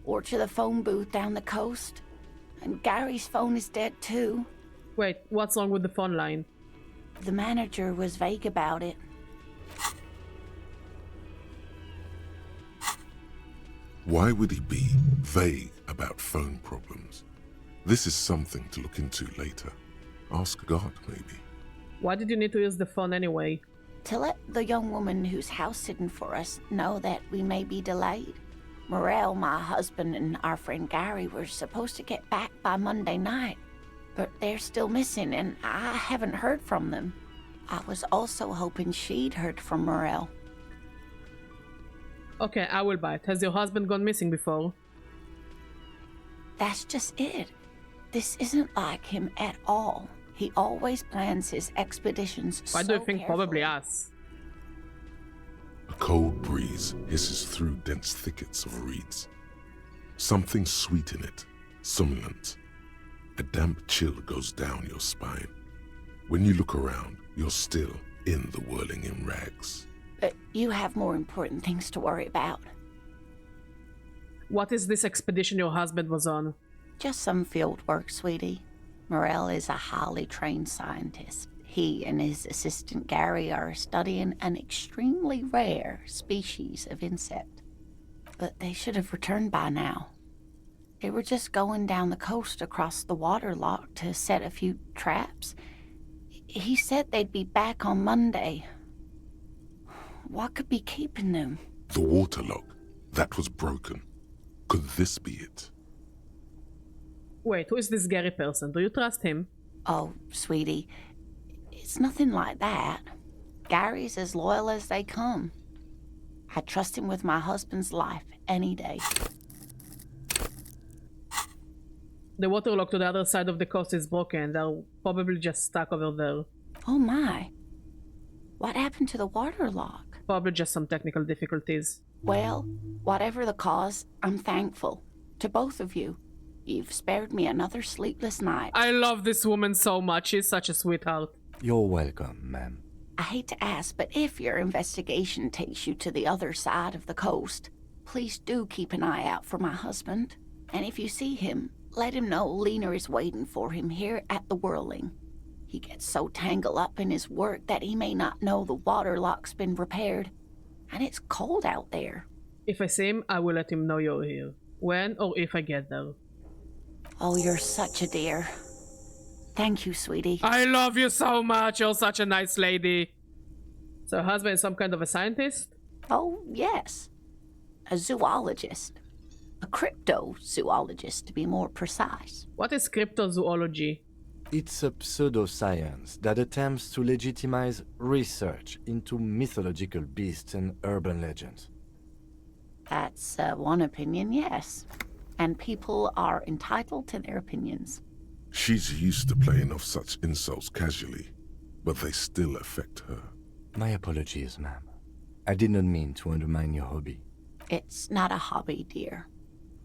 Or to the phone booth down the coast. And Gary's phone is dead too. Wait, what's wrong with the phone line? The manager was vague about it. Why would he be vague about phone problems? This is something to look into later. Ask God, maybe. Why did you need to use the phone anyway? To let the young woman who's house-sitting for us know that we may be delayed. Morel, my husband, and our friend Gary were supposed to get back by Monday night, but they're still missing, and I haven't heard from them. I was also hoping she'd heard from Morel. Okay, I will bite. Has your husband gone missing before? That's just it. This isn't like him at all. He always plans his expeditions Why so do you think carefully. probably us? A cold breeze hisses through dense thickets of reeds. Something sweet in it, somnolent. A damp chill goes down your spine. When you look around, you're still in the whirling in rags. But you have more important things to worry about. What is this expedition your husband was on? Just some field work, sweetie. Morel is a highly trained scientist. He and his assistant Gary are studying an extremely rare species of insect. But they should have returned by now. They were just going down the coast across the waterlock to set a few traps. He said they'd be back on Monday. What could be keeping them? The waterlock, that was broken. Could this be it? Wait, who is this Gary person? Do you trust him? Oh, sweetie, it's nothing like that. Gary's as loyal as they come. I trust him with my husband's life any day. The waterlock to the other side of the coast is broken. They're probably just stuck over there. Oh my. What happened to the waterlock? Probably just some technical difficulties. Well, whatever the cause, I'm thankful. To both of you. You've spared me another sleepless night. I love this woman so much. She's such a sweetheart. You're welcome, ma'am. I hate to ask, but if your investigation takes you to the other side of the coast, please do keep an eye out for my husband. And if you see him, let him know Lena is waiting for him here at the Whirling. He gets so tangled up in his work that he may not know the waterlock's been repaired. And it's cold out there. If I see him, I will let him know you're here. When or if I get there. Oh, you're such a dear. Thank you, sweetie. I love you so much. You're such a nice lady. So her husband is some kind of a scientist? Oh, yes. A zoologist. A cryptozoologist, to be more precise. What is cryptozoology? It's a pseudoscience that attempts to legitimize research into mythological beasts and urban legends. That's one opinion, yes. And people are entitled to their opinions. She's used to playing off such insults casually, but they still affect her. My apologies, ma'am. I did not mean to undermine your hobby. It's not a hobby, dear.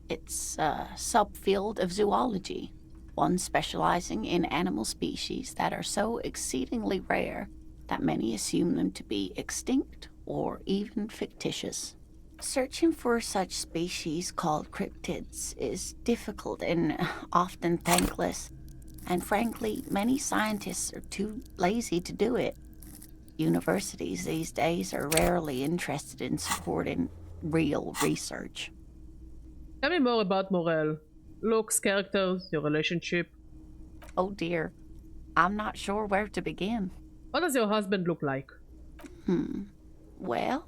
It's a subfield of zoology, one specializing in animal species that are so exceedingly rare that many assume them to be extinct or even fictitious. Searching for such species called cryptids is difficult and often thankless, and frankly, many scientists are too lazy to do it. Universities these days are rarely interested in supporting real research. Tell me more about Morel. Looks, characters, your relationship. Oh dear, I'm not sure where to begin. What does your husband look like? Well,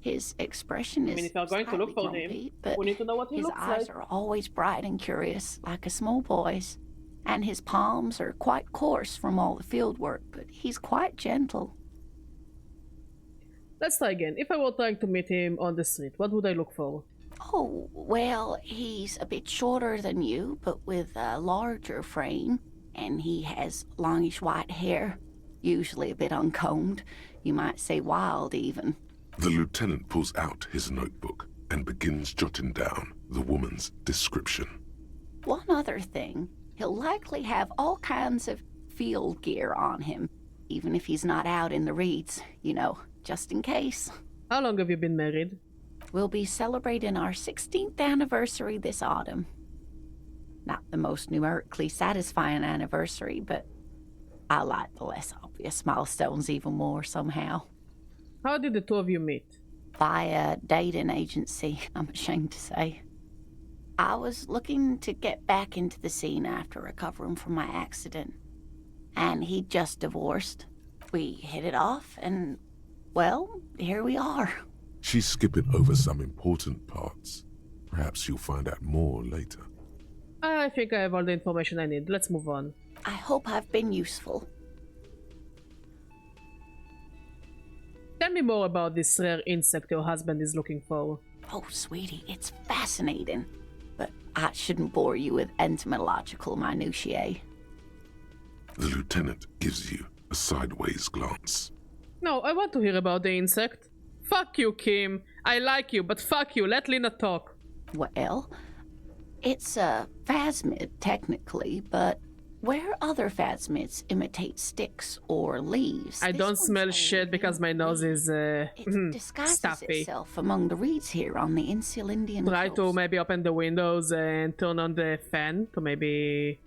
His expression is if you're going to look for him, grumpy, but we need to know what he his looks eyes like. are always bright and curious, like a small boy's. And his palms are quite coarse from all the field work, but he's quite gentle. Let's try again. If I were trying to meet him on the street, what would I look for? Oh, well, he's a bit shorter than you, but with a larger frame, and he has longish white hair, usually a bit uncombed. You might say wild, even. The lieutenant pulls out his notebook and begins jotting down the woman's description. One other thing, he'll likely have all kinds of field gear on him, even if he's not out in the reeds, you know, just in case. How long have you been married? We'll be celebrating our 16th anniversary this autumn. Not the most numerically satisfying anniversary, but I like the less obvious milestones even more somehow. How did the two of you meet? Via dating agency, I'm ashamed to say. I was looking to get back into the scene after recovering from my accident. And he'd just divorced. We hit it off and, well, here we are. She's skipping over some important parts. Perhaps you'll find out more later. I think I have all the information I need. Let's move on. I hope I've been useful. Tell me more about this rare insect your husband is looking for. Oh, sweetie, it's fascinating. But I shouldn't bore you with entomological minutiae. The lieutenant gives you a sideways glance. No, I want to hear about the insect. Fuck you, Kim. I like you, but fuck you. Let Lena talk. Well, it's a phasmid, technically, but where other phasmids imitate sticks or leaves... I don't smell shit because my nose is it disguises stuffy. itself among the reeds here on the Insular Indian Try coast. to maybe open the windows and turn on the fan to maybe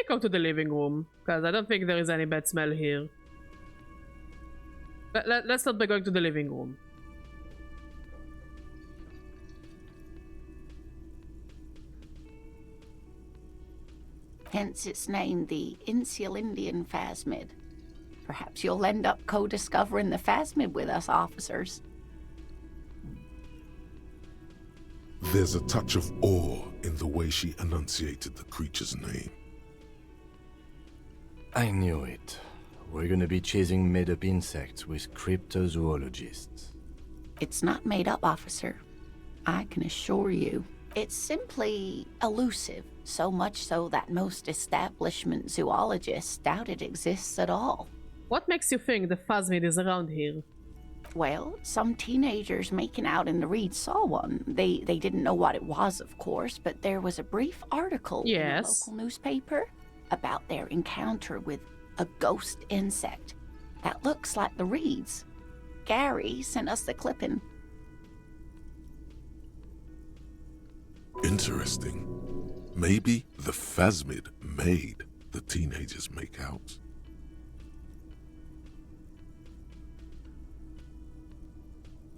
go to the living room, because I don't think there is any bad smell here. But let's start by going to the living room. Hence its name, the Insular Indian phasmid. Perhaps you'll end up co-discovering the phasmid with us officers. There's a touch of awe in the way she enunciated the creature's name. I knew it. We're gonna be chasing made-up insects with cryptozoologists. It's not made up, officer. I can assure you. It's simply elusive, so much so that most establishment zoologists doubt it exists at all. What makes you think the phasmid is around here? Well, some teenagers making out in the reeds saw one. They didn't know what it was, of course, but there was a brief article in a local newspaper about their encounter with a ghost insect that looks like the reeds. Gary sent us the clipping. Interesting. Maybe the phasmid made the teenagers make out.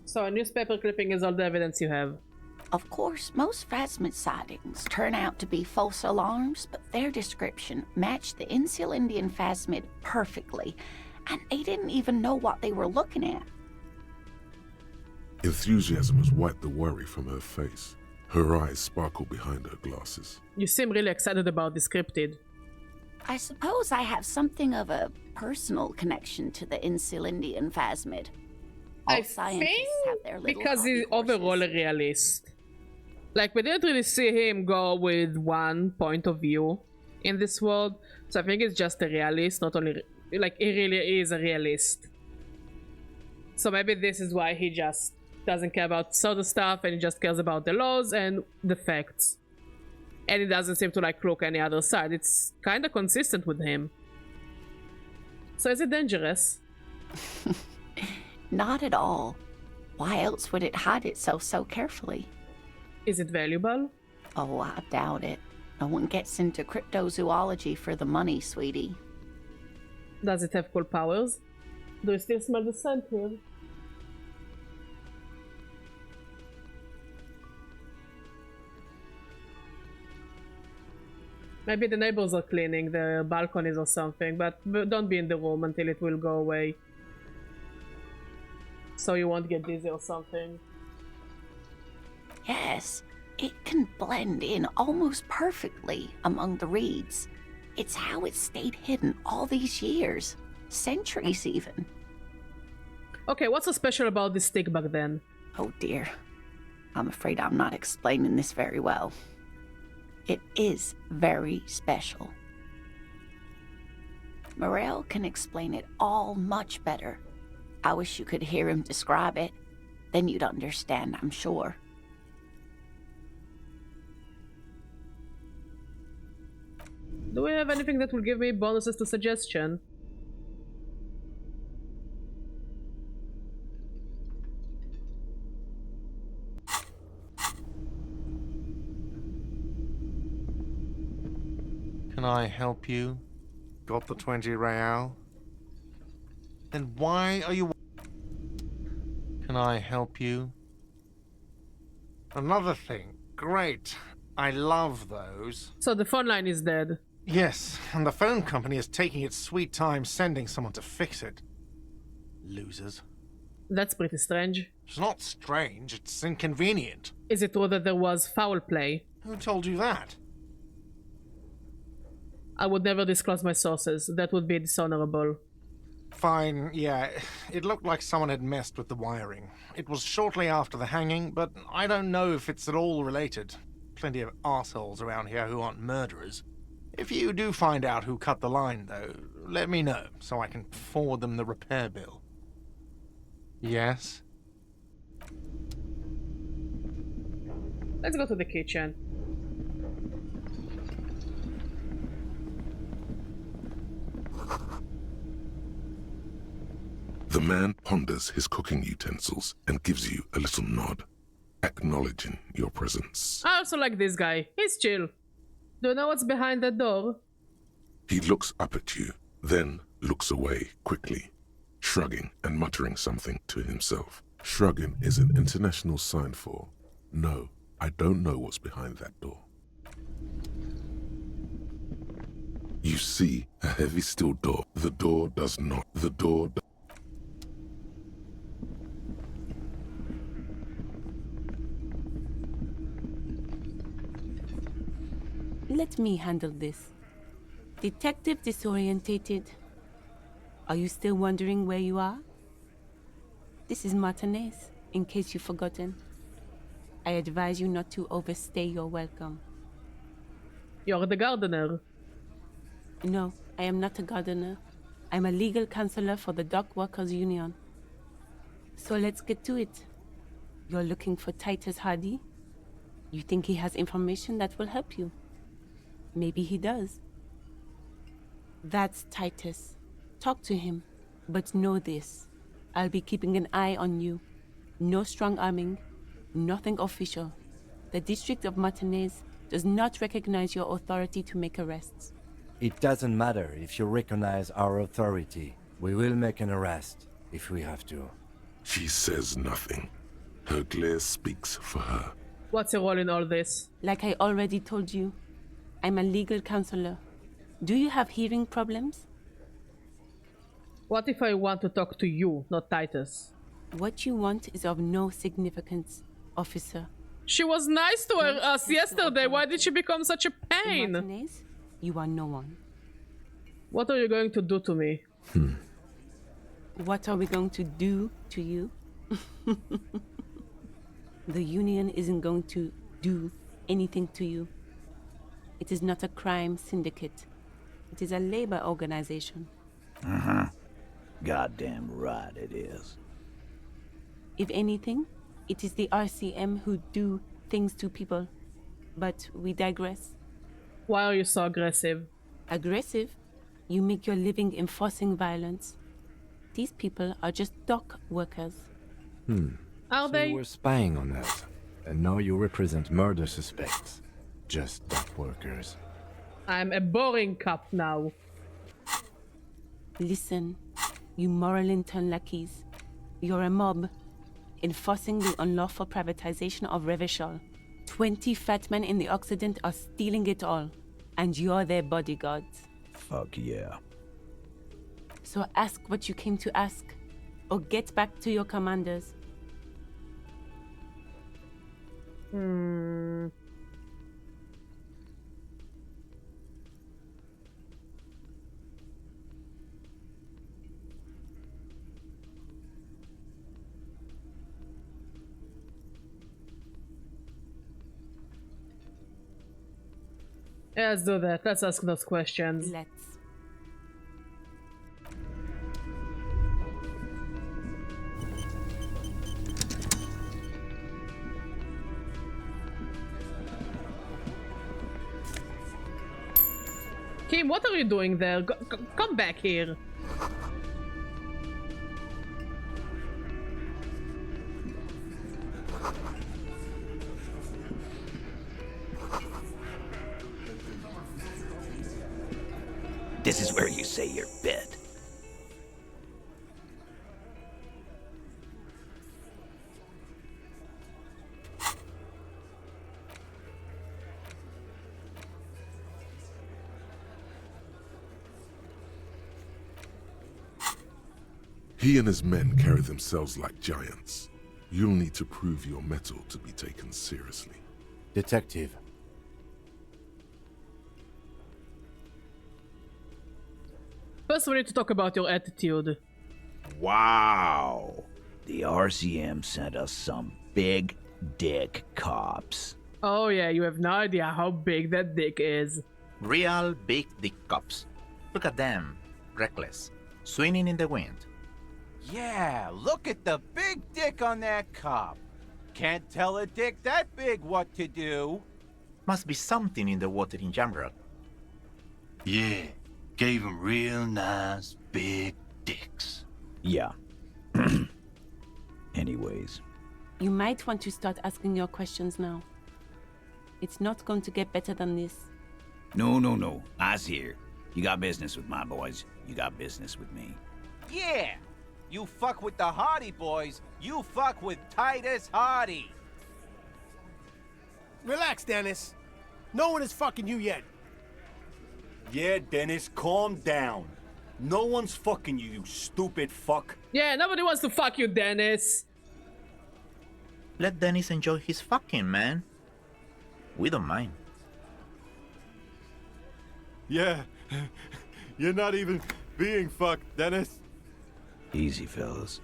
So a newspaper clipping is all the evidence you have. Of course, most phasmid sightings turn out to be false alarms, but their description matched the Insular Indian phasmid perfectly, and they didn't even know what they were looking at. Enthusiasm has wiped the worry from her face. Her eyes sparkle behind her glasses. You seem really excited about this cryptid. I suppose I have something of a personal connection to the Insular Indian phasmid. All scientists have their little because he's overall a realist. Like, we didn't really see him go with one point of view in this world, so I think it's just a realist, not only... Like, he really is a realist. So maybe this is why he just doesn't care about sort of stuff, and he just cares about the laws and the facts. And he doesn't seem to, like, look any other side. It's kind of consistent with him. So is it dangerous? Not at all. Why else would it hide itself so carefully? Is it valuable? Oh, I doubt it. No one gets into cryptozoology for the money, sweetie. Does it have cool powers? Do you still smell the scent here? Maybe the neighbors are cleaning their balconies or something, but don't be in the room until it will go away. So you won't get dizzy or something. Yes, it can blend in almost perfectly among the reeds. It's how it stayed hidden all these years. Centuries, even. Okay, what's so special about this stick back then? Oh dear. I'm afraid I'm not explaining this very well. It is very special. Morel can explain it all much better. I wish you could hear him describe it. Then you'd understand, I'm sure. Do we have anything that will give me bonuses to suggestion? Can I help you? Got the 20 real? Then why are you... Can I help you? Another thing. Great. I love those. So the phone line is dead. Yes, and the phone company is taking its sweet time sending someone to fix it. Losers. That's pretty strange. It's not strange, it's inconvenient. Is it true that there was foul play? Who told you that? I would never disclose my sources. That would be dishonorable. Fine, yeah. It looked like someone had messed with the wiring. It was shortly after the hanging, but I don't know if it's at all related. Plenty of arseholes around here who aren't murderers. If you do find out who cut the line, though, let me know, so I can forward them the repair bill. Yes? Let's go to the kitchen. The man ponders his cooking utensils and gives you a little nod, acknowledging your presence. I also like this guy. He's chill. Do you know what's behind that door? He looks up at you, then looks away quickly, shrugging and muttering something to himself. Shrugging is an international sign for, no, I don't know what's behind that door. You see a heavy steel door. The door does not. The door. Let me handle this. Detective disorientated. Are you still wondering where you are? This is Martinez, in case you've forgotten. I advise you not to overstay your welcome. You're the gardener. No, I am not a gardener. I'm a legal counselor for the Dock Workers Union. So let's get to it. You're looking for Titus Hardy? You think he has information that will help you? Maybe he does. That's Titus. Talk to him, but know this. I'll be keeping an eye on you. No strong arming, nothing official. The District of Martinez does not recognize your authority to make arrests. It doesn't matter if you recognize our authority. We will make an arrest, if we have to. She says nothing. Her glare speaks for her. What's your role in all this? Like I already told you, I'm a legal counselor. Do you have hearing problems? What if I want to talk to you, not Titus? What you want is of no significance, officer. She was nice to us yesterday. Why did she become such a pain? Martinez, you are no one. What are you going to do to me? What are we going to do to you? The union isn't going to do anything to you. It is not a crime syndicate. It is a labor organization. Goddamn right it is. If anything, it is the RCM who do things to people. But we digress. Why are you so aggressive? Aggressive? You make your living enforcing violence. These people are just dock workers. Are they? You were spying on us, and now you represent murder suspects. Just dock workers. I'm a boring cop now. Listen, you moral intern lackeys. You're a mob, enforcing the unlawful privatization of Revachol. 20 fat men in the Occident are stealing it all, and you're their bodyguards. Fuck yeah. So ask what you came to ask. or get back to your commanders. Yeah, let's do that. Let's ask those questions. Let's. Kim, what are you doing there? Come back here. This is where you say your bit. He and his men carry themselves like giants. You'll need to prove your mettle to be taken seriously. Detective. First, we need to talk about your attitude. Wow. The RCM sent us some big dick cops. Oh yeah, you have no idea how big that dick is. Real big dick cops. Look at them. Reckless. Swinging in the wind. Yeah, look at the big dick on that cop. Can't tell a dick that big what to do. Must be something in the water in general. Yeah, gave them real nice big dicks. Yeah. Anyways. You might want to start asking your questions now. It's not going to get better than this. No. I's here. You got business with my boys. You got business with me. Yeah! You fuck with the Hardy boys, you fuck with Titus Hardy. Relax, Dennis. No one is fucking you yet. Yeah, Dennis, calm down. No one's fucking you, you stupid fuck. Yeah, nobody wants to fuck you, Dennis. Let Dennis enjoy his fucking, man. We don't mind. Yeah, you're not even being fucked, Dennis. Easy, fellas.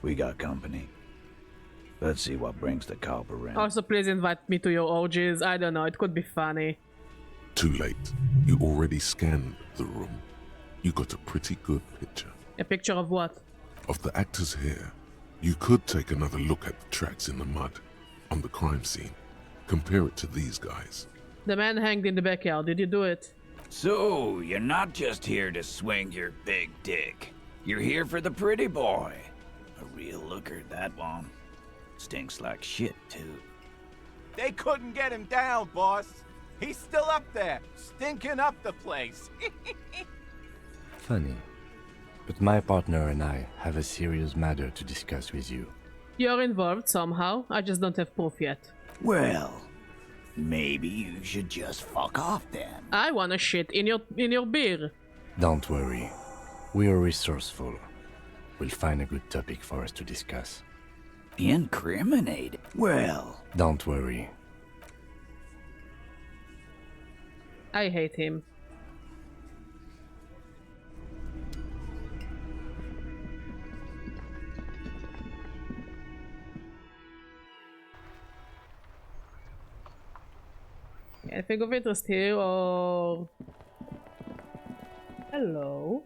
We got company. Let's see what brings the cop around. Also, please invite me to your orgies. I don't know, it could be funny. Too late. You already scanned the room. You got a pretty good picture. A picture of what? Of the actors here. You could take another look at the tracks in the mud on the crime scene. Compare it to these guys. The man hanged in the backyard. Did you do it? So, you're not just here to swing your big dick. You're here for the pretty boy. A real looker, that one. Stinks like shit, too. They couldn't get him down, boss. He's still up there, stinking up the place. Funny. But my partner and I have a serious matter to discuss with you. You're involved somehow. I just don't have proof yet. Well, maybe you should just fuck off then. I wanna shit in your beer. Don't worry. We are resourceful. We'll find a good topic for us to discuss. Incriminated? Well... Don't worry. I hate him. Anything of interest here or... Hello?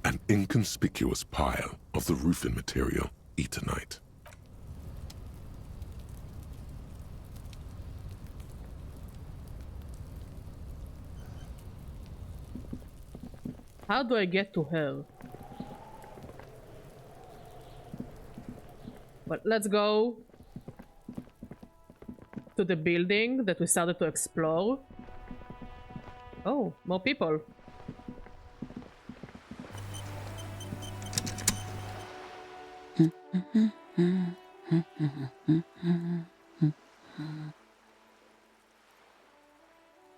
An inconspicuous pile of the roofing material, Eternite. How do I get to her? But let's go to the building that we started to explore. Oh, more people.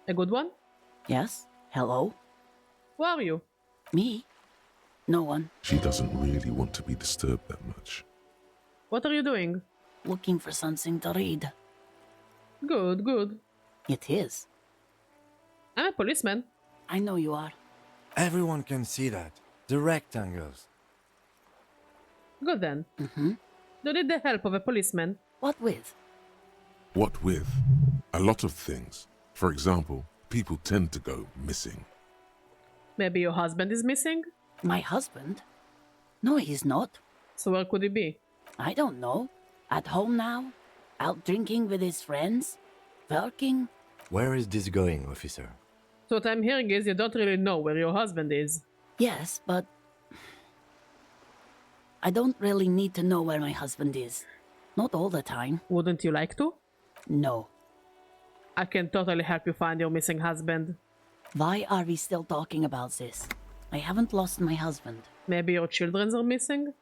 A good one? Yes? Hello? Who are you? Me? No one. She doesn't really want to be disturbed that much. What are you doing? Looking for something to read. Good, good. It is. I'm a policeman. I know you are. Everyone can see that. The rectangles. Good then. Do you need the help of a policeman? What with? What with? A lot of things. For example, people tend to go missing. Maybe your husband is missing? My husband? No, he's not. So where could he be? I don't know. At home now? Out drinking with his friends? Working? Where is this going, officer? So what I'm hearing is you don't really know where your husband is. Yes, but I don't really need to know where my husband is. Not all the time. Wouldn't you like to? No. I can totally help you find your missing husband. Why are we still talking about this? I haven't lost my husband. Maybe your children are missing?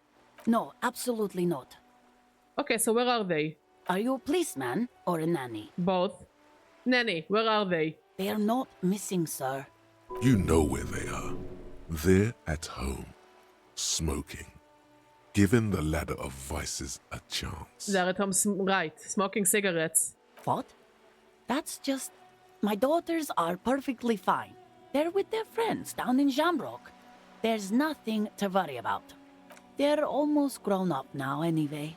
No, absolutely not. Okay, so where are they? Are you a policeman or a nanny? Both. Nanny, where are they? They are not missing, sir. You know where they are. They're at home, smoking, giving the ladder of vices a chance. They're at home, right, smoking cigarettes. What? That's just... My daughters are perfectly fine. They're with their friends down in Shamrock. There's nothing to worry about. They're almost grown up now anyway.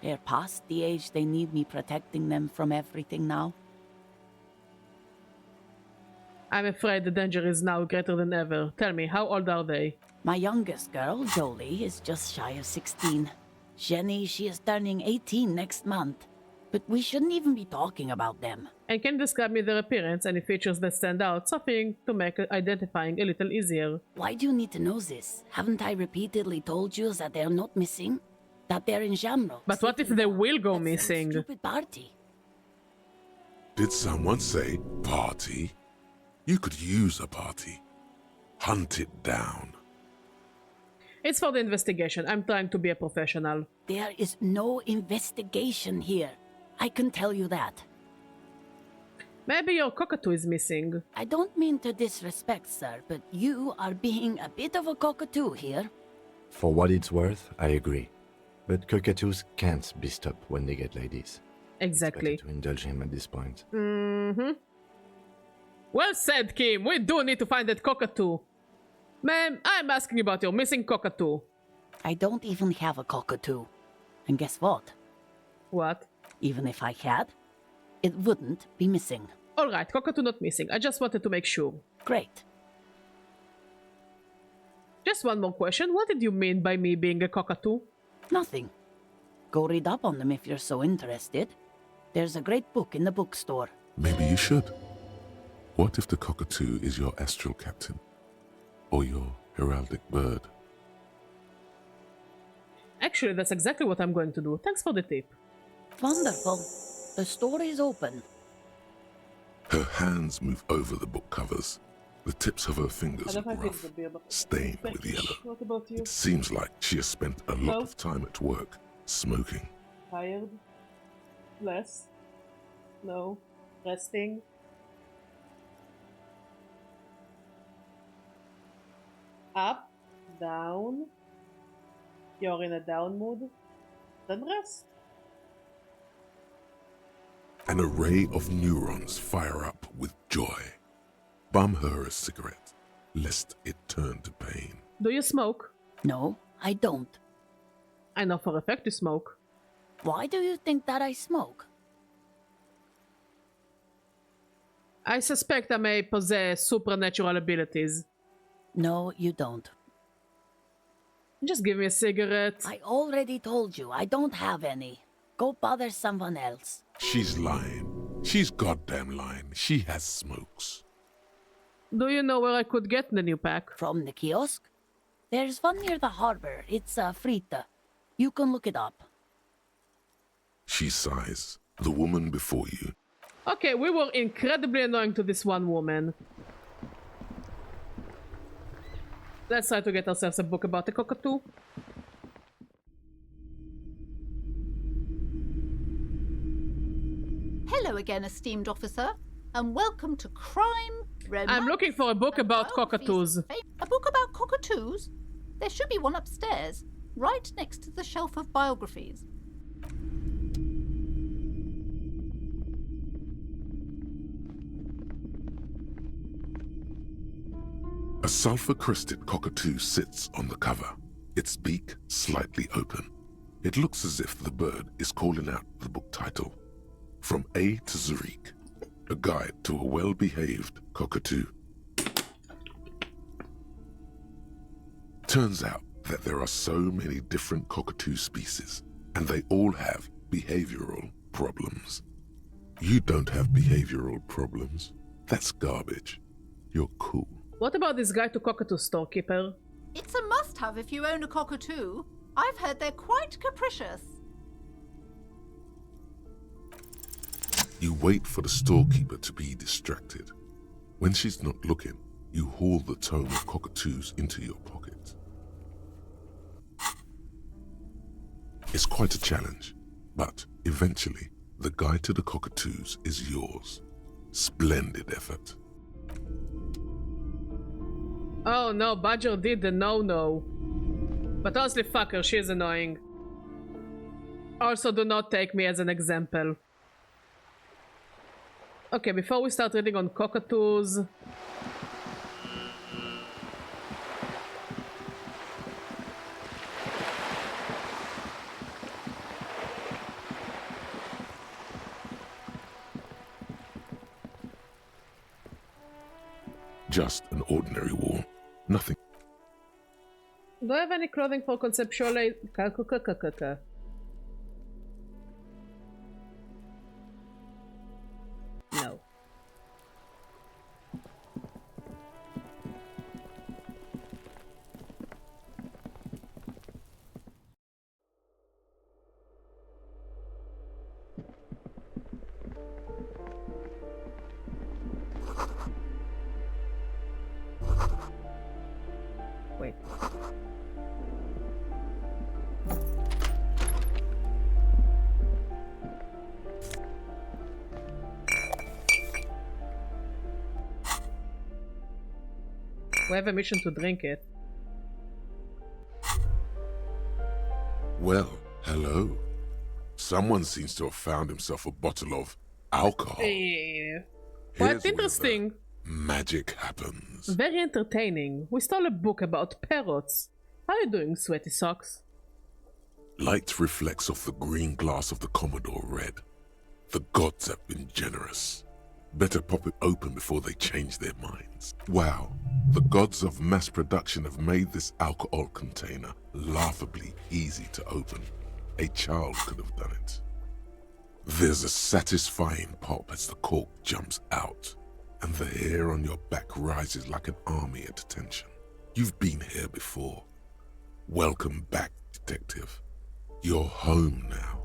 They're past the age they need me protecting them from everything now. I'm afraid the danger is now greater than ever. Tell me, how old are they? My youngest girl, Jolie, is just shy of 16. Jenny, she is turning 18 next month. But we shouldn't even be talking about them. And can you describe me their appearance, any features that stand out, something to make identifying a little easier? Why do you need to know this? Haven't I repeatedly told you that they're not missing? That they're in Shamrock? But what if they will go missing? Stupid party. Did someone say party? You could use a party. Hunt it down. It's for the investigation. I'm trying to be a professional. There is no investigation here. I can tell you that. Maybe your cockatoo is missing. I don't mean to disrespect, sir, but you are being a bit of a cockatoo here. For what it's worth, I agree. But cockatoos can't be stopped when they get ladies. Exactly. It's better to indulge him at this point. Well said, Kim. We do need to find that cockatoo. Ma'am, I'm asking about your missing cockatoo. I don't even have a cockatoo. And guess what? What? Even if I had, it wouldn't be missing. Alright, cockatoo not missing. I just wanted to make sure. Great. Just one more question. What did you mean by me being a cockatoo? Nothing. Go read up on them if you're so interested. There's a great book in the bookstore. Maybe you should. What if the cockatoo is your astral captain? Or your heraldic bird? Actually, that's exactly what I'm going to do. Thanks for the tip. Wonderful. The store is open. Her hands move over the book covers. The tips of her fingers are rough, stained with yellow. What about you? It seems like she has spent a lot of time at work, smoking. Tired? Less? No? Resting? Up? Down? You're in a down mood? Then rest. An array of neurons fire up with joy. Bum her a cigarette, lest it turn to pain. Do you smoke? No, I don't. I know for a fact you smoke. Why do you think that I smoke? I suspect I may possess supernatural abilities. No, you don't. Just give me a cigarette. I already told you I don't have any. Go bother someone else. She's lying. She's goddamn lying. She has smokes. Do you know where I could get the new pack? From the kiosk? There's one near the harbor. It's Frita. You can look it up. She sighs. The woman before you. Okay, we were incredibly annoying to this one woman. Let's try to get ourselves a book about the cockatoo. Hello again, esteemed officer, and welcome to Crime, Romance... I'm looking for a book about cockatoos. A book about cockatoos? There should be one upstairs, right next to the shelf of biographies. A sulfur-crested cockatoo sits on the cover, its beak slightly open. It looks as if the bird is calling out the book title, From A to Zurich, a guide to a well-behaved cockatoo. Turns out that there are so many different cockatoo species, and they all have behavioral problems. You don't have behavioral problems. That's garbage. You're cool. What about this guide to cockatoo, storekeeper? It's a must-have if you own a cockatoo. I've heard they're quite capricious. You wait for the storekeeper to be distracted. When she's not looking, you haul the tome of cockatoos into your pocket. It's quite a challenge, but eventually, the guide to the cockatoos is yours. Splendid effort. Oh no, Badger did the no-no. But honestly, fuck her, she's annoying. Also, do not take me as an example. Okay, before we start reading on cockatoos... Just an ordinary wall. Nothing. Do I have any clothing for conceptual aid? No. Wait. We have a mission to drink it. Well, hello. Someone seems to have found himself a bottle of alcohol. Yeah. Here's Quite where the interesting. magic happens. Very entertaining. We stole a book about parrots. How are you doing, sweaty socks? Light reflects off the green glass of the Commodore Red. The gods have been generous. Better pop it open before they change their minds. Wow, the gods of mass production have made this alcohol container laughably easy to open. A child could have done it. There's a satisfying pop as the cork jumps out, and the hair on your back rises like an army at attention. You've been here before. Welcome back, detective. You're home now.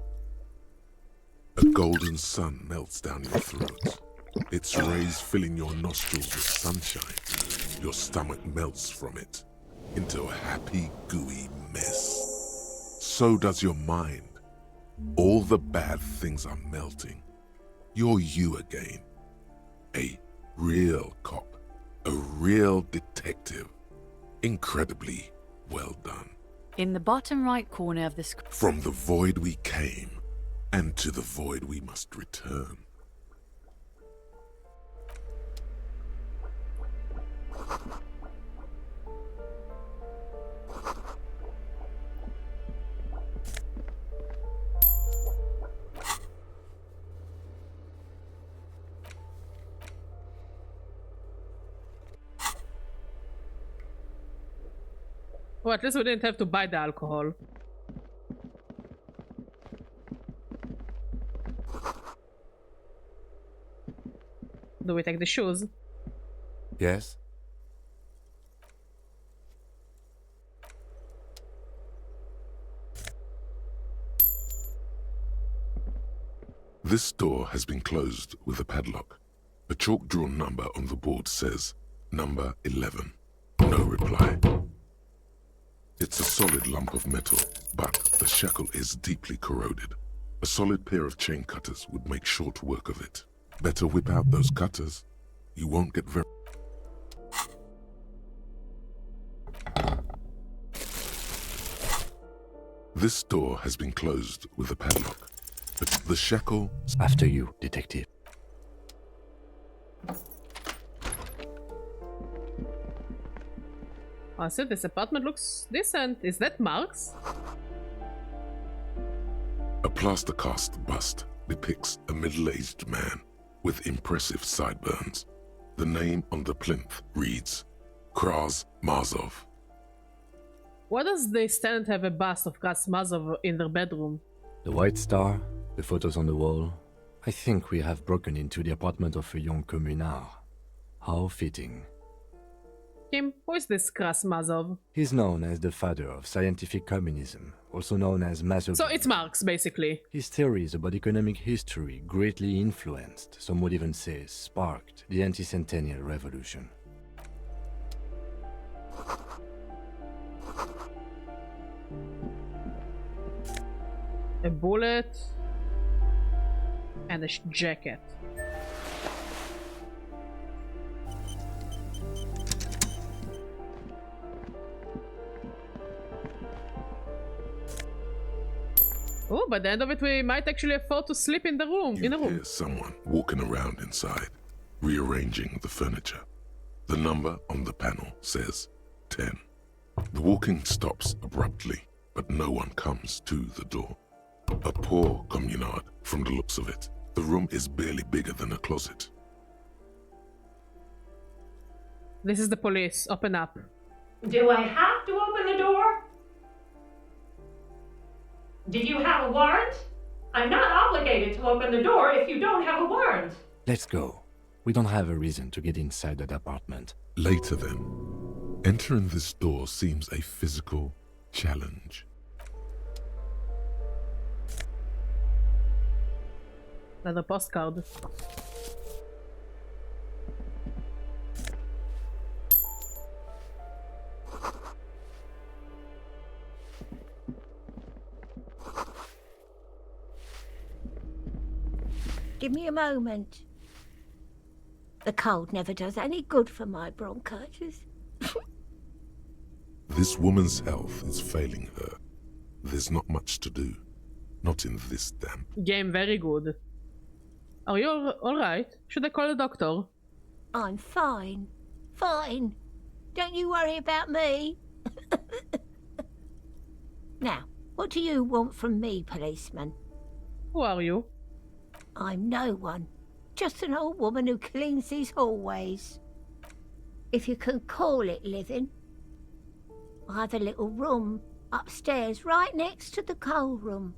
A golden sun melts down your throat. Its rays filling your nostrils with sunshine. Your stomach melts from it into a happy, gooey mess. So does your mind. All the bad things are melting. You're you again. A real cop. A real detective. Incredibly well done. In the bottom right corner of the screen. From the void we came, and to the void we must return. Well, at least we didn't have to buy the alcohol. Do we take the shoes? Yes? This door has been closed with a padlock. A chalk-drawn number on the board says, number 11. No reply. It's a solid lump of metal, but the shackle is deeply corroded. A solid pair of chain cutters would make short work of it. Better whip out those cutters. You won't get very... This door has been closed with a padlock, but the shackle... After you, detective. I said this apartment looks decent. Is that Mark's? A plaster cast bust depicts a middle-aged man with impressive sideburns. The name on the plinth reads Kraz Mazov. Why does this tenant have a bust of Kraz Mazov in their bedroom? The White Star, the photos on the wall. I think we have broken into the apartment of a young communard. How fitting. Kim, who is this Kraz Mazov? He's known as the father of scientific communism, also known as Mazov. So it's Marx, basically. His theories about economic history greatly influenced, some would even say sparked, the anti-centennial revolution. A bullet and a jacket. Oh, by the end of it, we might actually afford to sleep in the room. You hear someone walking around inside, rearranging the furniture. The number on the panel says 10. The walking stops abruptly, but no one comes to the door. A poor communard, from the looks of it. The room is barely bigger than a closet. This is the police. Open up. Do I have to open the door? Did you have a warrant? I'm not obligated to open the door if you don't have a warrant. Let's go. We don't have a reason to get inside that apartment. Later then, entering this door seems a physical challenge. Another postcard. Give me a moment. The cold never does any good for my bronchitis. This woman's health is failing her. There's not much to do. Not in this damp. Game very good. Are you alright? Should I call a doctor? I'm fine. Fine. Don't you worry about me. Now, what do you want from me, policeman? Who are you? I'm no one. Just an old woman who cleans these hallways. If you can call it living. I have a little room upstairs right next to the coal room.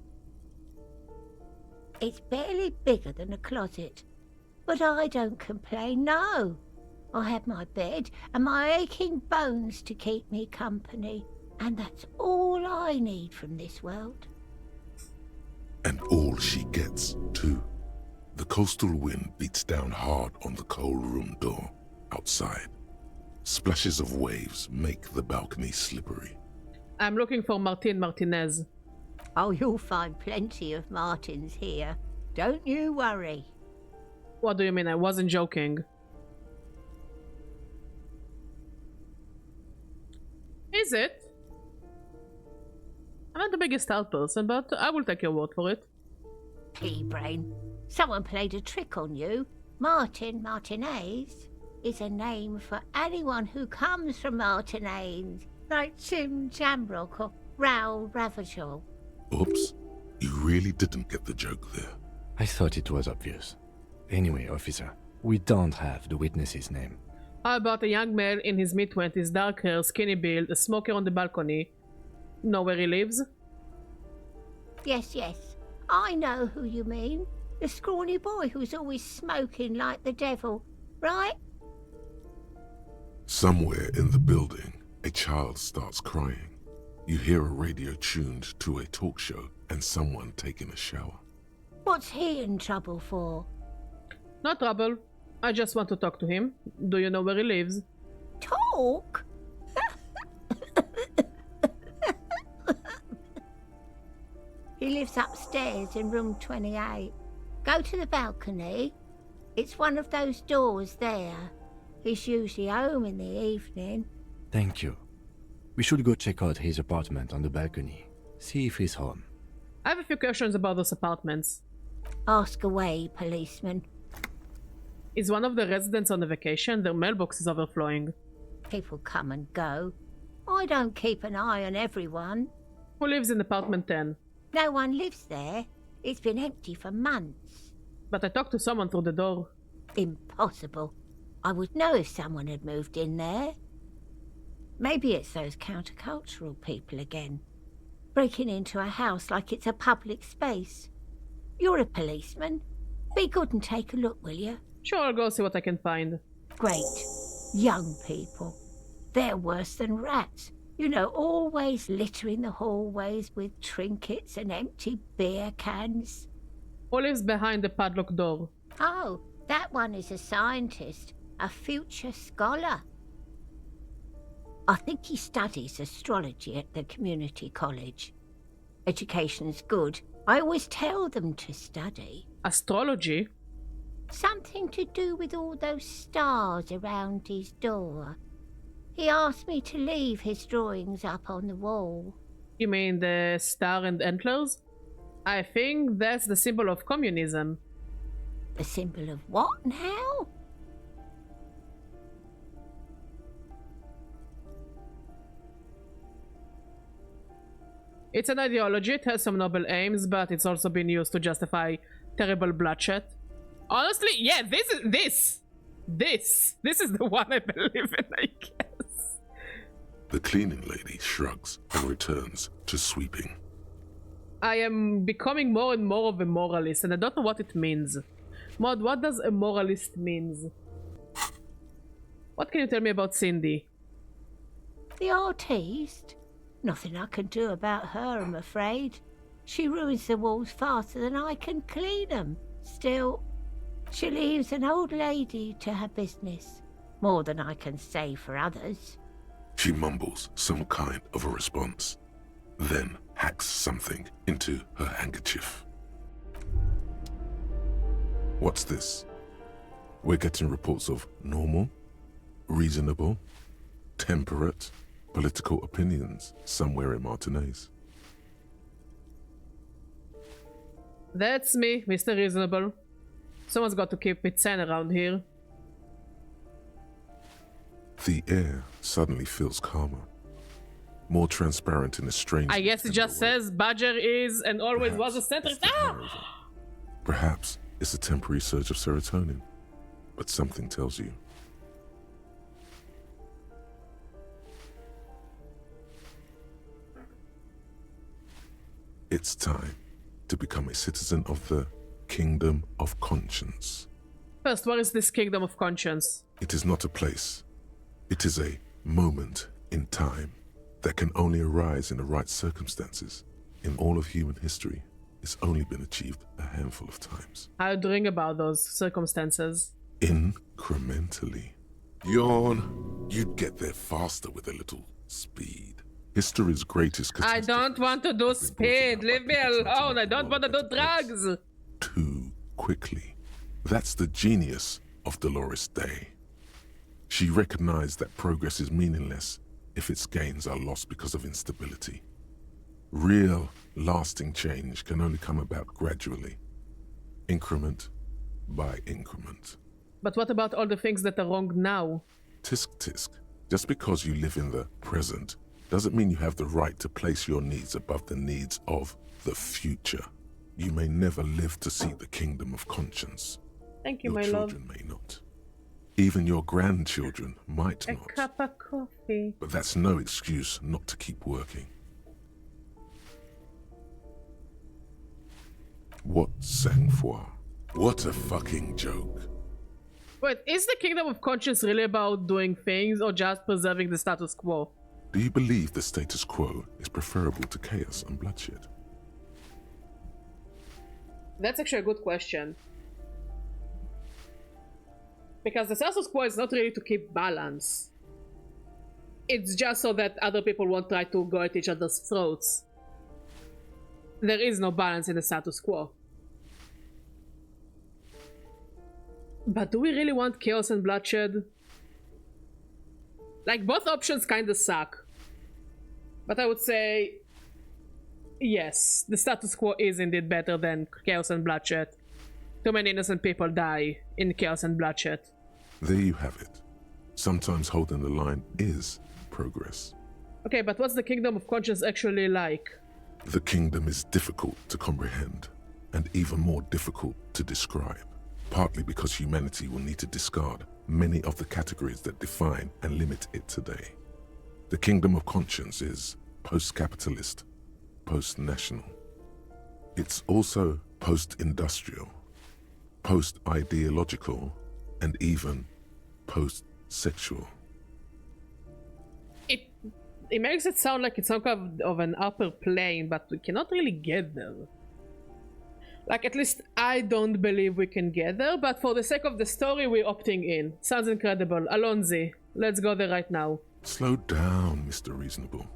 It's barely bigger than a closet, but I don't complain, no. I have my bed and my aching bones to keep me company, and that's all I need from this world. And all she gets, too. The coastal wind beats down hard on the coal room door outside. Splashes of waves make the balcony slippery. I'm looking for Martin Martinez. Oh, you'll find plenty of Martins here. Don't you worry. What do you mean? I wasn't joking. Is it? I'm not the biggest art person, but I will take your word for it. Pea-brain. Someone played a trick on you. Martin Martinez is a name for anyone who comes from Martinez, like Jim Jamrock or Raoul Ravachol. Oops. You really didn't get the joke there. I thought it was obvious. Anyway, officer, we don't have the witness's name. How about a young male in his mid-20s, dark hair, skinny build, a smoker on the balcony? Know where he lives? Yes, yes. I know who you mean. The scrawny boy who's always smoking like the devil, right? Somewhere in the building, a child starts crying. You hear a radio tuned to a talk show and someone taking a shower. What's he in trouble for? No trouble. I just want to talk to him. Do you know where he lives? Talk? He lives upstairs in room 28. Go to the balcony. It's one of those doors there. He's usually home in the evening. Thank you. We should go check out his apartment on the balcony. See if he's home. I have a few questions about those apartments. Ask away, policeman. Is one of the residents on a vacation? Their mailbox is overflowing. People come and go. I don't keep an eye on everyone. Who lives in apartment 10? No one lives there. It's been empty for months. But I talked to someone through the door. Impossible. I would know if someone had moved in there. Maybe it's those countercultural people again. Breaking into a house like it's a public space. You're a policeman. Be good and take a look, will you? Sure, I'll go see what I can find. Great. Young people. They're worse than rats. You know, always littering the hallways with trinkets and empty beer cans. Who lives behind the padlocked door? Oh, that one is a scientist, a future scholar. I think he studies astrology at the community college. Education's good. I always tell them to study. Astrology? Something to do with all those stars around his door. He asked me to leave his drawings up on the wall. You mean the star and antlers? I think that's the symbol of communism. The symbol of what and how? It's an ideology, it has some noble aims, but it's also been used to justify terrible bloodshed. Honestly, yeah, this is the one I believe in, I guess. The cleaning lady shrugs and returns to sweeping. I am becoming more and more of a moralist, and I don't know what it means. Mod, what does a moralist means? What can you tell me about Cindy? The artiste? Nothing I can do about her, I'm afraid. She ruins the walls faster than I can clean them. Still, she leaves an old lady to her business. More than I can say for others. She mumbles some kind of a response, then hacks something into her handkerchief. What's this? We're getting reports of normal, reasonable, temperate, political opinions somewhere in Martinez. That's me, Mr. Reasonable. Someone's got to keep it sane around here. The air suddenly feels calmer, more transparent in a strange... I guess it just says Badger is and always was a centrist. Perhaps it's a temporary surge of serotonin, but something tells you. It's time to become a citizen of the Kingdom of Conscience. First, what is this Kingdom of Conscience? It is not a place. It is a moment in time that can only arise in the right circumstances. In all of human history, it's only been achieved a handful of times. How do you ring about those circumstances? Incrementally. Yawn. You'd get there faster with a little speed. History's greatest I don't want to do speed. Leave me alone. I don't want to do drugs. Too quickly. That's the genius of Dolores Day. She recognized that progress is meaningless if its gains are lost because of instability. Real, lasting change can only come about gradually, increment by increment. But what about all the things that are wrong now? Tisk tisk. Just because you live in the present doesn't mean you have the right to place your needs above the needs of the future. You may never live to see the Kingdom of Conscience. Thank you, your my love. children may not. Even your grandchildren might not. A cup of coffee. But that's no excuse not to keep working. What sang-froid? What a fucking joke. Wait, is the Kingdom of Conscience really about doing things or just preserving the status quo? Do you believe the status quo is preferable to chaos and bloodshed? That's actually a good question. Because the status quo is not really to keep balance. It's just so that other people won't try to go at each other's throats. There is no balance in the status quo. But do we really want chaos and bloodshed? Like, both options kinda suck. But I would say... yes, the status quo is indeed better than chaos and bloodshed. Too many innocent people die in chaos and bloodshed. There you have it. Sometimes holding the line is progress. Okay, but what's the Kingdom of Conscience actually like? The kingdom is difficult to comprehend, and even more difficult to describe, partly because humanity will need to discard many of the categories that define and limit it today. The Kingdom of Conscience is post-capitalist, post-national. It's also post-industrial, post-ideological, and even post-sexual. It makes it sound like it's some kind of an upper plane, but we cannot really get there. Like, at least I don't believe we can get there, but for the sake of the story, we're opting in. Sounds incredible. Alonzi, let's go there right now. Slow down, Mr. Reasonable.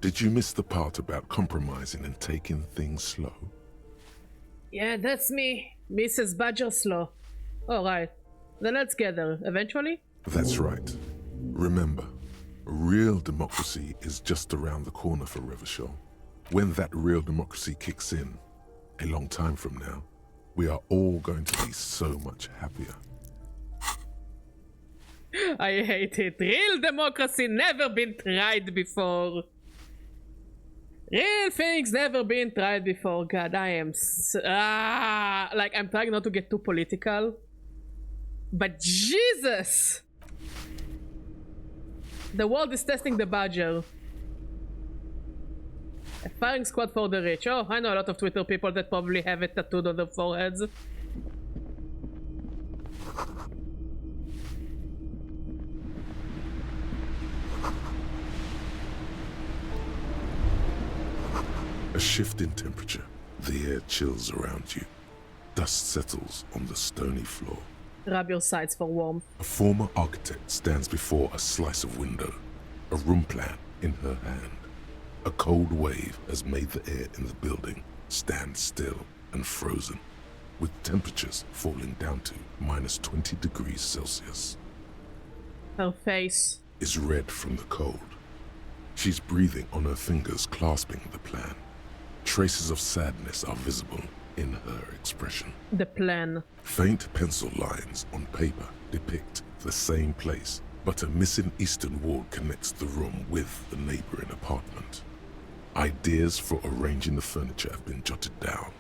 Did you miss the part about compromising and taking things slow? Yeah, that's me. Mrs. Badger Slow. Alright. Then let's get there. Eventually? That's right. Remember, real democracy is just around the corner for Revachol. When that real democracy kicks in, a long time from now, we are all going to be so much happier. I hate it. Real democracy never been tried before. Real things never been tried before. God, I am like, I'm trying not to get too political, but Jesus! The world is testing the Badger. A firing squad for the rich. Oh, I know a lot of Twitter people that probably have it tattooed on their foreheads. A shift in temperature. The air chills around you. Dust settles on the stony floor. Rub your sides for warmth. A former architect stands before a slice of window, a room plan in her hand. A cold wave has made the air in the building stand still and frozen, with temperatures falling down to -20 degrees Celsius. Her face is red from the cold. She's breathing on her fingers, clasping the plan. Traces of sadness are visible in her expression. The plan. Faint pencil lines on paper depict the same place, but a missing eastern wall connects the room with the neighboring apartment. Ideas for arranging the furniture have been jotted down.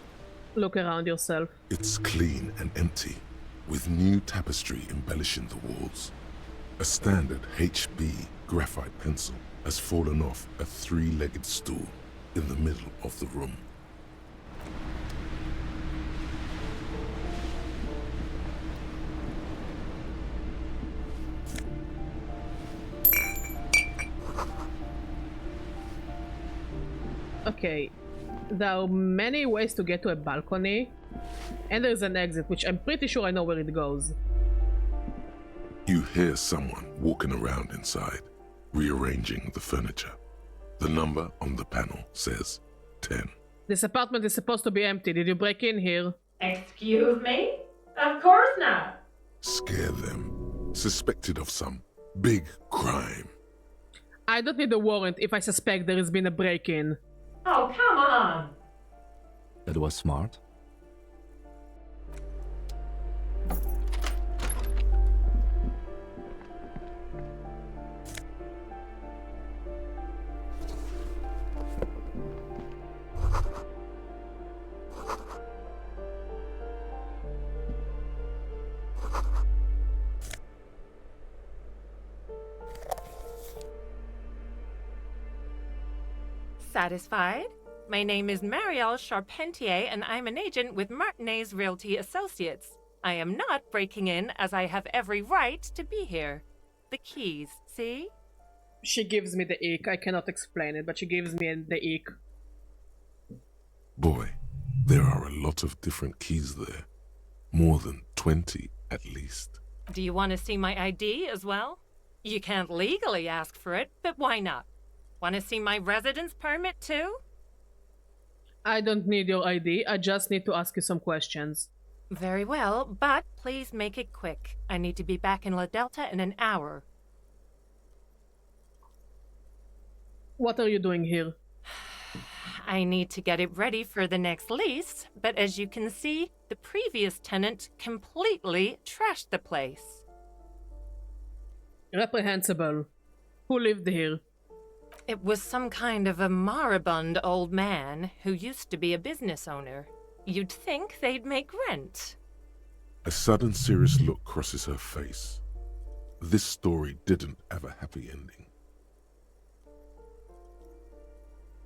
Look around yourself. It's clean and empty, with new tapestry embellishing the walls. A standard HB graphite pencil has fallen off a three-legged stool in the middle of the room. Okay, there are many ways to get to a balcony, and there's an exit, which I'm pretty sure I know where it goes. You hear someone walking around inside, rearranging the furniture. The number on the panel says 10. This apartment is supposed to be empty. Did you break in here? Excuse me? Of course not. Scare them. Suspected of some big crime. I don't need a warrant if I suspect there has been a break-in. Oh, come on. That was smart. Satisfied? My name is Marielle Charpentier, and I'm an agent with Martinez Realty Associates. I am not breaking in, as I have every right to be here. The keys, see? She gives me the ick. I cannot explain it, but she gives me the ick. Boy, there are a lot of different keys there. More than 20, at least. Do you want to see my ID as well? You can't legally ask for it, but why not? Want to see my residence permit too? I don't need your ID, I just need to ask you some questions. Very well, but please make it quick. I need to be back in La Delta in an hour. What are you doing here? I need to get it ready for the next lease, but as you can see, the previous tenant completely trashed the place. Reprehensible. Who lived here? It was some kind of a moribund old man who used to be a business owner. You'd think they'd make rent. A sudden serious look crosses her face. This story didn't have a happy ending.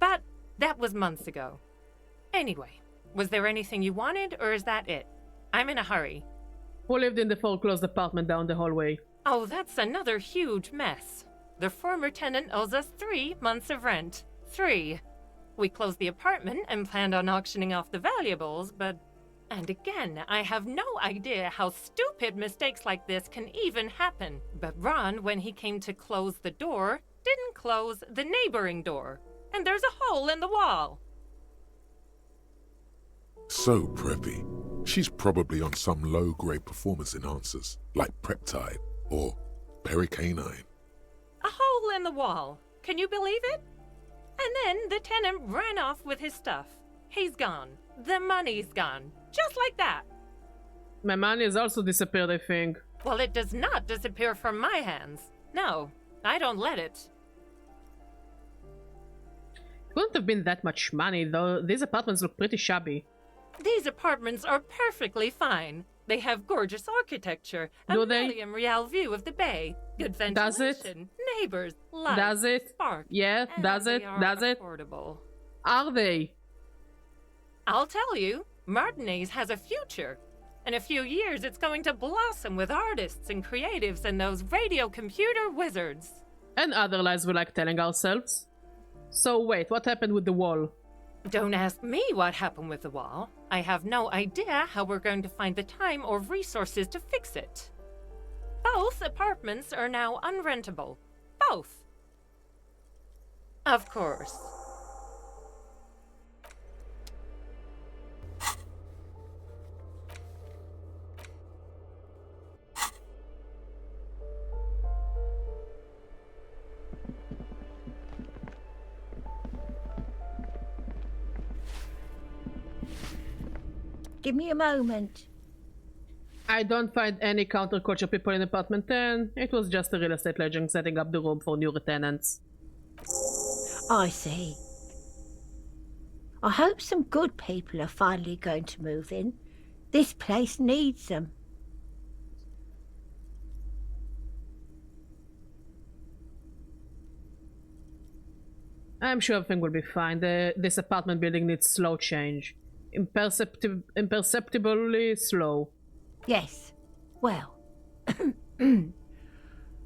But that was months ago. Anyway, was there anything you wanted, or is that it? I'm in a hurry. Who lived in the foreclosed apartment down the hallway? Oh, that's another huge mess. The former tenant owes us 3 months of rent. 3. We closed the apartment and planned on auctioning off the valuables, but... And again, I have no idea how stupid mistakes like this can even happen. But Ron, when he came to close the door, didn't close the neighboring door. And there's a hole in the wall. So preppy. She's probably on some low-grade performance enhancers, like Preptide or Pericanine. A hole in the wall. Can you believe it? And then the tenant ran off with his stuff. He's gone. The money's gone. Just like that. My money has also disappeared, I think. Well, it does not disappear from my hands. No, I don't let it. It wouldn't have been that much money, though. These apartments look pretty shabby. These apartments are perfectly fine. They have gorgeous architecture, a million real view of the bay, good ventilation, does it? Neighbors, lights, Does it? spark. Yeah, does it? Does it? Affordable. Are they? I'll tell you, Martinez has a future. In a few years, it's going to blossom with artists and creatives and those radio computer wizards. And other lies we like telling ourselves. So wait, what happened with the wall? Don't ask me what happened with the wall. I have no idea how we're going to find the time or resources to fix it. Both apartments are now unrentable. Both. Of course. Give me a moment. I don't find any counterculture people in apartment 10. It was just a real estate legend setting up the room for new tenants. I see. I hope some good people are finally going to move in. This place needs them. I'm sure everything will be fine. This apartment building needs slow change. Imperceptibly slow. Yes. Well.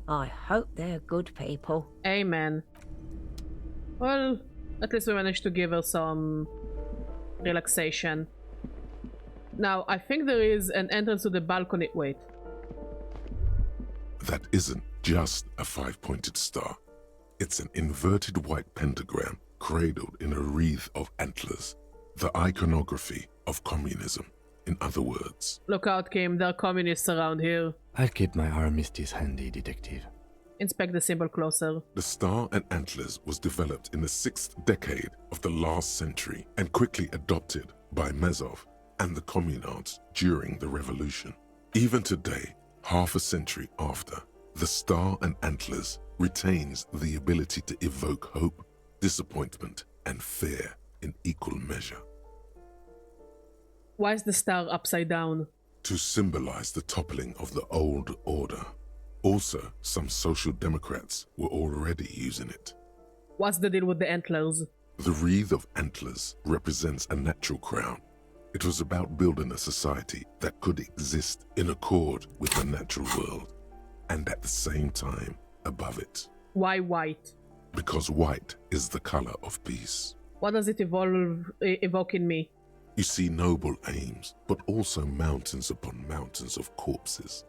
I hope they're good people. Amen. Well, at least we managed to give her some relaxation. Now, I think there is an entrance to the balcony. Wait. That isn't just a 5-pointed star. It's an inverted white pentagram cradled in a wreath of antlers. The iconography of communism, in other words. Look out, Kim. There are communists around here. I'll keep my armistice handy, detective. Inspect the symbol closer. The star and antlers was developed in the 6th decade of the last century and quickly adopted by Mazov and the communards during the revolution. Even today, half a century after, the star and antlers retains the ability to evoke hope, disappointment, and fear in equal measure. Why is the star upside down? To symbolize the toppling of the old order. Also, some social democrats were already using it. What's the deal with the antlers? The wreath of antlers represents a natural crown. It was about building a society that could exist in accord with the natural world, and at the same time above it. Why white? Because white is the color of peace. What does it evoke in me? You see noble aims, but also mountains upon mountains of corpses.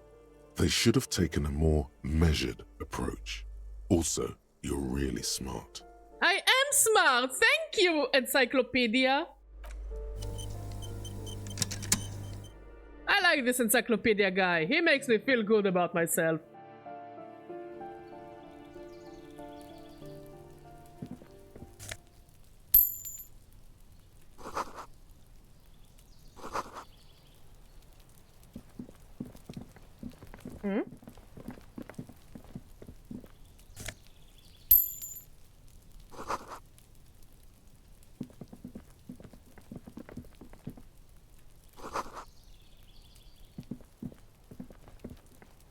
They should have taken a more measured approach. Also, you're really smart. I am smart! Thank you, Encyclopedia! I like this encyclopedia guy. He makes me feel good about myself. Hmm?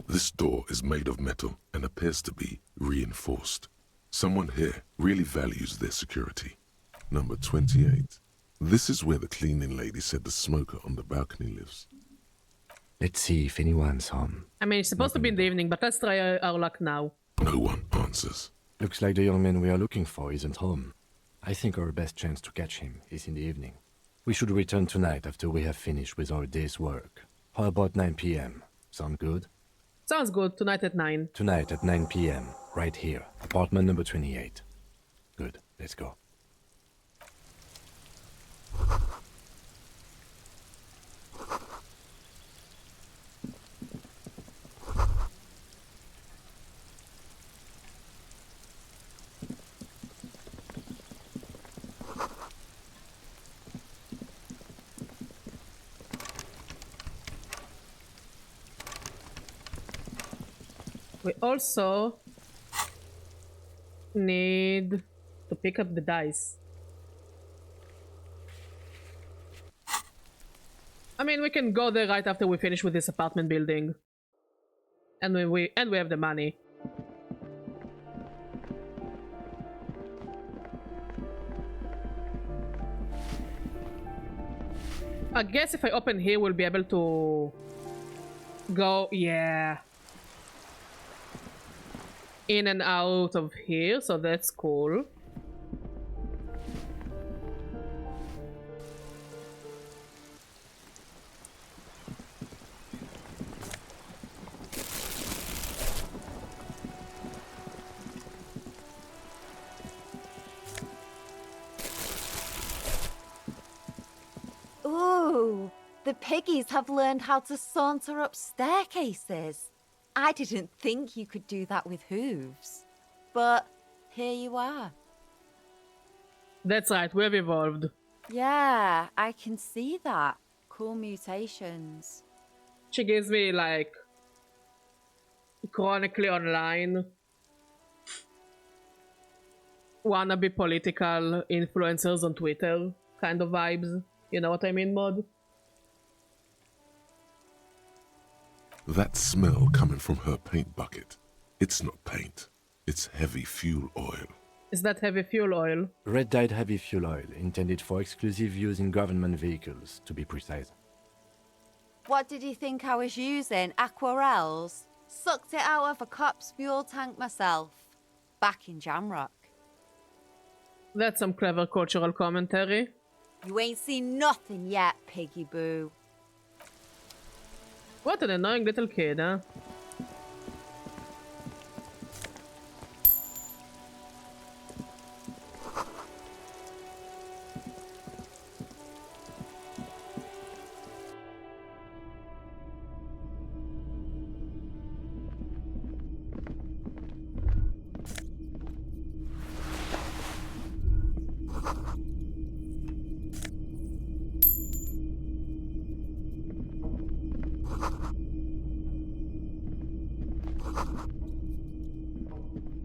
This door is made of metal and appears to be reinforced. Someone here really values their security. Number 28. This is where the cleaning lady said the smoker on the balcony lives. Let's see if anyone's home. I mean, it's supposed to be in the evening, but let's try our luck now. No one answers. Looks like the young man we are looking for isn't home. I think our best chance to catch him is in the evening. We should return tonight after we have finished with our day's work. How about 9 p.m.? Sound good? Sounds good. Tonight at 9. Tonight at 9 p.m. Right here. Apartment number 28. Good. Let's go. We also need to pick up the dice. I mean, we can go there right after we finish with this apartment building. And we have the money. I guess if I open here, we'll be able to go, yeah, in and out of here, so that's cool. Ooh, the piggies have learned how to saunter up staircases. I didn't think you could do that with hooves. But here you are. That's right, we've evolved. Yeah, I can see that. Cool mutations. She gives me, like, chronically online wannabe political influencers on Twitter kind of vibes. You know what I mean, Mod? That smell coming from her paint bucket. It's not paint. It's heavy fuel oil. Is that heavy fuel oil? Red dyed heavy fuel oil, intended for exclusive use in government vehicles, to be precise. What did you think I was using? Aquarels? Sucked it out of a cop's fuel tank myself. Back in Jamrock. That's some clever cultural commentary. You ain't seen nothing yet, Piggy Boo. What an annoying little kid, huh?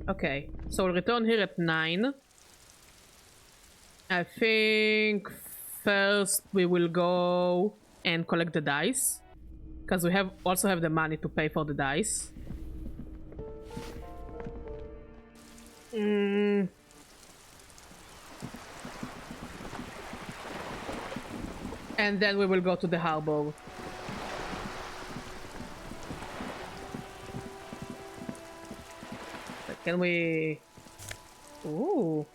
Okay, so we'll return here at 9. I think first we will go and collect the dice, because we also have the money to pay for the dice. And then we will go to the harbor. Can we... Ooh.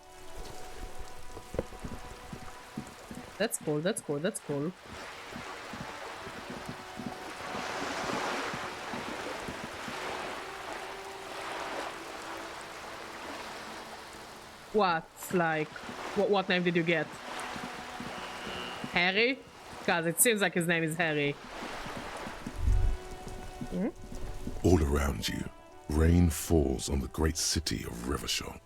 That's cool, that's cool, that's cool. What? Like, what name did you get? Harry? Because it seems like his name is Harry. All around you, rain falls on the great city of Revachol.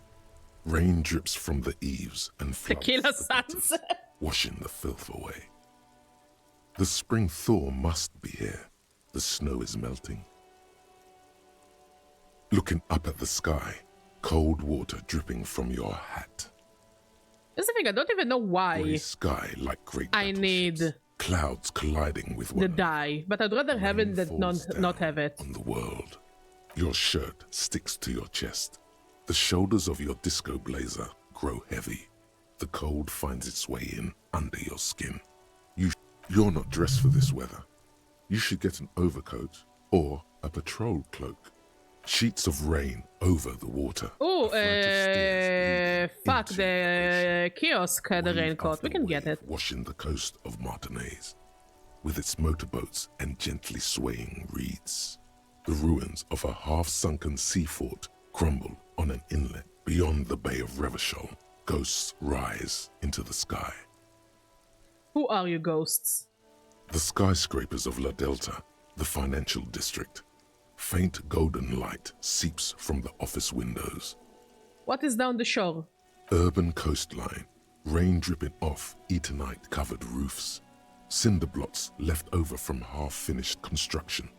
Rain drips from the eaves and floods Tequila the gutters, sunset. washing the filth away. The spring thaw must be here. The snow is melting. Looking up at the sky, cold water dripping from your hat. That's the thing, I don't even know why Grey sky like great I need clouds colliding with one the dye, but I'd rather have it than not have it. on the world. Your shirt sticks to your chest. The shoulders of your disco blazer grow heavy. The cold finds its way in under your skin. You're not dressed for this weather. You should get an overcoat or a patrol cloak. Sheets of rain over the water. Oh, fuck, the kiosk had a raincoat. We can get it. Washing the coast of Martinaise, with its motorboats and gently swaying reeds. The ruins of a half-sunken sea fort crumble on an inlet beyond the Bay of Revachol. Ghosts rise into the sky. Who are you, ghosts? The skyscrapers of La Delta, the financial district. Faint golden light seeps from the office windows. What is down the shore? Urban coastline, rain dripping off Eternite-covered roofs. Cinder blocks left over from half-finished construction.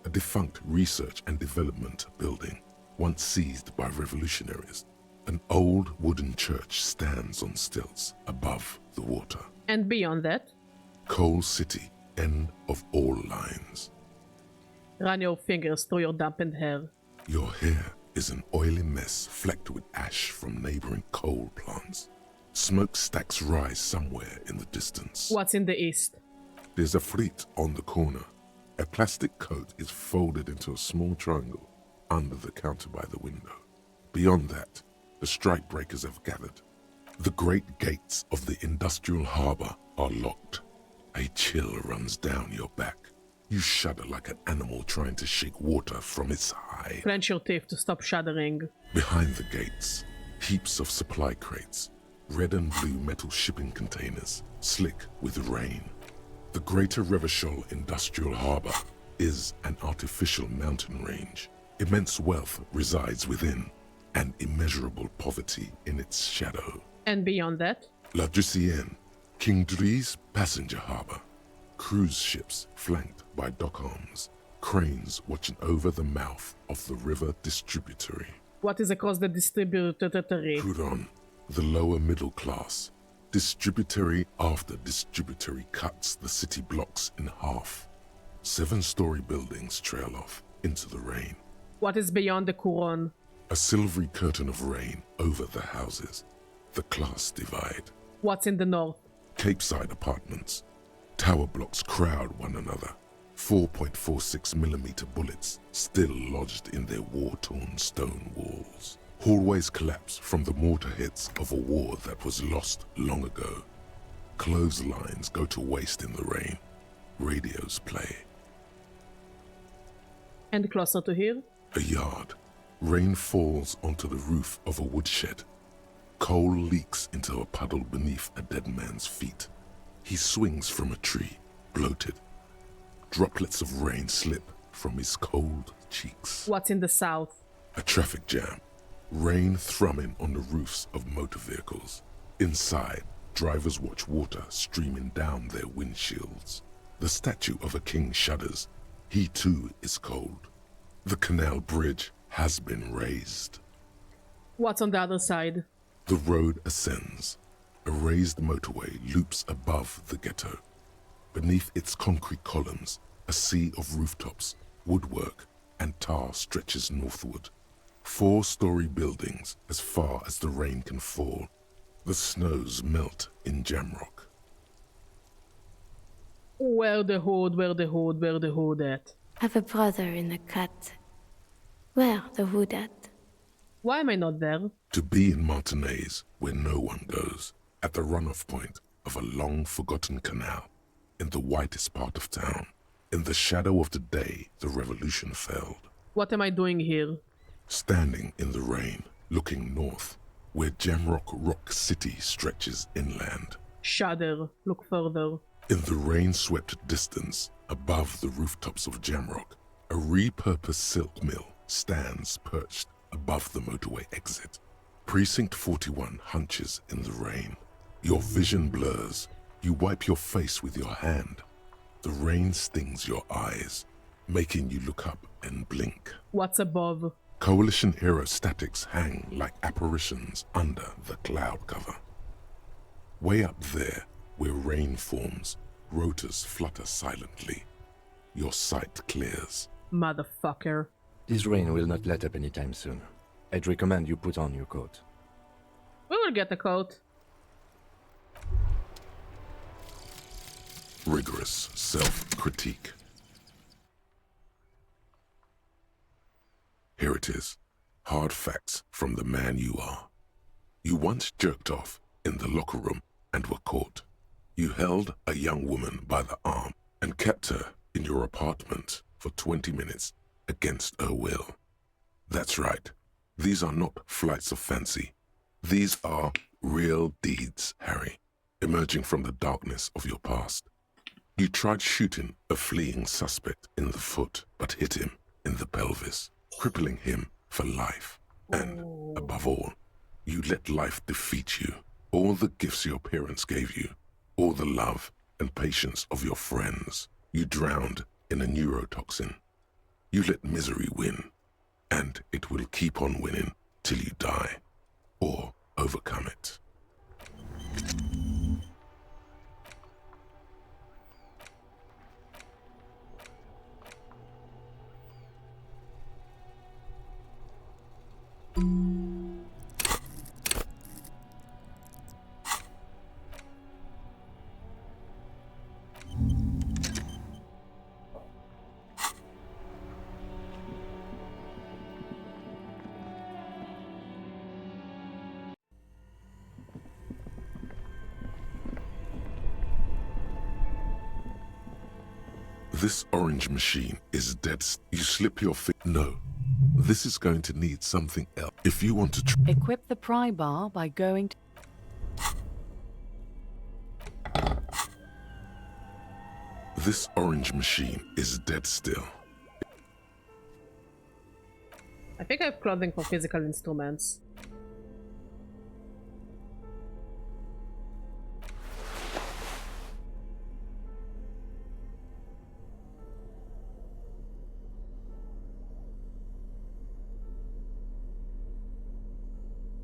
A defunct research and development building, once seized by revolutionaries. An old wooden church stands on stilts above the water. And beyond that? Coal City, end of all lines. Run your fingers through your dampened hair. Your hair is an oily mess flecked with ash from neighboring coal plants. Smokestacks rise somewhere in the distance. What's in the east? There's a fleet on the corner. A plastic coat is folded into a small triangle under the counter by the window. Beyond that, the strike breakers have gathered. The great gates of the industrial harbor are locked. A chill runs down your back. You shudder like an animal trying to shake water from its hide. Clench your teeth to stop shuddering. Behind the gates, heaps of supply crates, red and blue metal shipping containers, slick with rain. The Greater Revachol Industrial Harbor is an artificial mountain range. Immense wealth resides within, and immeasurable poverty in its shadow. And beyond that? La Drusienne, King Dries passenger harbor. Cruise ships flanked by dock arms, cranes watching over the mouth of the river distributary. What is across the distributary? Huron, the lower middle class. Distributary after distributary cuts the city blocks in half. 7-story buildings trail off into the rain. What is beyond the Couronne? A silvery curtain of rain over the houses. The class divide. What's in the north? Capeside apartments. Tower blocks crowd one another. 4.46mm bullets still lodged in their war-torn stone walls. Hallways collapse from the mortar hits of a war that was lost long ago. Clotheslines go to waste in the rain. Radios play. And closer to here? A yard. Rain falls onto the roof of a woodshed. Coal leaks into a puddle beneath a dead man's feet. He swings from a tree, bloated. Droplets of rain slip from his cold cheeks. What's in the south? A traffic jam. Rain thrumming on the roofs of motor vehicles. Inside, drivers watch water streaming down their windshields. The statue of a king shudders. He too is cold. The canal bridge has been raised. What's on the other side? The road ascends. A raised motorway loops above the ghetto. Beneath its concrete columns, a sea of rooftops, woodwork, and tar stretches northward. 4-story buildings as far as the rain can fall. The snows melt in Jamrock. Where the hood at? Have a brother in the cut. Where the hood at? Why am I not there? To be in Martinaise, where no one goes, at the runoff point of a long-forgotten canal, in the whitest part of town, in the shadow of the day the revolution failed. What am I doing here? Standing in the rain, looking north, where Jamrock Rock City stretches inland. Shudder. Look further. In the rain-swept distance, above the rooftops of Jamrock, A repurposed silk mill stands perched above the motorway exit. Precinct 41 hunches in the rain. Your vision blurs. You wipe your face with your hand. The rain stings your eyes, making you look up and blink. What's above? Coalition aerostatics hang like apparitions under the cloud cover. Way up there, where rain forms, rotors flutter silently. Your sight clears. Motherfucker. This rain will not let up anytime soon. I'd recommend you put on your coat. We will get a coat. Rigorous self-critique. Here it is. Hard facts from the man you are. You once jerked off in the locker room and were caught. You held a young woman by the arm and kept her in your apartment for 20 minutes against her will. That's right. These are not flights of fancy. These are real deeds, Harry, emerging from the darkness of your past. You tried shooting a fleeing suspect in the foot, but hit him in the pelvis, crippling him for life. And, above all, you let life defeat you. All the gifts your parents gave you, all the love and patience of your friends, you drowned in a neurotoxin. You let misery win, and it will keep on winning till you die, or overcome it. This orange machine is dead. You slip your No, this is going to need something else. If you want to Equip the pry bar by going to... This orange machine is dead still. I think I have clothing for physical instruments.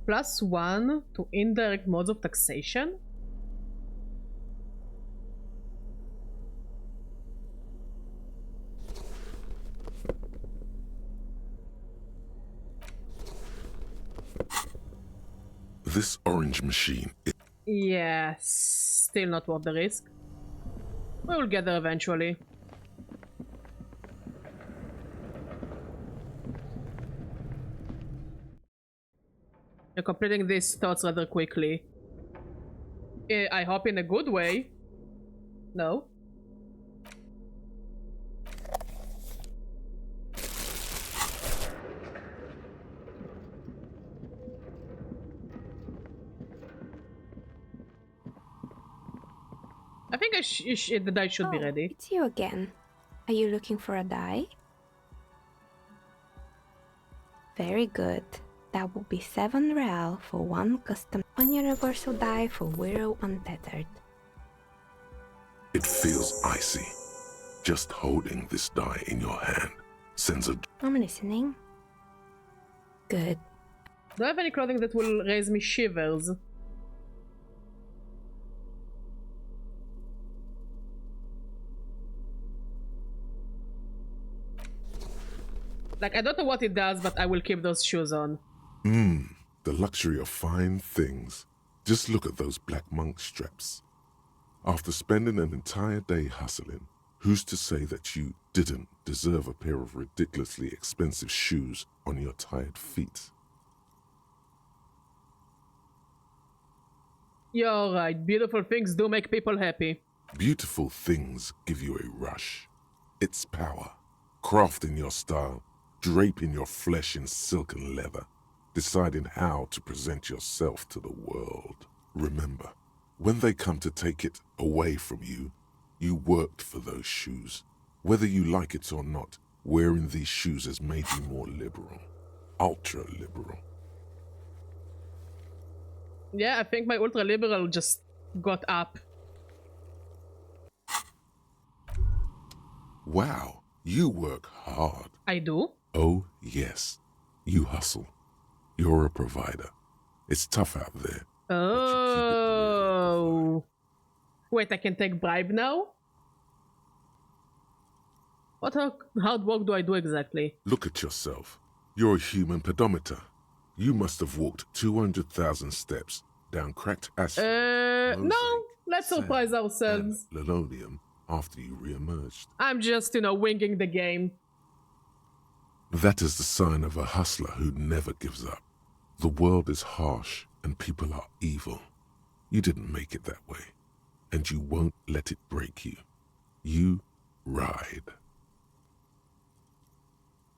+1 to indirect modes of taxation? This orange machine is... Yes, still not worth the risk. We will get there eventually. You're completing these thoughts rather quickly. I hope in a good way. No? I think the die should be ready. It's you again. Are you looking for a die? Very good. That will be 7 real for one custom, one universal die for Wirral Untethered. It feels icy. Just holding this die in your hand sends a... I'm listening. Good. Do I have any clothing that will raise me shivers? Like, I don't know what it does, but I will keep those shoes on. The luxury of fine things. Just look at those black monk straps. After spending an entire day hustling, who's to say that you didn't deserve a pair of ridiculously expensive shoes on your tired feet? You're right, beautiful things do make people happy. Beautiful things give you a rush. It's power. Crafting your style, draping your flesh in silken leather, deciding how to present yourself to the world. Remember, when they come to take it away from you, you worked for those shoes. Whether you like it or not, Wearing these shoes has made you more liberal. Ultra liberal. Yeah, I think my ultra liberal just got up. Wow, you work hard. I do? Oh, yes. You hustle. You're a provider. It's tough out there. Oh. Wait, I can take bribe now? What hard work do I do exactly? Look at yourself. You're a human pedometer. You must have walked 200,000 steps down cracked asphalt. No, let's surprise ourselves. And linoleum after you re-emerged. I'm just, winging the game. That is the sign of a hustler who never gives up. The world is harsh and people are evil. You didn't make it that way, and you won't let it break you. You ride.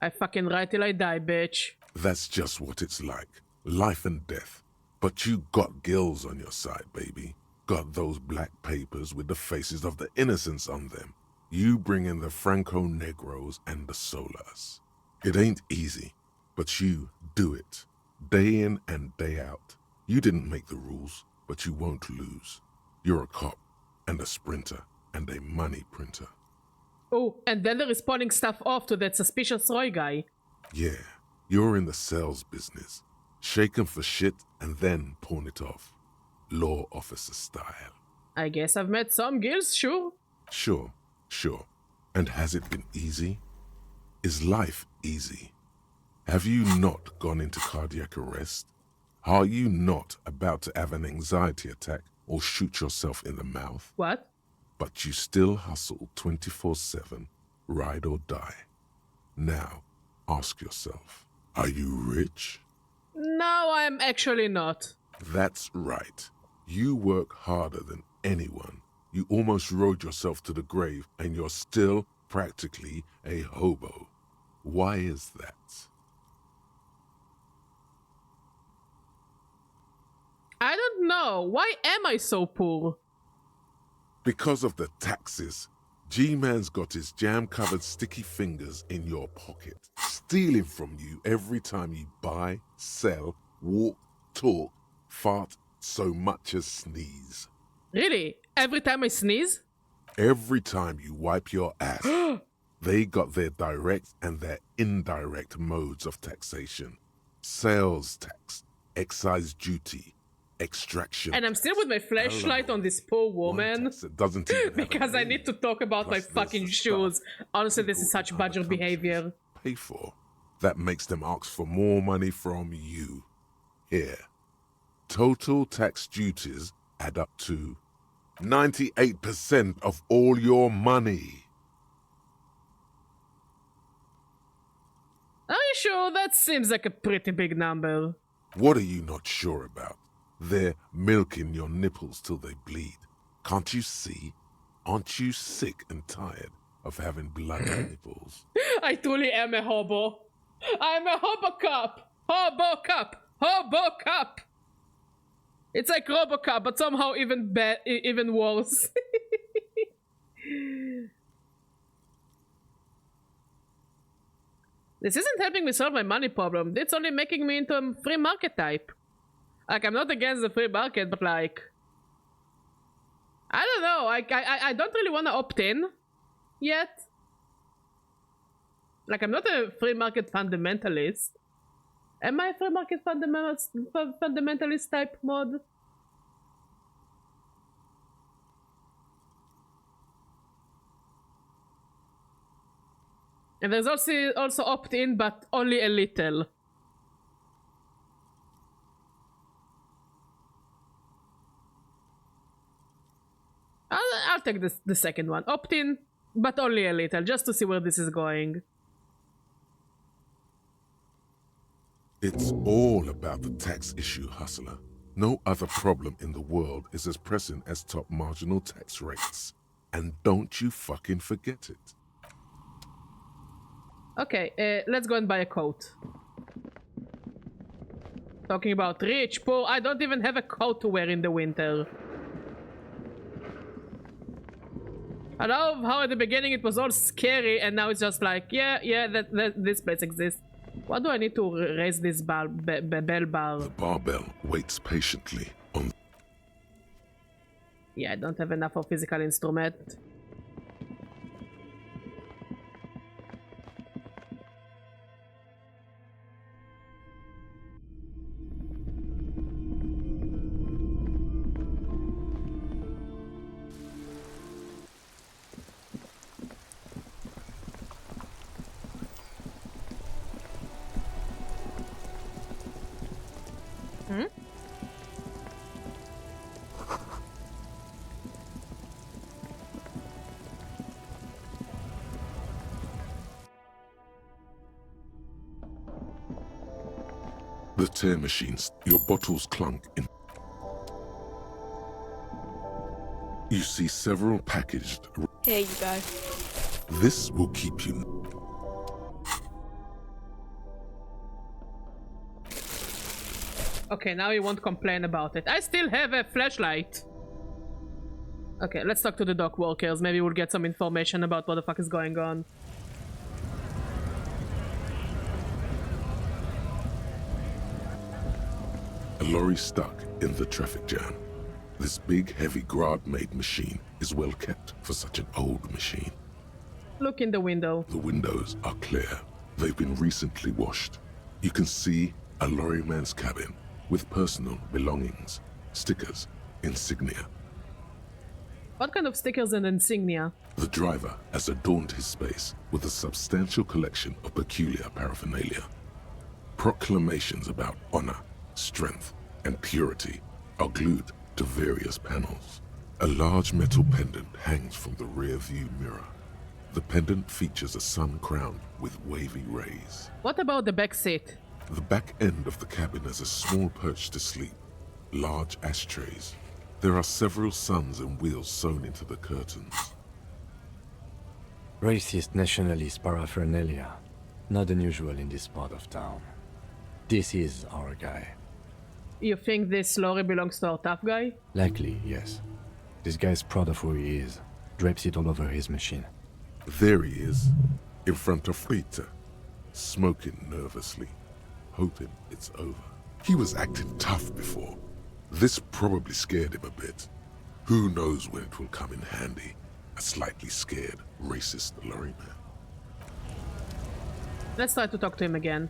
I fucking ride till I die, bitch. That's just what it's like. Life and death. But you got gills on your side, baby. Got those black papers with the faces of the innocents on them. You bring in the Franco-Negros and the Solas. It ain't easy, but you do it. Day in and day out. You didn't make the rules, but you won't lose. You're a cop, and a sprinter, and a money printer. Oh, and then they're responding stuff off to that suspicious Roy guy. Yeah, you're in the sales business. Shake 'em for shit and then pawn it off. Law officer style. I guess I've met some gills, sure. Sure. And has it been easy? Is life easy? Have you not gone into cardiac arrest? Are you not about to have an anxiety attack or shoot yourself in the mouth? What? But you still hustle 24/7, ride or die. Now, ask yourself, are you rich? No, I'm actually not. That's right. You work harder than anyone. You almost rode yourself to the grave, and you're still practically a hobo. Why is that? I don't know. Why am I so poor? Because of the taxes. G-Man's got his jam-covered sticky fingers in your pocket, stealing from you every time you buy, sell, walk, talk, fart, so much as sneeze. Really? Every time I sneeze? Every time you wipe your ass. They got their direct and their indirect modes of taxation. Sales tax, excise duty, extraction. And I'm still with my flashlight on this poor woman. Doesn't even because I need to talk about my fucking shoes. Honestly, this is such badger behavior. Pay for. That makes them ask for more money from you. Here. Total tax duties add up to 98% of all your money. Are you sure? That seems like a pretty big number. What are you not sure about? They're milking your nipples till they bleed. Can't you see? Aren't you sick and tired of having bloody nipples? I truly am a hobo. I'm a hobo cop. Hobo cop. Hobo cop. It's like RoboCop, but somehow even worse. This isn't helping me solve my money problem. It's only making me into a free market type. Like, I'm not against the free market, but like... I don't know. I don't really want to opt in yet. Like, I'm not a free market fundamentalist. Am I a free market fundamentalist type mod? And there's also opt-in, but only a little. I'll take the second one. Opt-in, but only a little, just to see where this is going. It's all about the tax issue, hustler. No other problem in the world is as pressing as top marginal tax rates. And don't you fucking forget it. Okay, let's go and buy a coat. Talking about rich, poor, I don't even have a coat to wear in the winter. I love how at the beginning it was all scary and now it's just like, yeah, that this place exists. Why do I need to raise this bell bar? The barbell waits patiently on... Yeah, I don't have enough of physical instrument. The tear machines, your bottles clunk in. You see several packaged. Here you go. This will keep you. Okay, now you won't complain about it. I still have a flashlight. Okay, let's talk to the dock workers. Maybe we'll get some information about what the fuck is going on. A lorry stuck in the traffic jam. This big, heavy Grad-made machine is well kept for such an old machine. Look in the window. The windows are clear. They've been recently washed. You can see a lorryman's cabin with personal belongings, stickers, insignia. What kind of stickers and insignia? The driver has adorned his space with a substantial collection of peculiar paraphernalia. Proclamations about honor, strength, and purity are glued to various panels. A large metal pendant hangs from the rear-view mirror. The pendant features a sun crowned with wavy rays. What about the back seat? The back end of the cabin has a small perch to sleep, large ashtrays. There are several suns and wheels sewn into the curtains. Racist nationalist paraphernalia. Not unusual in this part of town. This is our guy. You think this lorry belongs to our tough guy? Likely, yes. This guy's proud of who he is. Drapes it all over his machine. There he is, in front of Rita, smoking nervously, hoping it's over. He was acting tough before. This probably scared him a bit. Who knows when it will come in handy? A slightly scared, racist lorryman. Let's try to talk to him again.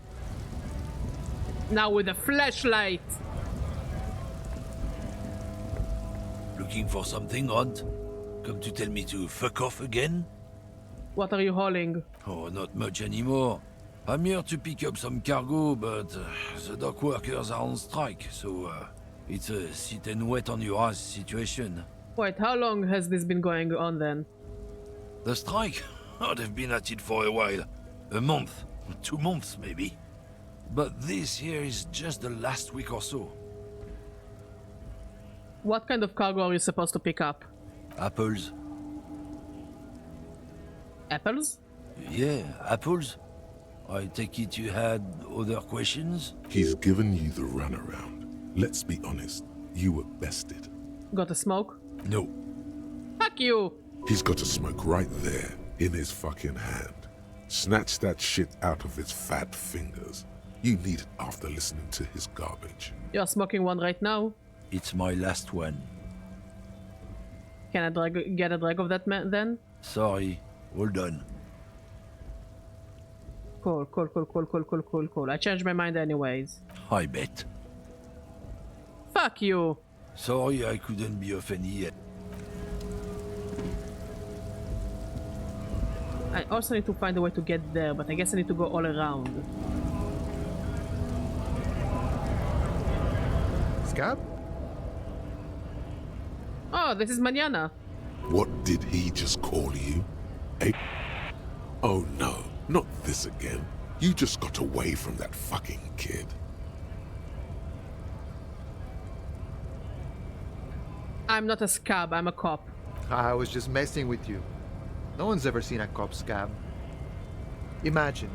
Now with a flashlight! Looking for something, Hunt? Come to tell me to fuck off again? What are you hauling? Oh, not much anymore. I'm here to pick up some cargo, but the dock workers are on strike, so it's a sit and wait on your ass situation. Wait, how long has this been going on then? The strike? Oh, they've been at it for a while. A month, 2 months maybe. But this here is just the last week or so. What kind of cargo are you supposed to pick up? Apples. Apples? Yeah, apples. I take it you had other questions? He's given you the runaround. Let's be honest, you were bested. Got a smoke? No. Fuck you! He's got a smoke right there, in his fucking hand. Snatch that shit out of his fat fingers. You need it after listening to his garbage. You're smoking one right now? It's my last one. Can I get a drag of that then? Sorry, all done. Cool. I changed my mind anyways. I bet. Fuck you! Sorry I couldn't be of any yet. I also need to find a way to get there, but I guess I need to go all around. Scab? Oh, this is Mañana. What did he just call you? Oh no, not this again. You just got away from that fucking kid. I'm not a scab, I'm a cop. I was just messing with you. No one's ever seen a cop scab. Imagine,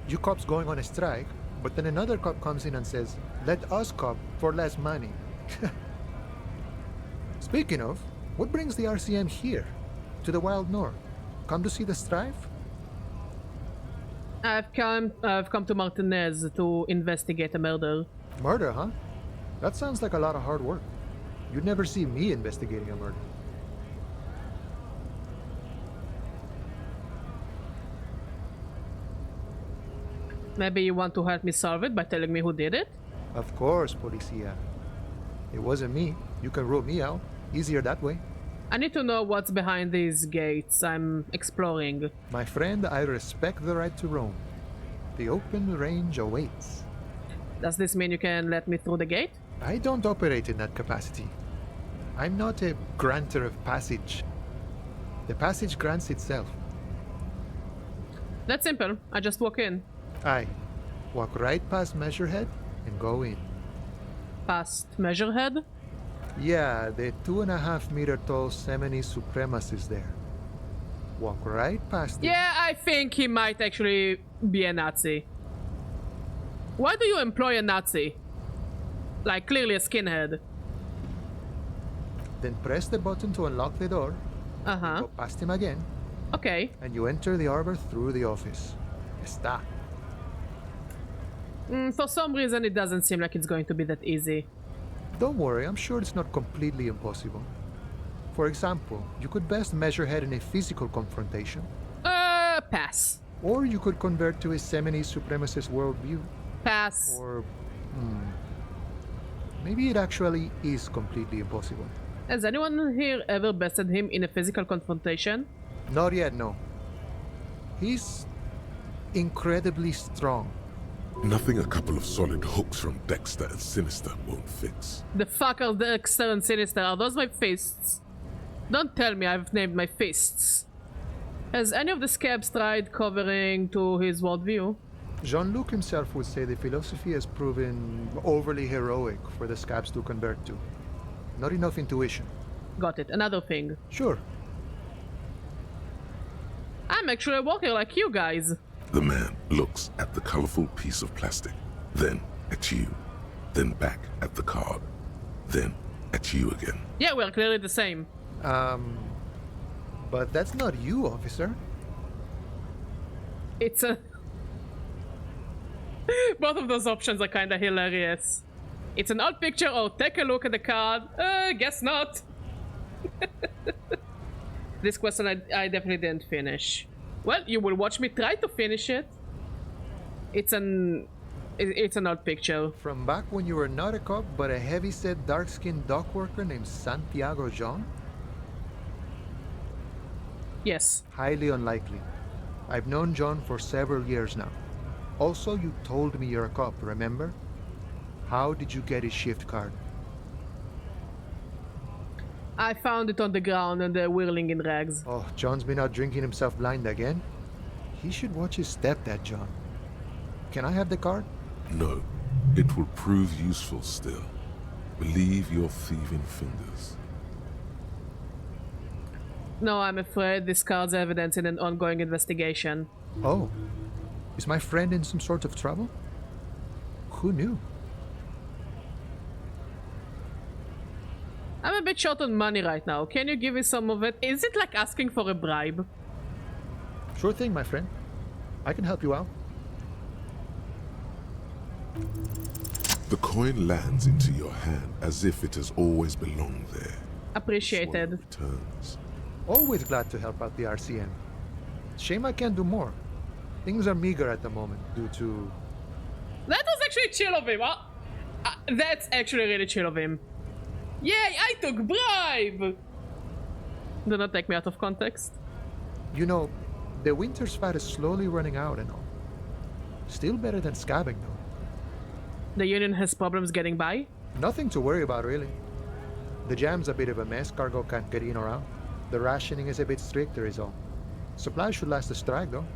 you cops going on a strike, but then another cop comes in and says, let us cop for less money. Speaking of, what brings the RCM here? to the wild north. Come to see the strife? I've come to Martinez to investigate a murder. Murder, huh? That sounds like a lot of hard work. You'd never see me investigating a murder. Maybe you want to help me solve it by telling me who did it? Of course, Policia. It wasn't me. You can rule me out. Easier that way. I need to know what's behind these gates I'm exploring. My friend, I respect the right to roam. The open range awaits. Does this mean you can let me through the gate? I don't operate in that capacity. I'm not a granter of passage. The passage grants itself. That's simple. I just walk in. Aye. Walk right past Measurehead and go in. Past Measurehead? Yeah, the 2.5 meter tall Semini supremacist there. Walk right past him. Yeah, I think he might actually be a Nazi. Why do you employ a Nazi? Like, clearly a skinhead. Then press the button to unlock the door. Uh-huh. Go past him again. Okay. And you enter the arbor through the office. Está. For some reason, it doesn't seem like it's going to be that easy. Don't worry, I'm sure it's not completely impossible. For example, you could best Measurehead in a physical confrontation. Pass. Or you could convert to a Semini supremacist worldview. Pass. Or, maybe it actually is completely impossible. Has anyone here ever bested him in a physical confrontation? Not yet, no. He's incredibly strong. Nothing a couple of solid hooks from Dexter and Sinister won't fix. The fuck are Dexter and Sinister? Are those my fists? Don't tell me I've named my fists. Has any of the scabs tried covering to his worldview? Jean-Luc himself would say the philosophy has proven overly heroic for the scabs to convert to. Not enough intuition. Got it. Another thing. Sure. I'm actually a walker like you guys. The man looks at the colorful piece of plastic, then at you, then back at the card, then at you again. Yeah, we're clearly the same. But that's not you, officer. It's a... Both of those options are kinda hilarious. It's an old picture, or take a look at the card. Guess not. This question I definitely didn't finish. Well, you will watch me try to finish it. It's an old picture. From back when you were not a cop, but a heavy-set, dark-skinned dock worker named Santiago Jean? Yes. Highly unlikely. I've known John for several years now. Also, you told me you're a cop, remember? How did you get his shift card? I found it on the ground and whirling in rags. Oh, John's been out drinking himself blind again? He should watch his step, that John. Can I have the card? No, it will prove useful still. Believe your thieving fingers. No, I'm afraid this card's evidence in an ongoing investigation. Oh. Is my friend in some sort of trouble? Who knew? I'm a bit short on money right now. Can you give me some of it? Is it like asking for a bribe? Sure thing, my friend. I can help you out. The coin lands into your hand as if it has always belonged there. Appreciated. Returns. Always glad to help out the RCM. Shame I can't do more. Things are meager at the moment due to... That was actually chill of him. That's actually really chill of him. Yay, I took bribe! Do not take me out of context. You know, the winter's fat is slowly running out and all. Still better than scabbing, though. The Union has problems getting by? Nothing to worry about, really. The jam's a bit of a mess, cargo can't get in or out. The rationing is a bit stricter is all. Supplies should last the strike, though.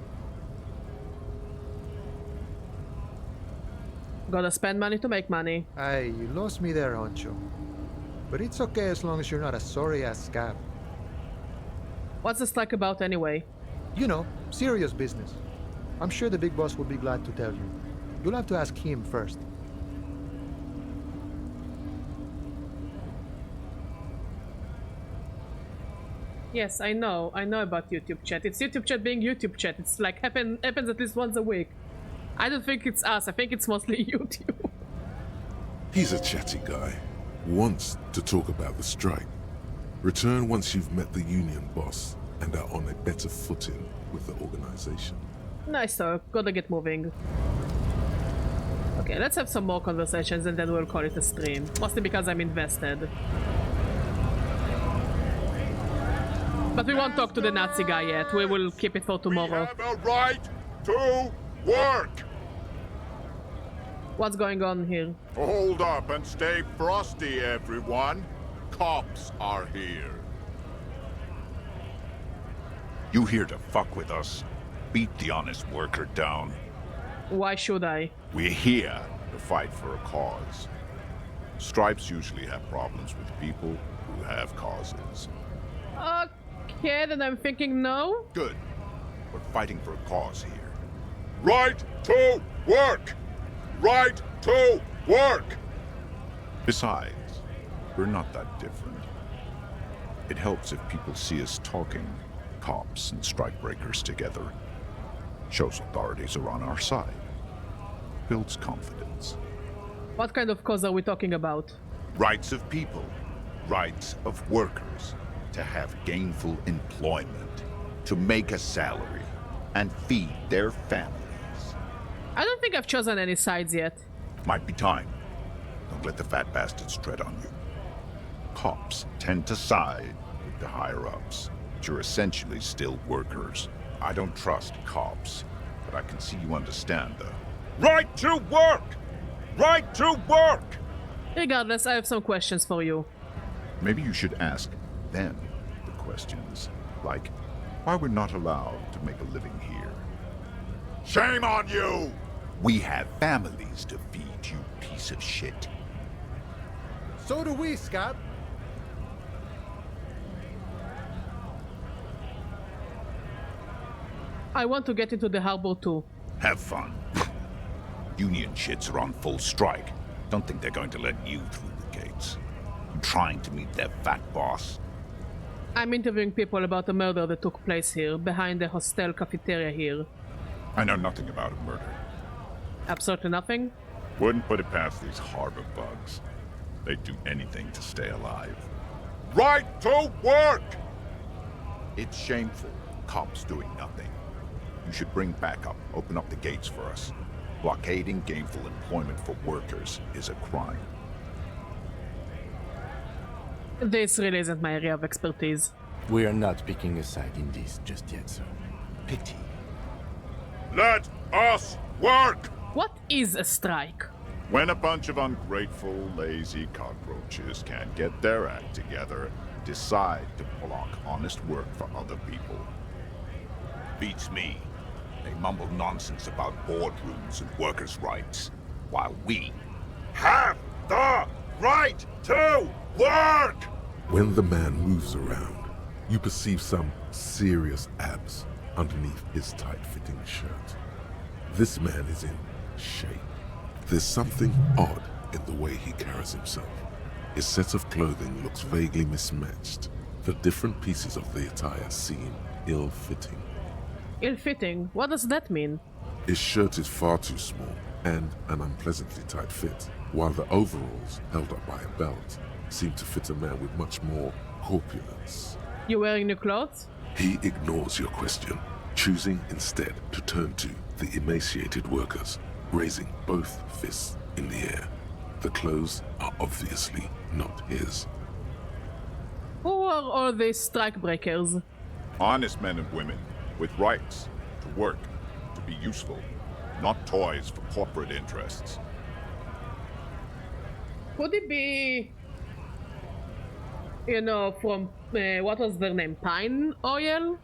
Gotta spend money to make money. Aye, you lost me there, Honcho. But it's okay as long as you're not a sorry-ass scab. What's the strike about anyway? You know, serious business. I'm sure the big boss will be glad to tell you. You'll have to ask him first. Yes, I know about YouTube chat. It's YouTube chat being YouTube chat. It's like happens at least once a week. I don't think it's us. I think it's mostly YouTube. He's a chatty guy. Wants to talk about the strike. Return once you've met the union boss and are on a better footing with the organization. Nice talk. Gotta get moving. Okay, let's have some more conversations and then we'll call it a stream. Mostly because I'm invested. But we won't talk to the Nazi guy yet. We will keep it for tomorrow. We have a right to work! What's going on here? Hold up and stay frosty, everyone. Cops are here. You here to fuck with us? Beat the honest worker down. Why should I? We're here to fight for a cause. Stripes usually have problems with people who have causes. Okay, then I'm thinking no. Good. We're fighting for a cause here. Right to work! Right to work! Besides, we're not that different. It helps if people see us talking, cops and strikebreakers together. Shows authorities are on our side. Builds confidence. What kind of cause are we talking about? Rights of people. Rights of workers. To have gainful employment. To make a salary. And feed their families. I don't think I've chosen any sides yet. Might be time. Don't let the fat bastards tread on you. Cops tend to side with the higher-ups, but you're essentially still workers. I don't trust cops, but I can see you understand the right to work! Right to work! Regardless, I have some questions for you. Maybe you should ask them the questions, like why we're not allowed to make a living here. Shame on you! We have families to feed, you piece of shit. So do we, Scab. I want to get into the harbor too. Have fun. Union shits are on full strike. Don't think they're going to let you through the gates. You trying to meet their fat boss? I'm interviewing people about a murder that took place here, behind the hostel cafeteria here. I know nothing about a murder. Absolutely nothing? Wouldn't put it past these harbor bugs. They'd do anything to stay alive. Right to work! It's shameful. Cops doing nothing. You should bring backup. Open up the gates for us. Blockading gainful employment for workers is a crime. This really isn't my area of expertise. We are not picking a side in this just yet, sir. Pity. Let us work! What is a strike? When a bunch of ungrateful, lazy cockroaches can't get their act together, decide to block honest work for other people. Beats me. They mumble nonsense about boardrooms and workers' rights, while we have the right to work! When the man moves around, you perceive some serious abs underneath his tight-fitting shirt. This man is in shape. There's something odd in the way he carries himself. His set of clothing looks vaguely mismatched. The different pieces of the attire seem ill-fitting. Ill-fitting? What does that mean? His shirt is far too small and an unpleasantly tight fit, while the overalls, held up by a belt, seem to fit a man with much more corpulence. You wearing new clothes? He ignores your question, choosing instead to turn to the emaciated workers, raising both fists in the air. The clothes are obviously not his. Who are all these strikebreakers? Honest men and women with rights to work, to be useful, not toys for corporate interests. Could it be, you know, from, what was their name, Pine Oil?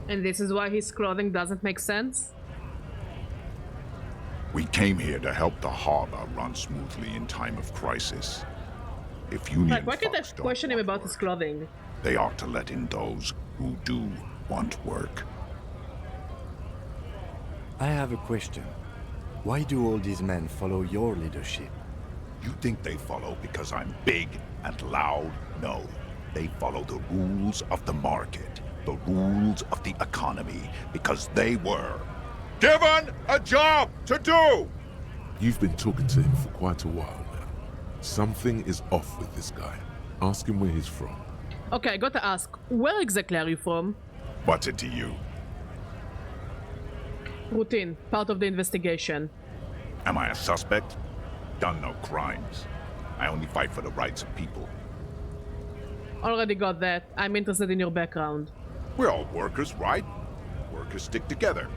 And this is why his clothing doesn't make sense? We came here to help the harbor run smoothly in time of crisis. If union Like, why can't I question him about his clothing? they ought to let in those who do want work. I have a question. Why do all these men follow your leadership? You think they follow because I'm big and loud? No. They follow the rules of the market, the rules of the economy, because they were given a job to do! You've been talking to him for quite a while now. Something is off with this guy. Ask him where he's from. Okay, I gotta ask, where exactly are you from? What's it to you? Routine, part of the investigation. Am I a suspect? Done no crimes. I only fight for the rights of people. Already got that. I'm interested in your background. We're all workers, right? Workers stick together.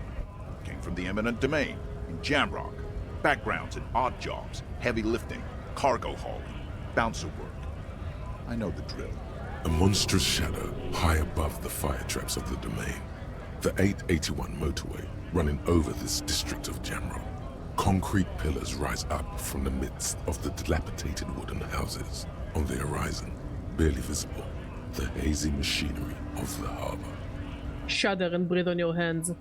Came from the eminent domain, in Jamrock. Backgrounds in odd jobs, heavy lifting, cargo hauling, bouncer work. I know the drill. A monstrous shadow high above the fire traps of the domain. The 881 motorway running over this district of Jamrock. Concrete pillars rise up from the midst of the dilapidated wooden houses. On the horizon, barely visible, the hazy machinery of the harbor. Shudder and breathe on your hands.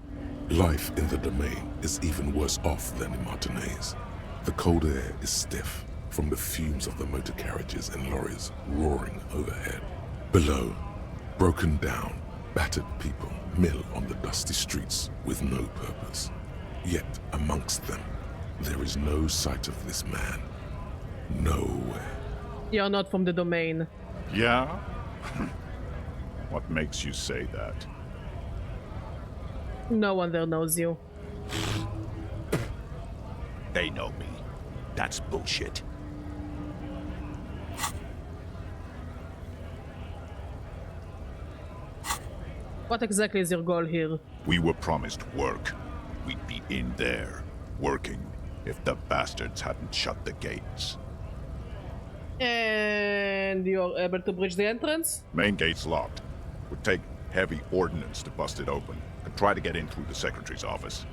Life in the domain is even worse off than in Martinez. The cold air is stiff from the fumes of the motor carriages and lorries roaring overhead. Below, broken down, battered people mill on the dusty streets with no purpose. Yet amongst them, there is no sight of this man. Nowhere. You're not from the domain. Yeah? What makes you say that? No one there knows you. They know me. That's bullshit. What exactly is your goal here? We were promised work. We'd be in there, working, if the bastards hadn't shut the gates. And you're able to breach the entrance? Main gate's locked. Would take heavy ordnance to bust it open. Could try to get in through the secretary's office.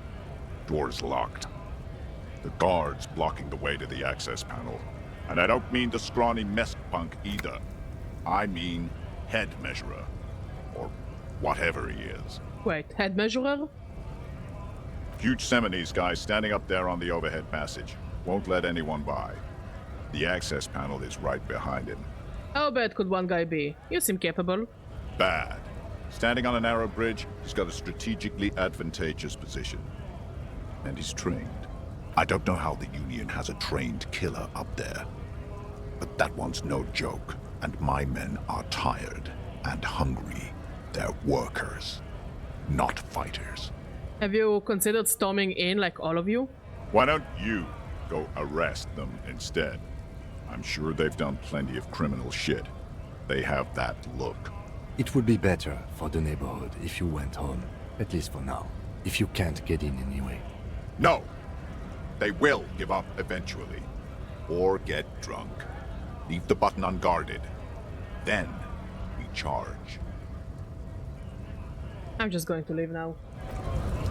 Door's locked. The guard's blocking the way to the access panel. And I don't mean the scrawny mess punk either. I mean head measurer. Or whatever he is. Wait, head measurer? Huge Seminese guy standing up there on the overhead passage. Won't let anyone by. The access panel is right behind him. How bad could one guy be? You seem capable. Bad. Standing on a narrow bridge, he's got a strategically advantageous position. And he's trained. I don't know how the Union has a trained killer up there. But that one's no joke, and my men are tired and hungry. They're workers, not fighters. Have you considered storming in like all of you? Why don't you go arrest them instead? I'm sure they've done plenty of criminal shit. They have that look. It would be better for the neighborhood if you went home, at least for now, if you can't get in anyway. No! They will give up eventually. Or get drunk. Leave the button unguarded. Then we charge. I'm just going to leave now.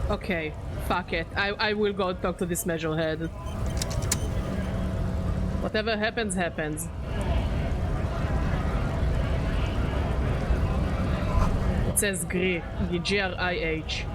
Okay, fuck it. I will go talk to this measurehead. Whatever happens, happens. It says Grih, G-R-I-H.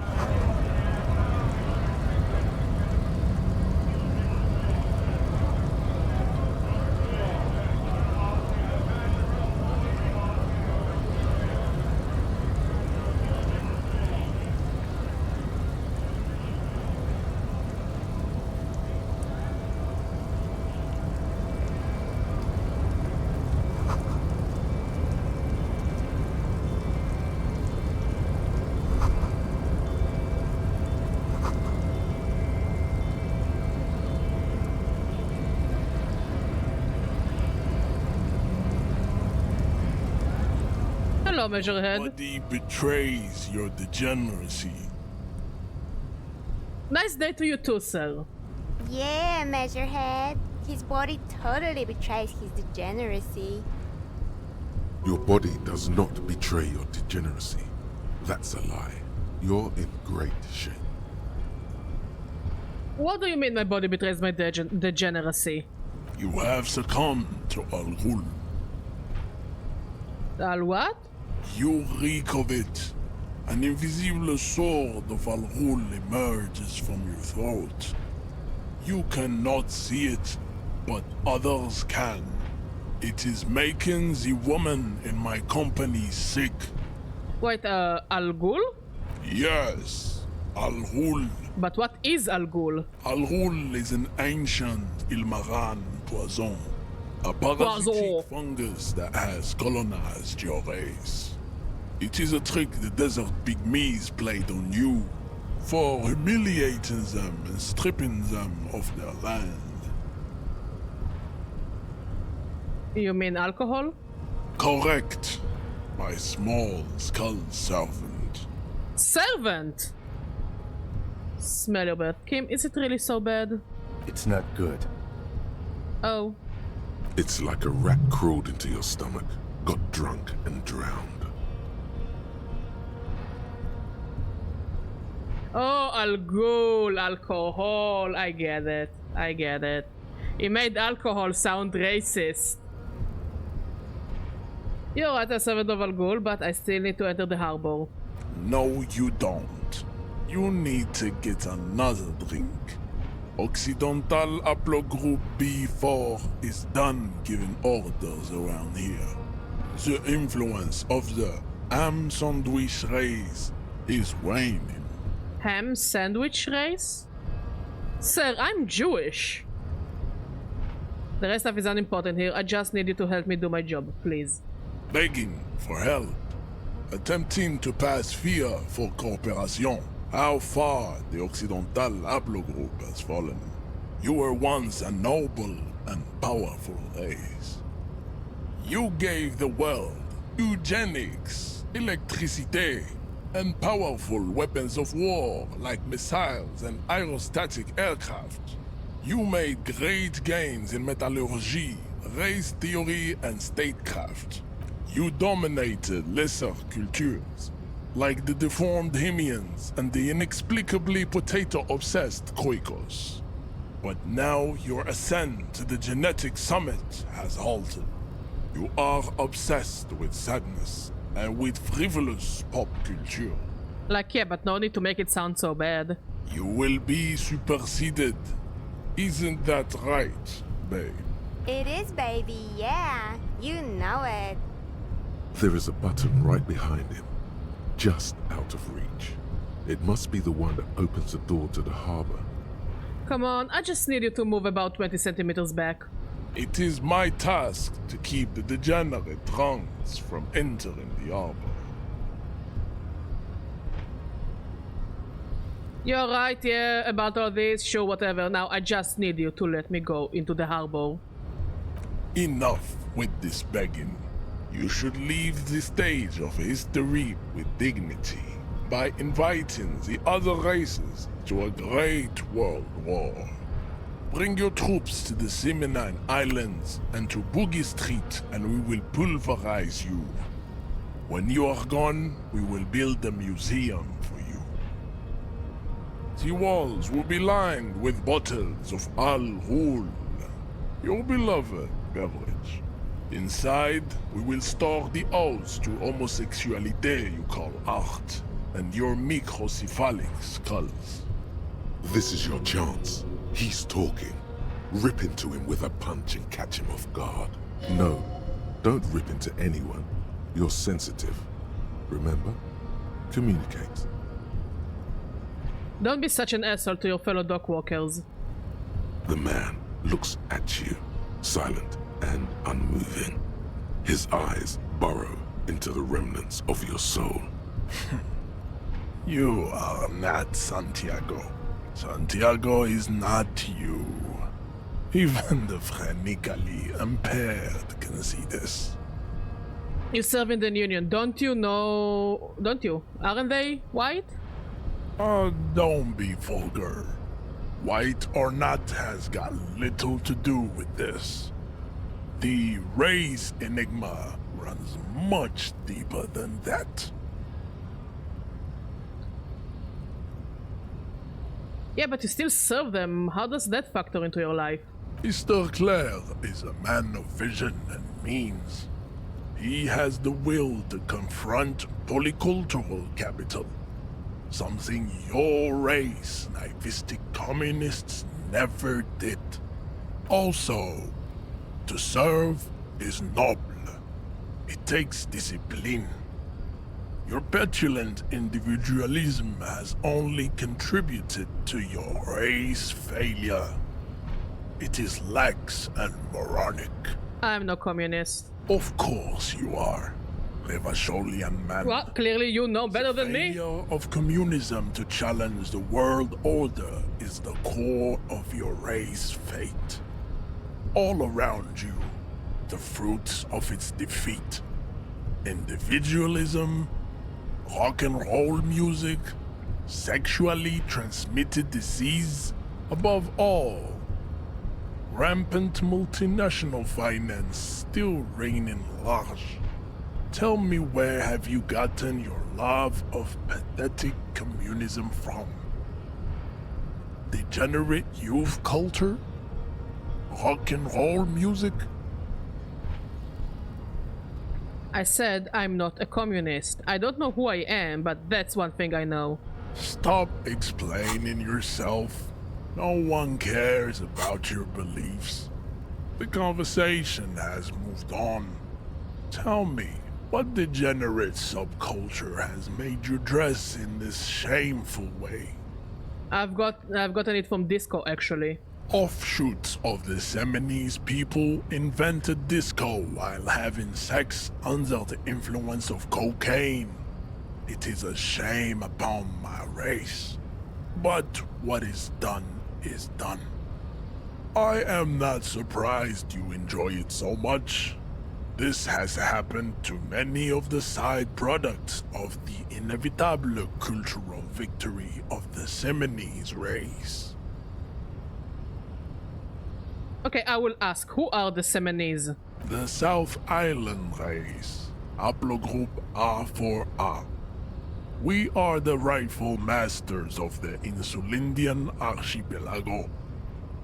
Hello, measurehead. Body betrays your degeneracy. Nice day to you too, sir. Yeah, measurehead. His body totally betrays his degeneracy. Your body does not betray your degeneracy. That's a lie. You're in great shape. What do you mean my body betrays my degeneracy? You have succumbed to Al Ghul. Al what? You reek of it. An invisible sword of Al Ghul emerges from your throat. You cannot see it, but others can. It is making the woman in my company sick. Wait, Al Ghul? Yes, Al Ghul. But what is Al Ghul? Al Ghul is an ancient Ilmaran poison. A parasitic fungus that has colonized your race. It is a trick the desert pygmies played on you for humiliating them and stripping them of their land. You mean alcohol? Correct. My small skull servant. Servant? Smell your breath. Kim, is it really so bad? It's not good. Oh. It's like a rat crawled into your stomach, got drunk and drowned. Oh, Al Ghul, alcohol. I get it. I get it. He made alcohol sound racist. You're right, I served of Al Ghul, but I still need to enter the harbor. No, you don't. You need to get another drink. Occidental Haplogroup B4 is done giving orders around here. The influence of the ham sandwich race is waning. Ham sandwich race? Sir, I'm Jewish. The rest of it is unimportant here. I just need you to help me do my job, please. Begging for help. Attempting to pass fear for cooperation. How far the Occidental Haplogroup has fallen. You were once a noble and powerful race. You gave the world eugenics, electricity, and powerful weapons of war like missiles and aerostatic aircraft. You made great gains in metallurgy, race theory, and statecraft. You dominated lesser cultures, like the deformed Hemians and the inexplicably potato-obsessed Khoikos. But now your ascent to the genetic summit has halted. You are obsessed with sadness and with frivolous pop culture. Like, yeah, but no need to make it sound so bad. You will be superseded. Isn't that right, babe? It is, baby, yeah. You know it. There is a button right behind him, just out of reach. It must be the one that opens the door to the harbor. Come on, I just need you to move about 20 centimeters back. It is my task to keep the degenerate drunks from entering the harbor. You're right, yeah, about all this, sure, whatever. Now I just need you to let me go into the harbor. Enough with this begging. You should leave the stage of history with dignity by inviting the other races to a great world war. Bring your troops to the Seminine Islands and to Boogie Street, and we will pulverize you. When you are gone, we will build a museum for you. The walls will be lined with bottles of Al Ghul, your beloved beverage. Inside, we will store the odes to homosexuality you call art, and your microcephalic skulls. This is your chance. He's talking. Rip into him with a punch and catch him off guard. No, don't rip into anyone. You're sensitive. Remember? Communicate. Don't be such an asshole to your fellow dockwalkers. The man looks at you, silent and unmoving. His eyes burrow into the remnants of your soul. You are not Santiago. Santiago is not you. Even the phrenically impaired can see this. You serve in the Union, don't you know... Don't you? Aren't they white? Don't be vulgar. White or not has got little to do with this. The race enigma runs much deeper than that. Yeah, but you still serve them. How does that factor into your life? Mr. Clare is a man of vision and means. He has the will to confront polycultural capital. Something your race, naivistic communists, never did. Also, to serve is noble. It takes discipline. Your petulant individualism has only contributed to your race failure. It is lax and moronic. I'm no communist. Of course you are, Levasholian man. Well, clearly you know better than me. The failure of communism to challenge the world order is the core of your race fate. All around you, the fruits of its defeat. Individualism, rock and roll music, sexually transmitted disease, above all, rampant multinational finance still reigning large. Tell me, where have you gotten your love of pathetic communism from? Degenerate youth culture? Rock and roll music? I said I'm not a communist. I don't know who I am, but that's one thing I know. Stop explaining yourself. No one cares about your beliefs. The conversation has moved on. Tell me, what degenerate subculture has made you dress in this shameful way? I've gotten it from disco, actually. Offshoots of the Seminoles people invented disco while having sex under the influence of cocaine. It is a shame upon my race. But what is done is done. I am not surprised you enjoy it so much. This has happened to many of the side products of the inevitable cultural victory of the Seminoles race. Okay, I will ask, who are the Seminoles? The South Island race, haplogroup A4A. We are the rightful masters of the Insulindian archipelago.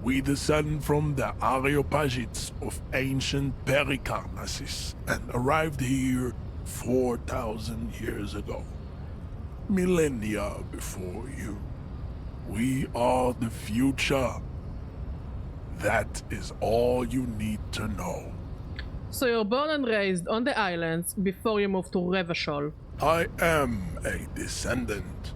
We descend from the Areopagites of ancient Pericarnassus and arrived here 4,000 years ago. Millennia before you. We are the future. That is all you need to know. So you're born and raised on the islands before you moved to Revachol. I am a descendant.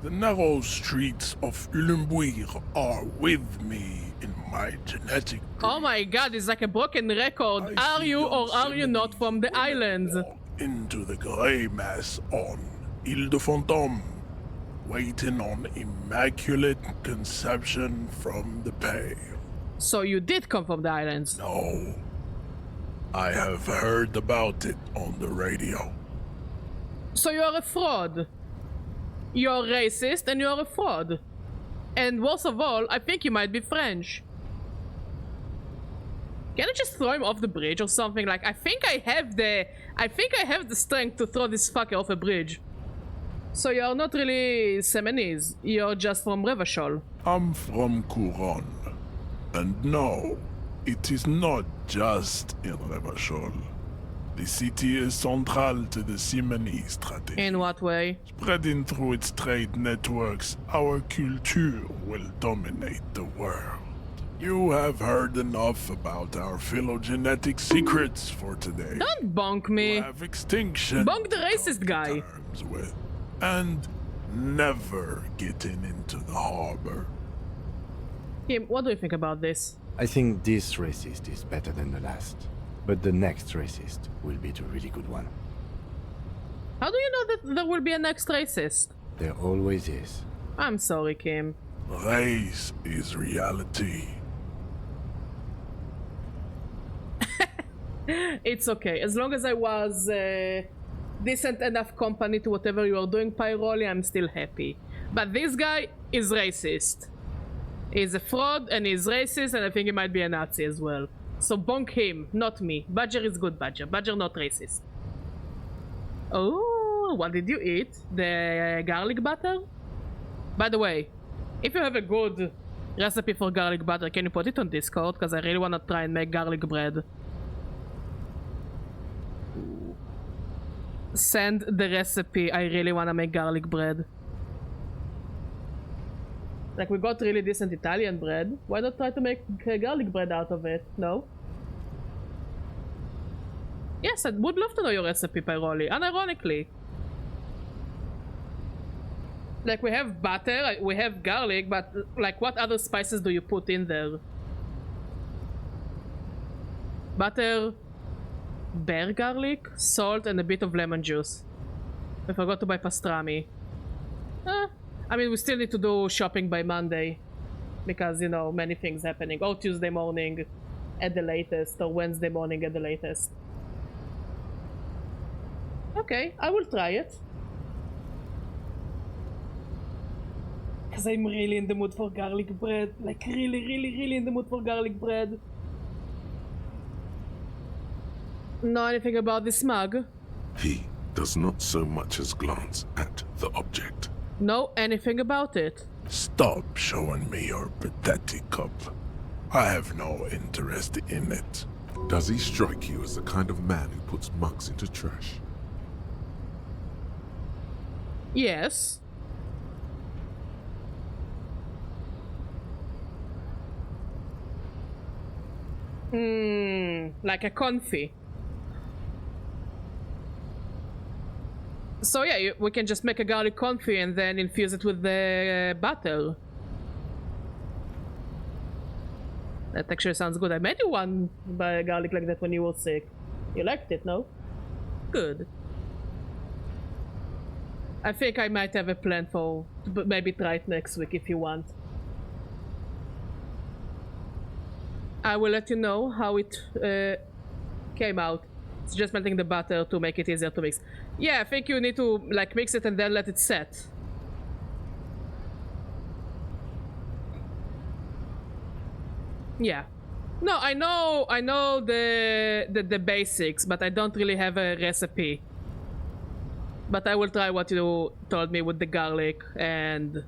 The narrow streets of Ulumbuir are with me in my genetic. Oh my god, it's like a broken record. Are you or are you not from the islands? Into the grey mass on Ile de Fantôme, waiting on immaculate conception from the pale. So you did come from the islands? No. I have heard about it on the radio. So you're a fraud. You're racist and you're a fraud. And worst of all, I think you might be French. Can I just throw him off the bridge or something? Like, I think I have the strength to throw this fucker off a bridge. So you're not really Seminoles, you're just from Revachol. I'm from Couronne. And no, it is not just in Revachol. The city is central to the Seminoles strategy. In what way? Spreading through its trade networks, our culture will dominate the world. You have heard enough about our phylogenetic secrets for today. Don't bonk me. You have extinction. Bonk the racist guy. With, and never getting into the harbor. Kim, what do you think about this? I think this racist is better than the last. But the next racist will be the really good one. How do you know that there will be a next racist? There always is. I'm sorry, Kim. Race is reality. It's okay. As long as I was decent enough company to whatever you are doing, Pyroli, I'm still happy. But this guy is racist. He's a fraud and he's racist, and I think he might be a Nazi as well. So bonk him, not me. Badger is good, Badger. Badger not racist. Oh, what did you eat? The garlic butter? By the way, if you have a good recipe for garlic butter, can you put it on Discord? Because I really want to try and make garlic bread. Send the recipe. I really want to make garlic bread. Like, we got really decent Italian bread. Why not try to make garlic bread out of it? No? Yes, I would love to know your recipe, Pyroli, unironically. Like, we have butter, we have garlic, but, like, what other spices do you put in there? Butter, bear garlic, salt, and a bit of lemon juice. I forgot to buy pastrami. I mean, we still need to do shopping by Monday. Because, you know, many things happening. Or Tuesday morning at the latest, or Wednesday morning at the latest. Okay, I will try it. Because I'm really in the mood for garlic bread. Like, really in the mood for garlic bread. Know anything about this mug? He does not so much as glance at the object. Know anything about it? Stop showing me your pathetic cup. I have no interest in it. Does he strike you as the kind of man who puts mugs into trash? Yes. Like a confit. So yeah, we can just make a garlic confit and then infuse it with the butter. That actually sounds good. I made you one by garlic like that when you were sick. You liked it, no? Good. I think I might have a plan for maybe try it next week if you want. I will let you know how it came out. It's just melting the butter to make it easier to mix. Yeah, I think you need to like mix it and then let it set. Yeah. No, I know the basics, but I don't really have a recipe. But I will try what you told me with the garlic and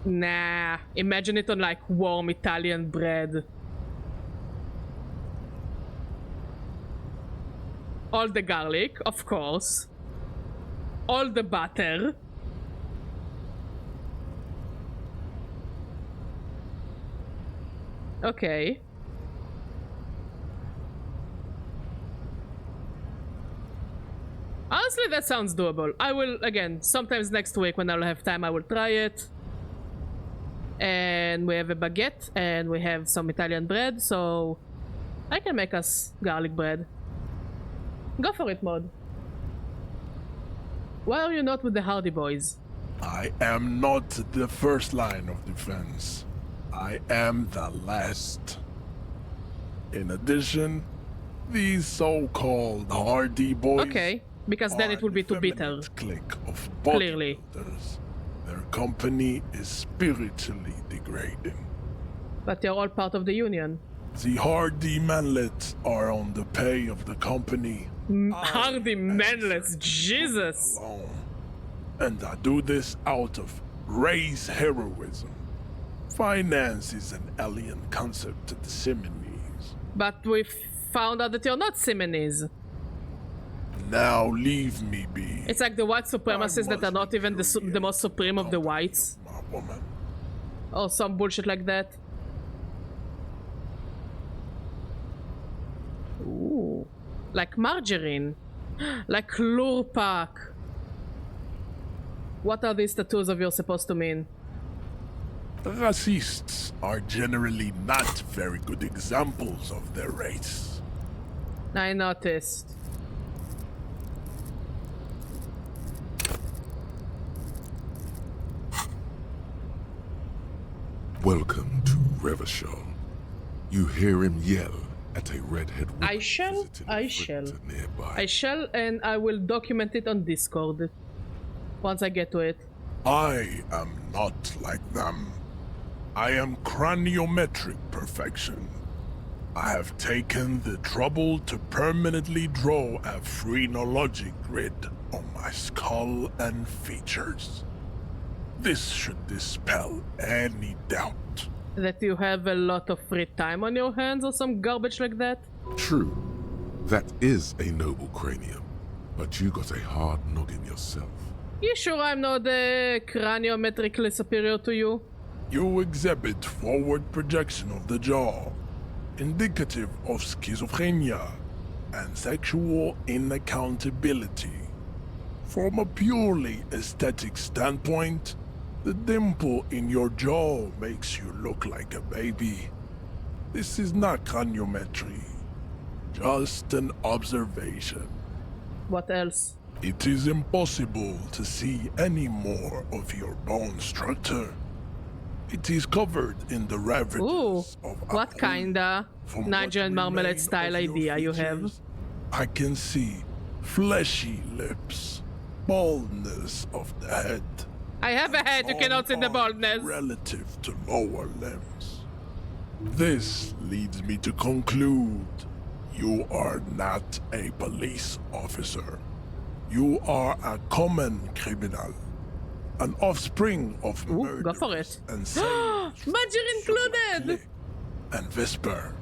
nah, imagine it on like warm Italian bread. All the garlic, of course. All the butter. Okay. Honestly, that sounds doable. I will, again, sometimes next week when I'll have time, I will try it. And we have a baguette, and we have some Italian bread, so I can make us garlic bread. Go for it, Mod. Why are you not with the Hardy Boys? I am not the first line of defense. I am the last. In addition, these so-called Hardy Boys. Okay, because then it will be too bitter. Clique of clearly. bodybuilders. Their company is spiritually degrading. But you're all part of the union. The Hardy Manlets are on the pay of the company. Hardy Manlets, Jesus! Alone. And I do this out of race heroism. Finance is an alien concept to the Simonese. But we found out that you're not Simonese. Now leave me be. It's like the white supremacists that are not even the most supreme of the whites. Or some bullshit like that. Ooh. Like margarine. Like Lurpak. What are these tattoos of yours supposed to mean? Racists are generally not very good examples of their race. I noticed. Welcome to Revachol. You hear him yell at a redhead woman. I shall, and I will document it on Discord. Once I get to it. I am not like them. I am craniometric perfection. I have taken the trouble to permanently draw a phrenologic grid on my skull and features. This should dispel any doubt. That you have a lot of free time on your hands or some garbage like that? True. That is a noble cranium, but you got a hard noggin yourself. You sure I'm not craniometrically superior to you? You exhibit forward projection of the jaw, indicative of schizophrenia and sexual inaccountability. From a purely aesthetic standpoint, the dimple in your jaw makes you look like a baby. This is not craniometry, just an observation. What else? It is impossible to see any more of your bone structure. It is covered in the ravages of what kinda Nigel and Marmalade style idea you have? I can see fleshy lips, baldness of the head. I have a head, you cannot see the baldness. Relative to lower limbs. This leads me to conclude you are not a police officer. You are a common criminal. An offspring of murder go for it. And sailors, Badger included! and Vesper.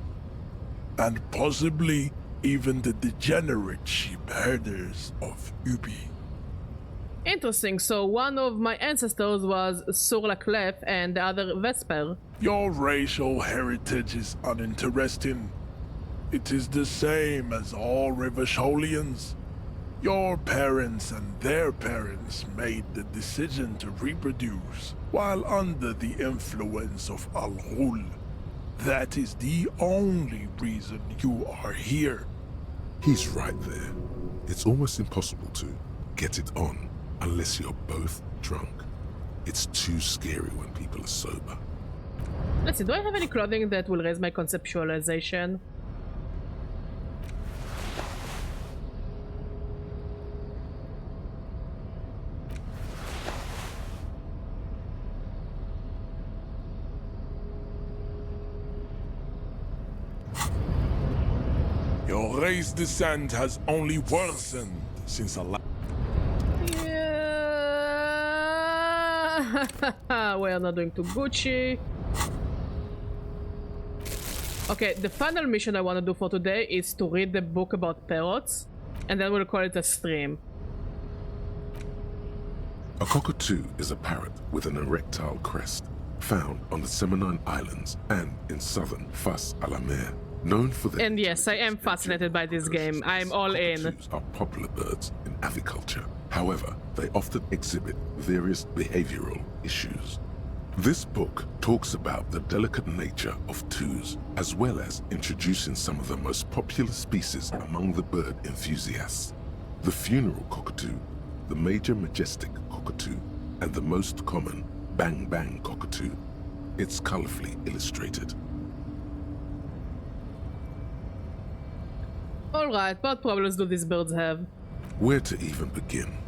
And possibly even the degenerate sheep herders of Ubi. Interesting, so one of my ancestors was Sur-la-Clef and the other Vesper. Your racial heritage is uninteresting. It is the same as all Rivasholians. Your parents and their parents made the decision to reproduce while under the influence of Al-Ghul. That is the only reason you are here. He's right there. It's almost impossible to get it on unless you're both drunk. It's too scary when people are sober. Let's see, do I have any clothing that will raise my conceptualization? Your race descent has only worsened since a We are not doing too Gucci. Okay, the final mission I want to do for today is to read the book about parrots, and then we'll call it a stream. A cockatoo is a parrot with an erectile crest, found on the Seminole Islands and in southern Fas a la Mer. Known for their... And yes, I am fascinated by this game. I'm all in. Cockatoos are popular birds in aviculture. However, they often exhibit various behavioral issues. This book talks about the delicate nature of twos, as well as introducing some of the most popular species among the bird enthusiasts. The funeral cockatoo, the major majestic cockatoo, and the most common bang bang cockatoo. It's colorfully illustrated. Alright, what problems do these birds have? Where to even begin?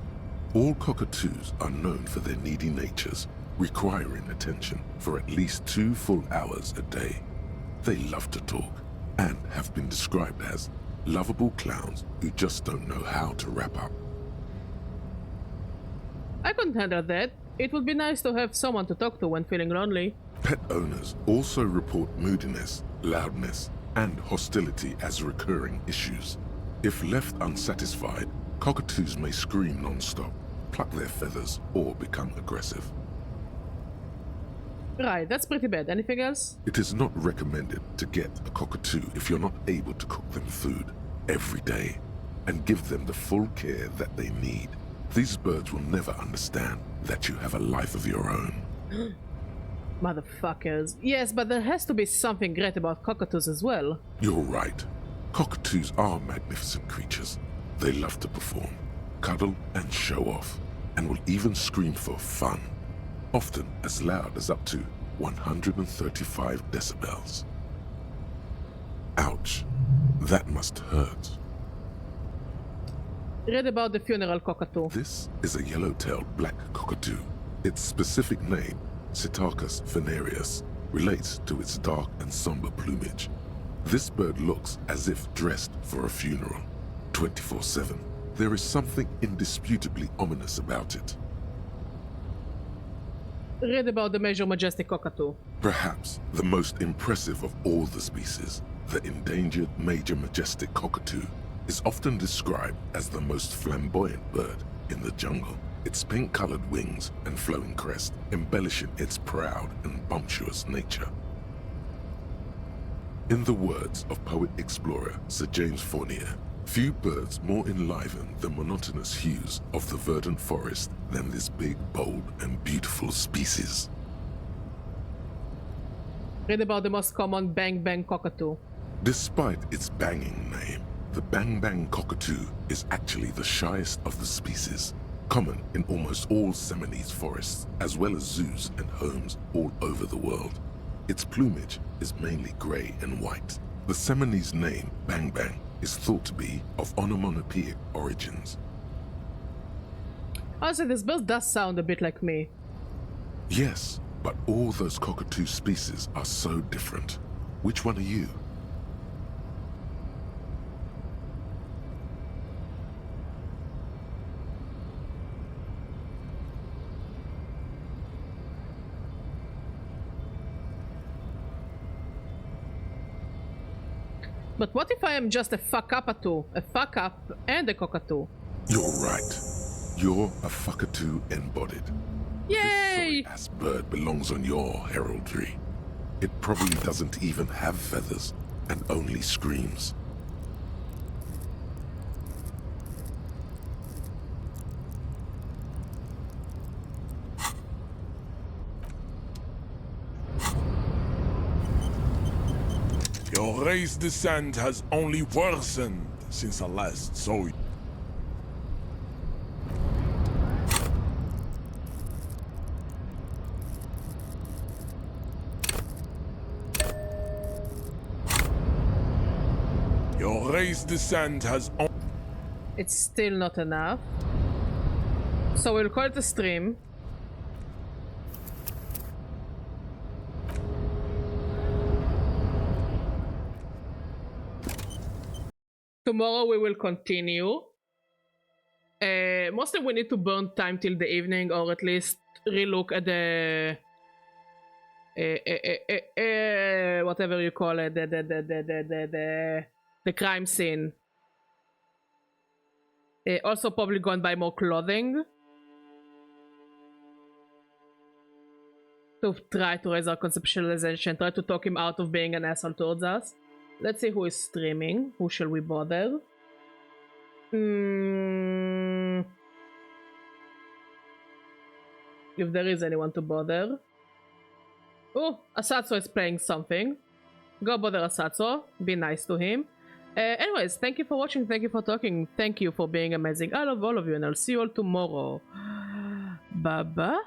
All cockatoos are known for their needy natures, requiring attention for at least 2 full hours a day. They love to talk, and have been described as lovable clowns who just don't know how to wrap up. I couldn't handle that. It would be nice to have someone to talk to when feeling lonely. Pet owners also report moodiness, loudness, and hostility as recurring issues. If left unsatisfied, cockatoos may scream non-stop, pluck their feathers, or become aggressive. Right, that's pretty bad. Anything else? It is not recommended to get a cockatoo if you're not able to cook them food every day and give them the full care that they need. These birds will never understand that you have a life of your own. Motherfuckers. Yes, but there has to be something great about cockatoos as well. You're right. Cockatoos are magnificent creatures. They love to perform, cuddle and show off, and will even scream for fun, often as loud as up to 135 decibels. Ouch. That must hurt. Read about the funeral cockatoo. This is a yellow-tailed black cockatoo. Its specific name, Psittacus venereus, relates to its dark and somber plumage. This bird looks as if dressed for a funeral, 24/7. There is something indisputably ominous about it. Read about the major majestic cockatoo. Perhaps the most impressive of all the species, the endangered major majestic cockatoo, is often described as the most flamboyant bird in the jungle. its pink-colored wings and flowing crest embellishing its proud and bumptious nature. In the words of poet-explorer Sir James Fournier, few birds more enliven the monotonous hues of the verdant forest than this big, bold, and beautiful species. Read about the most common Bang Bang cockatoo. Despite its banging name, the Bang Bang cockatoo is actually the shyest of the species, common in almost all Seminoles forests, as well as zoos and homes all over the world. Its plumage is mainly grey and white. The Seminoles name, Bang Bang, is thought to be of onomatopoeic origins. Honestly, this bird does sound a bit like me. Yes, but all those cockatoo species are so different. Which one are you? But what if I am just a fuck-up-a-too? A fuck-up and a cockatoo? You're right. You're a fuckatoo embodied. Yay! This sorry-ass bird belongs on your heraldry. It probably doesn't even have feathers and only screams. Your race descent has only worsened since I last saw you. Your race descent has It's still not enough. So we'll call it a stream. Tomorrow we will continue. Mostly we need to burn time till the evening, or at least relook at the whatever you call it, the crime scene. Also probably go and buy more clothing to try to raise our conceptualization, try to talk him out of being an asshole towards us. Let's see who is streaming. Who shall we bother? If there is anyone to bother. Oh, Asatso is playing something. Go bother Asatso. Be nice to him. Anyways, thank you for watching. Thank you for talking. Thank you for being amazing. I love all of you and I'll see you all tomorrow. Bye-bye.